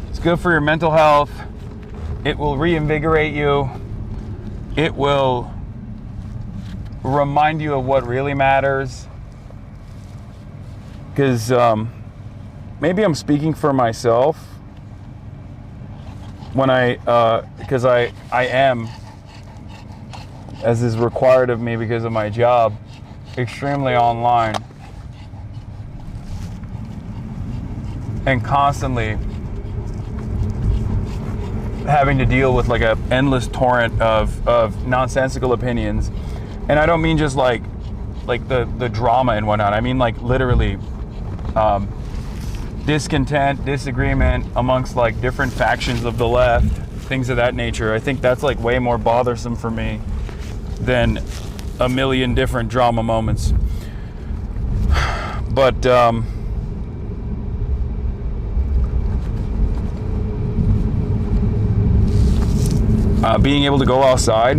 It's good for your mental health. It will reinvigorate you. It will remind you of what really matters. Because maybe I'm speaking for myself when because I am, as is required of me because of my job, extremely online and constantly having to deal with like an endless torrent of nonsensical opinions. And I don't mean just like the drama and whatnot. I mean like literally discontent, disagreement amongst like different factions of the left, things of that nature. I think that's like way more bothersome for me than a million different drama moments. But being able to go outside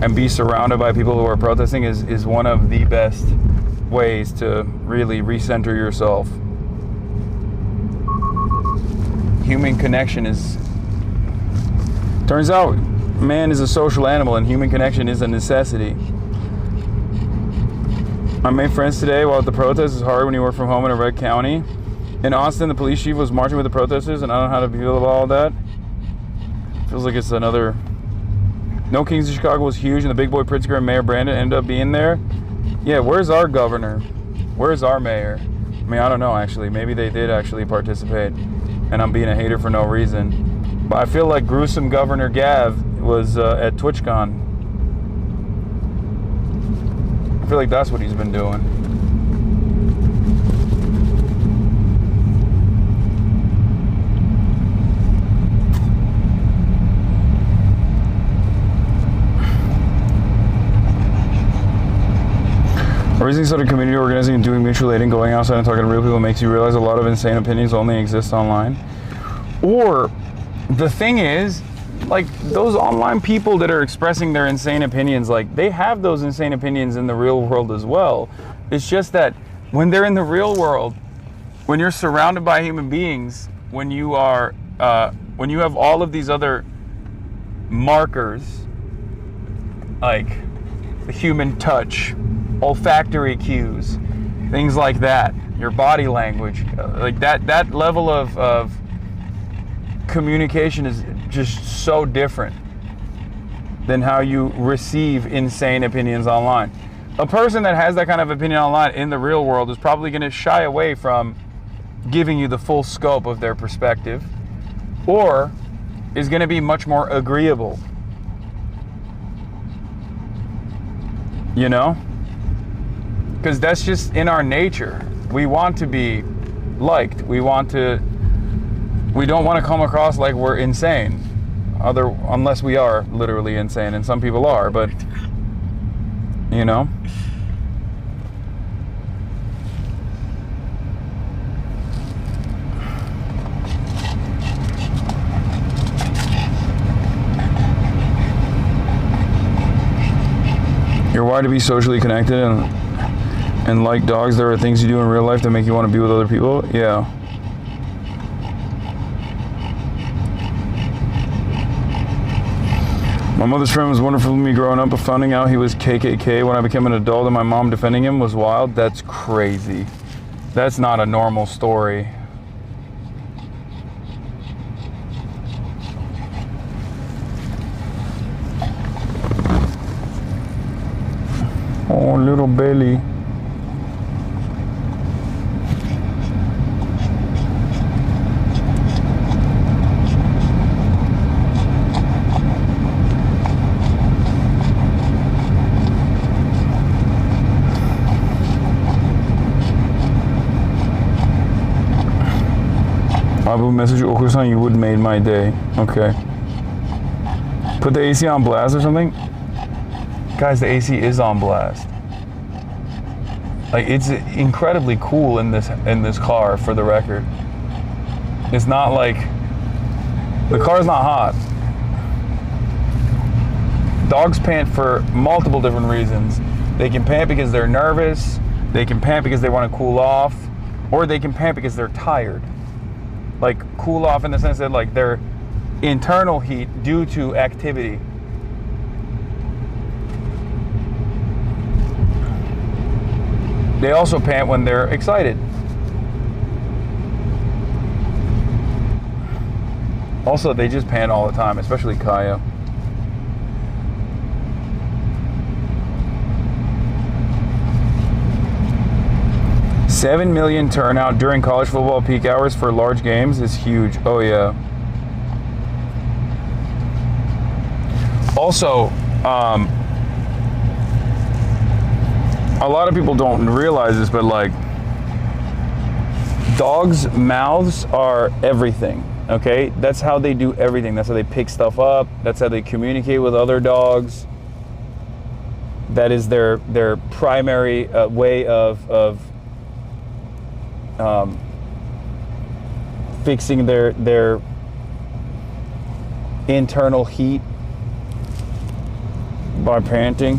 and be surrounded by people who are protesting is one of the best ways to really recenter yourself. Human connection turns out man is a social animal and human connection is a necessity. I made friends today while at the protest. It's hard when you work from home in a red county. In Austin, the police chief was marching with the protesters, and I don't know how to feel about all that. Feels like it's another... No Kings in Chicago was huge, and the big boy Pritzker and Mayor Brandon ended up being there. Yeah, where's our governor? Where's our mayor? I mean, I don't know, actually. Maybe they did actually participate, and I'm being a hater for no reason. But I feel like gruesome Governor Gav was at TwitchCon. I feel like that's what he's been doing. Raising sort of community organizing and doing mutual aid and going outside and talking to real people makes you realize a lot of insane opinions only exist online. Or the thing is, like, those online people that are expressing their insane opinions, like, they have those insane opinions in the real world as well. It's just that when they're in the real world, when you're surrounded by human beings, when you are, when you have all of these other markers, like the human touch, olfactory cues, things like that, your body language, like that level of communication is just so different than how you receive insane opinions online. A person that has that kind of opinion online in the real world is probably going to shy away from giving you the full scope of their perspective, or is going to be much more agreeable. You know? Because that's just in our nature. We want to be liked. We don't want to come across like we're insane. Unless we are literally insane, and some people are, but you know. You're wired to be socially connected and like dogs, there are things you do in real life that make you want to be with other people. Yeah. My mother's friend was wonderful to me growing up, but finding out he was KKK when I became an adult and my mom defending him was wild. That's crazy. That's not a normal story. Oh, little belly. I will message you, Hasan, you would made my day. Okay. Put the AC on blast or something? Guys, the AC is on blast. Like, it's incredibly cool in this car, for the record. It's not like, the car's not hot. Dogs pant for multiple different reasons. They can pant because they're nervous, they can pant because they want to cool off, or they can pant because they're tired. Like, cool off in the sense that, like, their internal heat due to activity. They also pant when they're excited. Also, they just pant all the time, especially Kaya. $7 million turnout during college football peak hours for large games is huge. Oh yeah. Also, a lot of people don't realize this, but like, dogs' mouths are everything. Okay, that's how they do everything. That's how they pick stuff up. That's how they communicate with other dogs. That is their primary way of fixing their internal heat by panting.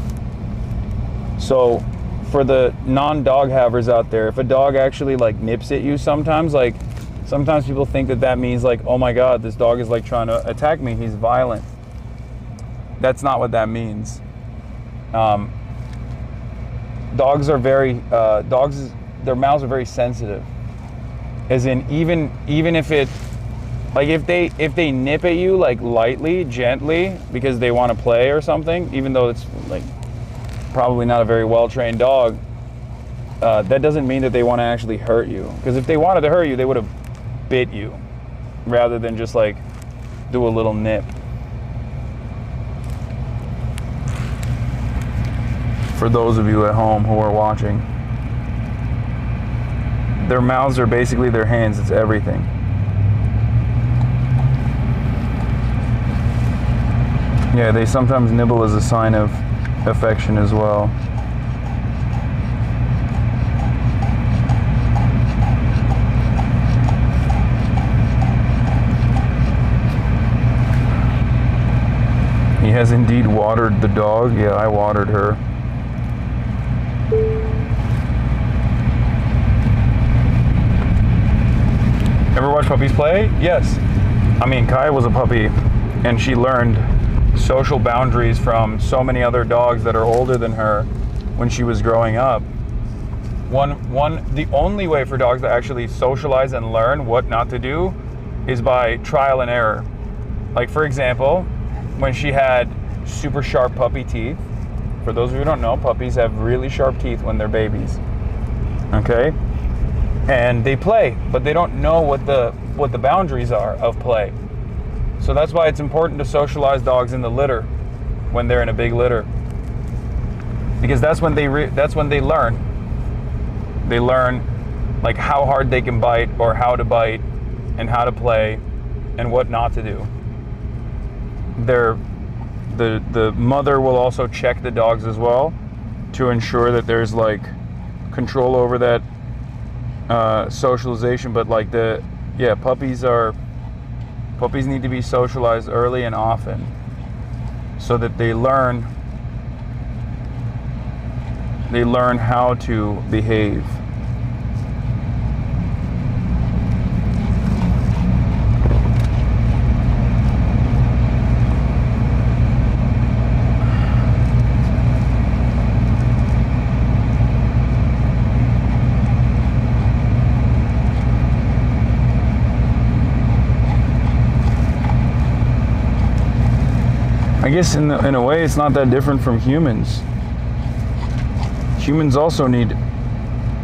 So for the non-dog havers out there, if a dog actually like nips at you sometimes people think that means like, oh my god, this dog is like trying to attack me, he's violent. That's not what that means. Dogs are very their mouths are very sensitive. As in, even if it, like, if they nip at you like lightly, gently, because they want to play or something, even though it's like probably not a very well-trained dog, that doesn't mean that they want to actually hurt you. Because if they wanted to hurt you, they would have bit you, rather than just like do a little nip. For those of you at home who are watching, their mouths are basically their hands. It's everything. Yeah, they sometimes nibble as a sign of affection as well. He has indeed watered the dog. Yeah, I watered her. Ever watch puppies play? Yes. I mean, Kaya was a puppy, and she learned social boundaries from so many other dogs that are older than her when she was growing up. The only way for dogs to actually socialize and learn what not to do is by trial and error. Like, for example, when she had super sharp puppy teeth. For those of you who don't know, puppies have really sharp teeth when they're babies. Okay? And they play, but they don't know what the boundaries are of play. So that's why it's important to socialize dogs in the litter when they're in a big litter, because that's when they learn. They learn like how hard they can bite or how to bite and how to play and what not to do. The mother will also check the dogs as well to ensure that there's like control over that socialization. But like puppies need to be socialized early and often so that they learn how to behave. I guess in a way it's not that different from humans. Humans also need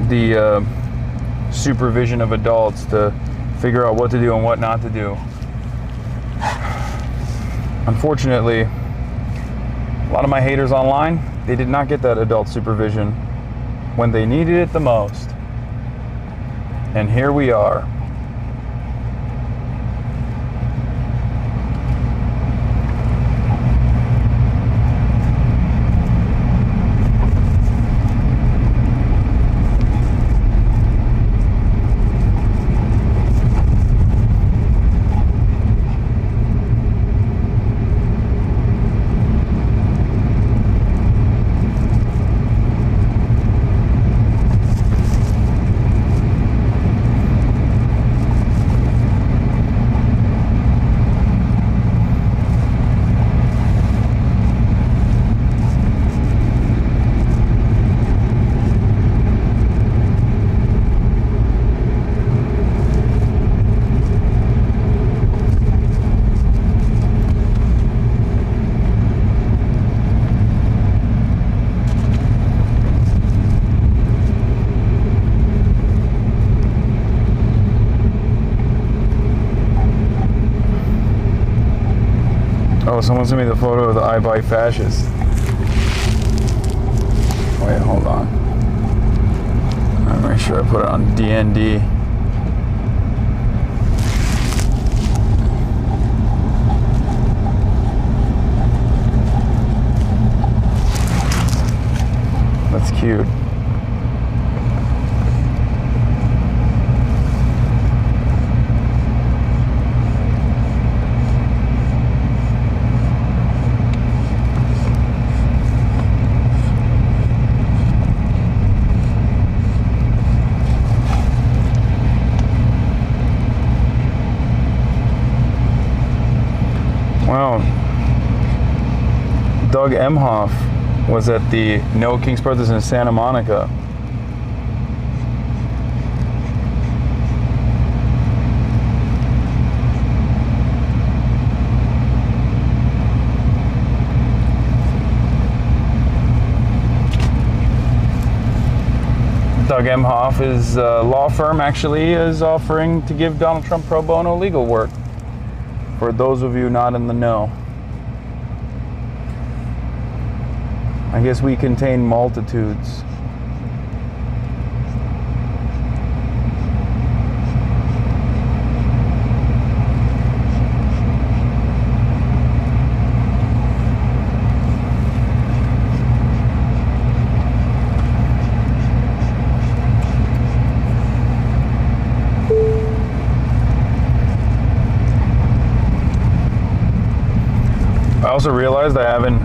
the supervision of adults to figure out what to do and what not to do. Unfortunately, a lot of my haters online, they did not get that adult supervision when they needed it the most. And here we are. Oh, someone sent me the photo of the I Bite Fascist. Wait, hold on. I'm make sure I put it on DND. That's cute. Wow. Doug Emhoff was at the NOKINGS protest in Santa Monica. Doug Emhoff, his law firm actually is offering to give Donald Trump pro bono legal work. For those of you not in the know. I guess we contain multitudes. I also realized I haven't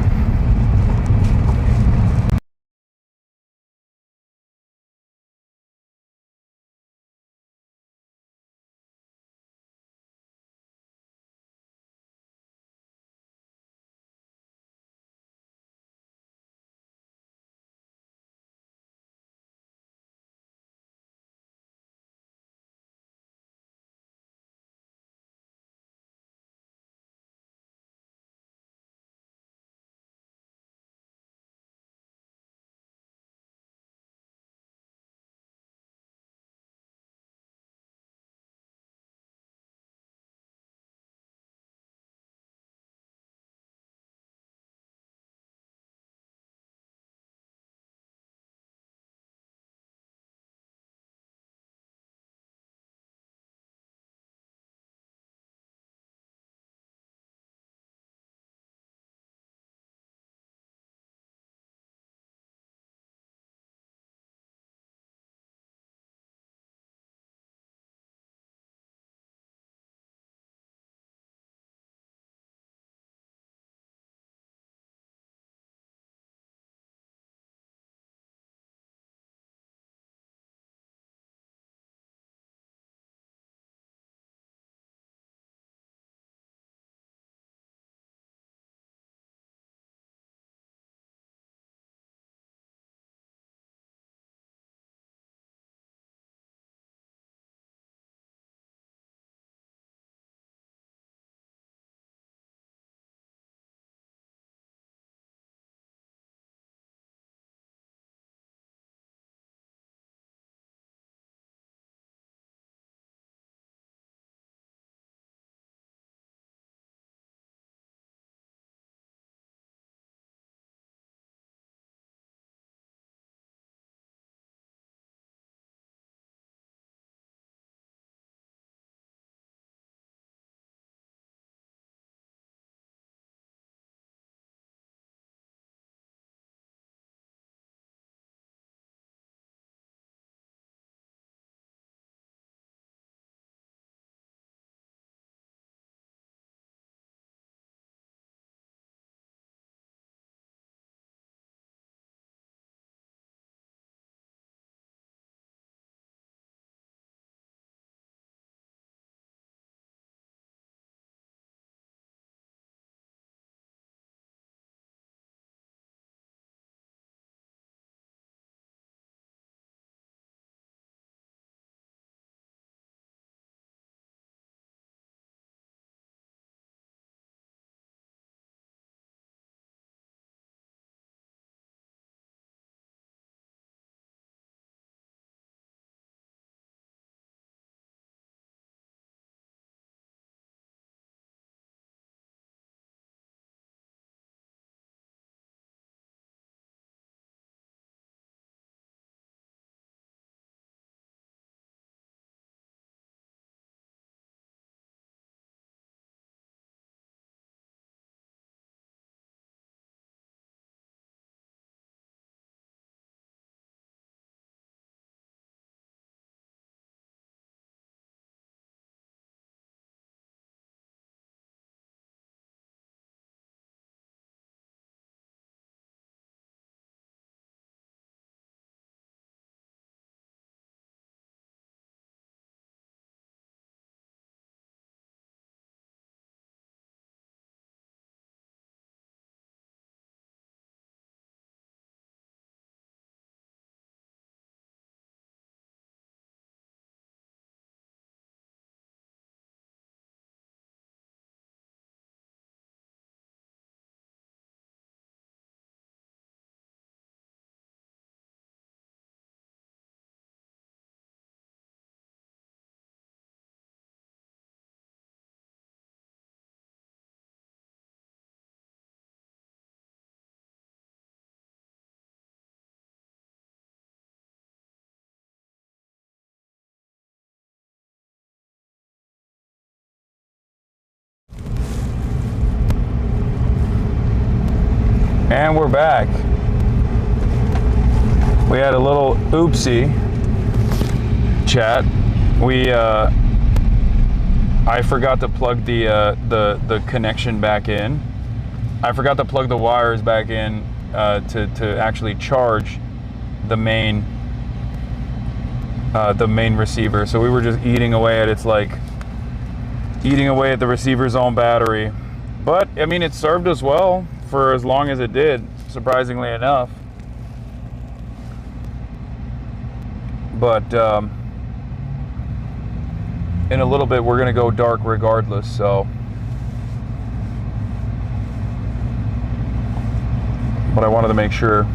And we're back. We had a little oopsie chat. I forgot to plug the connection back in. I forgot to plug the wires back in to actually charge the main receiver. So we were just eating away at the receiver's own battery. But I mean, it served us well for as long as it did, surprisingly enough. But in a little bit, we're gonna go dark regardless, so. But I wanted to make sure.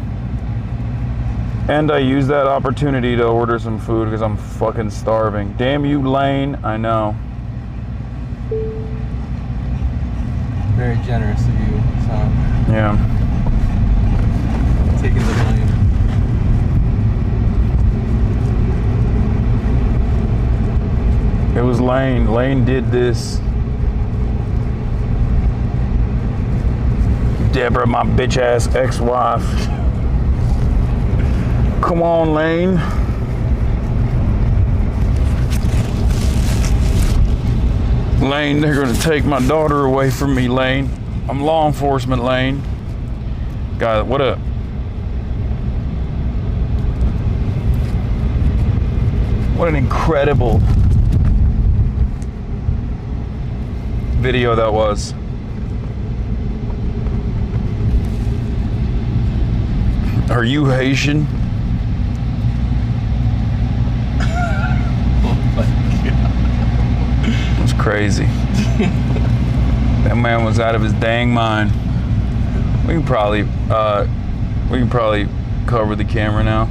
And I used that opportunity to order some food because I'm fucking starving. Damn you, Lane, I know. Very generous of you, Hasan. Yeah. Taking the blame. It was Lane. Lane did this. Deborah, my bitch ass ex-wife. Come on, Lane. Lane, they're gonna take my daughter away from me, Lane. I'm law enforcement, Lane. God, what a... What an incredible video that was. Are you Haitian? It was crazy. That man was out of his dang mind. We can probably cover the camera now.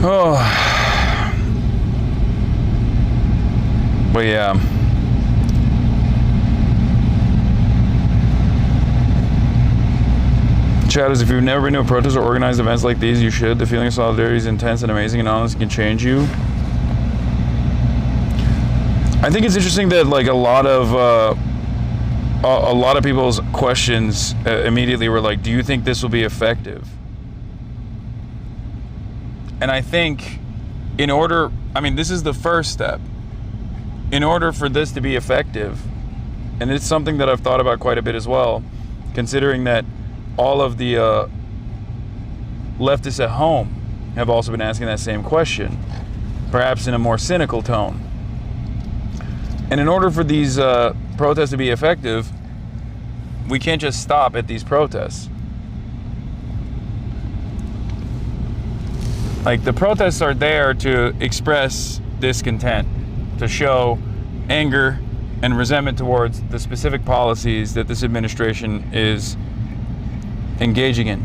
Oh. But yeah. Chat is, if you've never been to a protest or organized events like these, you should. The feeling of solidarity is intense and amazing, and honestly can change you. I think it's interesting that like a lot of people's questions immediately were like, do you think this will be effective? And I think this is the first step. In order for this to be effective, and it's something that I've thought about quite a bit as well, considering that all of the leftists at home have also been asking that same question, perhaps in a more cynical tone. And in order for these protests to be effective, we can't just stop at these protests. Like, the protests are there to express discontent, to show anger and resentment towards the specific policies that this administration is engaging in.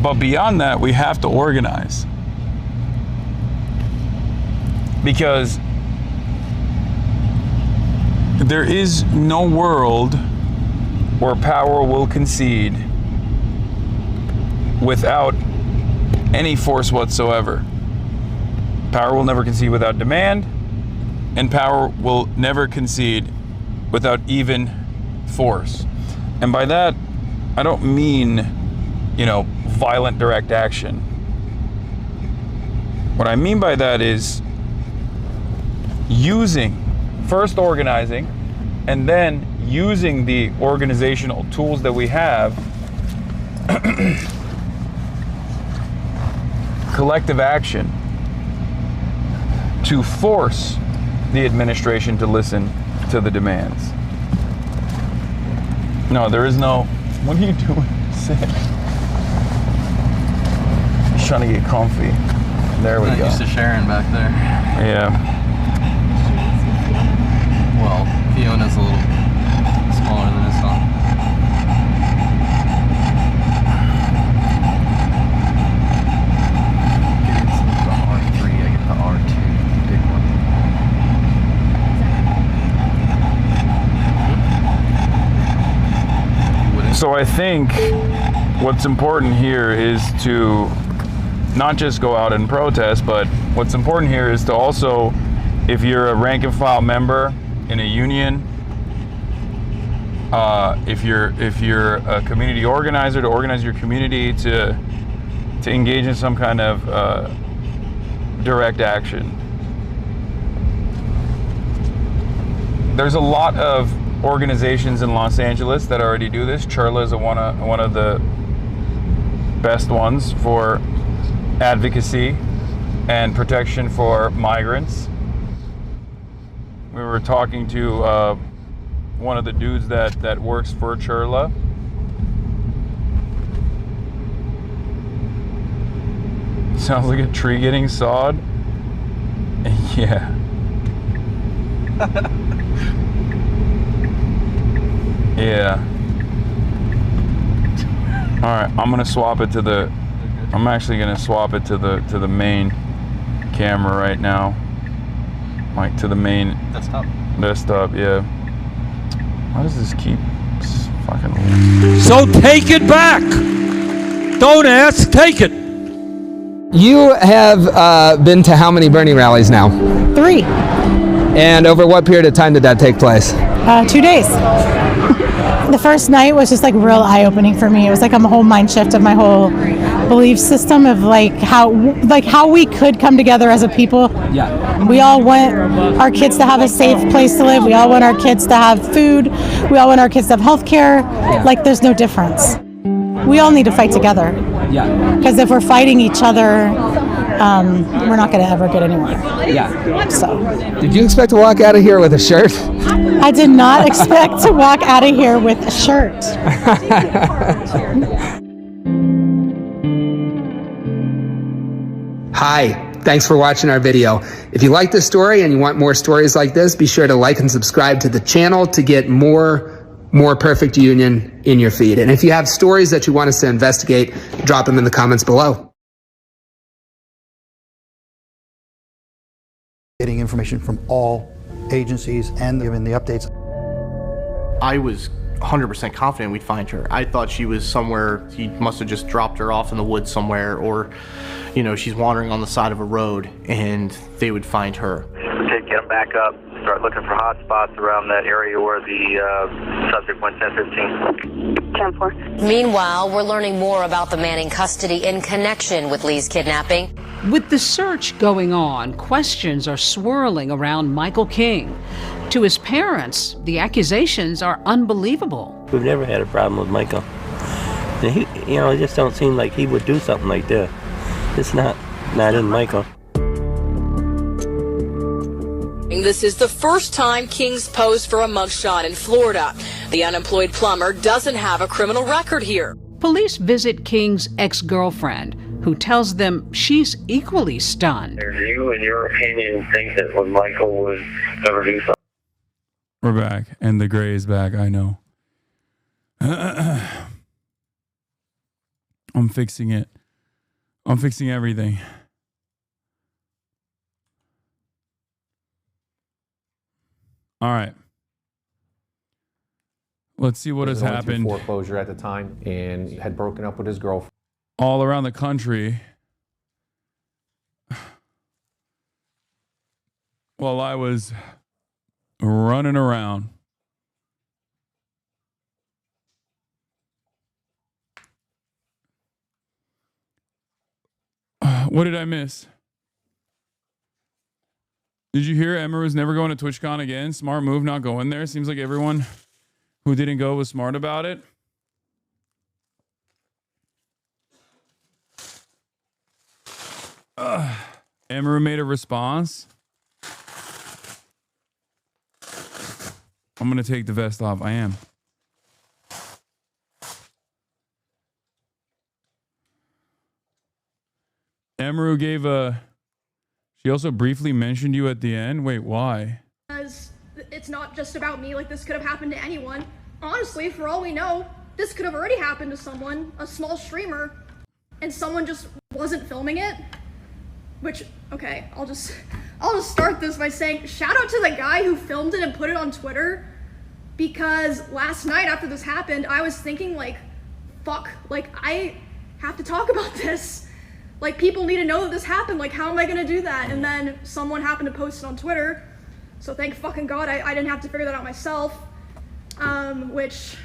But beyond that, we have to organize. Because there is no world where power will concede without any force whatsoever. Power will never concede without demand, and power will never concede without even force. And by that, I don't mean, violent direct action. What I mean by that is first organizing, and then using the organizational tools that we have, collective action, to force the administration to listen to the demands. No, there is no, what are you doing? Sit. Just trying to get comfy. There we go. Not used to sharing back there. Yeah. Well, Fiona's a little smaller than Hasan. The R3, I get the R2, big one. So I think what's important here is to not just go out and protest, but what's important here is to also, if you're a rank and file member in a union, if you're a community organizer, to organize your community to engage in some kind of direct action. There's a lot of organizations in Los Angeles that already do this. CHRLA is one of the best ones for advocacy and protection for migrants. We were talking to one of the dudes that works for CHRLA. Sounds like a tree getting sawed. Yeah. Yeah. All right, I'm gonna swap it to the. I'm actually gonna swap it to the main camera right now. Like to the main desktop. Yeah. Why does this keep fucking? So take it back. Don't ask, take it. You have been to how many Bernie rallies now? 3. And over what period of time did that take place? 2 days. The first night was just like real eye-opening for me. It was like a whole mind shift of my whole belief system of like how we could come together as a people. Yeah. We all want our kids to have a safe place to live. We all want our kids to have food. We all want our kids to have health care. Yeah. Like there's no difference. We all need to fight together. Yeah. Because if we're fighting each other, we're not going to ever get anywhere. Yeah. So. Did you expect to walk out of here with a shirt? I did not expect to walk out of here with a shirt. Hi, thanks for watching our video. If you like this story and you want more stories like this, be sure to like and subscribe to the channel to get more Perfect Union in your feed. And if you have stories that you want us to investigate, drop them in the comments below. Getting information from all agencies and giving the updates. I was 100% confident we'd find her. I thought she was somewhere, he must have just dropped her off in the woods somewhere, or, you know, she's wandering on the side of a road and they would find her. Okay, get them back up. Start looking for hot spots around that area where the subject went 1015. 10-4. Meanwhile, we're learning more about the man in custody in connection with Lee's kidnapping. With the search going on, questions are swirling around Michael King. To his parents, the accusations are unbelievable. We've never had a problem with Michael. And he, it just don't seem like he would do something like that. It's not in Michael. This is the first time King's posed for a mugshot in Florida. The unemployed plumber doesn't have a criminal record here. Police visit King's ex-girlfriend, who tells them she's equally stunned. Do you, in your opinion, think that when Michael would ever do something? We're back, and the gray is back, I know. I'm fixing it. I'm fixing everything. All right. Let's see what has happened. Foreclosure at the time and had broken up with his girlfriend. All around the country. While I was running around. What did I miss? Did you hear Emma was never going to TwitchCon again? Smart move not going there. Seems like everyone who didn't go was smart about it. Emma made a response. I'm going to take the vest off. I am. Emaru gave a... She also briefly mentioned you at the end. Wait, why? Because it's not just about me. Like, this could have happened to anyone. Honestly, for all we know, this could have already happened to someone, a small streamer, and someone just wasn't filming it. Which, okay, I'll just start this by saying shout out to the guy who filmed it and put it on Twitter, because last night after this happened, I was thinking like, fuck, like, I have to talk about this. Like, people need to know that this happened. Like, how am I gonna do that? And then someone happened to post it on Twitter. So thank fucking God I didn't have to figure that out myself. Which,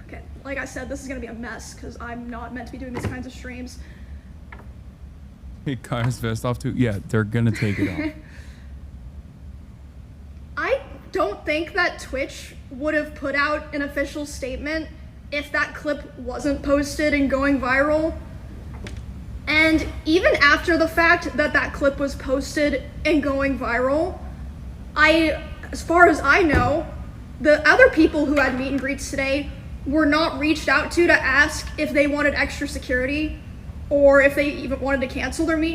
okay, like I said, this is gonna be a mess because I'm not meant to be doing these kinds of streams. Hey, Kaya's vest off too? Yeah, they're gonna take it off. I don't think that Twitch would have put out an official statement if that clip wasn't posted and going viral. And even after the fact that that clip was posted and going viral, as far as I know, the other people who had meet and greets today were not reached out to ask if they wanted extra security or if they even wanted to cancel their meet.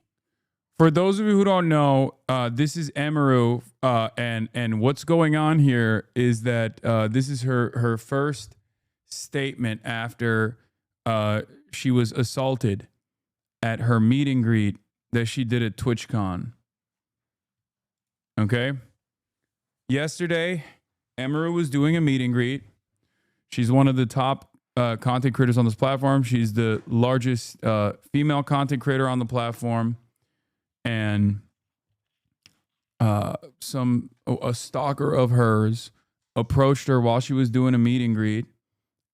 For those of you who don't know, this is Amaru, and what's going on here is that this is her first statement after she was assaulted at her meet and greet that she did at TwitchCon. Okay? Yesterday, Amaru was doing a meet and greet. She's one of the top content creators on this platform. She's the largest female content creator on the platform. And a stalker of hers approached her while she was doing a meet and greet,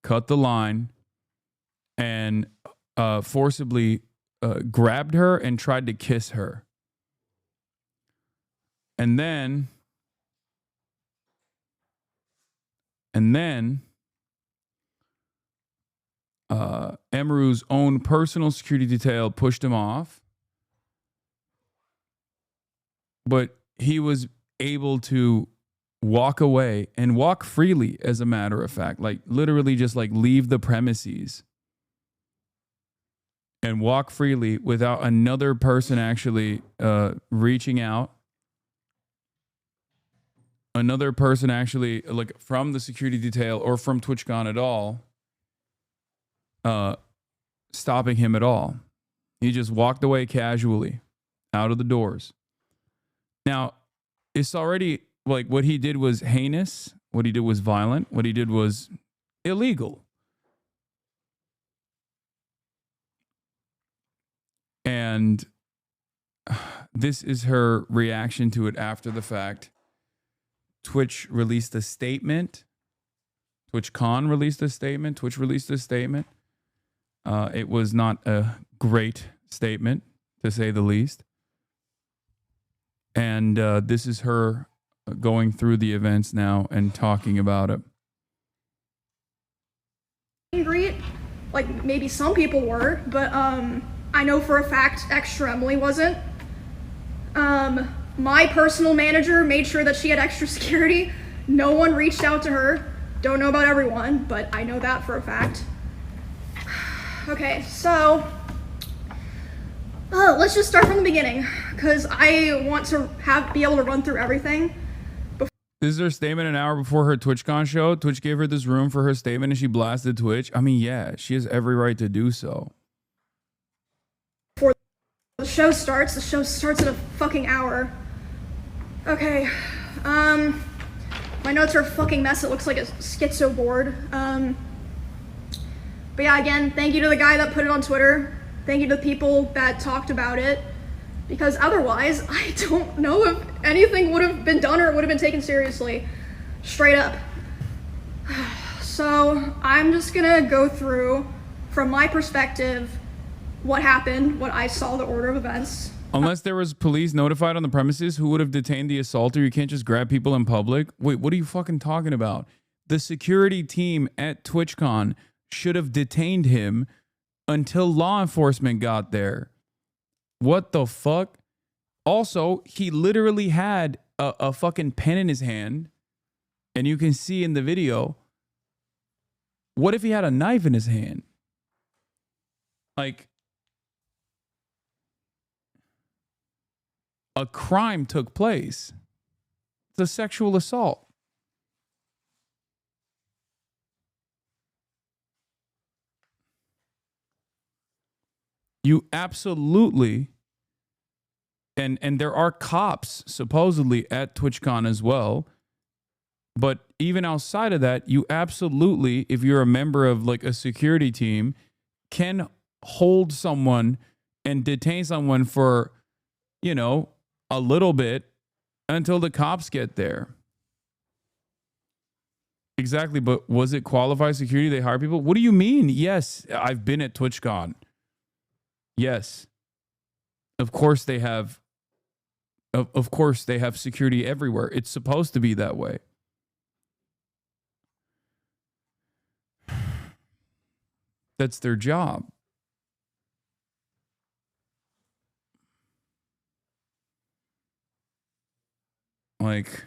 cut the line, and forcibly grabbed her and tried to kiss her. And then Amaru's own personal security detail pushed him off. But he was able to walk away and walk freely, as a matter of fact, like literally just like leave the premises and walk freely without another person actually reaching out. Another person actually, like from the security detail or from TwitchCon at all, stopping him at all. He just walked away casually out of the doors. Now, it's already like what he did was heinous. What he did was violent. What he did was illegal. And this is her reaction to it after the fact. Twitch released a statement. TwitchCon released a statement. Twitch released a statement. It was not a great statement, to say the least. And this is her going through the events now and talking about it. Greet, like maybe some people were, but I know for a fact Extra Emily wasn't. My personal manager made sure that she had extra security. No one reached out to her. Don't know about everyone, but I know that for a fact. Okay, so let's just start from the beginning, because I want to be able to run through everything. This is her statement an hour before her TwitchCon show. Twitch gave her this room for her statement and she blasted Twitch. I mean, yeah, she has every right to do so. Before the show starts in a fucking hour. Okay, my notes are a fucking mess. It looks like a schizo board. But yeah, again, thank you to the guy that put it on Twitter. Thank you to the people that talked about it, because otherwise I don't know if anything would have been done or it would have been taken seriously, straight up. So I'm just gonna go through, from my perspective, what happened, what I saw, the order of events. Unless there was police notified on the premises, who would have detained the assaulter? You can't just grab people in public. Wait, what are you fucking talking about? The security team at TwitchCon should have detained him until law enforcement got there. What the fuck? Also, he literally had a fucking pen in his hand, and you can see in the video. What if he had a knife in his hand? Like, a crime took place. It's a sexual assault. You absolutely, and there are cops supposedly at TwitchCon as well. But even outside of that, you absolutely, if you're a member of like a security team, can hold someone and detain someone for, you know, a little bit until the cops get there. Exactly. But was it qualified security? They hire people? What do you mean? Yes. I've been at TwitchCon. Yes. Of course they have. Of course they have security everywhere. It's supposed to be that way. That's their job. Like,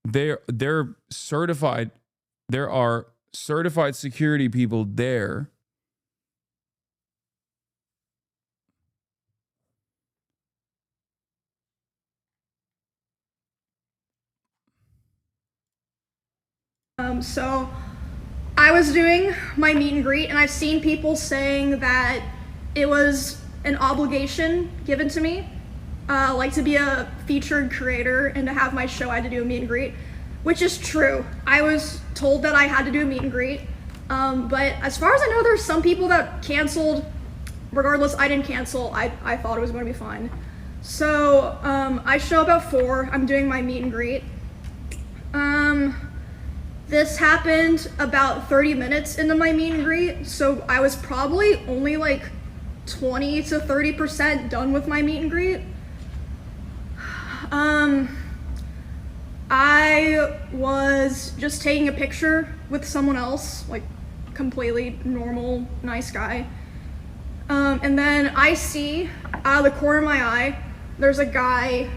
they're certified. There are certified security people there. So I was doing my meet and greet, and I've seen people saying that it was an obligation given to me, like to be a featured creator and to have my show, I had to do a meet and greet, which is true. I was told that I had to do a meet and greet, but as far as I know, there's some people that canceled. Regardless, I didn't cancel. I thought it was going to be fine. So I show up at 4. I'm doing my meet and greet. This happened about 30 minutes into my meet and greet, so I was probably only like 20 to 30% done with my meet and greet. I was just taking a picture with someone else, like completely normal, nice guy. And then I see out of the corner of my eye, there's a guy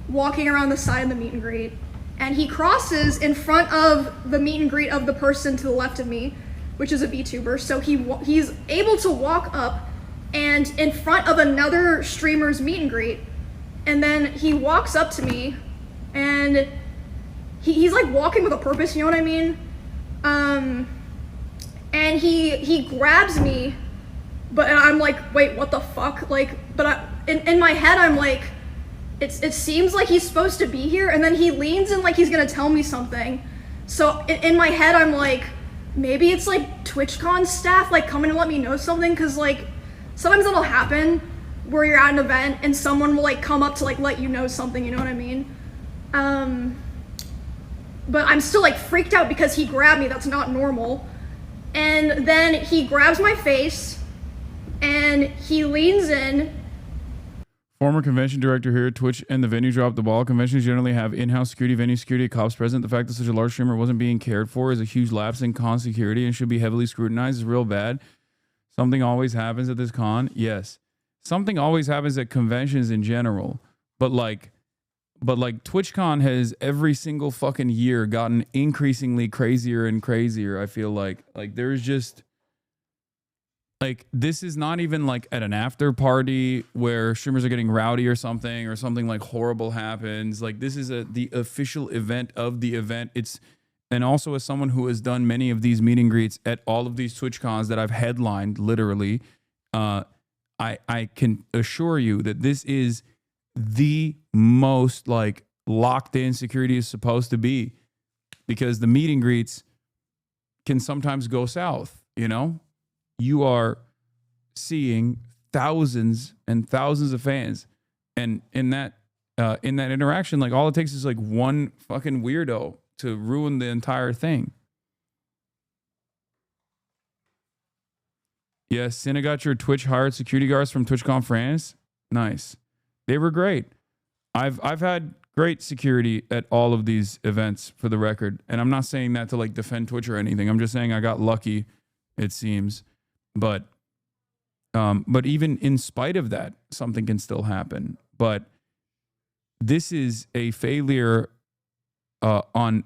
walking around the side of the meet and greet. And he crosses in front of the meet and greet of the person to the left of me, which is a VTuber. So he's able to walk up and in front of another streamer's meet and greet. And then he walks up to me and he's like walking with a purpose, you know what I mean? And he grabs me, but I'm like, wait, what the fuck? Like, but in my head, I'm like, it seems like he's supposed to be here, and then he leans in like he's gonna tell me something. So in my head, I'm like, maybe it's like TwitchCon staff like coming to let me know something, because like sometimes it'll happen where you're at an event and someone will like come up to like let you know something, you know what I mean? But I'm still like freaked out because he grabbed me. That's not normal. And then he grabs my face and he leans in. Former convention director here at Twitch and the venue dropped the ball. Conventions generally have in-house security, venue security, cops present. The fact that such a large streamer wasn't being cared for is a huge lapse in con security and should be heavily scrutinized. It's real bad. Something always happens at this con. Yes. Something always happens at conventions in general. But like TwitchCon has every single fucking year gotten increasingly crazier and crazier. I feel like there's just like, this is not even like at an after party where streamers are getting rowdy or something like horrible happens. Like, this is the official event of the event. And also as someone who has done many of these meet and greets at all of these TwitchCons that I've headlined, literally, I can assure you that this is the most like locked in security is supposed to be, because the meet and greets can sometimes go south, you know? You are seeing thousands and thousands of fans, and in that interaction, like all it takes is like one fucking weirdo to ruin the entire thing. Yes, Cine got your Twitch hired security guards from TwitchCon France. Nice, they were great. I've had great security at all of these events, for the record, and I'm not saying that to like defend Twitch or anything. I'm just saying I got lucky, it seems. But even in spite of that, something can still happen. But this is a failure on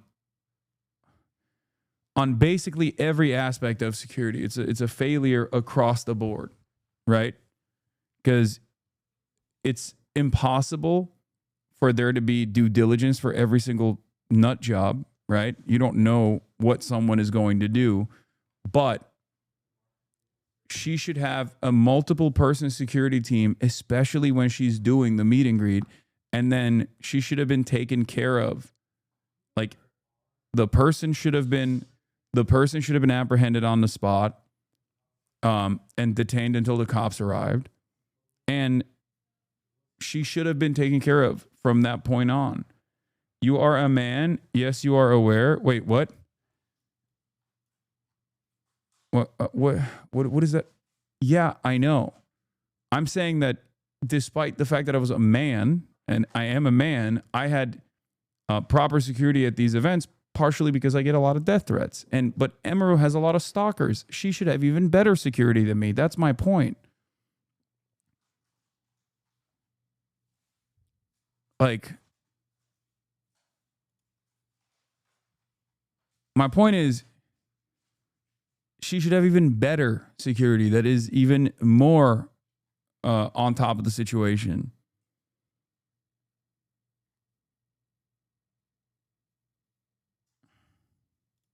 basically every aspect of security. It's a failure across the board, right? Because it's impossible for there to be due diligence for every single nut job, right? You don't know what someone is going to do, but she should have a multiple person security team, especially when she's doing the meet and greet. and then she should have been taken care of. Like, the person should have been apprehended on the spot, and detained until the cops arrived, and she should have been taken care of from that point on. You are a man. Yes, you are aware. Wait, what? What is that? Yeah, I know. I'm saying that despite the fact that I was a man, and I am a man, I had proper security at these events, partially because I get a lot of death threats. But Emerald has a lot of stalkers. She should have even better security than me. That's my point. Like, my point is, she should have even better security that is even more on top of the situation.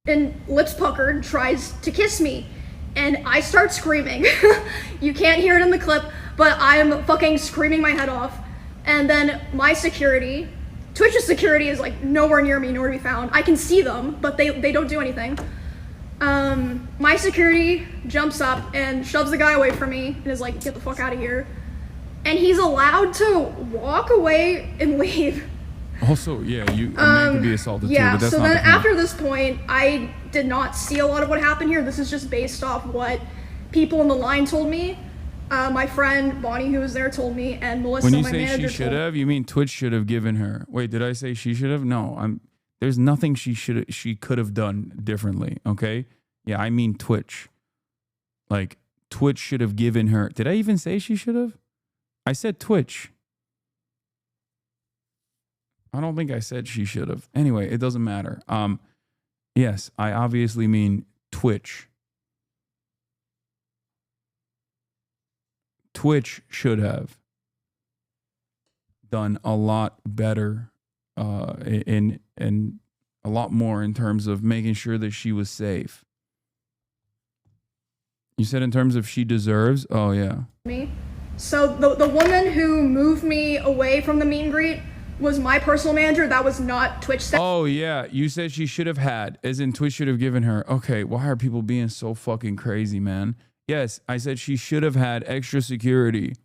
And lips puckered, tries to kiss me. And I start screaming. You can't hear it in the clip, but I'm fucking screaming my head off. And then my security, Twitch's security, is like nowhere near me, nowhere to be found. I can see them, but they don't do anything. My security jumps up and shoves the guy away from me and is like, get the fuck out of here. And he's allowed to walk away and leave. Also, yeah, a man could be assaulted too, but that's so not then the point. after this point, I did not see a lot of what happened here. This is just based off what people in the line told me. My friend Bonnie, who was there, told me, and Melissa, when you my say manager, she should have, you mean Twitch should have given her? Wait, did I say she should have? No, there's nothing she could have done differently. Okay, yeah, I mean Twitch. Like, Twitch should have given her. Did I even say she should have? I said Twitch. I don't think I said she should have. Anyway, it doesn't matter. Yes, I obviously mean Twitch. Twitch should have done a lot better in a lot more in terms of making sure that she was safe. You said in terms of she deserves? Oh, yeah. Me. So the woman who moved me away from the meet and greet was my personal manager. That was not Twitch staff. Oh, yeah. You said she should have had, as in Twitch should have given her. Okay, why are people being so fucking crazy, man? Yes, I said she should have had extra security.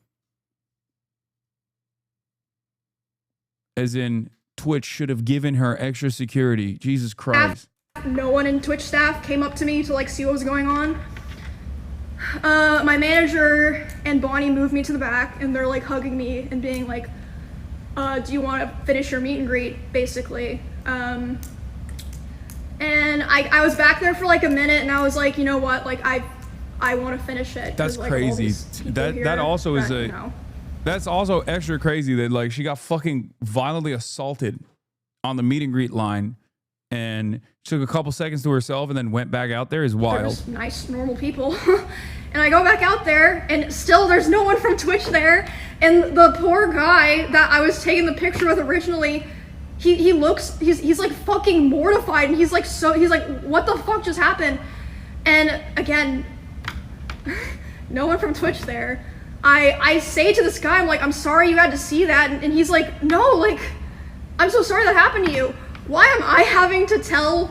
As in, Twitch should have given her extra security. Jesus Christ. No one in Twitch staff came up to me to like see what was going on. My manager and Bonnie moved me to the back, and they're like hugging me and being like, do you want to finish your meet and greet, basically. And I was back there for like a minute, and I was like, you know what, like I want to finish it. That's like, crazy. That also is you know. That's also extra crazy that like she got fucking violently assaulted on the meet and greet line and took a couple seconds to herself and then went back out there is wild. They're just nice, normal people. And I go back out there, and still there's no one from Twitch there. And the poor guy that I was taking the picture with originally, he's like fucking mortified, and he's like, what the fuck just happened? And again, no one from Twitch there. I say to this guy, I'm like, I'm sorry you had to see that, and he's like, no, like, I'm so sorry that happened to you. Why am I having to tell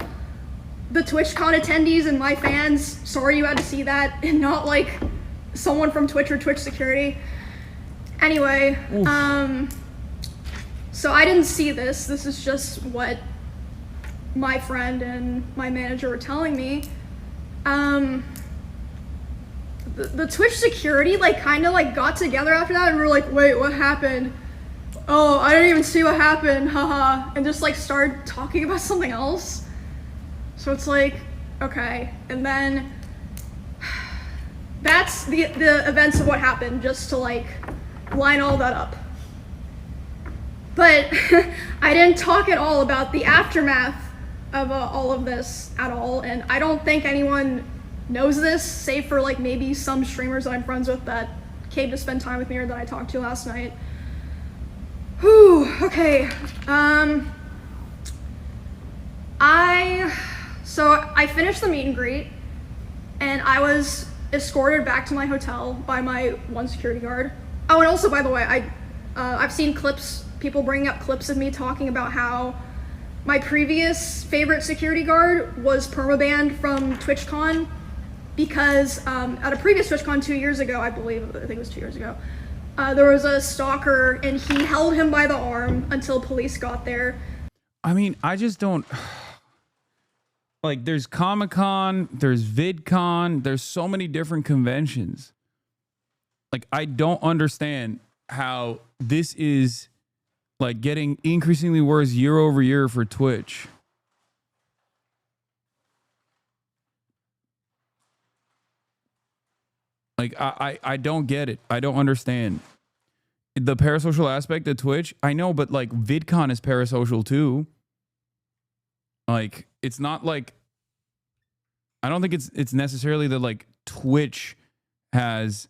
the TwitchCon attendees and my fans, sorry you had to see that, and not like someone from Twitch or Twitch security? Anyway, so I didn't see this. This is just what my friend and my manager were telling me. The Twitch security like kind of like got together after that, and we were like, wait, what happened? Oh, I didn't even see what happened, haha, and just like started talking about something else. So it's like, okay, and then that's the events of what happened, just to like line all that up. But I didn't talk at all about the aftermath of all of this at all, and I don't think anyone knows this, save for like maybe some streamers that I'm friends with that came to spend time with me or that I talked to last night. Whew, okay. So I finished the meet and greet, and I was escorted back to my hotel by my one security guard. Oh, and also, by the way, I've seen clips people bringing up clips of me talking about how my previous favorite security guard was permabanned from TwitchCon because at a previous TwitchCon 2 years ago, I think it was 2 years ago, there was a stalker and he held him by the arm until police got there. I mean, I just don't... Like, there's Comic-Con, there's VidCon, there's so many different conventions. Like, I don't understand how this is, like, getting increasingly worse year over year for Twitch. Like, I don't get it. I don't understand. The parasocial aspect of Twitch, I know, but, like, VidCon is parasocial, too. Like, it's not like... I don't think it's necessarily that, like, Twitch has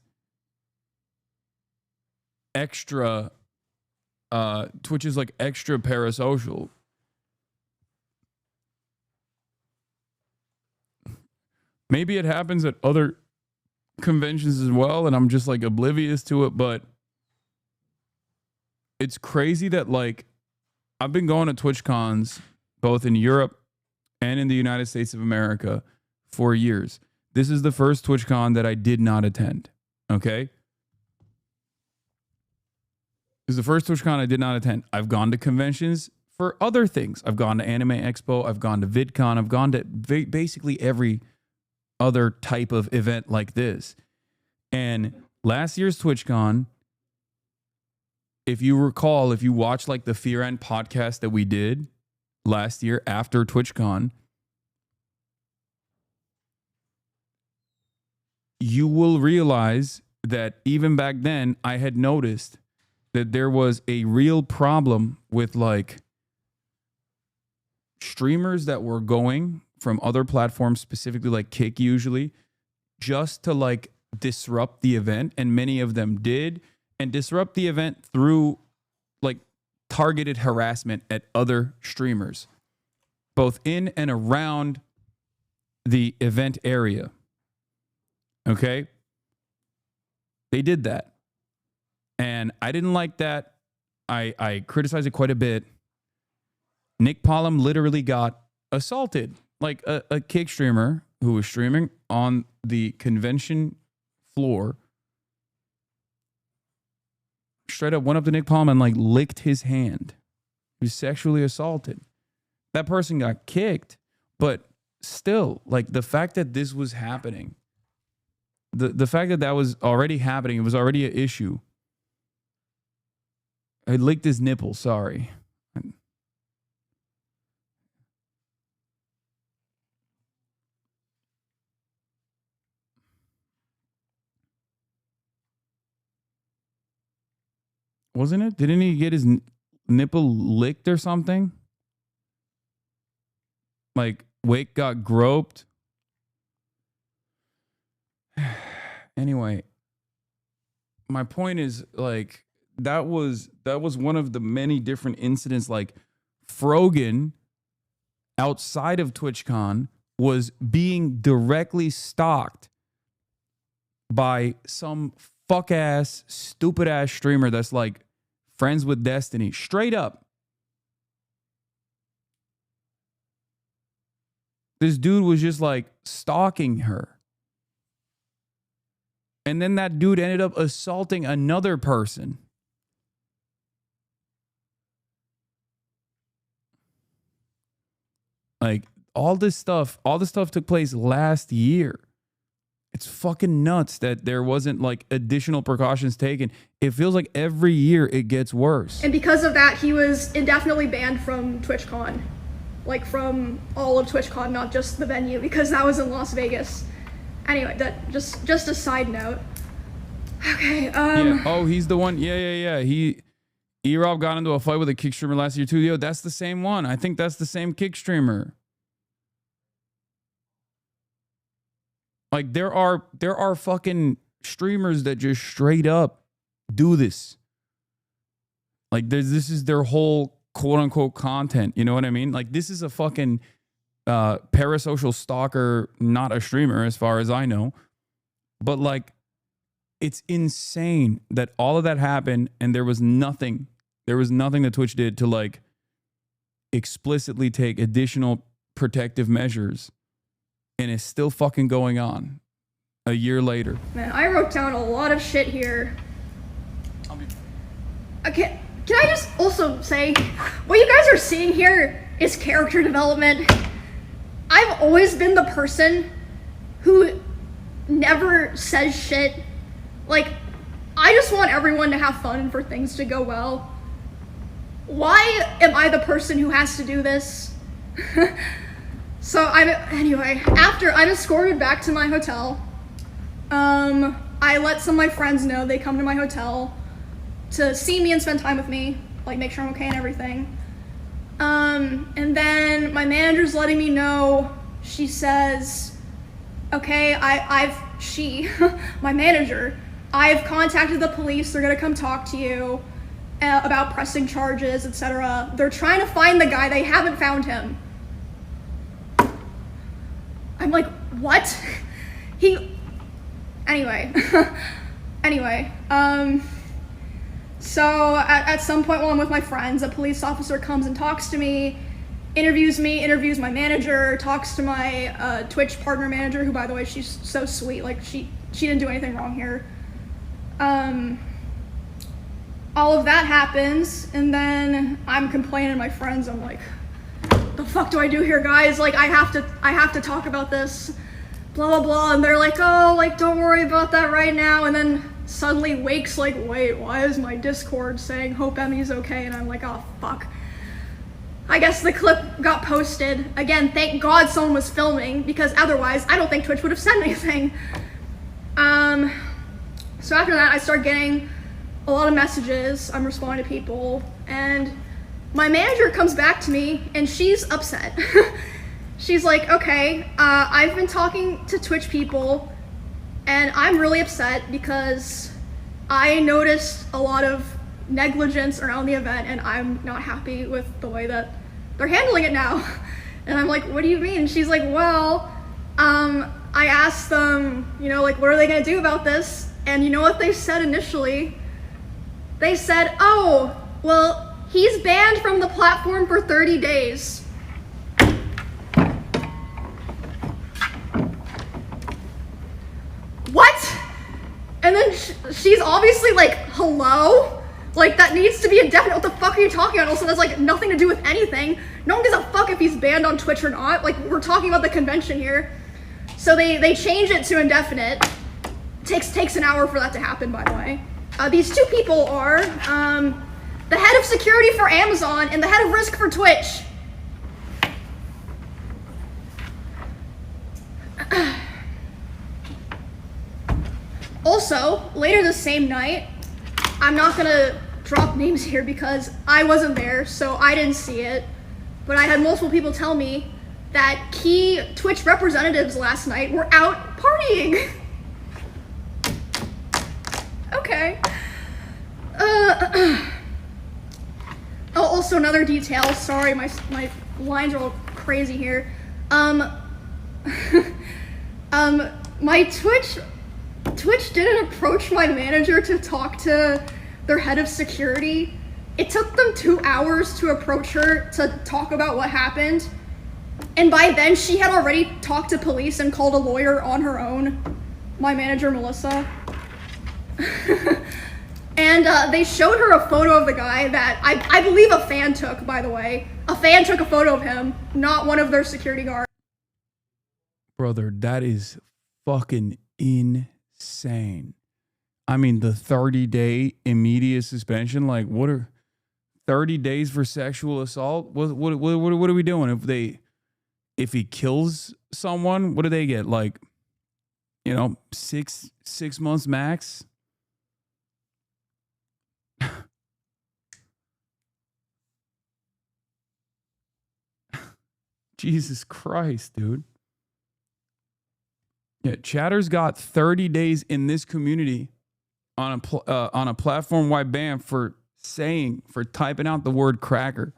extra... Twitch is, like, extra parasocial. Maybe it happens at other conventions as well, and I'm just, like, oblivious to it, but it's crazy that, like, I've been going to Twitch cons both in Europe and in the United States of America for years. This is the first TwitchCon that I did not attend. Okay? This is the first TwitchCon I did not attend. I've gone to conventions for other things. I've gone to Anime Expo. I've gone to VidCon. I've gone to basically every other type of event like this. And last year's TwitchCon, if you recall, if you watched like the Fear End podcast that we did last year after TwitchCon, you will realize that even back then, I had noticed that there was a real problem with like streamers that were going from other platforms, specifically like Kick usually, just to like disrupt the event. And many of them did, and disrupt the event through like targeted harassment at other streamers, both in and around the event area. Okay? They did that. And I didn't like that. I criticized it quite a bit. Nick Pollum literally got assaulted. Like a Kick streamer who was streaming on the convention floor straight up went up to Nick Pollum and like licked his hand. He was sexually assaulted. That person got kicked, but still, like the fact that this was happening, the fact that that was already happening, it was already an issue. I licked his nipple, sorry. Wasn't it? Didn't he get his nipple licked or something? Like, Wake got groped. Anyway, my point is, like, that was one of the many different incidents. Like, Frogan, outside of TwitchCon, was being directly stalked by some fuck-ass, stupid-ass streamer that's, like, friends with Destiny. Straight up. This dude was just, like, stalking her. And then that dude ended up assaulting another person. Like, all this stuff took place last year. It's fucking nuts that there wasn't like additional precautions taken. It feels like every year it gets worse. And because of that, he was indefinitely banned from TwitchCon. Like from all of TwitchCon, not just the venue, because that was in Las Vegas. Anyway, that just a side note. Okay, Yeah. Oh, he's the one. Yeah. E-Rob got into a fight with a Kick streamer last year too. Yo, that's the same one. I think that's the same Kick streamer. Like, there are fucking streamers that just straight up do this. Like, this is their whole quote unquote content. You know what I mean? Like, this is a fucking parasocial stalker, not a streamer as far as I know. But like, it's insane that all of that happened and there was nothing There was nothing that Twitch did to like explicitly take additional protective measures, and it's still fucking going on a year later. Man, I wrote down a lot of shit here. Okay, can I just also say, what you guys are seeing here is character development. I've always been the person who never says shit. Like, I just want everyone to have fun and for things to go well. Why am I the person who has to do this? So anyway, after I'm escorted back to my hotel, I let some of my friends know they come to my hotel to see me and spend time with me, like make sure I'm okay and everything. And then my manager's letting me know, she says, okay, my manager, I've contacted the police, they're gonna come talk to you about pressing charges, etc. They're trying to find the guy, they haven't found him. I'm like, what? Anyway, so at some point while I'm with my friends, a police officer comes and talks to me, interviews my manager, talks to my Twitch partner manager, who, by the way, she's so sweet, like she didn't do anything wrong here. All of that happens, and then I'm complaining to my friends. I'm like, the fuck do I do here, guys? Like, I have to talk about this, blah, blah, blah. And they're like, oh, like, don't worry about that right now. And then suddenly Wake's like, wait, why is my Discord saying hope Emmy's okay? And I'm like, oh, fuck. I guess the clip got posted. Again, thank God someone was filming, because otherwise I don't think Twitch would have said anything. So after that, I start getting a lot of messages. I'm responding to people, and my manager comes back to me and she's upset. She's like, okay, I've been talking to Twitch people and I'm really upset because I noticed a lot of negligence around the event and I'm not happy with the way that they're handling it now. And I'm like, what do you mean? She's like, well, I asked them, you know, like, what are they gonna do about this? And you know what they said initially? They said, oh, well, he's banned from the platform for 30 days. What? And then she's obviously like, hello? Like, that needs to be indefinite. What the fuck are you talking about? Also, that's like nothing to do with anything. No one gives a fuck if he's banned on Twitch or not. Like, we're talking about the convention here. So they change it to indefinite. Takes an hour for that to happen, by the way. These two people are the head of security for Amazon and the head of risk for Twitch. Also, later the same night, I'm not gonna drop names here because I wasn't there, so I didn't see it, but I had multiple people tell me that key Twitch representatives last night were out partying. Okay. Also another detail, sorry, my lines are all crazy here. My Twitch didn't approach my manager to talk to their head of security. It took them 2 hours to approach her to talk about what happened. And by then she had already talked to police and called a lawyer on her own, my manager, Melissa. And they showed her a photo of the guy that I believe a fan took, by the way. A fan took a photo of him, not one of their security guards. Brother, that is fucking insane. I mean, the 30-day immediate suspension, like, what are 30 days for sexual assault? What are we doing? If he kills someone, what do they get? Like, you know, six months max? Jesus Christ, dude. Yeah, Chatter's got 30 days in this community on a platform-wide ban for typing out the word cracker.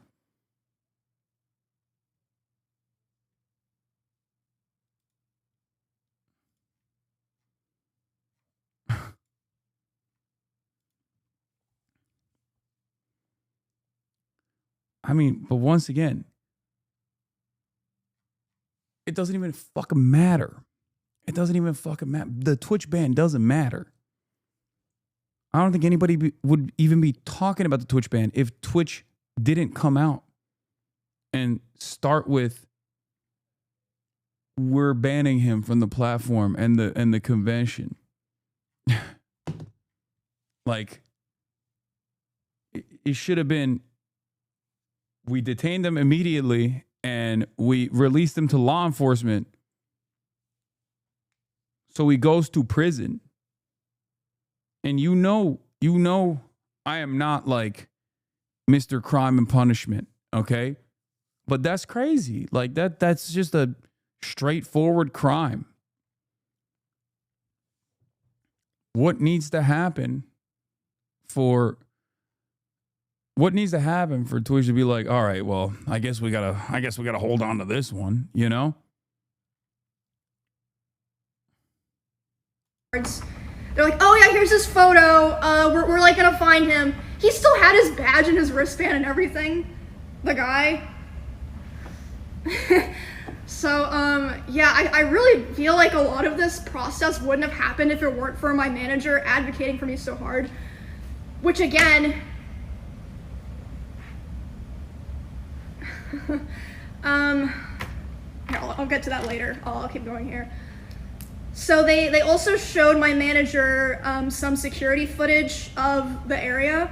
I mean, but once again, it doesn't even fucking matter. It doesn't even fucking matter. The Twitch ban doesn't matter. I don't think anybody would even be talking about the Twitch ban if Twitch didn't come out and start with, we're banning him from the platform and the convention. Like, it should have been, we detained him immediately and we released him to law enforcement. So he goes to prison. And you know, I am not like Mr. Crime and Punishment, okay? But that's crazy. Like that's just a straightforward crime. What needs to happen for Twitch to be like, all right, well, I guess we gotta hold on to this one, you know? They're like, oh yeah, here's his photo. We're like gonna find him. He still had his badge and his wristband and everything. The guy. So, yeah, I really feel like a lot of this process wouldn't have happened if it weren't for my manager advocating for me so hard. Which again, I'll get to that later. I'll keep going here. So they also showed my manager some security footage of the area,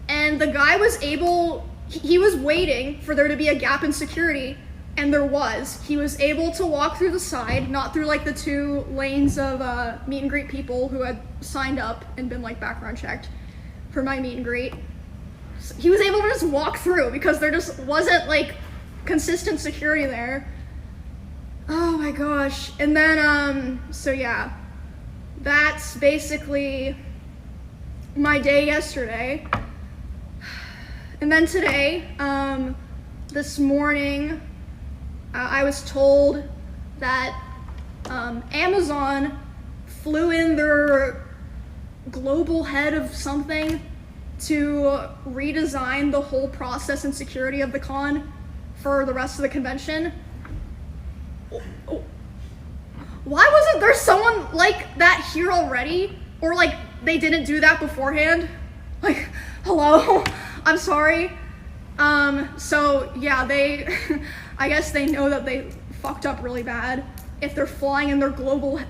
and the guy was he was waiting for there to be a gap in security, and there was. He was able to walk through the side, not through like the 2 lanes of meet and greet people who had signed up and been like background checked for my meet and greet. So he was able to just walk through because there just wasn't like consistent security there. Oh my gosh. And then, so yeah, that's basically my day yesterday. And then today, this morning, I was told that Amazon flew in their global head of something to redesign the whole process and security of the con for the rest of the convention. Why wasn't there someone like that here already? Or like they didn't do that beforehand? Like, hello? I'm sorry. So yeah, I guess they know that they fucked up really bad if they're flying in their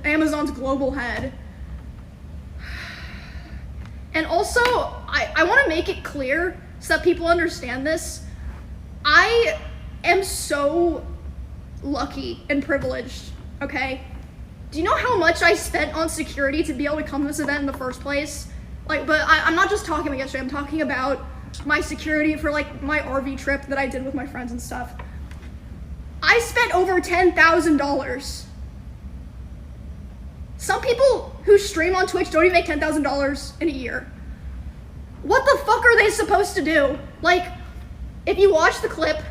Amazon's global head. And also, I want to make it clear so that people understand this. I am so lucky and privileged, okay? Do you know how much I spent on security to be able to come to this event in the first place? Like, but I'm not just talking about yesterday, I'm talking about my security for like my RV trip that I did with my friends and stuff. I spent over $10,000. Some people who stream on Twitch don't even make $10,000 in a year. What the fuck are they supposed to do? Like, if you watch the clip,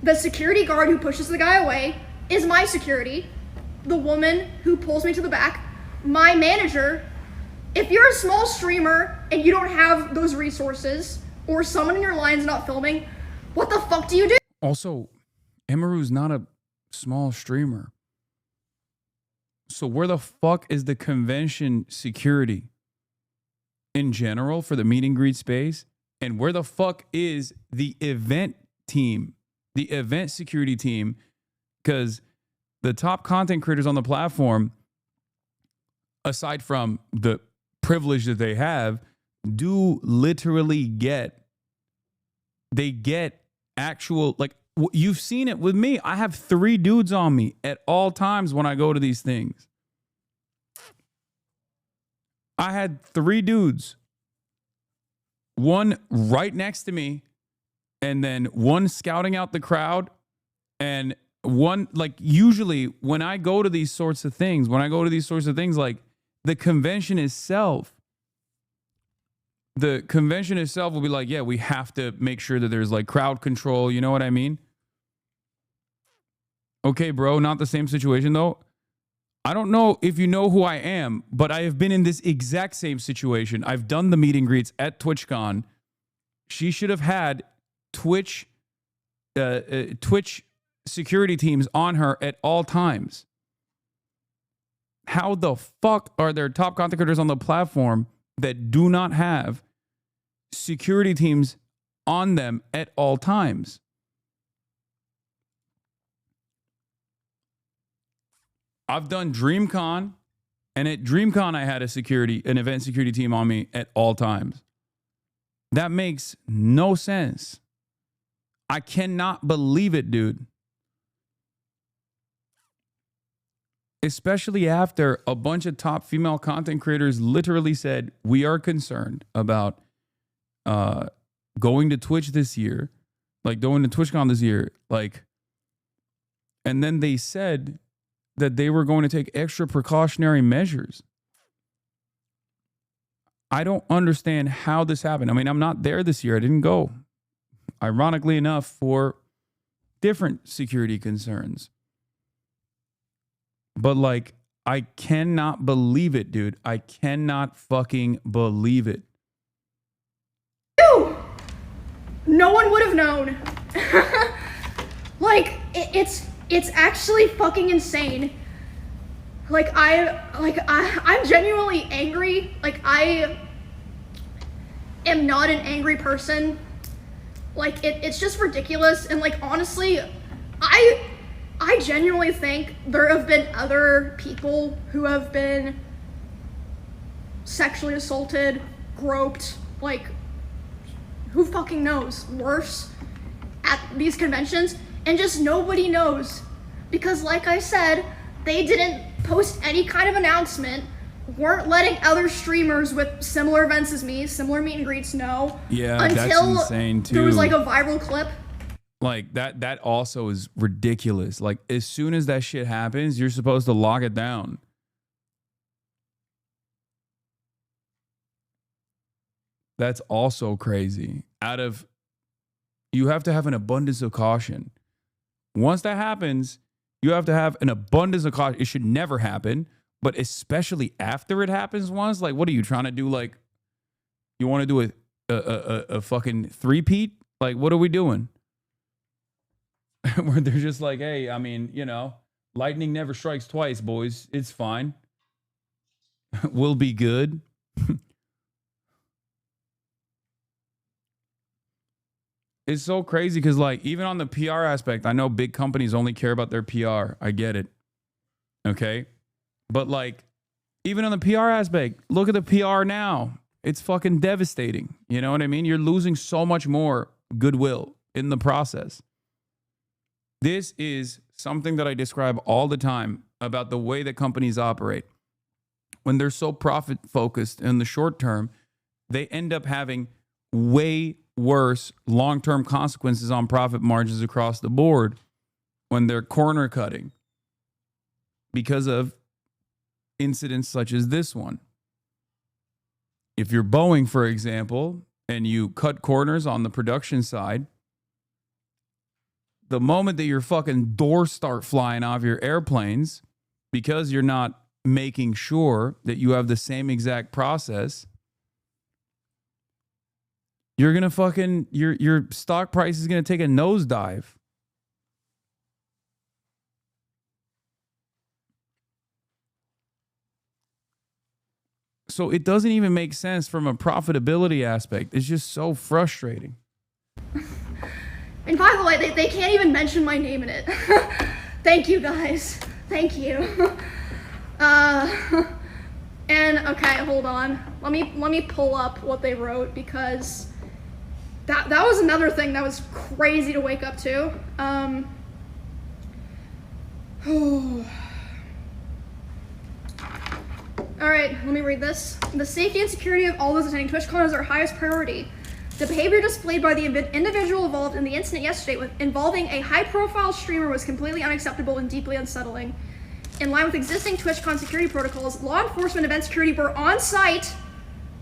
the security guard who pushes the guy away is my security. The woman who pulls me to the back, my manager. If you're a small streamer and you don't have those resources, or someone in your line's not filming, what the fuck do you do? Also, Emaru's not a small streamer. So where the fuck is the convention security in general for the meet and greet space? And where the fuck is the event team, the event security team? Because the top content creators on the platform, aside from the privilege that they have, do literally get actual, like, you've seen it with me. I have 3 dudes on me at all times when I go to these things. I had 3 dudes, one right next to me, and then one scouting out the crowd, and one, like, usually when I go to these sorts of things, like the convention itself will be like, yeah, we have to make sure that there's like crowd control. You know what I mean? Okay, bro, not the same situation though. I don't know if you know who I am, but I have been in this exact same situation. I've done the meet and greets at TwitchCon. She should have had Twitch security teams on her at all times. How the fuck are there top content creators on the platform that do not have security teams on them at all times? I've done DreamCon, and at DreamCon I had an event security team on me at all times. That makes no sense. I cannot believe it, dude. Especially after a bunch of top female content creators literally said, we are concerned about going to Twitch this year, like going to TwitchCon this year, like, and then they said that they were going to take extra precautionary measures. I don't understand how this happened. I mean, I'm not there this year. I didn't go. Ironically enough, for different security concerns. But like, I cannot believe it, dude. I cannot fucking believe it. Ew! No one would have known. Like, it's actually fucking insane. Like, I'm genuinely angry. Like, I am not an angry person. Like, it's just ridiculous. And like, honestly, I genuinely think there have been other people who have been sexually assaulted, groped, like, who fucking knows, worse, at these conventions, and just nobody knows. Because like I said, they didn't post any kind of announcement, weren't letting other streamers with similar events as me, similar meet and greets know. Yeah, until that's insane too. There was like a viral clip. Like that also is ridiculous. Like as soon as that shit happens, you're supposed to lock it down. That's also crazy. You have to have an abundance of caution. Once that happens, you have to have an abundance of caution. It should never happen, but especially after it happens once, like what are you trying to do? Like you want to do a fucking three-peat? Like what are we doing? Where they're just like, hey, I mean, you know, lightning never strikes twice, boys. It's fine. We'll be good. It's so crazy because, like, even on the PR aspect, I know big companies only care about their PR. I get it. Okay. But, like, even on the PR aspect, look at the PR now. It's fucking devastating. You know what I mean? You're losing so much more goodwill in the process. This is something that I describe all the time about the way that companies operate. When they're so profit focused in the short term, they end up having way worse long-term consequences on profit margins across the board when they're corner cutting because of incidents such as this one. If you're Boeing, for example, and you cut corners on the production side, the moment that your fucking doors start flying off your airplanes because you're not making sure that you have the same exact process, you're going to fucking, your stock price is going to take a nosedive. So it doesn't even make sense from a profitability aspect. It's just so frustrating. And by the way, they can't even mention my name in it. Thank you, guys. Thank you. And okay, hold on. Let me pull up what they wrote because that was another thing that was crazy to wake up to. All right, let me read this. The safety and security of all those attending TwitchCon is our highest priority. The behavior displayed by the individual involved in the incident yesterday involving a high-profile streamer was completely unacceptable and deeply unsettling. In line with existing TwitchCon security protocols, law enforcement event security were on site.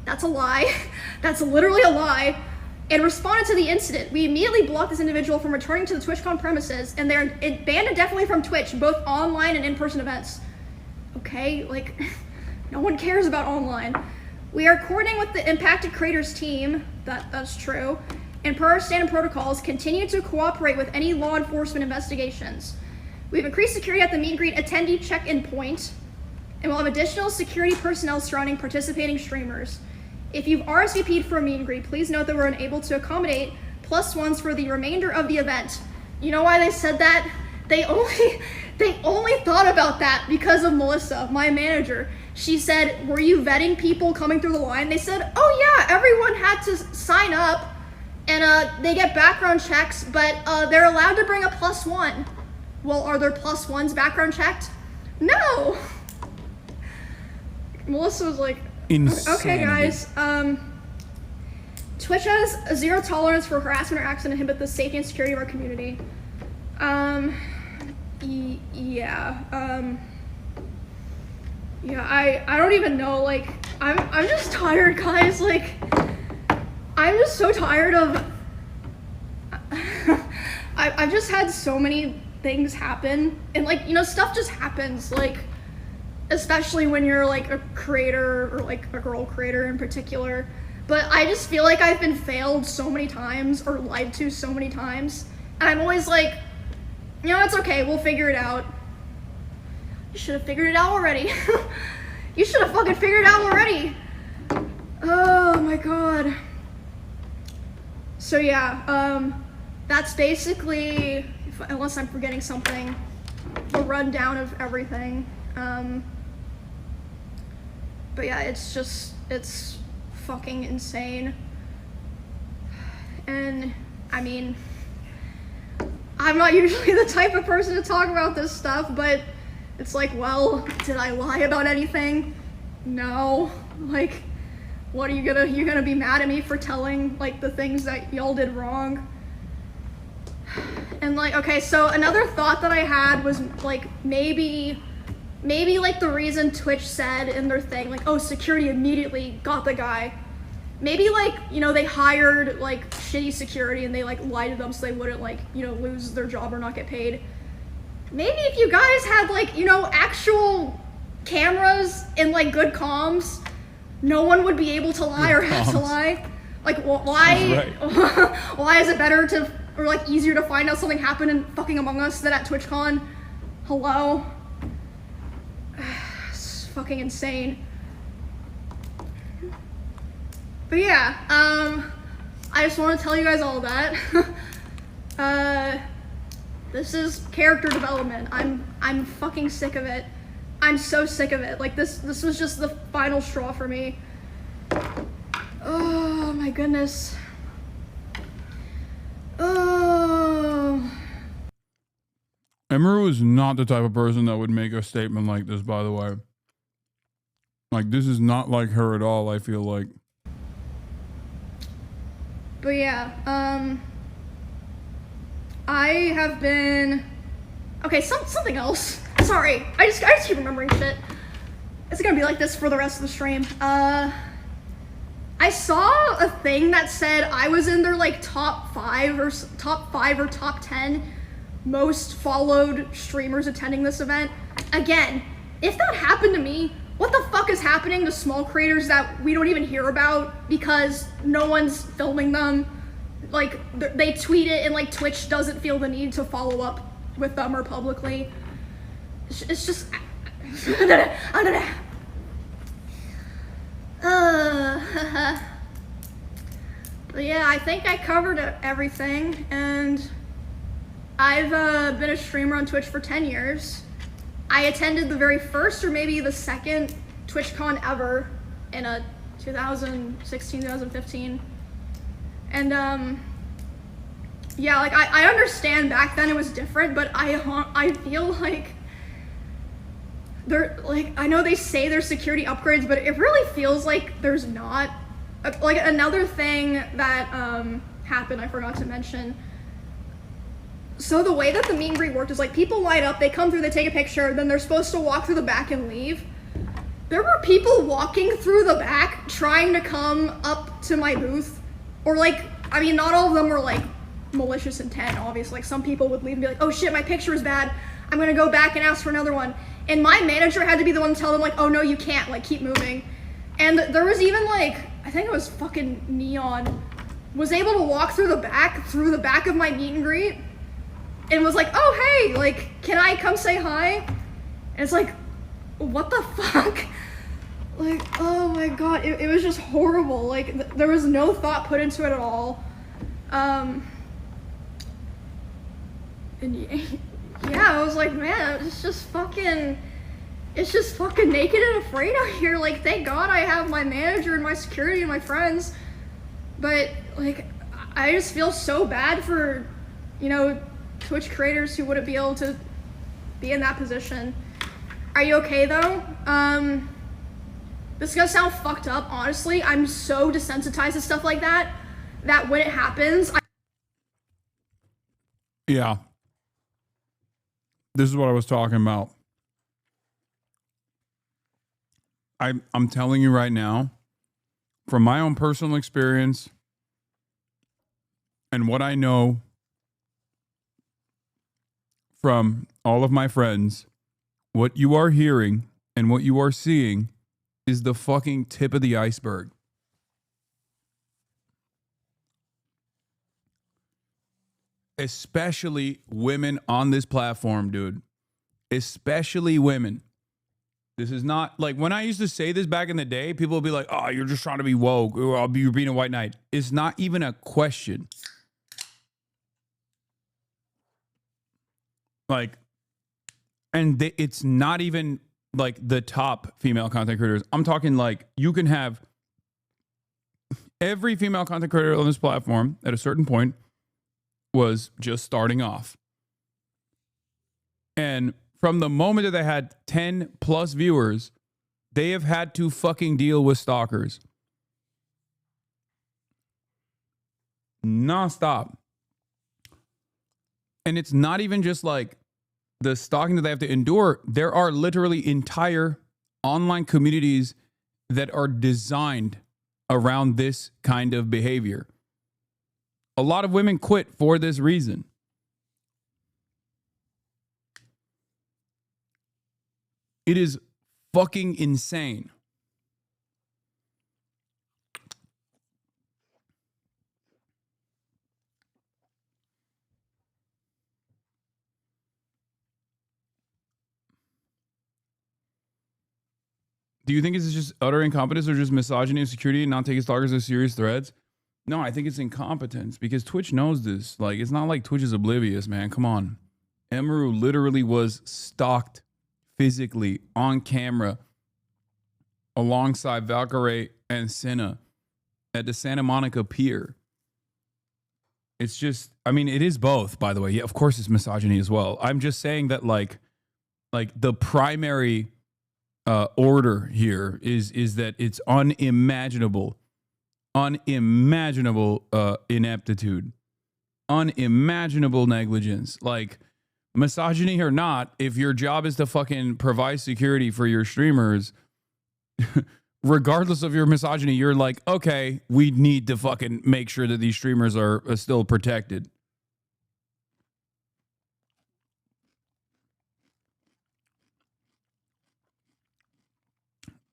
That's a lie. That's literally a lie. And responded to the incident. We immediately blocked this individual from returning to the TwitchCon premises, and they're banned indefinitely from Twitch, both online and in-person events. Okay, like, no one cares about online. We are coordinating with the impacted creators team, that's true, and per our standard protocols, continue to cooperate with any law enforcement investigations. We've increased security at the meet and greet attendee check-in point, and we'll have additional security personnel surrounding participating streamers. If you've RSVP'd for a meet and greet, please note that we're unable to accommodate +1s for the remainder of the event. You know why they said that? They only thought about that because of Melissa, my manager. She said, were you vetting people coming through the line? They said, oh yeah, everyone had to sign up and they get background checks, but they're allowed to bring a +1. Well, are there +1s background checked? No. Melissa was like, Insanity. okay guys, Twitch has a zero tolerance for harassment or acts that inhibit the safety and security of our community. I don't even know, like, I'm just tired, guys, like, I'm just so tired of, I've just had so many things happen, and, like, you know, stuff just happens, like, especially when you're, like, a creator, or, like, a girl creator in particular, but I just feel like I've been failed so many times, or lied to so many times, and I'm always like, you know, it's okay, we'll figure it out. You should have figured it out already. You should have fucking figured it out already. Oh my god. So yeah, that's basically, unless I'm forgetting something, a rundown of everything. But yeah, it's fucking insane. And I mean, I'm not usually the type of person to talk about this stuff, but it's like, well, did I lie about anything? No. Like, what are you gonna be mad at me for telling, like, the things that y'all did wrong? And, like, okay, so another thought that I had was, like, maybe, like, the reason Twitch said in their thing, like, oh, security immediately got the guy. Maybe, like, you know, they hired, like, shitty security and they, like, lied to them so they wouldn't, like, you know, lose their job or not get paid. Maybe if you guys had, like, you know, actual cameras and, like, good comms, no one would be able to lie or have to lie. Like, why? Right. Why is it better to, or, like, easier to find out something happened in fucking Among Us than at TwitchCon? Hello? It's fucking insane. But yeah, I just want to tell you guys all that. This is character development. I'm fucking sick of it. I'm so sick of it. Like, this was just the final straw for me. Oh my goodness. Oh. Emeru is not the type of person that would make a statement like this, by the way. Like, this is not like her at all, I feel like. But yeah, I have been, okay, something else. Sorry, I just keep remembering shit. It's gonna be like this for the rest of the stream. I saw a thing that said I was in their, like, top 5 or top 10 most followed streamers attending this event. Again, if that happened to me, what the fuck is happening to small creators that we don't even hear about because no one's filming them? Like, they tweet it and, like, Twitch doesn't feel the need to follow up with them or publicly. It's just, I don't know. But yeah, I think I covered everything, and I've been a streamer on Twitch for 10 years. I attended the very first or maybe the second TwitchCon ever in 2016, 2015. And yeah, like, I understand back then it was different, but I feel like they're, like, I know they say there's security upgrades, but it really feels like there's not. Like, another thing that happened, I forgot to mention. So the way that the meet and greet worked is, like, people line up, they come through, they take a picture, then they're supposed to walk through the back and leave. There were people walking through the back trying to come up to my booth. Or, like, I mean, not all of them were, like, malicious intent, obviously. Like, some people would leave and be like, oh shit, my picture is bad, I'm gonna go back and ask for another one. And my manager had to be the one to tell them, like, oh no, you can't, like, keep moving. And there was even, like, I think it was fucking Neon. was able to walk through the back of my meet and greet and was like, oh, hey, like, can I come say hi? And it's like, what the fuck? Like, oh my God, it was just horrible. Like, there was no thought put into it at all. And yeah, I was like, man, it's just fucking naked and afraid out here. Like, thank God I have my manager and my security and my friends. But, like, I just feel so bad for, you know, Twitch creators who wouldn't be able to be in that position. Are you okay, though? This is gonna sound fucked up, honestly. I'm so desensitized to stuff like that, that when it happens, Yeah. This is what I was talking about. I'm telling you right now, from my own personal experience and what I know from all of my friends, what you are hearing and what you are seeing is the fucking tip of the iceberg. Especially women on this platform, dude. Especially women. This is not like when I used to say this back in the day, people would be like, oh, you're just trying to be woke, or you're being a white knight. It's not even a question. Like, and it's not even like the top female content creators. I'm talking like you can have every female content creator on this platform at a certain point was just starting off. And from the moment that they had 10 plus viewers, they have had to fucking deal with stalkers. Nonstop. And it's not even just like the stalking that they have to endure. There are literally entire online communities that are designed around this kind of behavior. A lot of women quit for this reason. It is fucking insane. Do you think it's just utter incompetence or just misogyny and security and not taking stalkers as serious threats? No, I think it's incompetence because Twitch knows this. Like, it's not like Twitch is oblivious, man. Come on. Emaru literally was stalked physically on camera alongside Valkyrie and Senna at the Santa Monica Pier. It's just, I mean, it is both, by the way. Yeah, of course it's misogyny as well. I'm just saying that like the primary order here is that it's unimaginable ineptitude, unimaginable negligence. Like, misogyny or not, if your job is to fucking provide security for your streamers, regardless of your misogyny, you're like, okay, we need to fucking make sure that these streamers are still protected.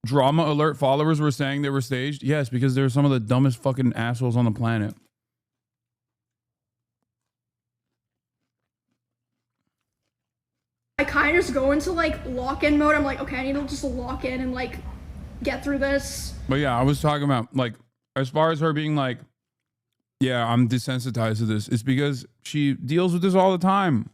Drama alert followers were saying they were staged. Yes, because they're some of the dumbest fucking assholes on the planet. I kind of just go into like lock-in mode. I'm like, okay, I need to just lock in and like get through this. But yeah, I was talking about like, as far as her being like, yeah, I'm desensitized to this. It's because she deals with this all the time.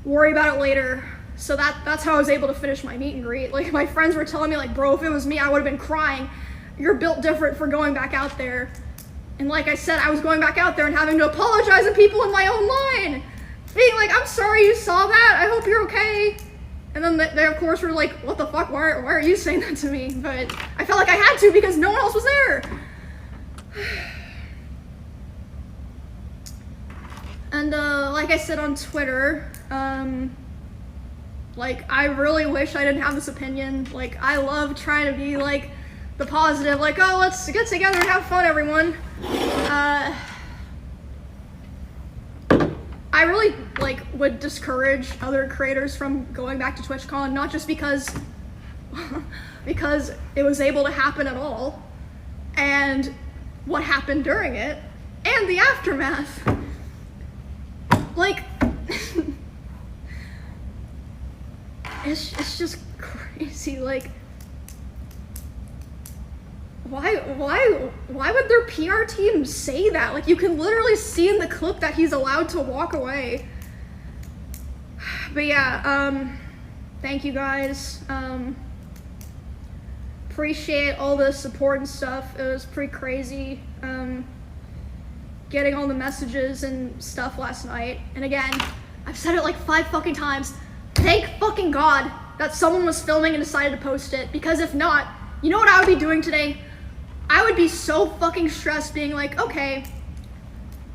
Worry about it later. So that's how I was able to finish my meet and greet. Like, my friends were telling me like, bro, if it was me, I would have been crying. You're built different for going back out there. And like I said, I was going back out there and having to apologize to people in my own line. Being like, I'm sorry you saw that. I hope you're okay. And then they of course were like, what the fuck? Why are you saying that to me? But I felt like I had to because no one else was there. And like I said on Twitter, like, I really wish I didn't have this opinion. Like, I love trying to be like the positive, like, oh, let's get together and have fun, everyone. I really like would discourage other creators from going back to TwitchCon, not just because it was able to happen at all, and what happened during it and the aftermath. Like, it's just crazy. Like, why would their PR team say that? Like, you can literally see in the clip that he's allowed to walk away. But yeah, thank you guys. Appreciate all the support and stuff. It was pretty crazy getting all the messages and stuff last night. And again, I've said it like 5 fucking times. Thank fucking God that someone was filming and decided to post it, because if not, you know what I would be doing today? I would be so fucking stressed, being like, okay,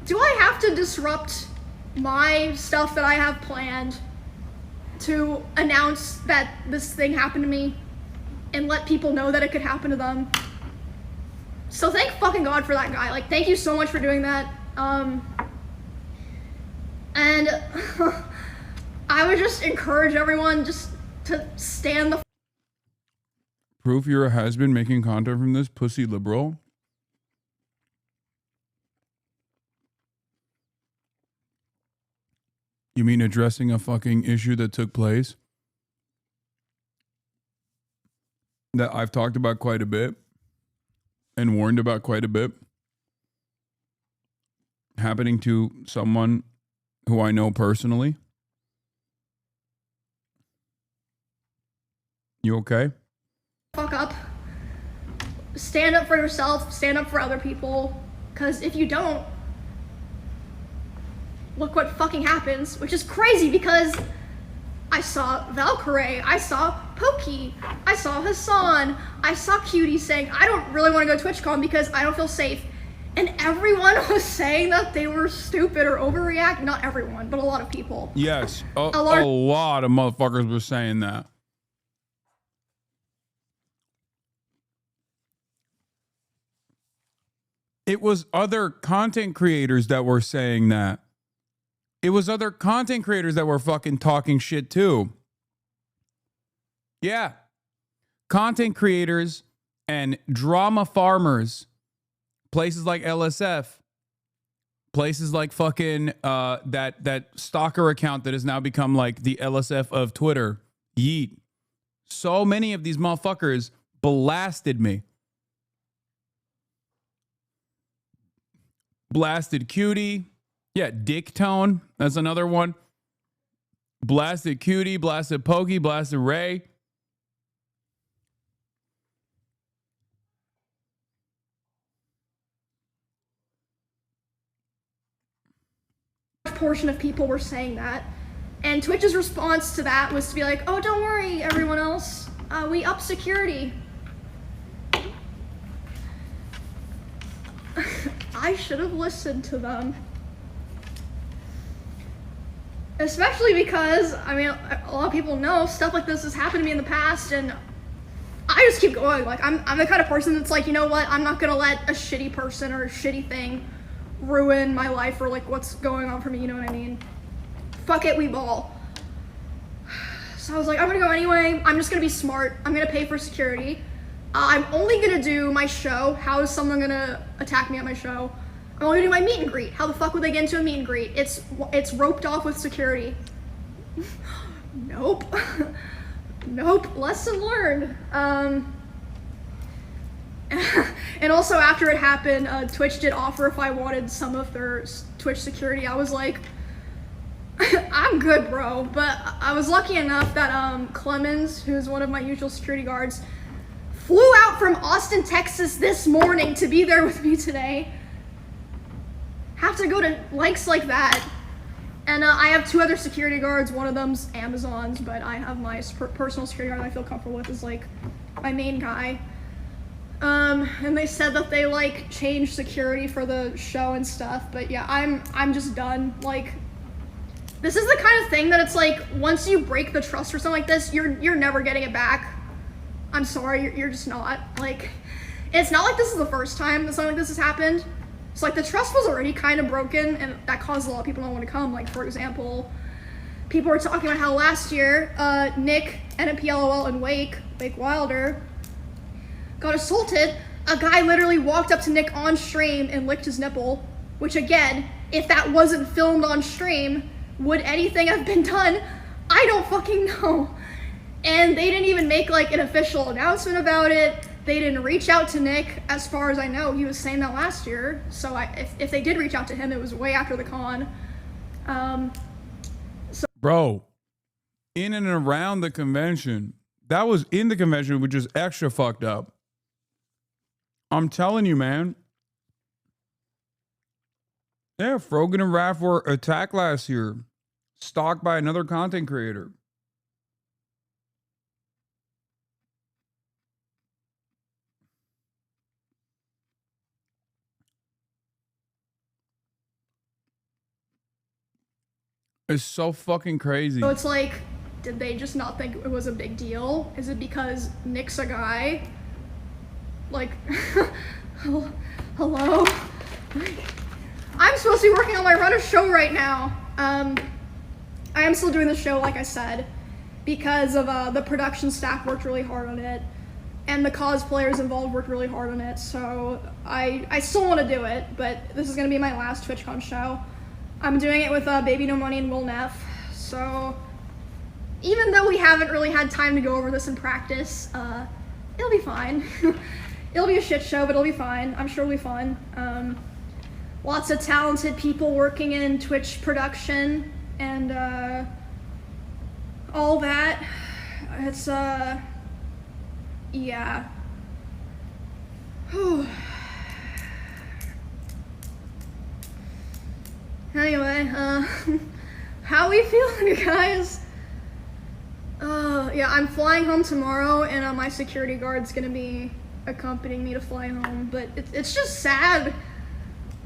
do I have to disrupt my stuff that I have planned to announce that this thing happened to me and let people know that it could happen to them? So thank fucking God for that guy. Like, thank you so much for doing that. And I would just encourage everyone just to stand the Proof you're a has-been making content from this pussy liberal? You mean addressing a fucking issue that took place? That I've talked about quite a bit and warned about quite a bit. Happening to someone who I know personally. You okay? fuck up. Stand up for yourself, stand up for other people, because if you don't, look what fucking happens, which is crazy because I saw Valkyrie, I saw Pokey, I saw Hasan, I saw Cutie saying, I don't really want to go to TwitchCon because I don't feel safe. And everyone was saying that they were stupid or overreact. Not everyone, but a lot of people. Yes, a lot of motherfuckers were saying that. It was other content creators that were saying that. It was other content creators that were fucking talking shit too. Yeah. Content creators and drama farmers, places like LSF, places like fucking that stalker account that has now become like the LSF of Twitter, Yeet. So many of these motherfuckers blasted me. Blasted Cutie. Yeah, Dick Tone. That's another one. Blasted Cutie, blasted Pokey, blasted Ray. Portion of people were saying that, and Twitch's response to that was to be like, oh, don't worry, everyone else, we up security. I should have listened to them. Especially because, I mean, a lot of people know stuff like this has happened to me in the past, and I just keep going. Like, I'm the kind of person that's like, you know what, I'm not gonna let a shitty person or a shitty thing ruin my life or like what's going on for me, you know what I mean? Fuck it, we ball. So I was like, I'm gonna go anyway. I'm just gonna be smart. I'm gonna pay for security. I'm only gonna do my show. How is someone gonna attack me at my show? I'm only gonna do my meet and greet. How the fuck would they get into a meet and greet? It's roped off with security. Nope. Nope. Lesson learned. And also after it happened, Twitch did offer if I wanted some of their Twitch security. I was like, I'm good, bro. But I was lucky enough that Clemens, who's one of my usual security guards, flew out from Austin, Texas this morning to be there with me today. Have to go to lengths like that. And I have 2 other security guards. One of them's Amazon's, but I have my personal security guard I feel comfortable with is like my main guy. And they said that they like changed security for the show and stuff, but yeah, I'm just done. Like, this is the kind of thing that it's like, once you break the trust or something like this, you're never getting it back. I'm sorry, you're just not. Like, it's not like this is the first time that something like this has happened. So like the trust was already kind of broken, and that caused a lot of people not want to come. Like, for example, people were talking about how last year, Nick, NMPLOL, and Wake Wilder got assaulted a guy literally walked up to Nick on stream and licked his nipple, which again, if that wasn't filmed on stream, would anything have been done? I don't fucking know. And they didn't even make like an official announcement about it. They didn't reach out to Nick, as far as I know. He was saying that last year. So if they did reach out to him, it was way after the con. Bro, in and around the convention, that was in the convention, which is extra fucked up. I'm telling you, man. Yeah, Frogan and Raph were attacked last year, stalked by another content creator. It's so fucking crazy. So it's like, did they just not think it was a big deal? Is it because Nick's a guy? Like, hello? I'm supposed to be working on my Run a Show right now. I am still doing the show, like I said, because of the production staff worked really hard on it, and the cosplayers involved worked really hard on it, so I still want to do it, but this is going to be my last TwitchCon show. I'm doing it with Baby No Money and Will Neff, so even though we haven't really had time to go over this in practice, it'll be fine. It'll be a shit show, but it'll be fine. I'm sure it'll be fun. Lots of talented people working in Twitch production and all that. It's yeah. Whew. Anyway, how we feeling, you guys? Yeah, I'm flying home tomorrow, and my security guard's gonna be accompanying me to fly home. But it's just sad,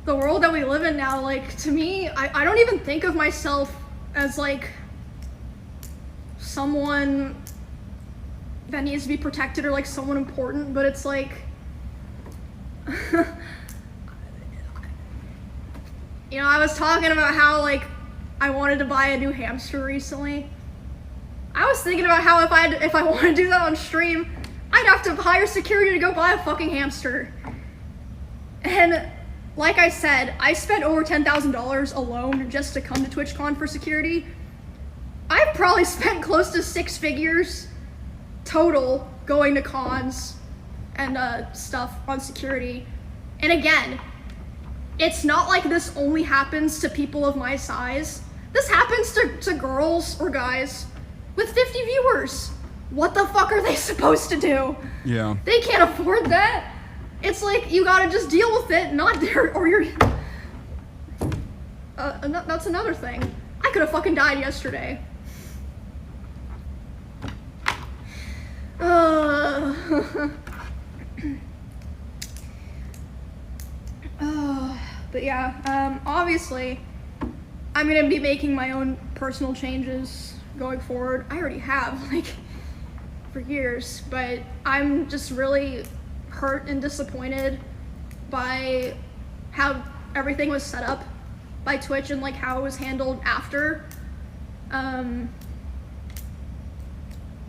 the world that we live in now. Like, to me, I don't even think of myself as like someone that needs to be protected or like someone important, but it's like you know, I was talking about how like I wanted to buy a new hamster recently. I was thinking about how if I want to do that on stream, I'd have to hire security to go buy a fucking hamster. And like I said, I spent over $10,000 alone just to come to TwitchCon for security. I've probably spent close to 6 figures total going to cons and stuff on security. And again, it's not like this only happens to people of my size. This happens to girls or guys with 50 viewers. What the fuck are they supposed to do? Yeah. They can't afford that. It's like, you gotta just deal with it, not there, or you're... that's another thing. I could have fucking died yesterday. But yeah, obviously, I'm gonna be making my own personal changes going forward. I already have, like, for years, but I'm just really hurt and disappointed by how everything was set up by Twitch and like how it was handled after.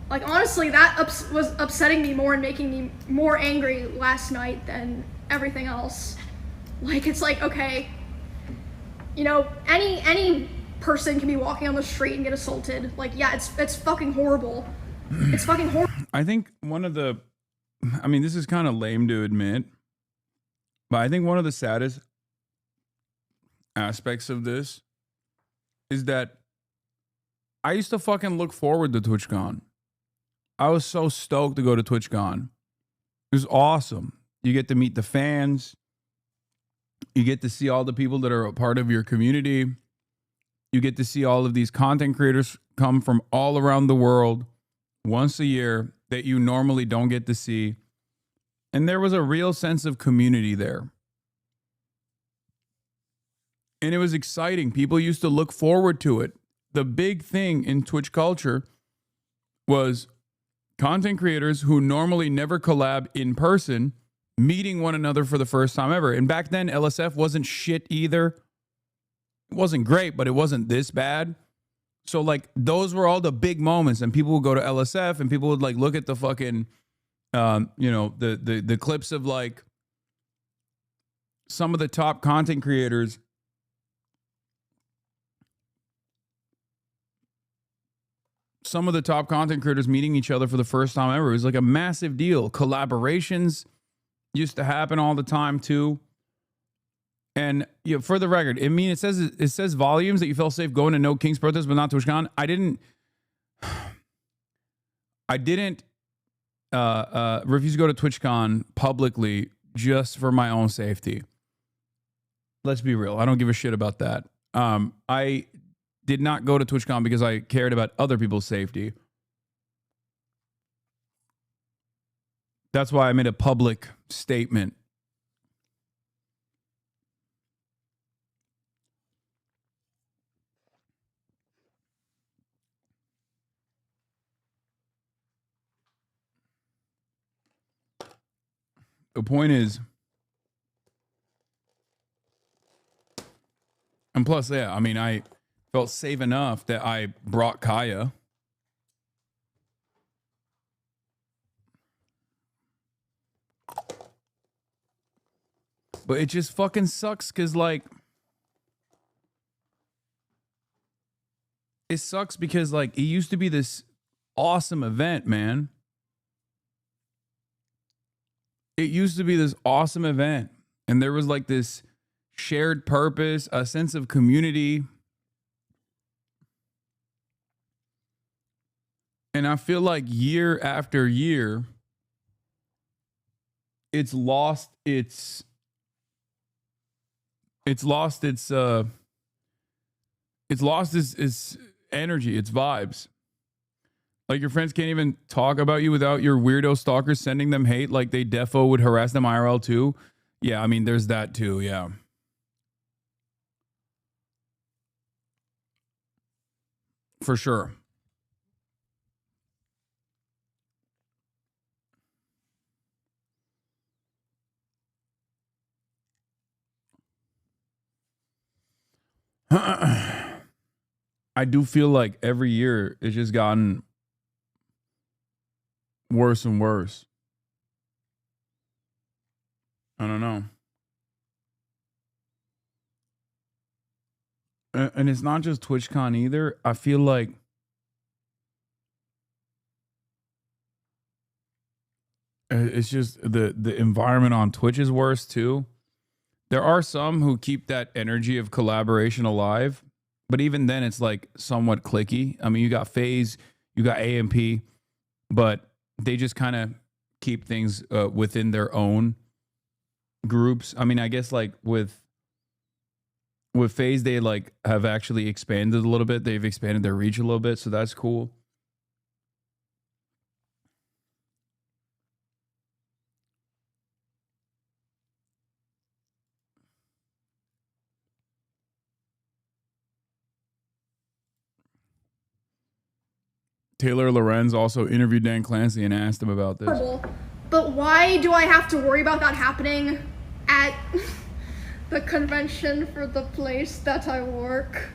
Like, honestly, that was upsetting me more and making me more angry last night than everything else. Like, it's like, okay, you know, any person can be walking on the street and get assaulted. Like, yeah, it's fucking horrible. It's fucking horrible. I think one of the, I mean, this is kind of lame to admit, but I think one of the saddest aspects of this is that I used to fucking look forward to TwitchCon. I was so stoked to go to TwitchCon. It was awesome. You get to meet the fans. You get to see all the people that are a part of your community. You get to see all of these content creators come from all around the world once a year that you normally don't get to see. And there was a real sense of community there. And it was exciting. People used to look forward to it. The big thing in Twitch culture was content creators who normally never collab in person meeting one another for the first time ever. And back then, LSF wasn't shit either. It wasn't great, but it wasn't this bad. So, like, those were all the big moments. And people would go to LSF and people would, like, look at the fucking You know, the clips of like some of the top content creators meeting each other for the first time ever. It was like a massive deal. Collaborations used to happen all the time too. And you know, for the record, I mean, it says volumes that you felt safe going to No Kings protest, but not TwitchCon. I didn't refuse to go to TwitchCon publicly just for my own safety. Let's be real. I don't give a shit about that. I did not go to TwitchCon because I cared about other people's safety. That's why I made a public statement. The point is, and plus, yeah, I mean, I felt safe enough that I brought Kaya. But it just fucking sucks because, like, it sucks because, like, it used to be this awesome event, man. It used to be this awesome event. And there was, like, this shared purpose, a sense of community. And I feel like year after year, it's lost its energy, its vibes. Like, your friends can't even talk about you without your weirdo stalkers sending them hate, like they defo would harass them IRL too. Yeah, I mean, there's that too, yeah. For sure. I do feel like every year it's just gotten worse and worse. I don't know. And it's not just TwitchCon either. I feel like it's just the environment on Twitch is worse too. There are some who keep that energy of collaboration alive, but even then it's like somewhat cliquey. I mean, you got FaZe, you got AMP, but they just kind of keep things within their own groups. I mean, I guess like with FaZe, they like have actually expanded a little bit. They've expanded their reach a little bit, so that's cool. Taylor Lorenz also interviewed Dan Clancy and asked him about this. But why do I have to worry about that happening at the convention for the place that I work?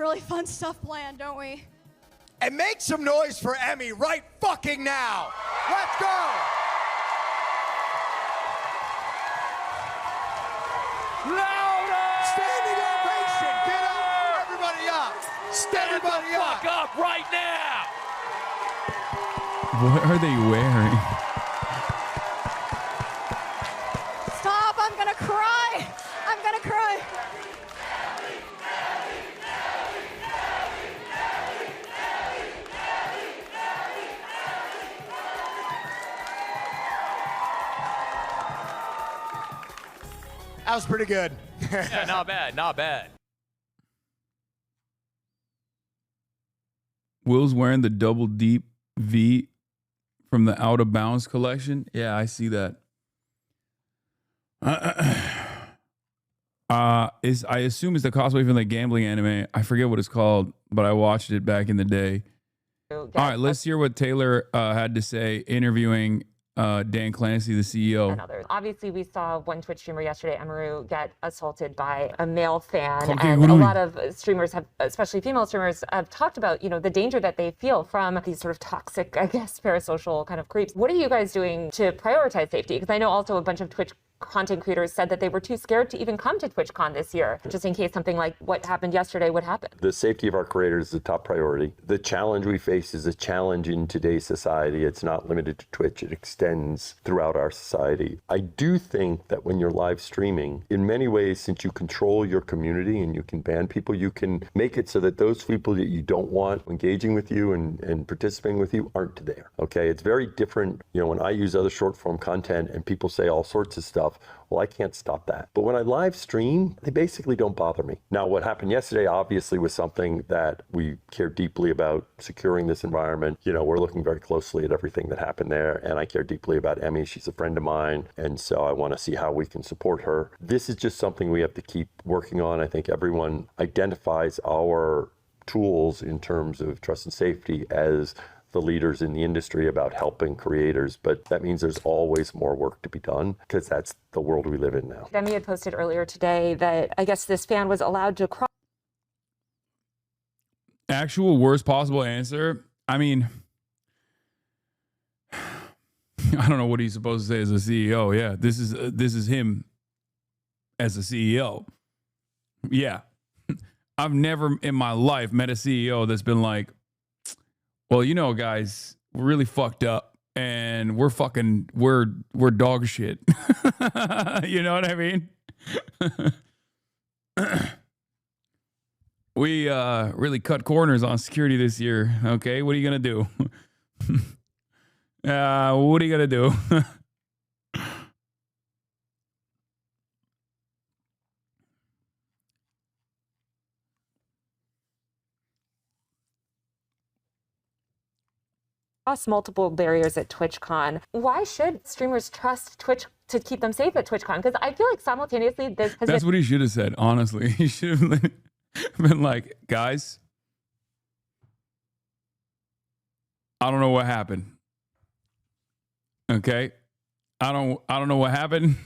really fun stuff planned, don't we? And make some noise for Emmy right fucking now. Let's go. Louder! Standing ovation. Get up. Everybody up. Stand the fuck up right now! What are they wearing? Stop, I'm gonna cry. I'm gonna cry. That was pretty good. Yeah, not bad, not bad. Will's wearing the double deep V from the Out of Bounds collection. Yeah, I see that. I assume it's the cosplay from the gambling anime. I forget what it's called, but I watched it back in the day. All right, let's hear what Taylor had to say interviewing Dan Clancy, the CEO. And others. Obviously, we saw one Twitch streamer yesterday, Amaru, get assaulted by a male fan. Okay, and a lot of streamers have, especially female streamers, have talked about, you know, the danger that they feel from these sort of toxic, I guess, parasocial kind of creeps. What are you guys doing to prioritize safety? Because I know also a bunch of Twitch content creators said that they were too scared to even come to TwitchCon this year, just in case something like what happened yesterday would happen. The safety of our creators is the top priority. The challenge we face is a challenge in today's society. It's not limited to Twitch. It extends throughout our society. I do think that when you're live streaming, in many ways, since you control your community and you can ban people, you can make it so that those people that you don't want engaging with you and participating with you aren't there. Okay, it's very different. You know, when I use other short form content and people say all sorts of stuff, well, I can't stop that. But when I live stream, they basically don't bother me. Now, what happened yesterday obviously was something that we care deeply about, securing this environment. You know, we're looking very closely at everything that happened there, and I care deeply about Emmy. She's a friend of mine, and so I want to see how we can support her. This is just something we have to keep working on. I think everyone identifies our tools in terms of trust and safety as the leaders in the industry about helping creators, but that means there's always more work to be done because that's the world we live in now. Demi had posted earlier today that I guess this fan was allowed to cross. Actual worst possible answer. I mean, I don't know what he's supposed to say as a CEO. Yeah, this is him as a CEO. Yeah, I've never in my life met a CEO that's been like, well, you know, guys, we're really fucked up and we're dog shit. You know what I mean? We really cut corners on security this year. Okay, what are you gonna do? What are you gonna do? Multiple barriers at TwitchCon. Why should streamers trust Twitch to keep them safe at TwitchCon? Because I feel like simultaneously this has That's what he should have said, honestly. He should have been like, guys, I don't know what happened. Okay? I don't know what happened.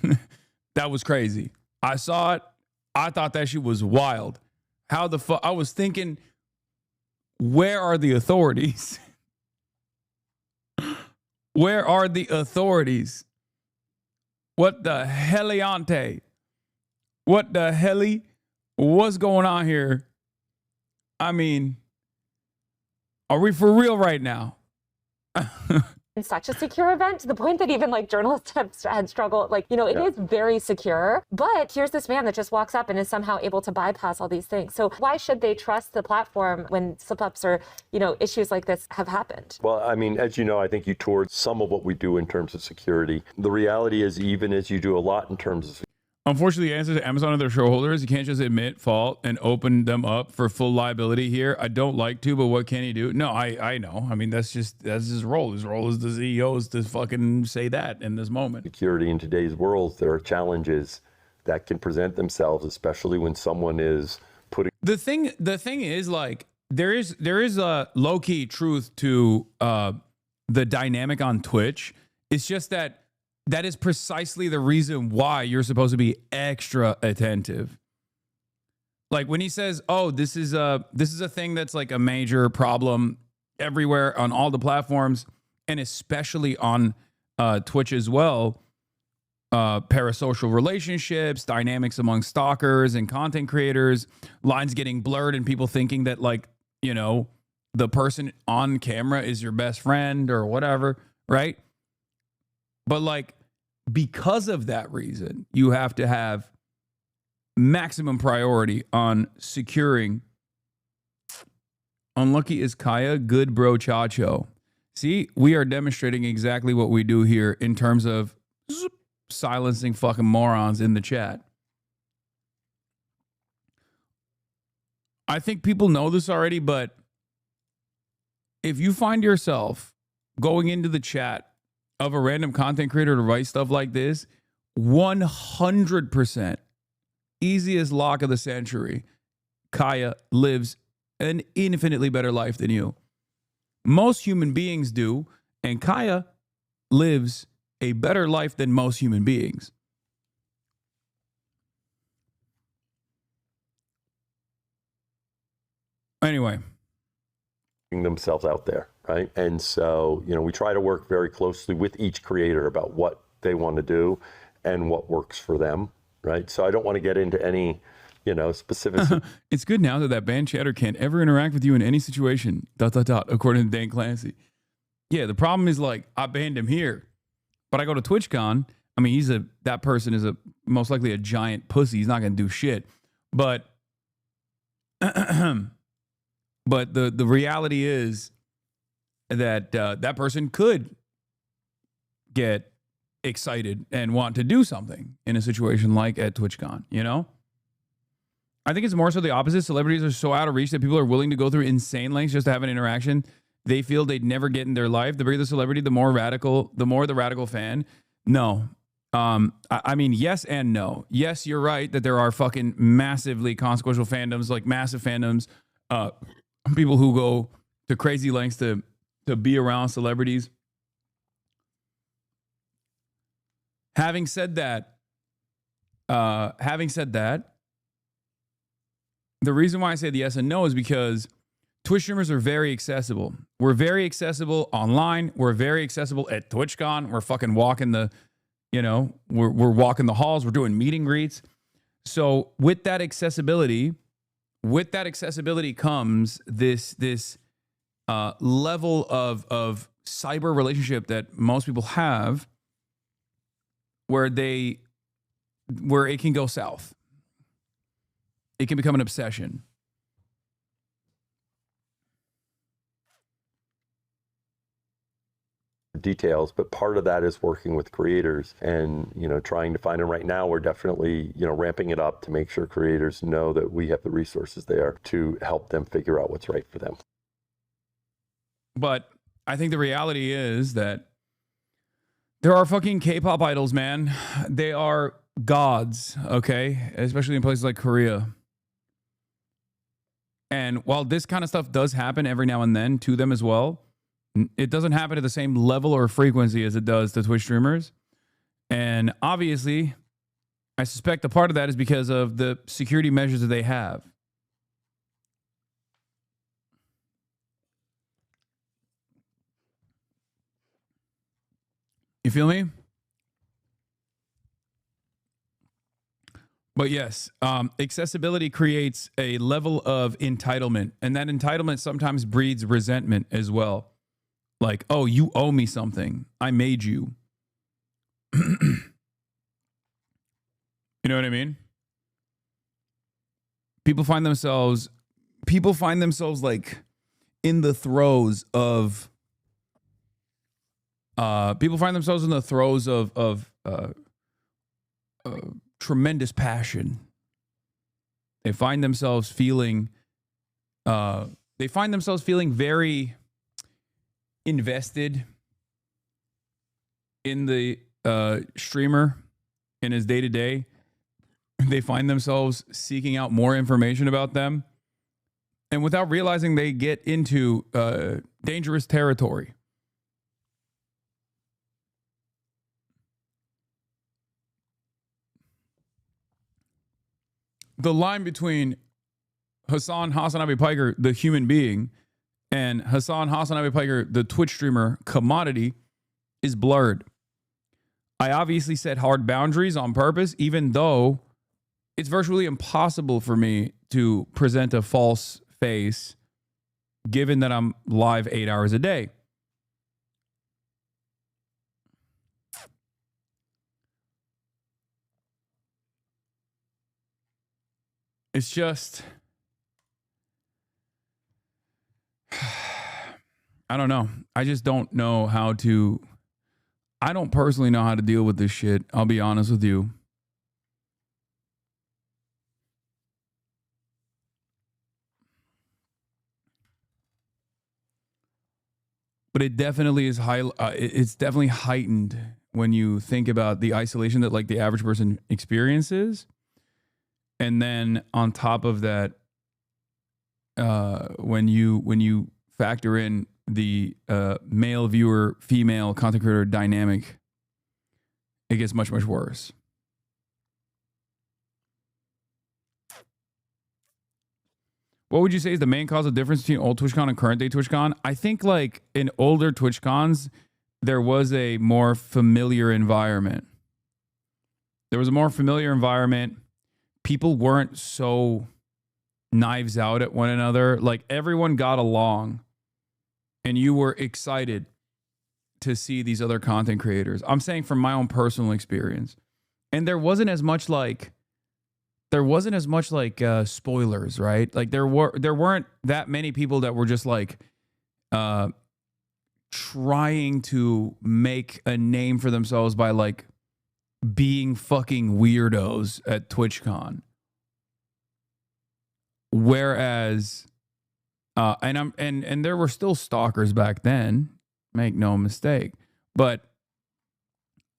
That was crazy. I saw it. I thought that shit was wild. How the fuck? I was thinking, where are the authorities? Where are the authorities? What the heliante? What the heli? What's going on here? I mean, are we for real right now? in such a secure event to the point that even like journalists have had struggled. Like, you know, it is very secure, but here's this man that just walks up and is somehow able to bypass all these things. So why should they trust the platform when slip-ups or, you know, issues like this have happened? Well, I mean, as you know, I think you toured some of what we do in terms of security. The reality is, even as you do a lot in terms of Unfortunately, the answer to Amazon and their shareholders, you can't just admit fault and open them up for full liability here. I don't like to, but what can he do? No, I know. I mean, that's his role. His role as the CEO is to fucking say that in this moment. Security in today's world, there are challenges that can present themselves, especially when someone is putting. The thing is, like, there is a low key truth to the dynamic on Twitch. It's just that is precisely the reason why you're supposed to be extra attentive. Like when he says, "Oh, this is a thing that's like a major problem everywhere on all the platforms, and especially on Twitch as well." Parasocial relationships, dynamics among stalkers and content creators, lines getting blurred, and people thinking that, like, you know, the person on camera is your best friend or whatever, right? But like, because of that reason, you have to have maximum priority on securing. Unlucky is Kaya, good bro Chacho. See, we are demonstrating exactly what we do here in terms of silencing fucking morons in the chat. I think people know this already, but if you find yourself going into the chat of a random content creator to write stuff like this, 100% easiest lock of the century, Kaya lives an infinitely better life than you. Most human beings do, and Kaya lives a better life than most human beings. Anyway, themselves out there, right? And so, you know, we try to work very closely with each creator about what they want to do and what works for them, right? So I don't want to get into any, you know, specifics. It's good now that that band chatter can't ever interact with you in any situation, ... according to Dan Clancy. Yeah, the problem is, like, I banned him here, but I go to TwitchCon. I mean, that person is most likely a giant pussy. He's not going to do shit. But but the reality is that that person could get excited and want to do something in a situation like at TwitchCon, you know? I think it's more so the opposite. Celebrities are so out of reach that people are willing to go through insane lengths just to have an interaction they feel they'd never get in their life. The bigger the celebrity, the more the radical fan. No. I mean, yes and no. Yes, you're right that there are fucking massively consequential fandoms, like massive fandoms, people who go to crazy lengths to be around celebrities. Having said that, the reason why I say the yes and no is because Twitch streamers are very accessible. We're very accessible online. We're very accessible at TwitchCon. We're fucking walking the, you know, we're walking the halls. We're doing meet and greets. So with that accessibility comes this level of cyber relationship that most people have, where it can go south. It can become an obsession. Details, but part of that is working with creators and, you know, trying to find them. Right now, we're definitely, you know, ramping it up to make sure creators know that we have the resources there to help them figure out what's right for them. But I think the reality is that there are fucking K-pop idols, man. They are gods, okay? Especially in places like Korea. And while this kind of stuff does happen every now and then to them as well, it doesn't happen at the same level or frequency as it does to Twitch streamers. And obviously, I suspect a part of that is because of the security measures that they have. You feel me? But yes, accessibility creates a level of entitlement, and that entitlement sometimes breeds resentment as well. Like, oh, you owe me something. I made you. You know what I mean? People find themselves like in the throes of tremendous passion. They find themselves feeling very invested in the streamer in his day-to-day. They find themselves seeking out more information about them, and without realizing, they get into dangerous territory. The line between HasanAbi Piker, the human being, and HasanAbi Piker, the Twitch streamer commodity, is blurred. I obviously set hard boundaries on purpose, even though it's virtually impossible for me to present a false face given that I'm live 8 hours a day. It's just, I don't know. I just don't know how to, I don't personally know how to deal with this shit. I'll be honest with you. But it definitely is it's definitely heightened when you think about the isolation that like the average person experiences. And then on top of that, when you factor in the male viewer, female content creator dynamic, it gets much, much worse. What would you say is the main cause of difference between old TwitchCon and current day TwitchCon? I think like in older TwitchCons, there was a more familiar environment. People weren't so knives out at one another. Like everyone got along and you were excited to see these other content creators. I'm saying from my own personal experience. And there wasn't as much like spoilers, right? Like there weren't that many people that were just like trying to make a name for themselves by like being fucking weirdos at TwitchCon. Whereas and there were still stalkers back then, make no mistake. But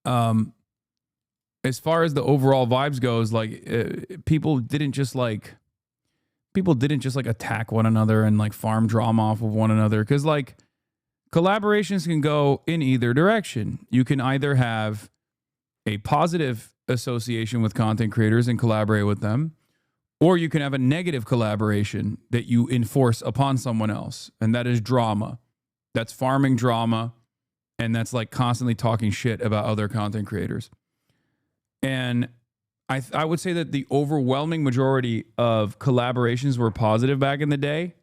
as far as the overall vibes goes, like people didn't just like attack one another and like farm drama off of one another, because like collaborations can go in either direction. You can either have a positive association with content creators and collaborate with them, or you can have a negative collaboration that you enforce upon someone else, and that is drama. That's farming drama, and that's like constantly talking shit about other content creators. And I would say that the overwhelming majority of collaborations were positive back in the day,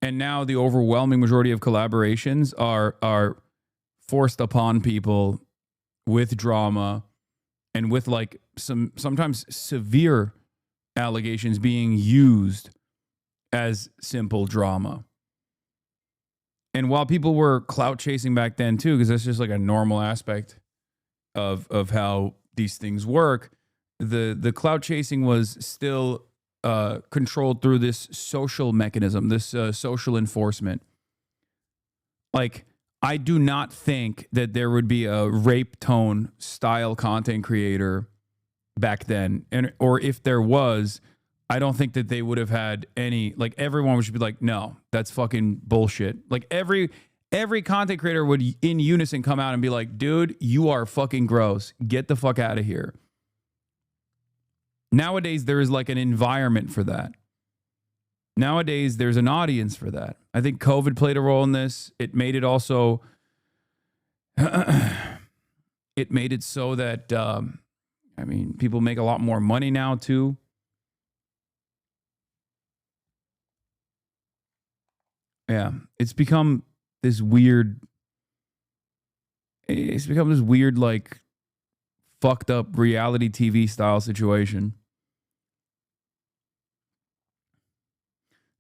and now the overwhelming majority of collaborations are forced upon people with drama and with like sometimes severe allegations being used as simple drama. And while people were clout chasing back then too, because that's just like a normal aspect of how these things work, the clout chasing was still controlled through this social mechanism, this social enforcement. Like, I do not think that there would be a rape tone style content creator back then. Or if there was, I don't think that they would have had any, like everyone would just be like, no, that's fucking bullshit. Like every content creator would in unison come out and be like, dude, you are fucking gross. Get the fuck out of here. Nowadays, there is like an environment for that. Nowadays, there's an audience for that. I think COVID played a role in this. It made it also, it made it so that, I mean, people make a lot more money now too. Yeah, it's become this weird, like fucked up reality TV style situation.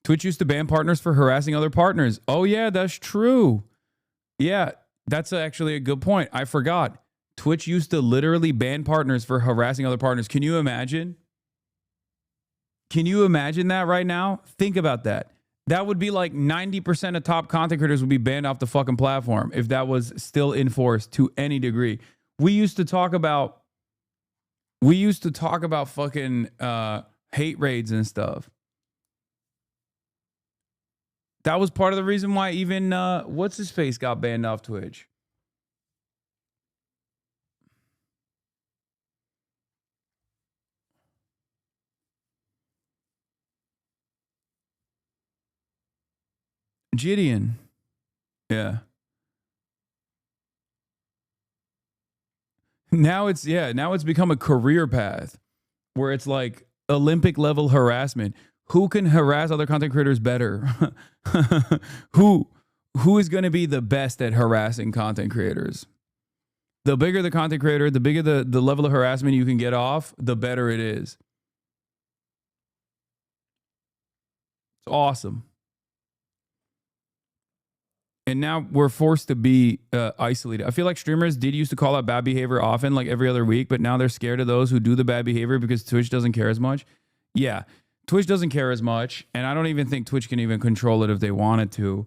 Twitch used to ban partners for harassing other partners. Oh yeah, that's true. Yeah, that's actually a good point. I forgot. Twitch used to literally ban partners for harassing other partners. Can you imagine? Can you imagine that right now? Think about that. That would be like 90% of top content creators would be banned off the fucking platform if that was still enforced to any degree. We used to talk about fucking hate raids and stuff. That was part of the reason why even what's his face got banned off Twitch. Gideon. Yeah. Now it's become a career path where it's like Olympic level harassment. Who can harass other content creators better? Who is going to be the best at harassing content creators? The bigger the content creator, the bigger the level of harassment you can get off, the better it is. It's awesome. And now we're forced to be isolated. I feel like streamers did used to call out bad behavior often, like every other week, but now they're scared of those who do the bad behavior because Twitch doesn't care as much. Yeah, Twitch doesn't care as much, and I don't even think Twitch can even control it if they wanted to.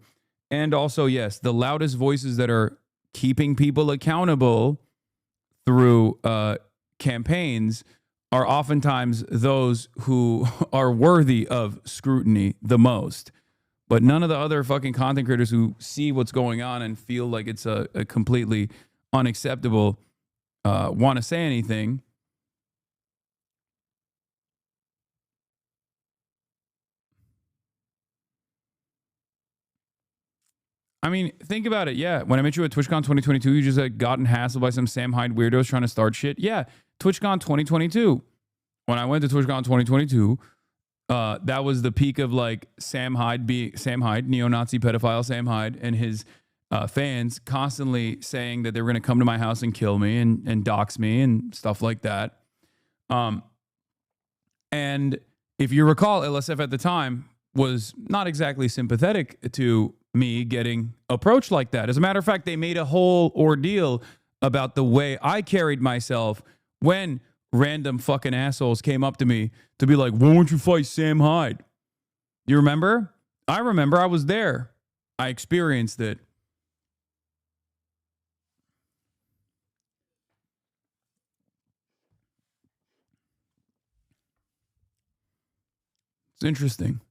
And also, yes, the loudest voices that are keeping people accountable through campaigns are oftentimes those who are worthy of scrutiny the most. But none of the other fucking content creators who see what's going on and feel like it's a completely unacceptable want to say anything. I mean, think about it. Yeah, when I met you at TwitchCon 2022, you just gotten hassled by some Sam Hyde weirdos trying to start shit. Yeah, TwitchCon 2022. When I went to TwitchCon 2022, that was the peak of like Sam Hyde, neo-Nazi pedophile Sam Hyde, and his fans constantly saying that they were going to come to my house and kill me and dox me and stuff like that. And if you recall, LSF at the time was not exactly sympathetic to me getting approached like that. As a matter of fact, they made a whole ordeal about the way I carried myself when random fucking assholes came up to me to be like, why won't you fight Sam Hyde? You remember? I remember. I was there. I experienced it. It's interesting.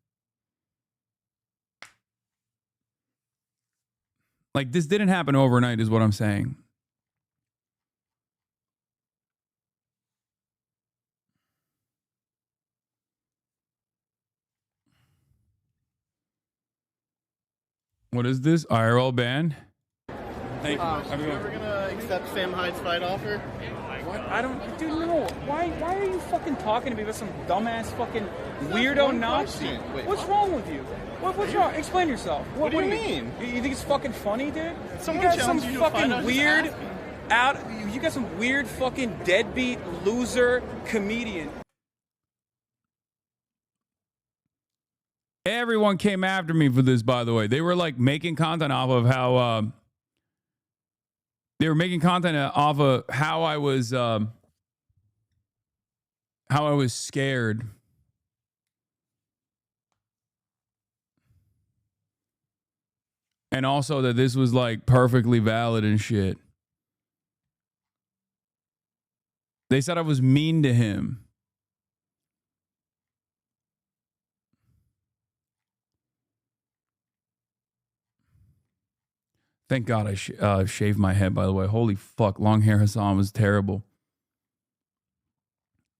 Like, this didn't happen overnight is what I'm saying. What is this? IRL ban? Thank you. Are you ever gonna accept Sam Hyde's fight offer? What? I don't, dude, no. Why are you fucking talking to me about some dumbass fucking weirdo Nazi? What's wrong with you? What's wrong? Explain yourself. What do you mean? You think it's fucking funny, dude? Someone you got some challenged you to a fight, fucking I was weird you got some weird fucking deadbeat loser comedian. Everyone came after me for this, by the way. They were like making content off of how how I was scared. And also that this was like perfectly valid and shit. They said I was mean to him. Thank God I shaved my head, by the way. Holy fuck. Long hair Hasan was terrible.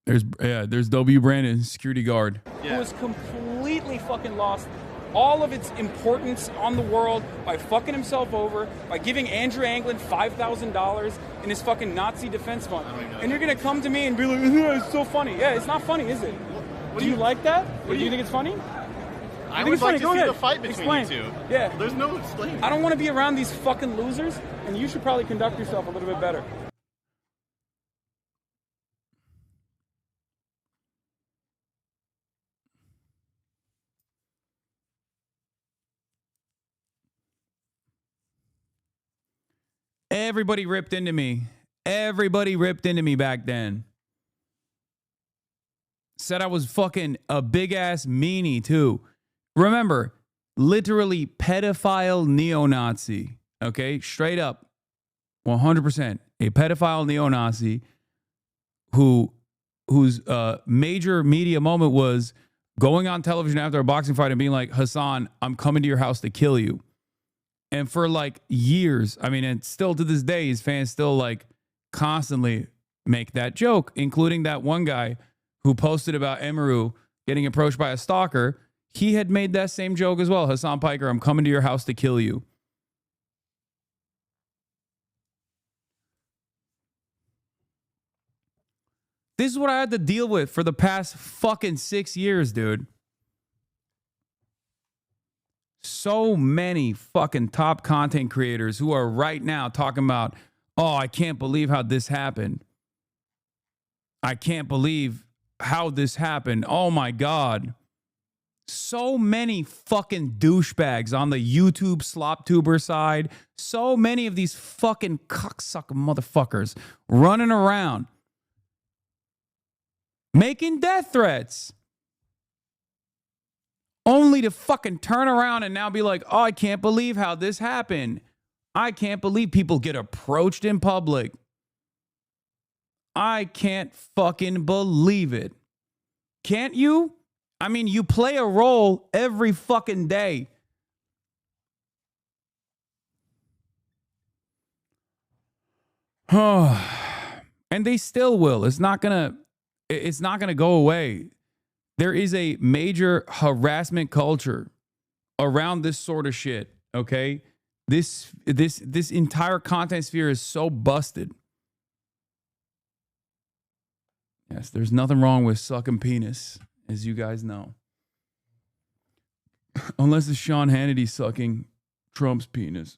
There's W. Brandon, security guard. Who was completely fucking lost all of its importance on the world by fucking himself over, by giving Andrew Anglin $5,000 in his fucking Nazi defense fund. And you're going to come to me and be like, it's so funny. Yeah, it's not funny, is it? Do you like that? Do you think it's funny? I would like to see the fight between you two. Yeah. There's no explaining. I don't want to be around these fucking losers, and you should probably conduct yourself a little bit better. Everybody ripped into me. Everybody ripped into me back then. Said I was fucking a big ass meanie too. Remember, literally pedophile neo-Nazi. Okay, straight up, 100%, a pedophile neo-Nazi whose major media moment was going on television after a boxing fight and being like, Hasan, I'm coming to your house to kill you. And for like years, I mean, and still to this day, his fans still like constantly make that joke, including that one guy who posted about Emiru getting approached by a stalker. he had made that same joke as well. Hassan Piker, I'm coming to your house to kill you. This is what I had to deal with for the past fucking 6 years, dude. So many fucking top content creators who are right now talking about, oh, I can't believe how this happened. I can't believe how this happened. Oh my God. So many fucking douchebags on the YouTube slop-tuber side. So many of these fucking cocksucker motherfuckers running around making death threats. Only to fucking turn around and now be like, oh, I can't believe how this happened. I can't believe people get approached in public. I can't fucking believe it. Can't you? I mean, you play a role every fucking day. And they still will. It's not gonna go away. There is a major harassment culture around this sort of shit, okay? This entire content sphere is so busted. Yes, there's nothing wrong with sucking penis, as you guys know. Unless it's Sean Hannity sucking Trump's penis.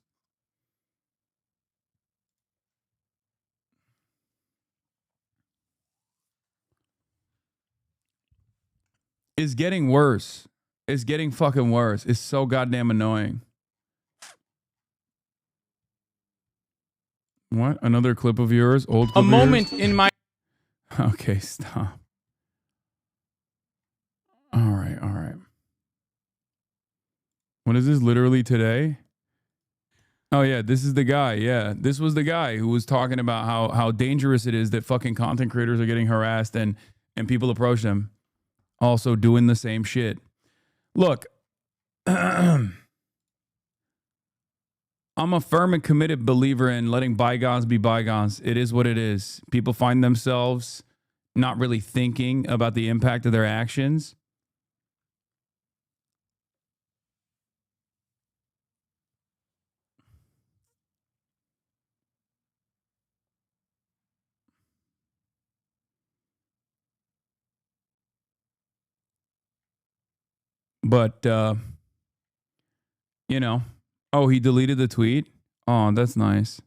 It's getting worse. It's getting fucking worse. It's so goddamn annoying. What? Another clip of yours? Old clip A of moment yours? in my... Okay, stop. All right, all right. What is this, literally today? Oh, yeah, this is the guy. Yeah, this was the guy who was talking about how dangerous it is that fucking content creators are getting harassed and people approach them. Also doing the same shit. Look, I'm a firm and committed believer in letting bygones be bygones. It is what it is. People find themselves not really thinking about the impact of their actions. But, you know, oh, he deleted the tweet? Oh, that's nice.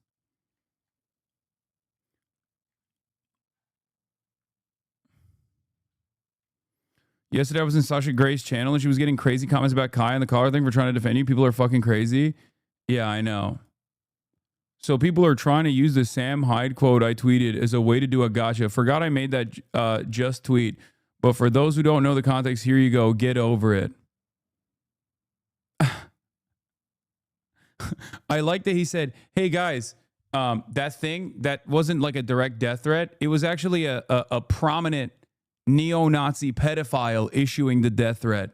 Yesterday I was in Sasha Gray's channel and she was getting crazy comments about Kai and the collar thing for trying to defend you. People are fucking crazy. Yeah, I know. So people are trying to use the Sam Hyde quote I tweeted as a way to do a gotcha. Forgot I made that just tweet. But for those who don't know the context, here you go. Get over it. I like that he said, hey guys, that thing, that wasn't like a direct death threat. It was actually a prominent neo-Nazi pedophile issuing the death threat.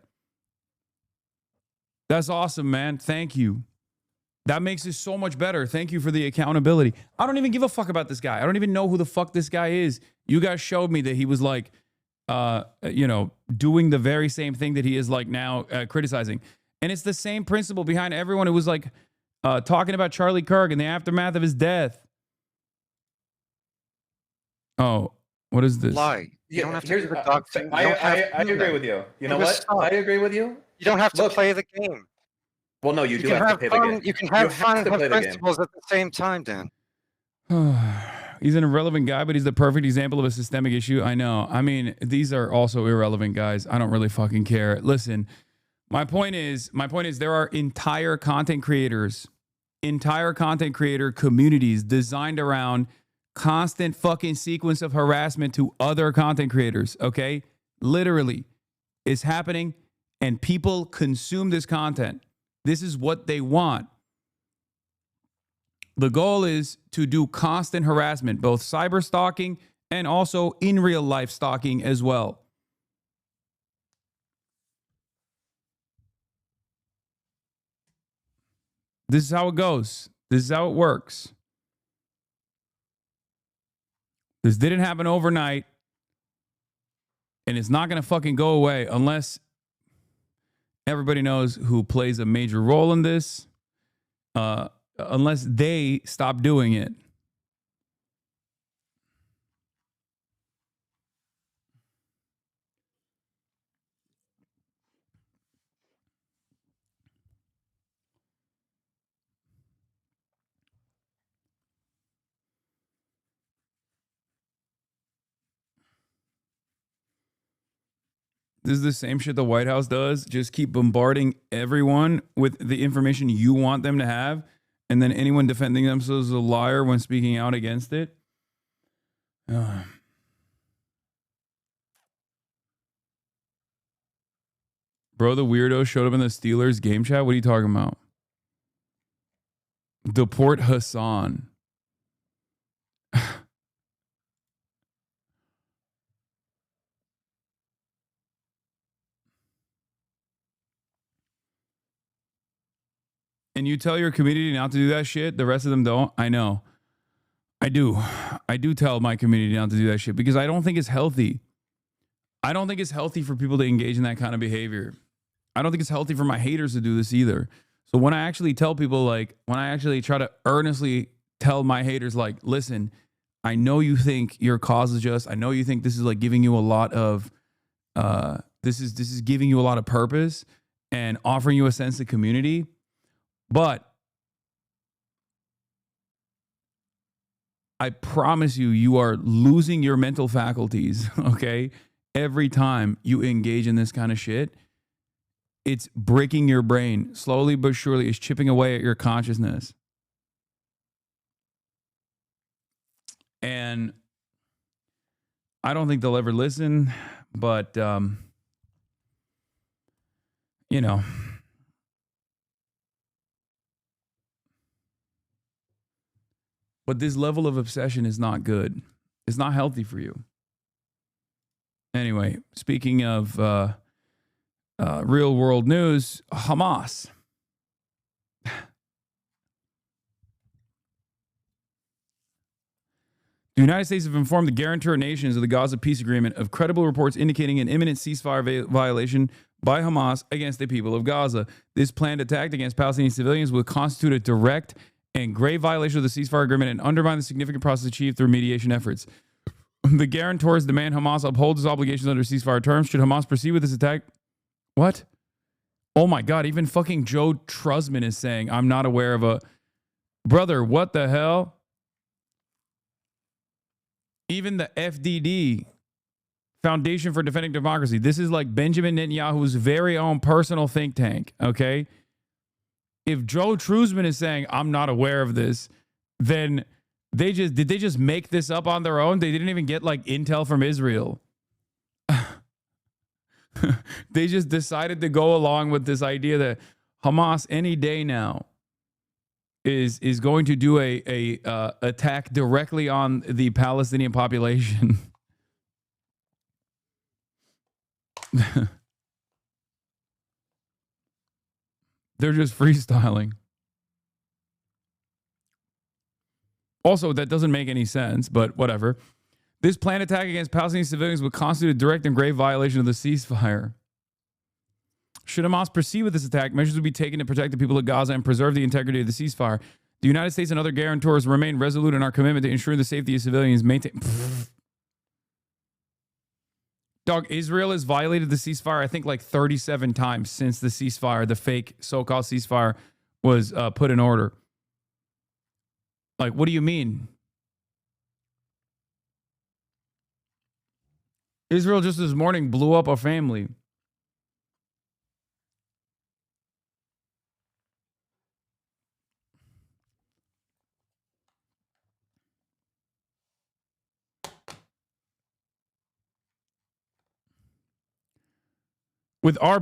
That's awesome, man. Thank you. That makes it so much better. Thank you for the accountability. I don't even give a fuck about this guy. I don't even know who the fuck this guy is. You guys showed me that he was like, you know, doing the very same thing that he is like now criticizing. And it's the same principle behind everyone who was like talking about Charlie Kirk in the aftermath of his death. Oh, what is this? Lie. You don't have to. I agree with you. You know what? I agree with you. You don't have to play the game. Well, no, you do have to play the game. You can have fun and have principles at the same time, Dan. He's an irrelevant guy, but he's the perfect example of a systemic issue. I know. I mean, these are also irrelevant guys. I don't really fucking care. Listen, my point is there are entire content creator communities designed around constant fucking sequence of harassment to other content creators, okay? Literally, it's happening and people consume this content. This is what they want. The goal is to do constant harassment, both cyber stalking and also in real life stalking as well. This is how it goes. This is how it works. This didn't happen overnight, and it's not going to fucking go away unless Everybody knows who plays a major role in this, unless they stop doing it. This is the same shit the White House does. Just keep bombarding everyone with the information you want them to have, and then anyone defending themselves as a liar when speaking out against it. Bro, the weirdo showed up in the Steelers game chat. What are you talking about? Deport Hasan. And you tell your community not to do that shit, the rest of them don't? I know. I do. I do tell my community not to do that shit because I don't think it's healthy. I don't think it's healthy for people to engage in that kind of behavior. I don't think it's healthy for my haters to do this either. So when I actually tell people, like, when I actually try to earnestly tell my haters, like, listen, I know you think your cause is just, I know you think this is like giving you a lot of, this is giving you a lot of purpose and offering you a sense of community. But I promise you, you are losing your mental faculties, okay? Every time you engage in this kind of shit, it's breaking your brain. Slowly but surely, it's chipping away at your consciousness. And I don't think they'll ever listen, but, you know. But this level of obsession is not good. It's not healthy for you. Anyway, speaking of real world news, Hamas. The United States have informed the guarantor nations of the Gaza peace agreement of credible reports indicating an imminent ceasefire violation by Hamas against the people of Gaza. This planned attack against Palestinian civilians will constitute a direct and grave violation of the ceasefire agreement and undermine the significant process achieved through mediation efforts. The guarantors demand Hamas uphold its obligations under ceasefire terms. Should Hamas proceed with this attack? What? Oh my God, even fucking Joe Trusman is saying, I'm not aware of a... Brother, what the hell? Even the FDD, Foundation for Defending Democracy, this is like Benjamin Netanyahu's very own personal think tank, okay? If Joe Trusman is saying, I'm not aware of this, then did they just make this up on their own? They didn't even get like intel from Israel. They just decided to go along with this idea that Hamas any day now is going to do a attack directly on the Palestinian population. They're just freestyling. Also, that doesn't make any sense, but whatever. This planned attack against Palestinian civilians would constitute a direct and grave violation of the ceasefire. Should Hamas proceed with this attack, measures would be taken to protect the people of Gaza and preserve the integrity of the ceasefire. The United States and other guarantors remain resolute in our commitment to ensure the safety of civilians. Dog, Israel has violated the ceasefire, I think, like 37 times since the ceasefire, the fake so-called ceasefire, was put in order. Like, what do you mean? Israel just this morning blew up a family. With our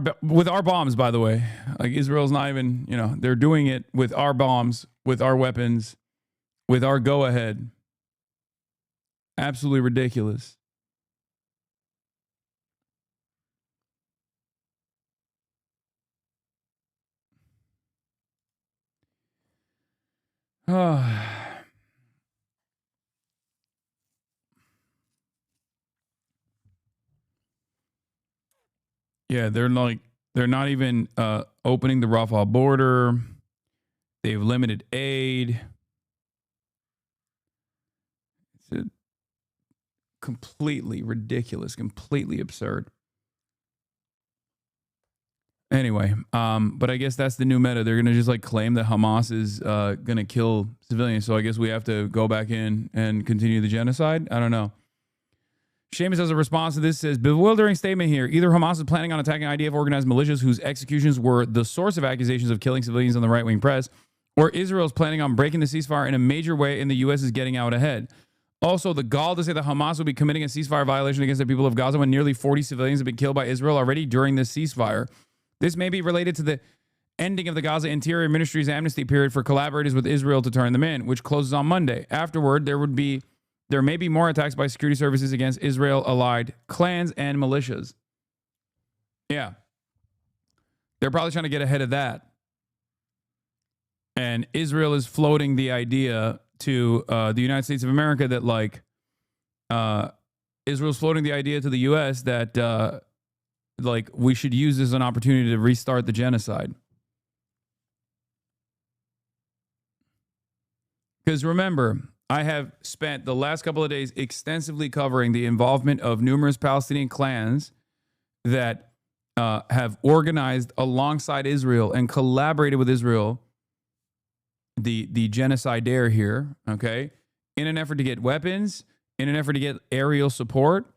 bombs, by the way. Like, Israel's not even, you know, they're doing it with our bombs, with our weapons, with our go-ahead. Absolutely ridiculous. Yeah, they're like, They're not even opening the Rafah border. They've limited aid. It's completely ridiculous, completely absurd. Anyway, but I guess that's the new meta. They're going to just like claim that Hamas is going to kill civilians. So I guess we have to go back in and continue the genocide. I don't know. Seamus has a response to this, says, bewildering statement here. Either Hamas is planning on attacking IDF organized militias whose executions were the source of accusations of killing civilians on the right-wing press, or Israel is planning on breaking the ceasefire in a major way and the U.S. is getting out ahead. Also, the gall to say that Hamas will be committing a ceasefire violation against the people of Gaza when nearly 40 civilians have been killed by Israel already during this ceasefire. This may be related to the ending of the Gaza Interior Ministry's amnesty period for collaborators with Israel to turn them in, which closes on Monday. Afterward, there may be more attacks by security services against Israel-allied clans and militias. Yeah. They're probably trying to get ahead of that. And Israel is floating the idea to the United States of America that, like, Israel's floating the idea to the U.S. that, like, we should use this as an opportunity to restart the genocide. Because remember, I have spent the last couple of days extensively covering the involvement of numerous Palestinian clans that have organized alongside Israel and collaborated with Israel, the genocidaire here, okay, in an effort to get weapons, in an effort to get aerial support,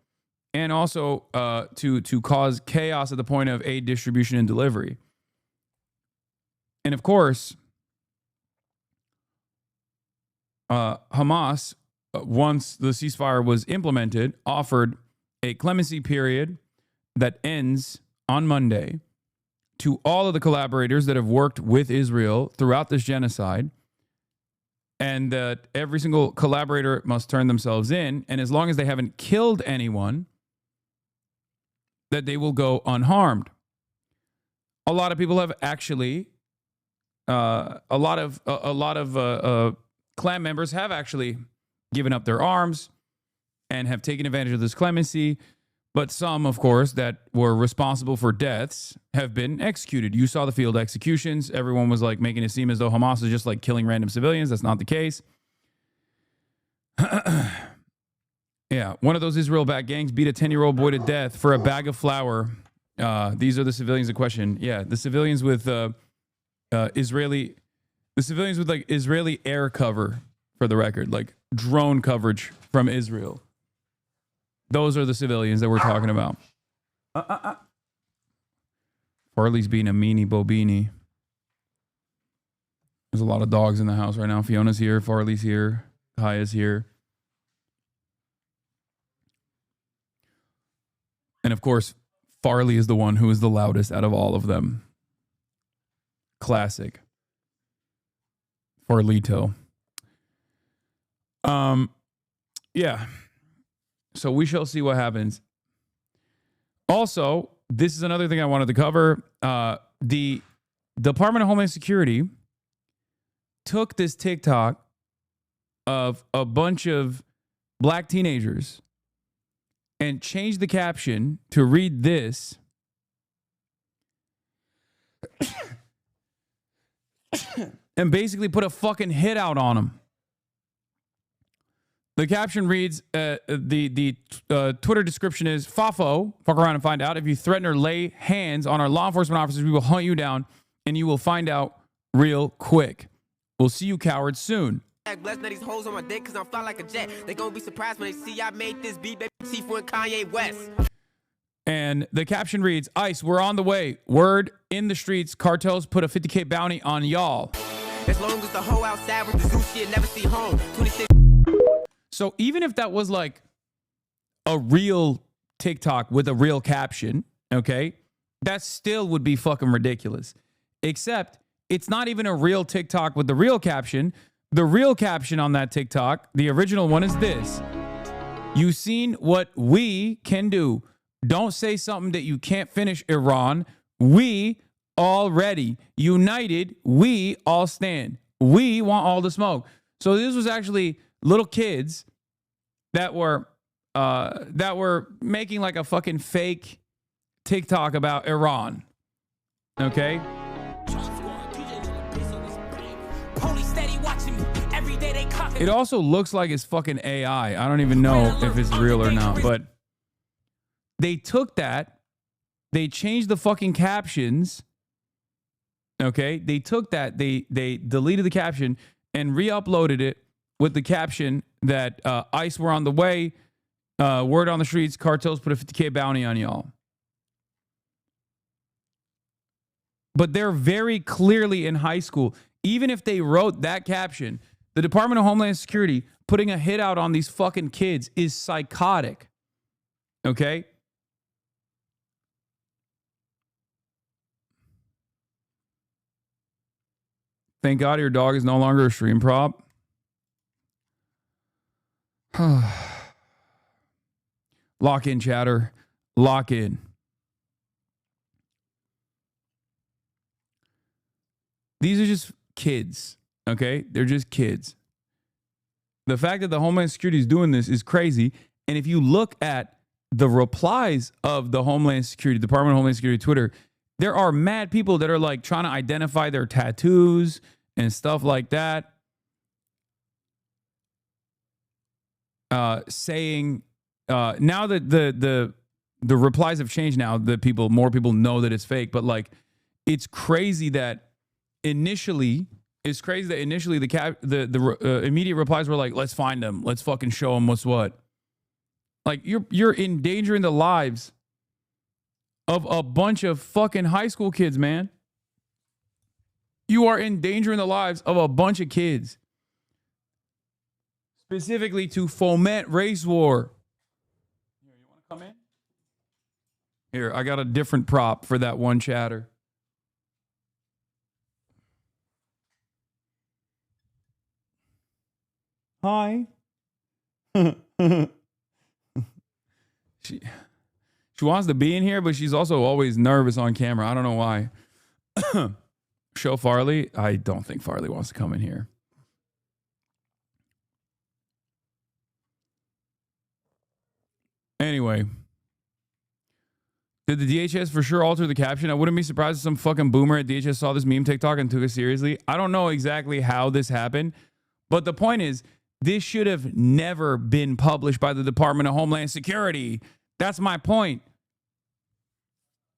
and also to cause chaos at the point of aid distribution and delivery. And of course, Hamas, once the ceasefire was implemented, offered a clemency period that ends on Monday to all of the collaborators that have worked with Israel throughout this genocide, and that every single collaborator must turn themselves in, and as long as they haven't killed anyone, that they will go unharmed. A lot of people have actually, a lot of clan members have actually given up their arms and have taken advantage of this clemency. But some, of course, that were responsible for deaths have been executed. You saw the field executions. Everyone was like making it seem as though Hamas is just like killing random civilians. That's not the case. Yeah, one of those Israel-backed gangs beat a 10-year-old boy to death for a bag of flour. These are the civilians in question. Yeah, the civilians with Israeli air cover, for the record, like drone coverage from Israel. Those are the civilians that we're talking about. Farley's being a meanie bobini. There's a lot of dogs in the house right now. Fiona's here. Farley's here. Kaya's here. And of course, Farley is the one who is the loudest out of all of them. Classic. Farlito. Yeah. So we shall see what happens. Also, this is another thing I wanted to cover. The Department of Homeland Security took this TikTok of a bunch of black teenagers and changed the caption to read this. And basically put a fucking hit out on them. The caption reads, the Twitter description is, Fafo, fuck around and find out. If you threaten or lay hands on our law enforcement officers, we will hunt you down and you will find out real quick. We'll see you cowards soon. Blessed these hoes on my dick cause I'm fly like a jet. They gonna be surprised when they see I made this beat, baby Tifu and Kanye West. And the caption reads, ICE, we're on the way. Word in the streets, cartels put a 50K bounty on y'all. As long as the hoe outside with the zoo shit never see home. 26. So even if that was like a real TikTok with a real caption, okay, that still would be fucking ridiculous. Except it's not even a real TikTok with the real caption. The real caption on that TikTok, the original one, is this. You seen what we can do. Don't say something that you can't finish, Iran. We already united. We all stand. We want all the smoke. So this was actually little kids that were making like a fucking fake TikTok about Iran. Okay? It also looks like it's fucking AI. I don't even know if it's real or not, but they took that, they changed the fucking captions. Okay? They took that, they deleted the caption and re-uploaded it with the caption that ICE were on the way, word on the streets, cartels put a 50K bounty on y'all. But they're very clearly in high school. Even if they wrote that caption, the Department of Homeland Security putting a hit out on these fucking kids is psychotic. Okay? Thank God your dog is no longer a stream prop. Lock in, chatter. Lock in. These are just kids, okay? They're just kids. The fact that the Homeland Security is doing this is crazy. And if you look at the replies of the Homeland Security, Department of Homeland Security Twitter, there are mad people that are like trying to identify their tattoos and stuff like that. Saying now that the replies have changed now, that more people know that it's fake, but like it's crazy that initially the immediate replies were like, let's find them, let's fucking show them what's what. Like you're endangering the lives of a bunch of fucking high school kids, man. You are endangering the lives of a bunch of kids. Specifically to foment race war. Here, you want to come in? Here, I got a different prop for that one chatter. Hi. She wants to be in here, but she's also always nervous on camera. I don't know why. Show Farley. I don't think Farley wants to come in here. Anyway, did the DHS for sure alter the caption? I wouldn't be surprised if some fucking boomer at DHS saw this meme TikTok and took it seriously. I don't know exactly how this happened, but the point is, this should have never been published by the Department of Homeland Security. That's my point.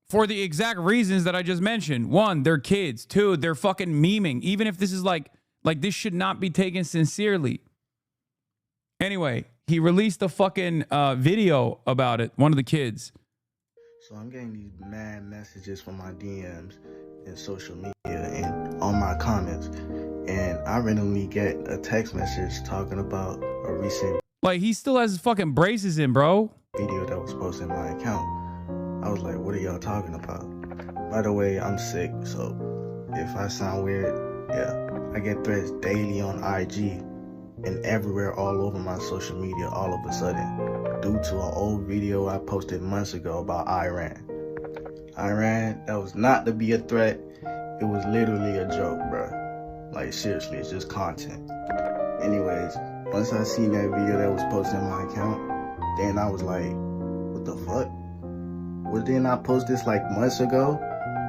For the exact reasons that I just mentioned. One, they're kids. Two, they're fucking memeing. Even if this is like this should not be taken sincerely. Anyway, he released a fucking video about it, one of the kids. So I'm getting these mad messages from my DMs and social media and on my comments. And I randomly get a text message talking about a recent... Like, he still has his fucking braces in, bro. ...video that was posted in my account. I was like, what are y'all talking about? By the way, I'm sick, so if I sound weird, yeah. I get threats daily on IG and everywhere all over my social media all of a sudden due to an old video I posted months ago about Iran. Iran, that was not to be a threat. It was literally a joke, bro. Like, seriously, it's just content. Anyways, once I seen that video that was posted in my account, then I was like, what the fuck? Well, didn't I post this like months ago?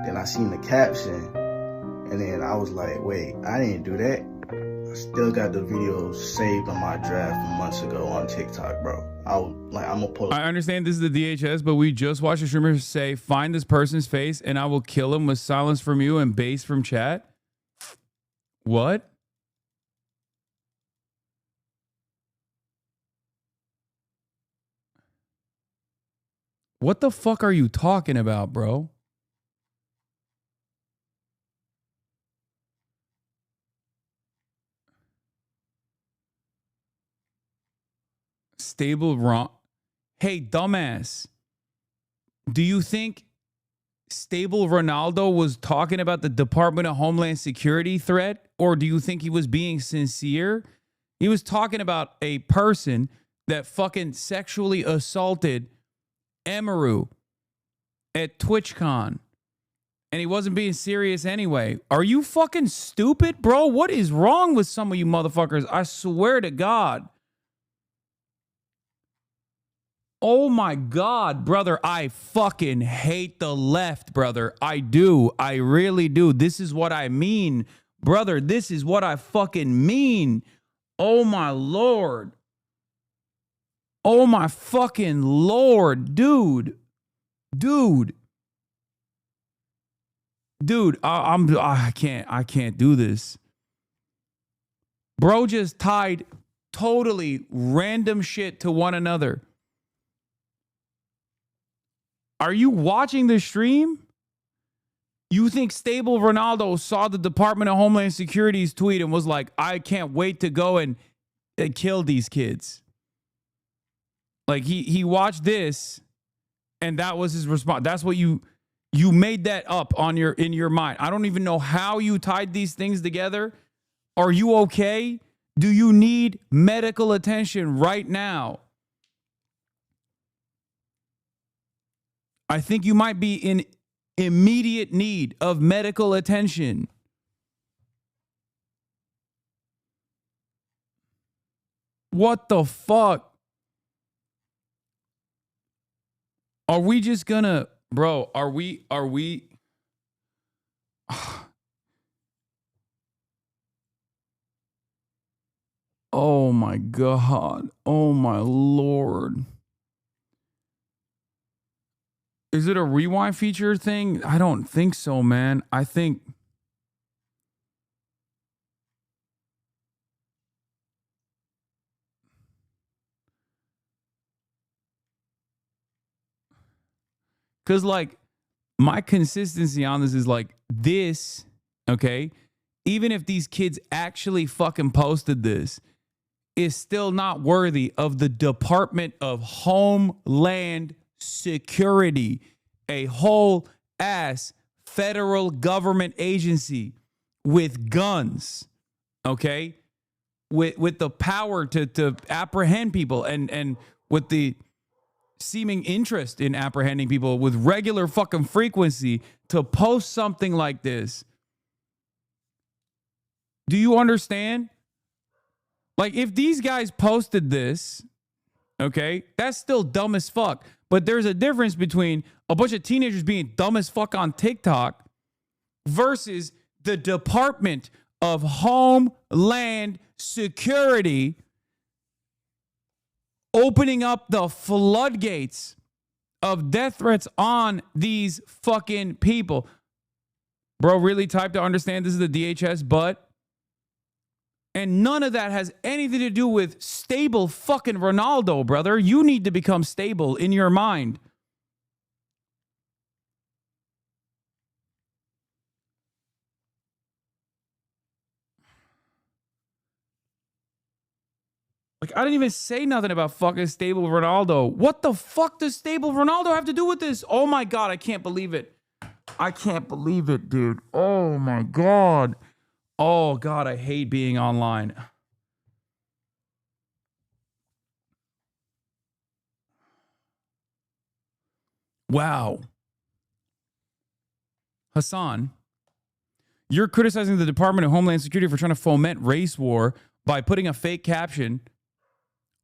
Then I seen the caption, and then I was like, wait, I didn't do that. I still got the video saved on my draft from months ago on TikTok, bro. I'm gonna pull it. I understand this is the DHS, but we just watched a streamer say, find this person's face and I will kill him with silence from you and bass from chat. What? What the fuck are you talking about, bro? Stable wrong. Hey, dumbass. Do you think Stable Ronaldo was talking about the Department of Homeland Security threat, or do you think he was being sincere? He was talking about a person that fucking sexually assaulted Emaru at TwitchCon, and he wasn't being serious anyway. Are you fucking stupid, bro? What is wrong with some of you motherfuckers? I swear to God. Oh my God, brother, I fucking hate the left, brother. I do. I really do. This is what I mean, brother. This is what I fucking mean. Oh my Lord. Oh my fucking Lord, dude. Dude. Dude, I can't do this. Bro just tied totally random shit to one another. Are you watching the stream? You think Stable Ronaldo saw the Department of Homeland Security's tweet and was like, I can't wait to go and kill these kids? Like he watched this and that was his response. That's what you made that up in your mind. I don't even know how you tied these things together. Are you okay? Do you need medical attention right now? I think you might be in immediate need of medical attention. What the fuck? Are we just gonna, bro, are we oh my God. Oh my Lord. Is it a rewind feature thing? I don't think so, man. I think because like my consistency on this is like this, okay? Even if these kids actually fucking posted this, is still not worthy of the Department of Homeland Security, a whole ass federal government agency with guns, okay? With the power to apprehend people and with the seeming interest in apprehending people with regular fucking frequency to post something like this. Do you understand? Like if these guys posted this, okay, that's still dumb as fuck. But there's a difference between a bunch of teenagers being dumb as fuck on TikTok versus the Department of Homeland Security opening up the floodgates of death threats on these fucking people. Bro, really type to understand this is the DHS, but... And none of that has anything to do with stable fucking Ronaldo, brother. You need to become stable in your mind. Like, I didn't even say nothing about fucking stable Ronaldo. What the fuck does stable Ronaldo have to do with this? Oh my God, I can't believe it. I can't believe it, dude. Oh my God. Oh, God, I hate being online. Wow. Hasan, you're criticizing the Department of Homeland Security for trying to foment race war by putting a fake caption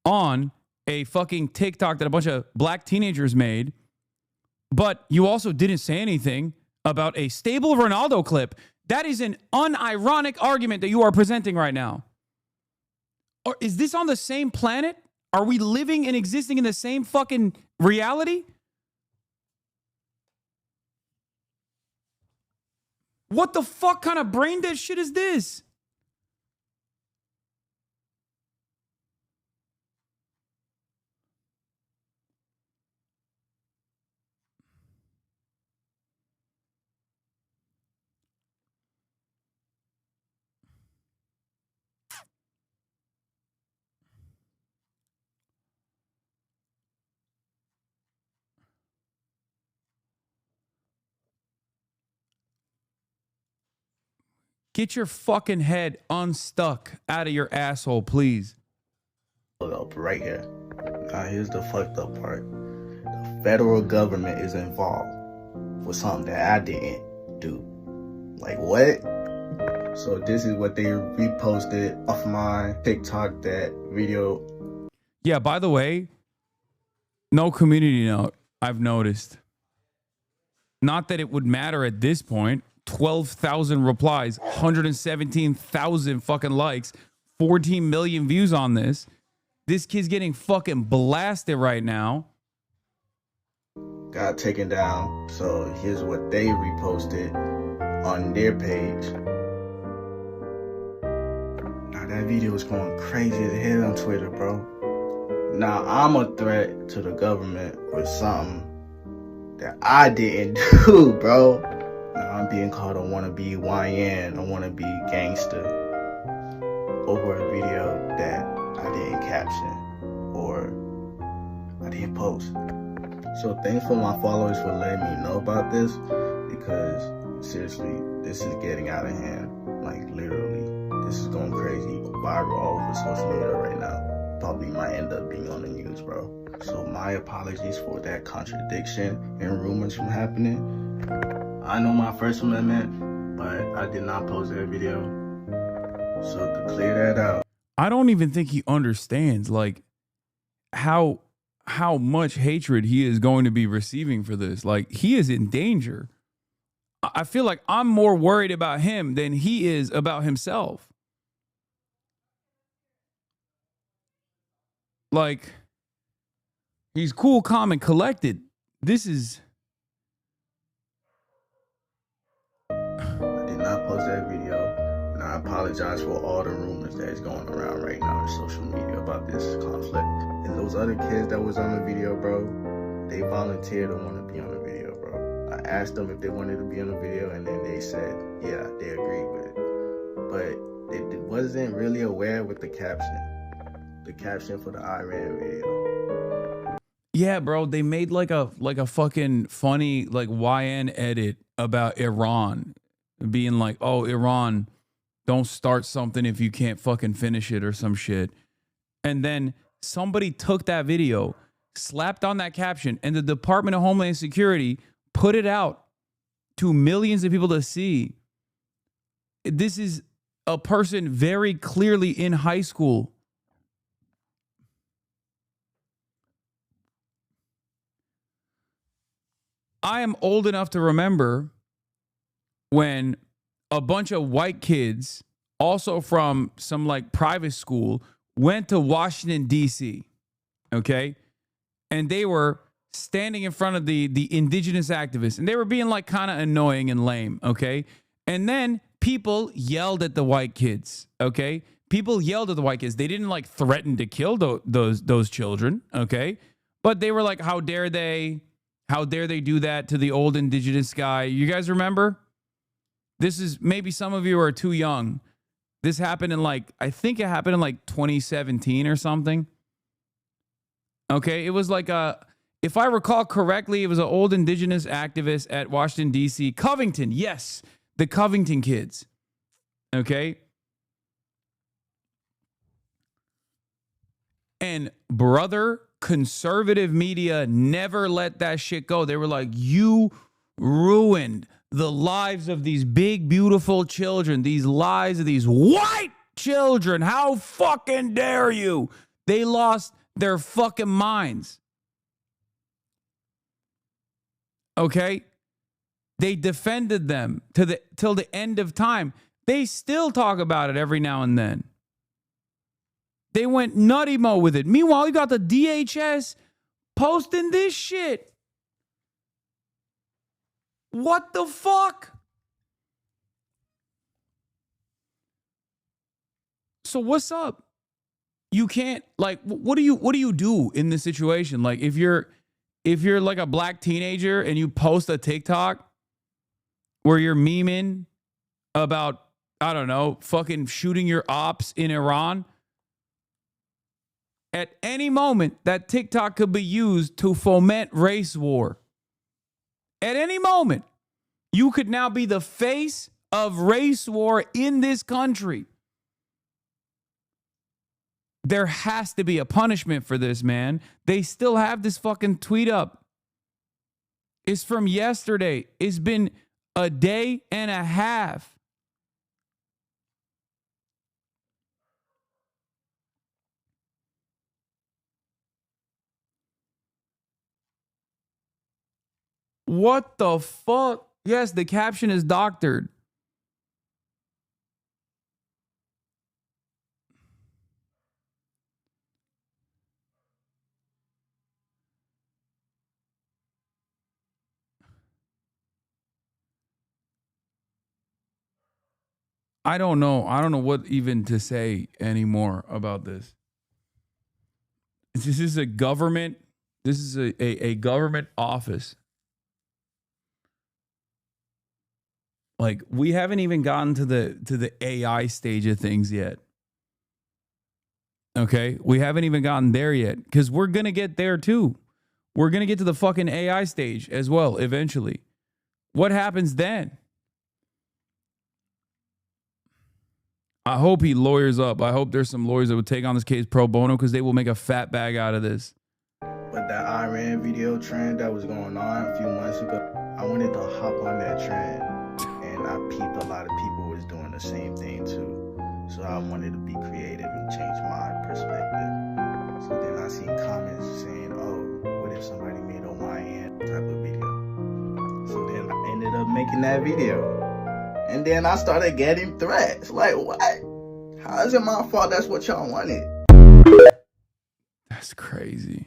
on a fucking TikTok that a bunch of black teenagers made. But you also didn't say anything about a stable Ronaldo clip. That is an unironic argument that you are presenting right now. Or is this on the same planet? Are we living and existing in the same fucking reality? What the fuck kind of brain dead shit is this? Get your fucking head unstuck out of your asshole, please. Hold up right here. Now here's the fucked up part. The federal government is involved with something that I didn't do. Like what? So this is what they reposted off my TikTok, that video. Yeah, by the way, No community note, I've noticed. Not that it would matter at this point. 12,000 replies, 117,000 fucking likes, 14 million views on this. This kid's getting fucking blasted right now. Got taken down. So here's what they reposted on their page. Now that video is going crazy as hell on Twitter, bro. Now I'm a threat to the government for something that I didn't do, bro. Now I'm being called a wannabe YN, a wannabe gangster over a video that I didn't caption or I didn't post. So thanks for my followers for letting me know about this, because seriously, this is getting out of hand. Like literally, this is going crazy, viral all over social media right now. Probably might end up being on the news, bro. So my apologies for that contradiction and rumors from happening. I know my First Amendment, but I did not post that video. So to clear that out. I don't even think he understands like how much hatred he is going to be receiving for this. Like he is in danger. I feel like I'm more worried about him than he is about himself. Like, he's cool, calm, and collected. This is... I did not post that video, and I apologize for all the rumors that is going around right now on social media about this conflict. And those other kids that was on the video, bro, they volunteered to want to be on the video, bro. I asked them if they wanted to be on the video, and then they said, yeah, they agreed with it. But they wasn't really aware with the caption. The caption for the Iran video. Yeah, bro, they made like a fucking funny like YN edit about Iran being like, oh, Iran, don't start something if you can't fucking finish it or some shit. And then somebody took that video, slapped on that caption, and the Department of Homeland Security put it out to millions of people to see. This is a person very clearly in high school. I am old enough to remember when a bunch of white kids, also from some like private school, went to Washington, D.C., okay? And they were standing in front of the indigenous activists, and they were being like kind of annoying and lame, okay? And then people yelled at the white kids, okay? People yelled at the white kids. They didn't like threaten to kill those children, okay? But they were like, how dare they? How dare they do that to the old indigenous guy? You guys remember? This is, maybe some of you are too young. This happened in like, I think it happened in like 2017 or something. Okay, it was like if I recall correctly, it was an old indigenous activist at Washington, D.C. Covington, yes, the Covington kids. Okay? And brother, conservative media never let that shit go. They were like, you ruined the lives of these big, beautiful children, these lives of these white children. How fucking dare you? They lost their fucking minds. Okay? They defended them till the end of time. They still talk about it every now and then. They went nutty mo with it. Meanwhile, you got the DHS posting this shit. What the fuck? So what's up? You can't, like, what do you do in this situation? Like, if you're like a black teenager and you post a TikTok where you're memeing about, I don't know, fucking shooting your ops in Iran, at any moment, that TikTok could be used to foment race war. At any moment, you could now be the face of race war in this country. There has to be a punishment for this, man. They still have this fucking tweet up. It's from yesterday. It's been a day and a half. What the fuck? Yes, the caption is doctored. I don't know. I don't know what even to say anymore about this. This is a government. This is a government office. Like, we haven't even gotten to the AI stage of things yet. Okay? We haven't even gotten there yet, because we're going to get there too. We're going to get to the fucking AI stage as well eventually. What happens then? I hope he lawyers up. I hope there's some lawyers that would take on this case pro bono, because they will make a fat bag out of this. But that Iran video trend that was going on a few months ago, I wanted to hop on that trend, and I peeped a lot of people was doing the same thing too. So I wanted to be creative and change my perspective. So then I seen comments saying, oh, what if somebody made a YN type of video? So then I ended up making that video. And then I started getting threats. Like, what? How is it my fault that's what y'all wanted? That's crazy.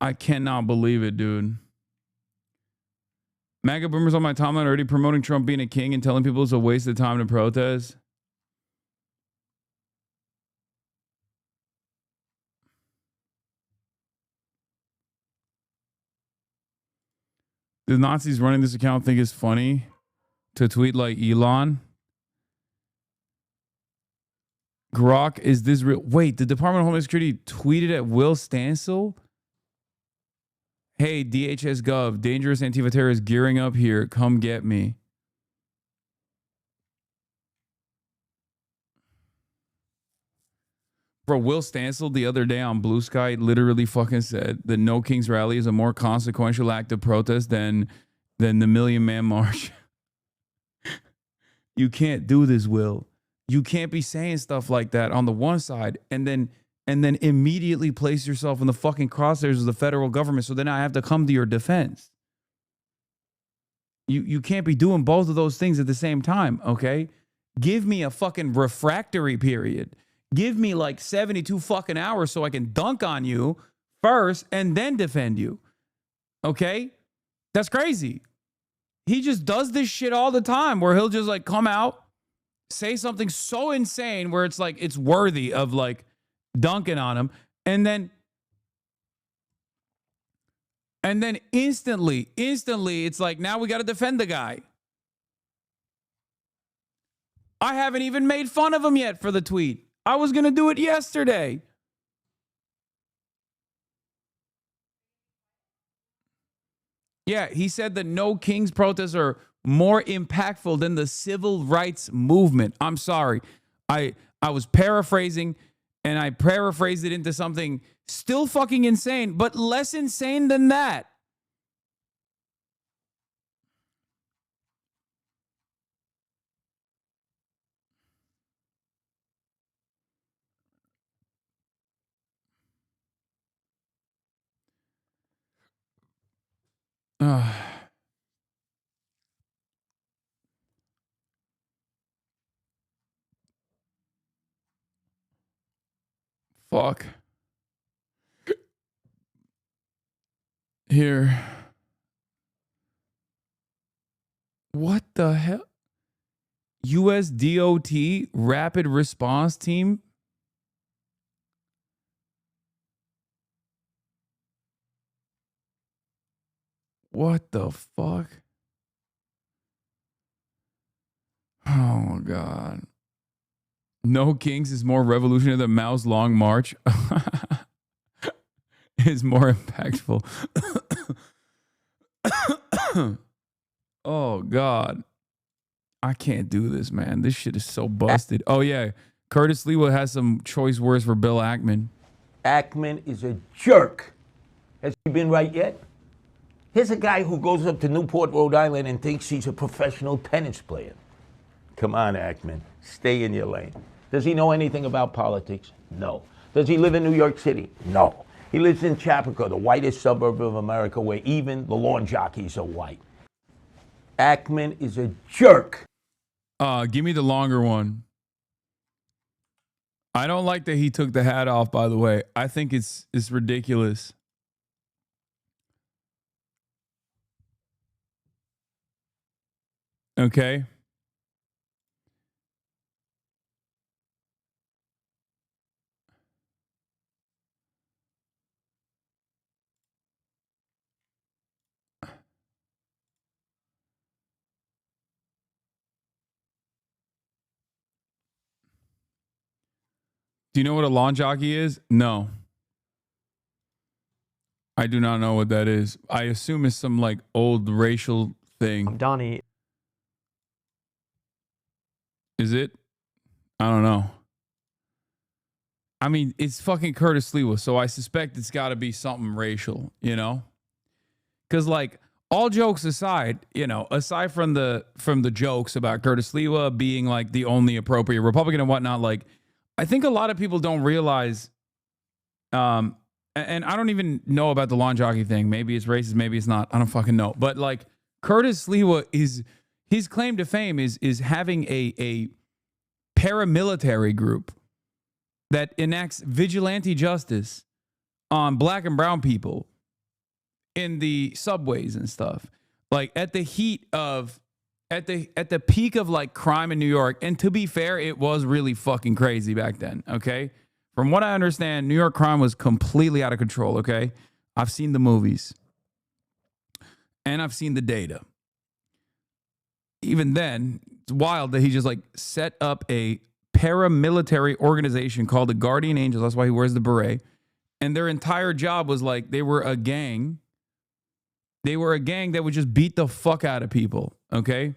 I cannot believe it, dude. MAGA boomers on my timeline already promoting Trump being a king and telling people it's a waste of time to protest. The Nazis running this account think it's funny to tweet like Elon? Grok, is this real? Wait, the Department of Homeland Security tweeted at Will Stancil? Hey, DHS Gov, dangerous Antifa terrorists gearing up here. Come get me. Bro, Will Stancil the other day on Blue Sky literally fucking said the No Kings rally is a more consequential act of protest than the Million Man March. You can't do this, Will. You can't be saying stuff like that on the one side and then immediately place yourself in the fucking crosshairs of the federal government, so then I have to come to your defense. You can't be doing both of those things at the same time, okay? Give me a fucking refractory period. Give me like 72 fucking hours so I can dunk on you first and then defend you. Okay? That's crazy. He just does this shit all the time where he'll just like come out, say something so insane where it's like it's worthy of like dunking on him, and then instantly it's like, now we got to defend the guy. I haven't even made fun of him yet for the tweet. I was going to do it yesterday. Yeah, he said the No Kings protests are more impactful than the civil rights movement. I'm sorry. I was paraphrasing, and I paraphrased it into something still fucking insane, but less insane than that. Fuck. Here. What the hell? US DOT Rapid Response Team? What the fuck? Oh, God. No Kings is more revolutionary than Mao's Long March. Is more impactful. Oh, God. I can't do this, man. This shit is so busted. Oh, yeah. Curtis Lewa has some choice words for Bill Ackman. Ackman is a jerk. Has he been right yet? Here's a guy who goes up to Newport, Rhode Island and thinks he's a professional tennis player. Come on, Ackman, stay in your lane. Does he know anything about politics? No. Does he live in New York City? No. He lives in Chapaka, the whitest suburb of America, where even the lawn jockeys are white. Ackman is a jerk. Give me the longer one. I don't like that he took the hat off, by the way. I think it's ridiculous. Okay. Do you know what a lawn jockey is? No. I do not know what that is. I assume it's some like old racial thing. Donnie. Is it? I don't know. I mean, it's fucking Curtis Lewa, so I suspect it's got to be something racial, you know? Because like, all jokes aside, you know, aside from the jokes about Curtis Lewa being like the only appropriate Republican and whatnot, like, I think a lot of people don't realize, and I don't even know about the lawn jockey thing. Maybe it's racist, maybe it's not. I don't fucking know. But like Curtis Lewa his claim to fame is having a paramilitary group that enacts vigilante justice on black and brown people in the subways and stuff. Like at the heat of at the peak of like crime in New York, and to be fair, it was really fucking crazy back then, okay? From what I understand, New York crime was completely out of control, okay? I've seen the movies. And I've seen the data. Even then, it's wild that he just like set up a paramilitary organization called the Guardian Angels. That's why he wears the beret. And their entire job was like they were a gang. They were a gang that would just beat the fuck out of people, okay?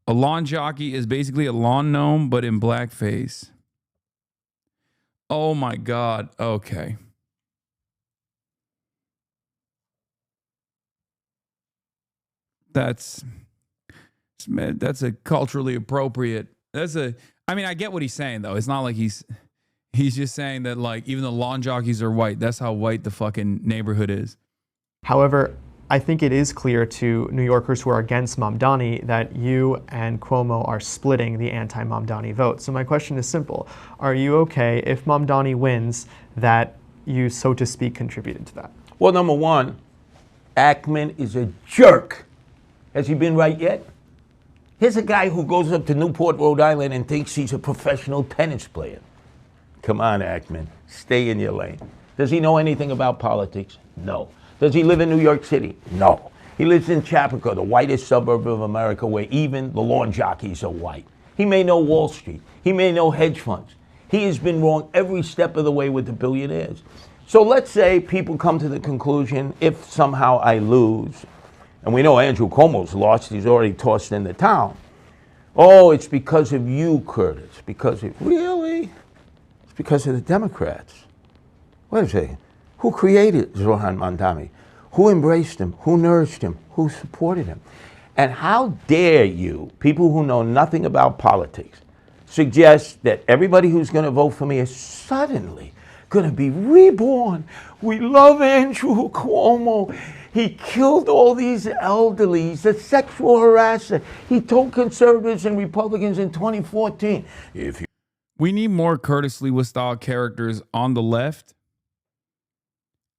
A lawn jockey is basically a lawn gnome, but in blackface. Oh my God. Okay. That's a culturally appropriate. I mean, I get what he's saying though. It's not like he's just saying that like even the lawn jockeys are white. That's how white the fucking neighborhood is. However, I think it is clear to New Yorkers who are against Mamdani that you and Cuomo are splitting the anti-Mamdani vote. So my question is simple. Are you okay if Mamdani wins that you, so to speak, contributed to that? Well, number one, Ackman is a jerk. Has he been right yet? Here's a guy who goes up to Newport, Rhode Island and thinks he's a professional tennis player. Come on, Ackman, stay in your lane. Does he know anything about politics? No. Does he live in New York City? No. He lives in Chapaka, the whitest suburb of America, where even the lawn jockeys are white. He may know Wall Street. He may know hedge funds. He has been wrong every step of the way with the billionaires. So let's say people come to the conclusion, if somehow I lose, and we know Andrew Cuomo's lost, he's already tossed in the town. Oh, it's because of you, Curtis. Really? It's because of the Democrats. Wait a second. Who created Zohran Mamdani? Who embraced him? Who nourished him? Who supported him? And how dare you, people who know nothing about politics, suggest that everybody who's going to vote for me is suddenly going to be reborn? We love Andrew Cuomo. He killed all these elderly. He's a sexual harasser. He told conservatives and Republicans in 2014, we need more Curtis Lewa style characters on the left.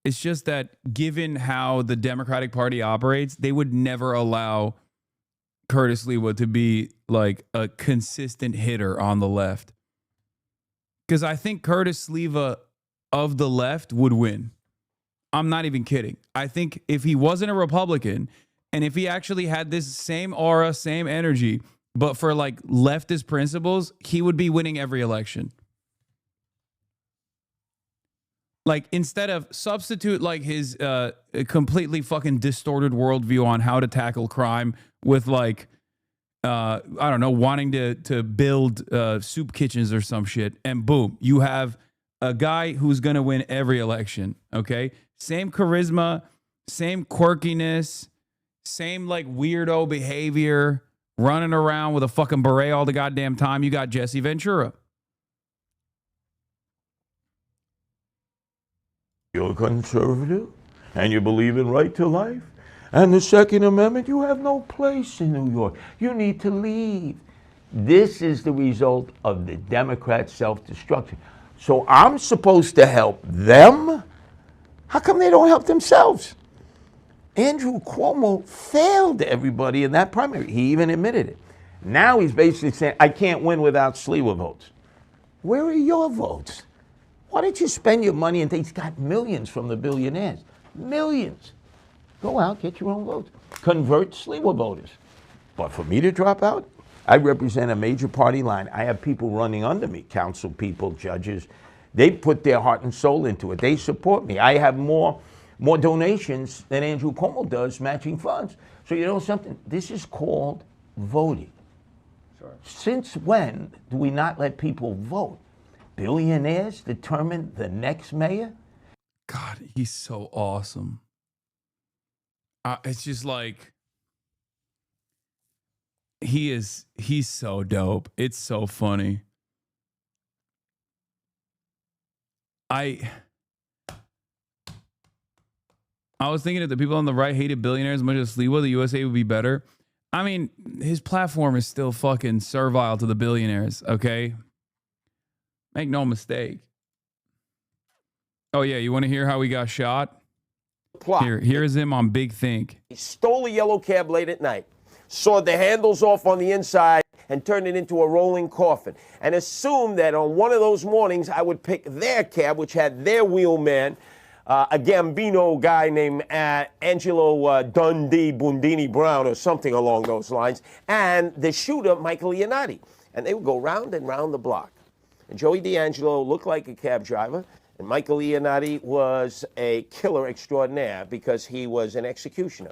It's just that given how the Democratic Party operates, they would never allow Curtis Lewa to be like a consistent hitter on the left. Because I think Curtis Lewa of the left would win. I'm not even kidding. I think if he wasn't a Republican and if he actually had this same aura, same energy, but for like leftist principles, he would be winning every election. Like, instead of substitute like his completely fucking distorted worldview on how to tackle crime with like, I don't know, wanting to build soup kitchens or some shit. And boom, you have a guy who's going to win every election. Okay. Same charisma, same quirkiness, same like weirdo behavior, running around with a fucking beret all the goddamn time. You got Jesse Ventura. You're conservative and you believe in right to life and the Second Amendment, you have no place in New York. You need to leave. This is the result of the Democrat self-destruction. So I'm supposed to help them? How come they don't help themselves? Andrew Cuomo failed everybody in that primary. He even admitted it. Now he's basically saying, I can't win without Sliwa votes. Where are your votes? Why don't you spend your money and he's got millions from the billionaires? Millions. Go out, get your own votes. Convert Sliwa voters. But for me to drop out, I represent a major party line. I have people running under me, council people, judges. They put their heart and soul into it. They support me. I have more donations than Andrew Cuomo does matching funds. So you know something? This is called voting. Sure. Since when do we not let people vote? Billionaires determine the next mayor? God, he's so awesome. It's just like, he's so dope. It's so funny. I was thinking if the people on the right hated billionaires as much as Sliwa, the USA would be better. I mean, his platform is still fucking servile to the billionaires, okay? Make no mistake. Oh, yeah, you want to hear how he got shot? Here is him on Big Think. He stole a yellow cab late at night, sawed the handles off on the inside, and turned it into a rolling coffin, and assumed that on one of those mornings I would pick their cab, which had their wheelman, a Gambino guy named Angelo Dundee Bundini Brown or something along those lines, and the shooter, Michael Iannotti. And they would go round and round the block. And Joey D'Angelo looked like a cab driver, and Michael Iannotti was a killer extraordinaire because he was an executioner.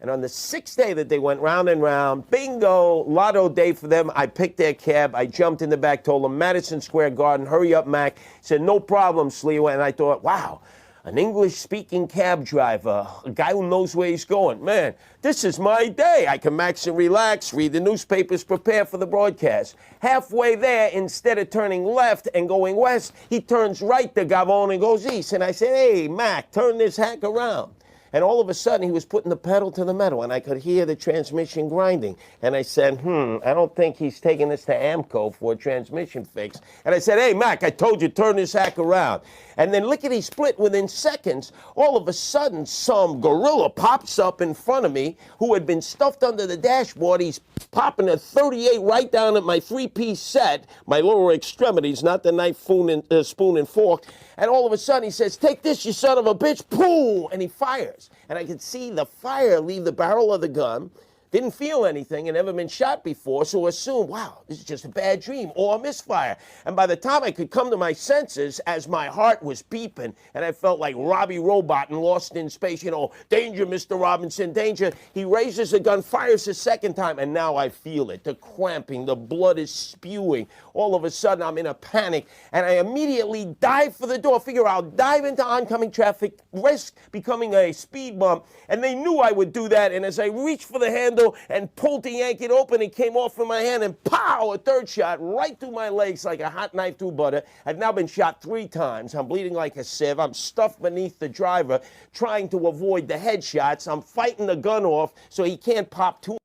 And on the sixth day that they went round and round, bingo, lotto day for them, I picked their cab. I jumped in the back, told them, Madison Square Garden, hurry up, Mac. He said, no problem, Sliwa. And I thought, wow, an English-speaking cab driver, a guy who knows where he's going. Man, this is my day. I can max and relax, read the newspapers, prepare for the broadcast. Halfway there, instead of turning left and going west, he turns right to Gavon and goes east. And I said, hey, Mac, turn this hack around. And all of a sudden, he was putting the pedal to the metal, and I could hear the transmission grinding. And I said, I don't think he's taking this to AMCO for a transmission fix. And I said, hey, Mac, I told you, turn this hack around. And then lickety split within seconds, all of a sudden, some gorilla pops up in front of me who had been stuffed under the dashboard. He's popping a 38 right down at my three-piece set, my lower extremities, not the knife, spoon, and fork. And all of a sudden, he says, take this, you son of a bitch, boom, and he fires. And I could see the fire leave the barrel of the gun. Didn't feel anything and never been shot before, so assumed, wow, this is just a bad dream or a misfire. And by the time I could come to my senses, as my heart was beeping and I felt like Robbie Robot and Lost in Space, you know, danger, Mr. Robinson, danger, he raises the gun, fires a second time, and now I feel it, the cramping, the blood is spewing. All of a sudden, I'm in a panic, and I immediately dive for the door, figure I'll dive into oncoming traffic, risk becoming a speed bump, and they knew I would do that, and as I reached for the handle, and pulled to yank it open. It came off from my hand and pow, a third shot right through my legs like a hot knife through butter. I've now been shot 3 times. I'm bleeding like a sieve. I'm stuffed beneath the driver trying to avoid the headshots. I'm fighting the gun off so he can't pop 2.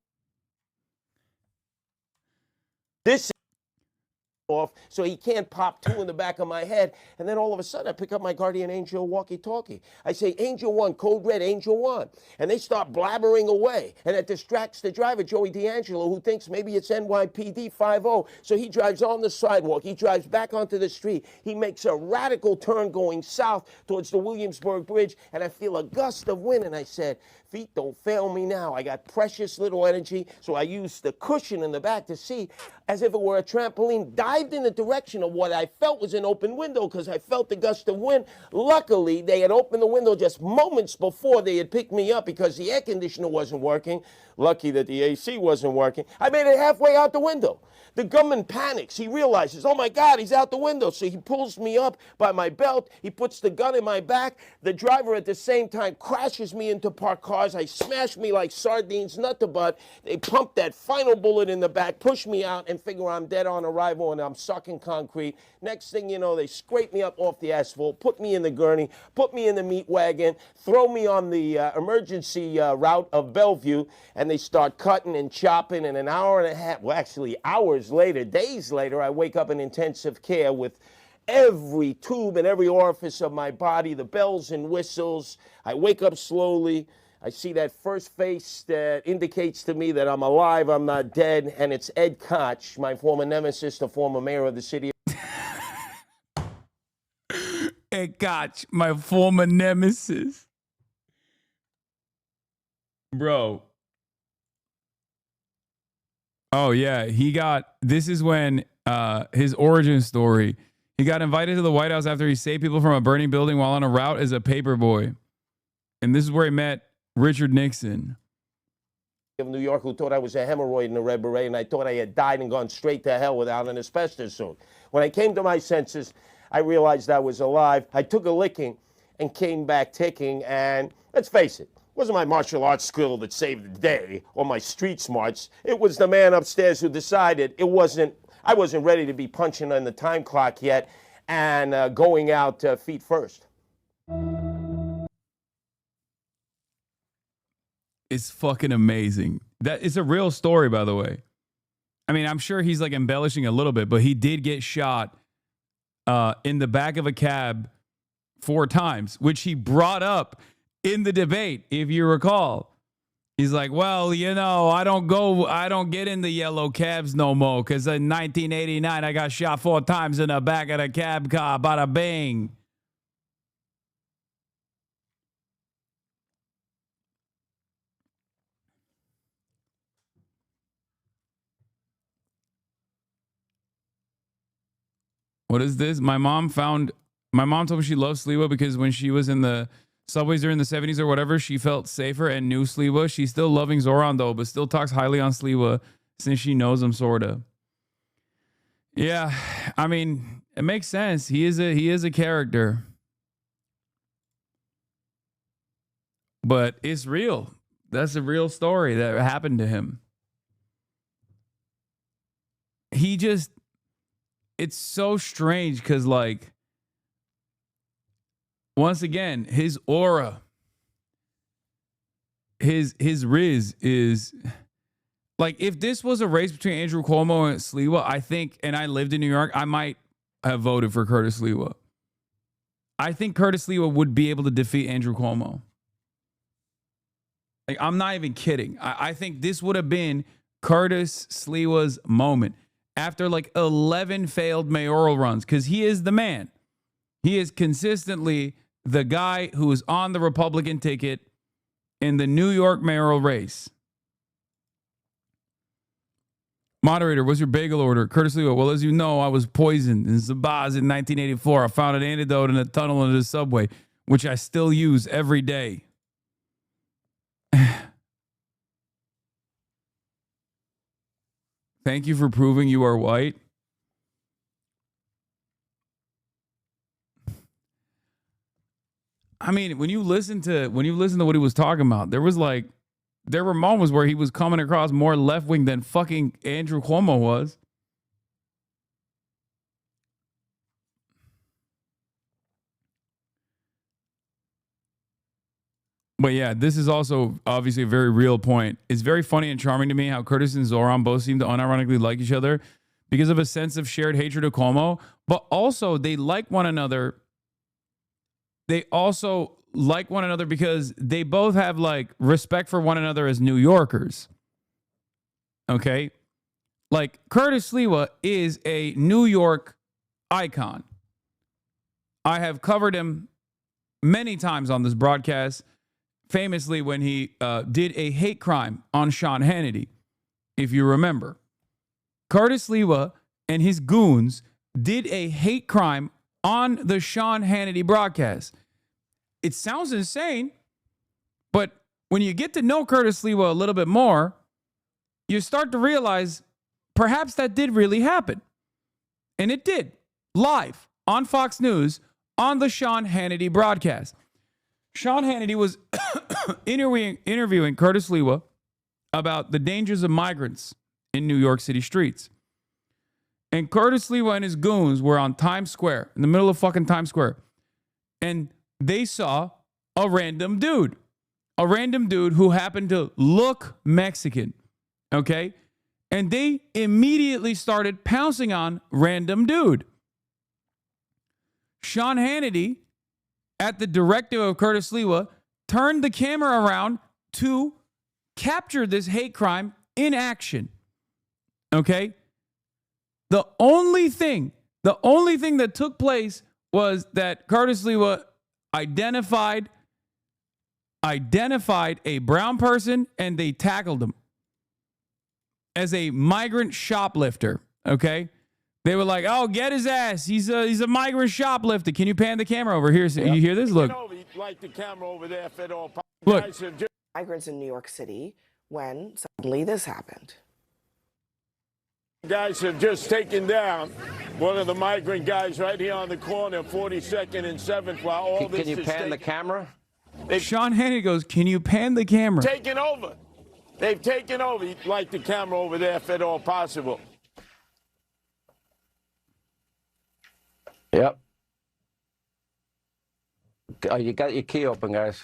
This off so he can't pop 2 in the back of my head. And then all of a sudden I pick up my Guardian Angel walkie-talkie. I say, Angel 1, code red, Angel 1. And they start blabbering away. And it distracts the driver, Joey D'Angelo, who thinks maybe it's NYPD 5-0. So he drives on the sidewalk. He drives back onto the street. He makes a radical turn going south towards the Williamsburg Bridge. And I feel a gust of wind. And I said, Feet don't fail me now. I got precious little energy, so I used the cushion in the back to see, as if it were a trampoline, dived in the direction of what I felt was an open window because I felt the gust of wind. Luckily, they had opened the window just moments before they had picked me up because the air conditioner wasn't working. Lucky that the AC wasn't working. I made it halfway out the window. The gunman panics. He realizes, oh my God, he's out the window. So he pulls me up by my belt. He puts the gun in my back. The driver at the same time crashes me into parked cars. I smash me like sardines, nut to butt. They pump that final bullet in the back, push me out, and figure I'm dead on arrival and I'm sucking concrete. Next thing you know, they scrape me up off the asphalt, put me in the gurney, put me in the meat wagon, throw me on the emergency route of Bellevue, and they start cutting and chopping. And an hour and a half, well, actually hours later, days later, I wake up in intensive care with every tube and every orifice of my body, the bells and whistles. I wake up slowly. I see that first face that indicates to me that I'm alive, I'm not dead, and it's Ed Koch, my former nemesis, the former mayor of the city. Ed Koch, my former nemesis. Bro. Oh, yeah. This is when his origin story. He got invited to the White House after he saved people from a burning building while on a route as a paper boy. And this is where he met Richard Nixon. Of New York, who thought I was a hemorrhoid in a red beret, and I thought I had died and gone straight to hell without an asbestos suit. When I came to my senses, I realized I was alive. I took a licking and came back ticking, and let's face it, wasn't my martial arts skill that saved the day or my street smarts. It was the man upstairs who decided I wasn't ready to be punching on the time clock yet and going out feet first. It's fucking amazing. That is a real story, by the way. I mean, I'm sure he's like embellishing a little bit, but he did get shot in the back of a cab 4 times, which he brought up in the debate, if you recall. He's like, well, you know, I don't get in the yellow cabs no more because in 1989, I got shot 4 times in the back of the cab car, bada bing. What is this? My mom told me she loves Sliwa because when she was in the subways during the 70s or whatever, she felt safer and knew Sliwa. She's still loving Zoran though, but still talks highly on Sliwa since she knows him sorta. Yeah, I mean, it makes sense. He is a character. But it's real. That's a real story that happened to him. It's so strange because, like, once again, his aura, his riz is like, if this was a race between Andrew Cuomo and Sliwa, I think, and I lived in New York, I might have voted for Curtis Sliwa. I think Curtis Sliwa would be able to defeat Andrew Cuomo. Like, I'm not even kidding. I think this would have been Curtis Sliwa's moment. After like 11 failed mayoral runs, because he is the man. He is consistently the guy who is on the Republican ticket in the New York mayoral race. Moderator, what's your bagel order? Curtis Lee, well, as you know, I was poisoned in Zabaz in 1984. I found an antidote in a tunnel under the subway, which I still use every day. Thank you for proving you are white. I mean, when you listen to what he was talking about, there were moments where he was coming across more left wing than fucking Andrew Cuomo was. But yeah, this is also obviously a very real point. It's very funny and charming to me how Curtis and Zoran both seem to unironically like each other because of a sense of shared hatred of Cuomo, but also they like one another. They also like one another because they both have like respect for one another as New Yorkers. Okay? Like Curtis Sliwa is a New York icon. I have covered him many times on this broadcast. famously when he did a hate crime on Sean Hannity, if you remember. Curtis Lewa and his goons did a hate crime on the Sean Hannity broadcast. It sounds insane, but when you get to know Curtis Lewa a little bit more, you start to realize perhaps that did really happen. And it did, live on Fox News on the Sean Hannity broadcast. Sean Hannity was interviewing Curtis Lewa about the dangers of migrants in New York City streets. And Curtis Lewa and his goons were on Times Square, in the middle of fucking Times Square. And they saw a random dude who happened to look Mexican, okay? And they immediately started pouncing on random dude. Sean Hannity, at the directive of Curtis Lewa, turned the camera around to capture this hate crime in action, okay? The only thing that took place was that Curtis Lewa identified a brown person and they tackled him as a migrant shoplifter, okay? They were like, "Oh, get his ass. He's a migrant shoplifter." Can you pan the camera over here? So you hear this? Look. Like the camera over there, if at all. Look. Migrants in New York City when suddenly this happened. Guys have just taken down one of the migrant guys right here on the corner, 42nd and 7th, while all this is... Can you pan the camera? Sean Hannity goes, "Can you pan the camera?" Taken over. They've taken over. You'd like the camera over there, if at all possible. Yep. Oh, you got your key open, guys.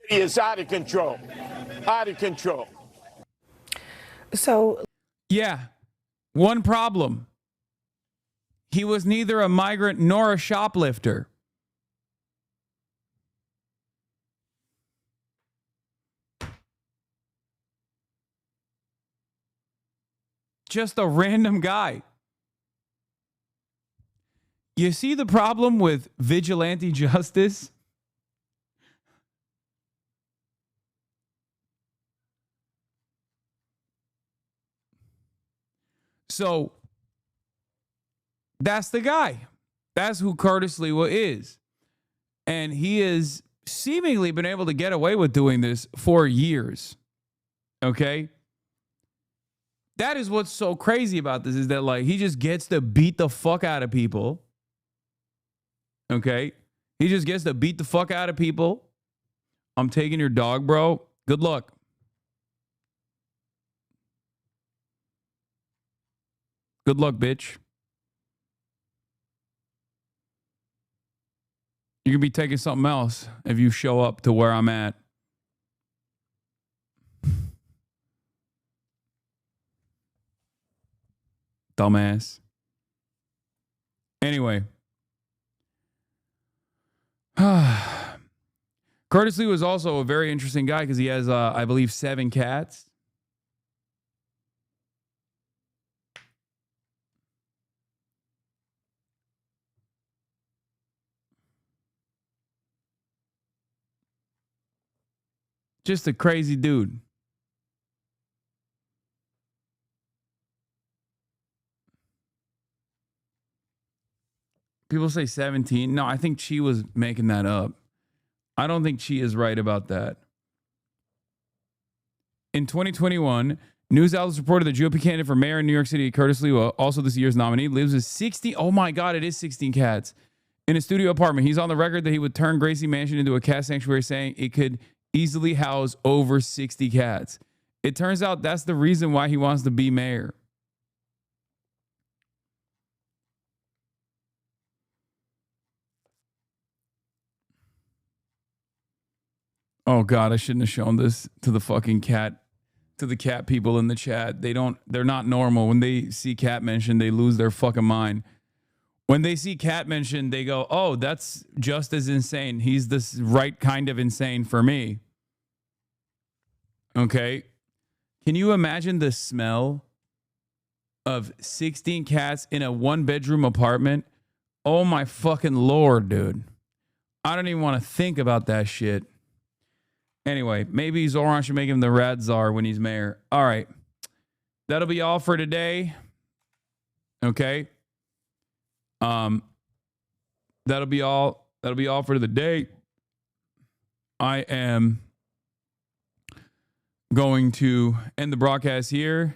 It's out of control. Out of control. So, yeah, one problem. He was neither a migrant nor a shoplifter. Just a random guy. You see the problem with vigilante justice? So that's the guy. That's who Curtis Lewa is. And he has seemingly been able to get away with doing this for years. Okay? That is what's so crazy about this, is that like he just gets to beat the fuck out of people. Okay? He just gets to beat the fuck out of people. I'm taking your dog, bro. Good luck. Good luck, bitch. You could be taking something else if you show up to where I'm at. Dumbass. Anyway. Curtis Lee was also a very interesting guy because he has, I believe, 7 cats. Just a crazy dude. People say 17. No, I think Chi was making that up. I don't think Chi is right about that. In 2021, news outlets reported the GOP candidate for mayor in New York City, Curtis Lewa, also this year's nominee, lives with 60. Oh my God, it is 16 cats in a studio apartment. He's on the record that he would turn Gracie Mansion into a cat sanctuary, saying it could easily house over 60 cats. It turns out that's the reason why he wants to be mayor. Oh God, I shouldn't have shown this to the fucking cat, to the cat people in the chat. They're not normal. When they see cat mentioned, they lose their fucking mind. When they see cat mentioned, they go, "Oh, that's just as insane. He's the right kind of insane for me." Okay. Can you imagine the smell of 16 cats in a 1-bedroom apartment? Oh my fucking Lord, dude. I don't even want to think about that shit. Anyway, maybe Zoran should make him the Rad Czar when he's mayor. All right. That'll be all for today. Okay. That'll be all for the day. I am going to end the broadcast here.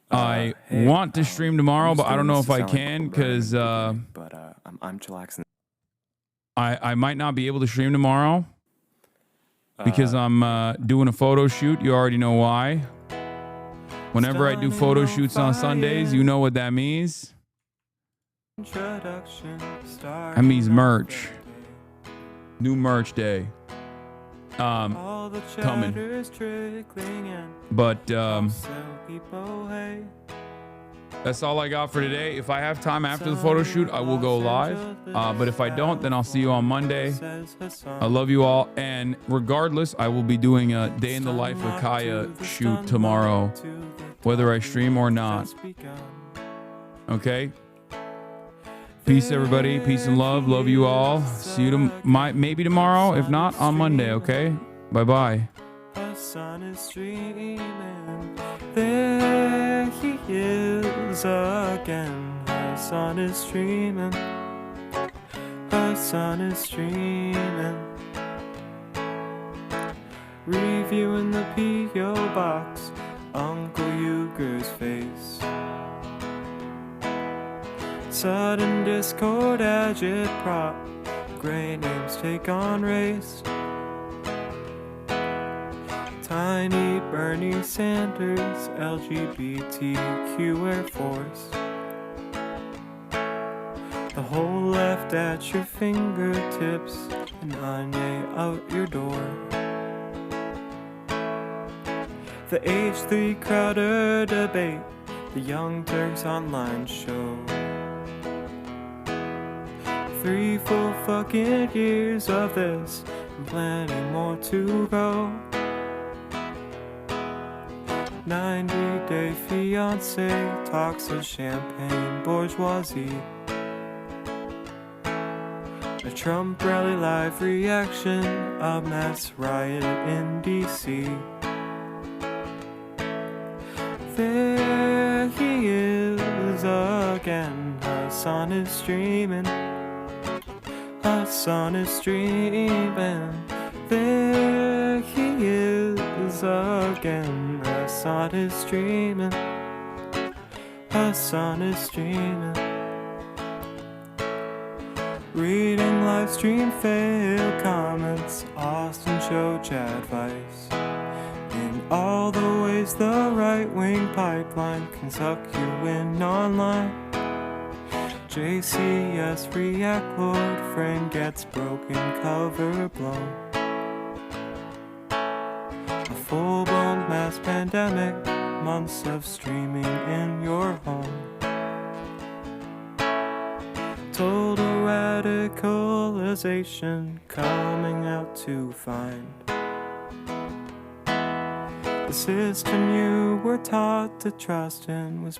I want to stream tomorrow, but I don't know if I can because I'm chillaxing. I might not be able to stream tomorrow because I'm doing a photo shoot. You already know why. Whenever I do photo shoots on Sundays, you know what that means. That means merch. New merch day. Coming. But that's all I got for today. If I have time after the photo shoot, I will go live. But if I don't, then I'll see you on Monday. I love you all. And regardless, I will be doing a day in the life with Kaya shoot tomorrow, whether I stream or not. Okay? Peace, everybody. Peace and love. Love you all. See you maybe tomorrow. If not, on Monday, okay? Bye-bye. Hasan is streaming. There he is again. Hasan is streaming. Hasan is streaming. Reviewing the P.O. box. Uncle Uger's face. Sudden discord agitprop. Gray names take on race. Tiny Bernie Sanders, LGBTQ Air Force. The whole left at your fingertips, and Anya out your door. The H3 Crowder debate, the Young Turks online show. 3 full fucking years of this, and plenty more to go. 90-day fiance talks of champagne bourgeoisie. A Trump rally live reaction, a mass riot in DC. There he is again. Hasan is streaming. Hasan is streaming. There he is again. Hasan is streaming. Hasan is streaming. Reading live stream fail comments. Austin show chat advice. In all the ways the right-wing pipeline can suck you in online. JCS react lord friend gets broken cover blown. A full-blown mass pandemic, months of streaming in your home. Total radicalization coming out to find. The system you were taught to trust in was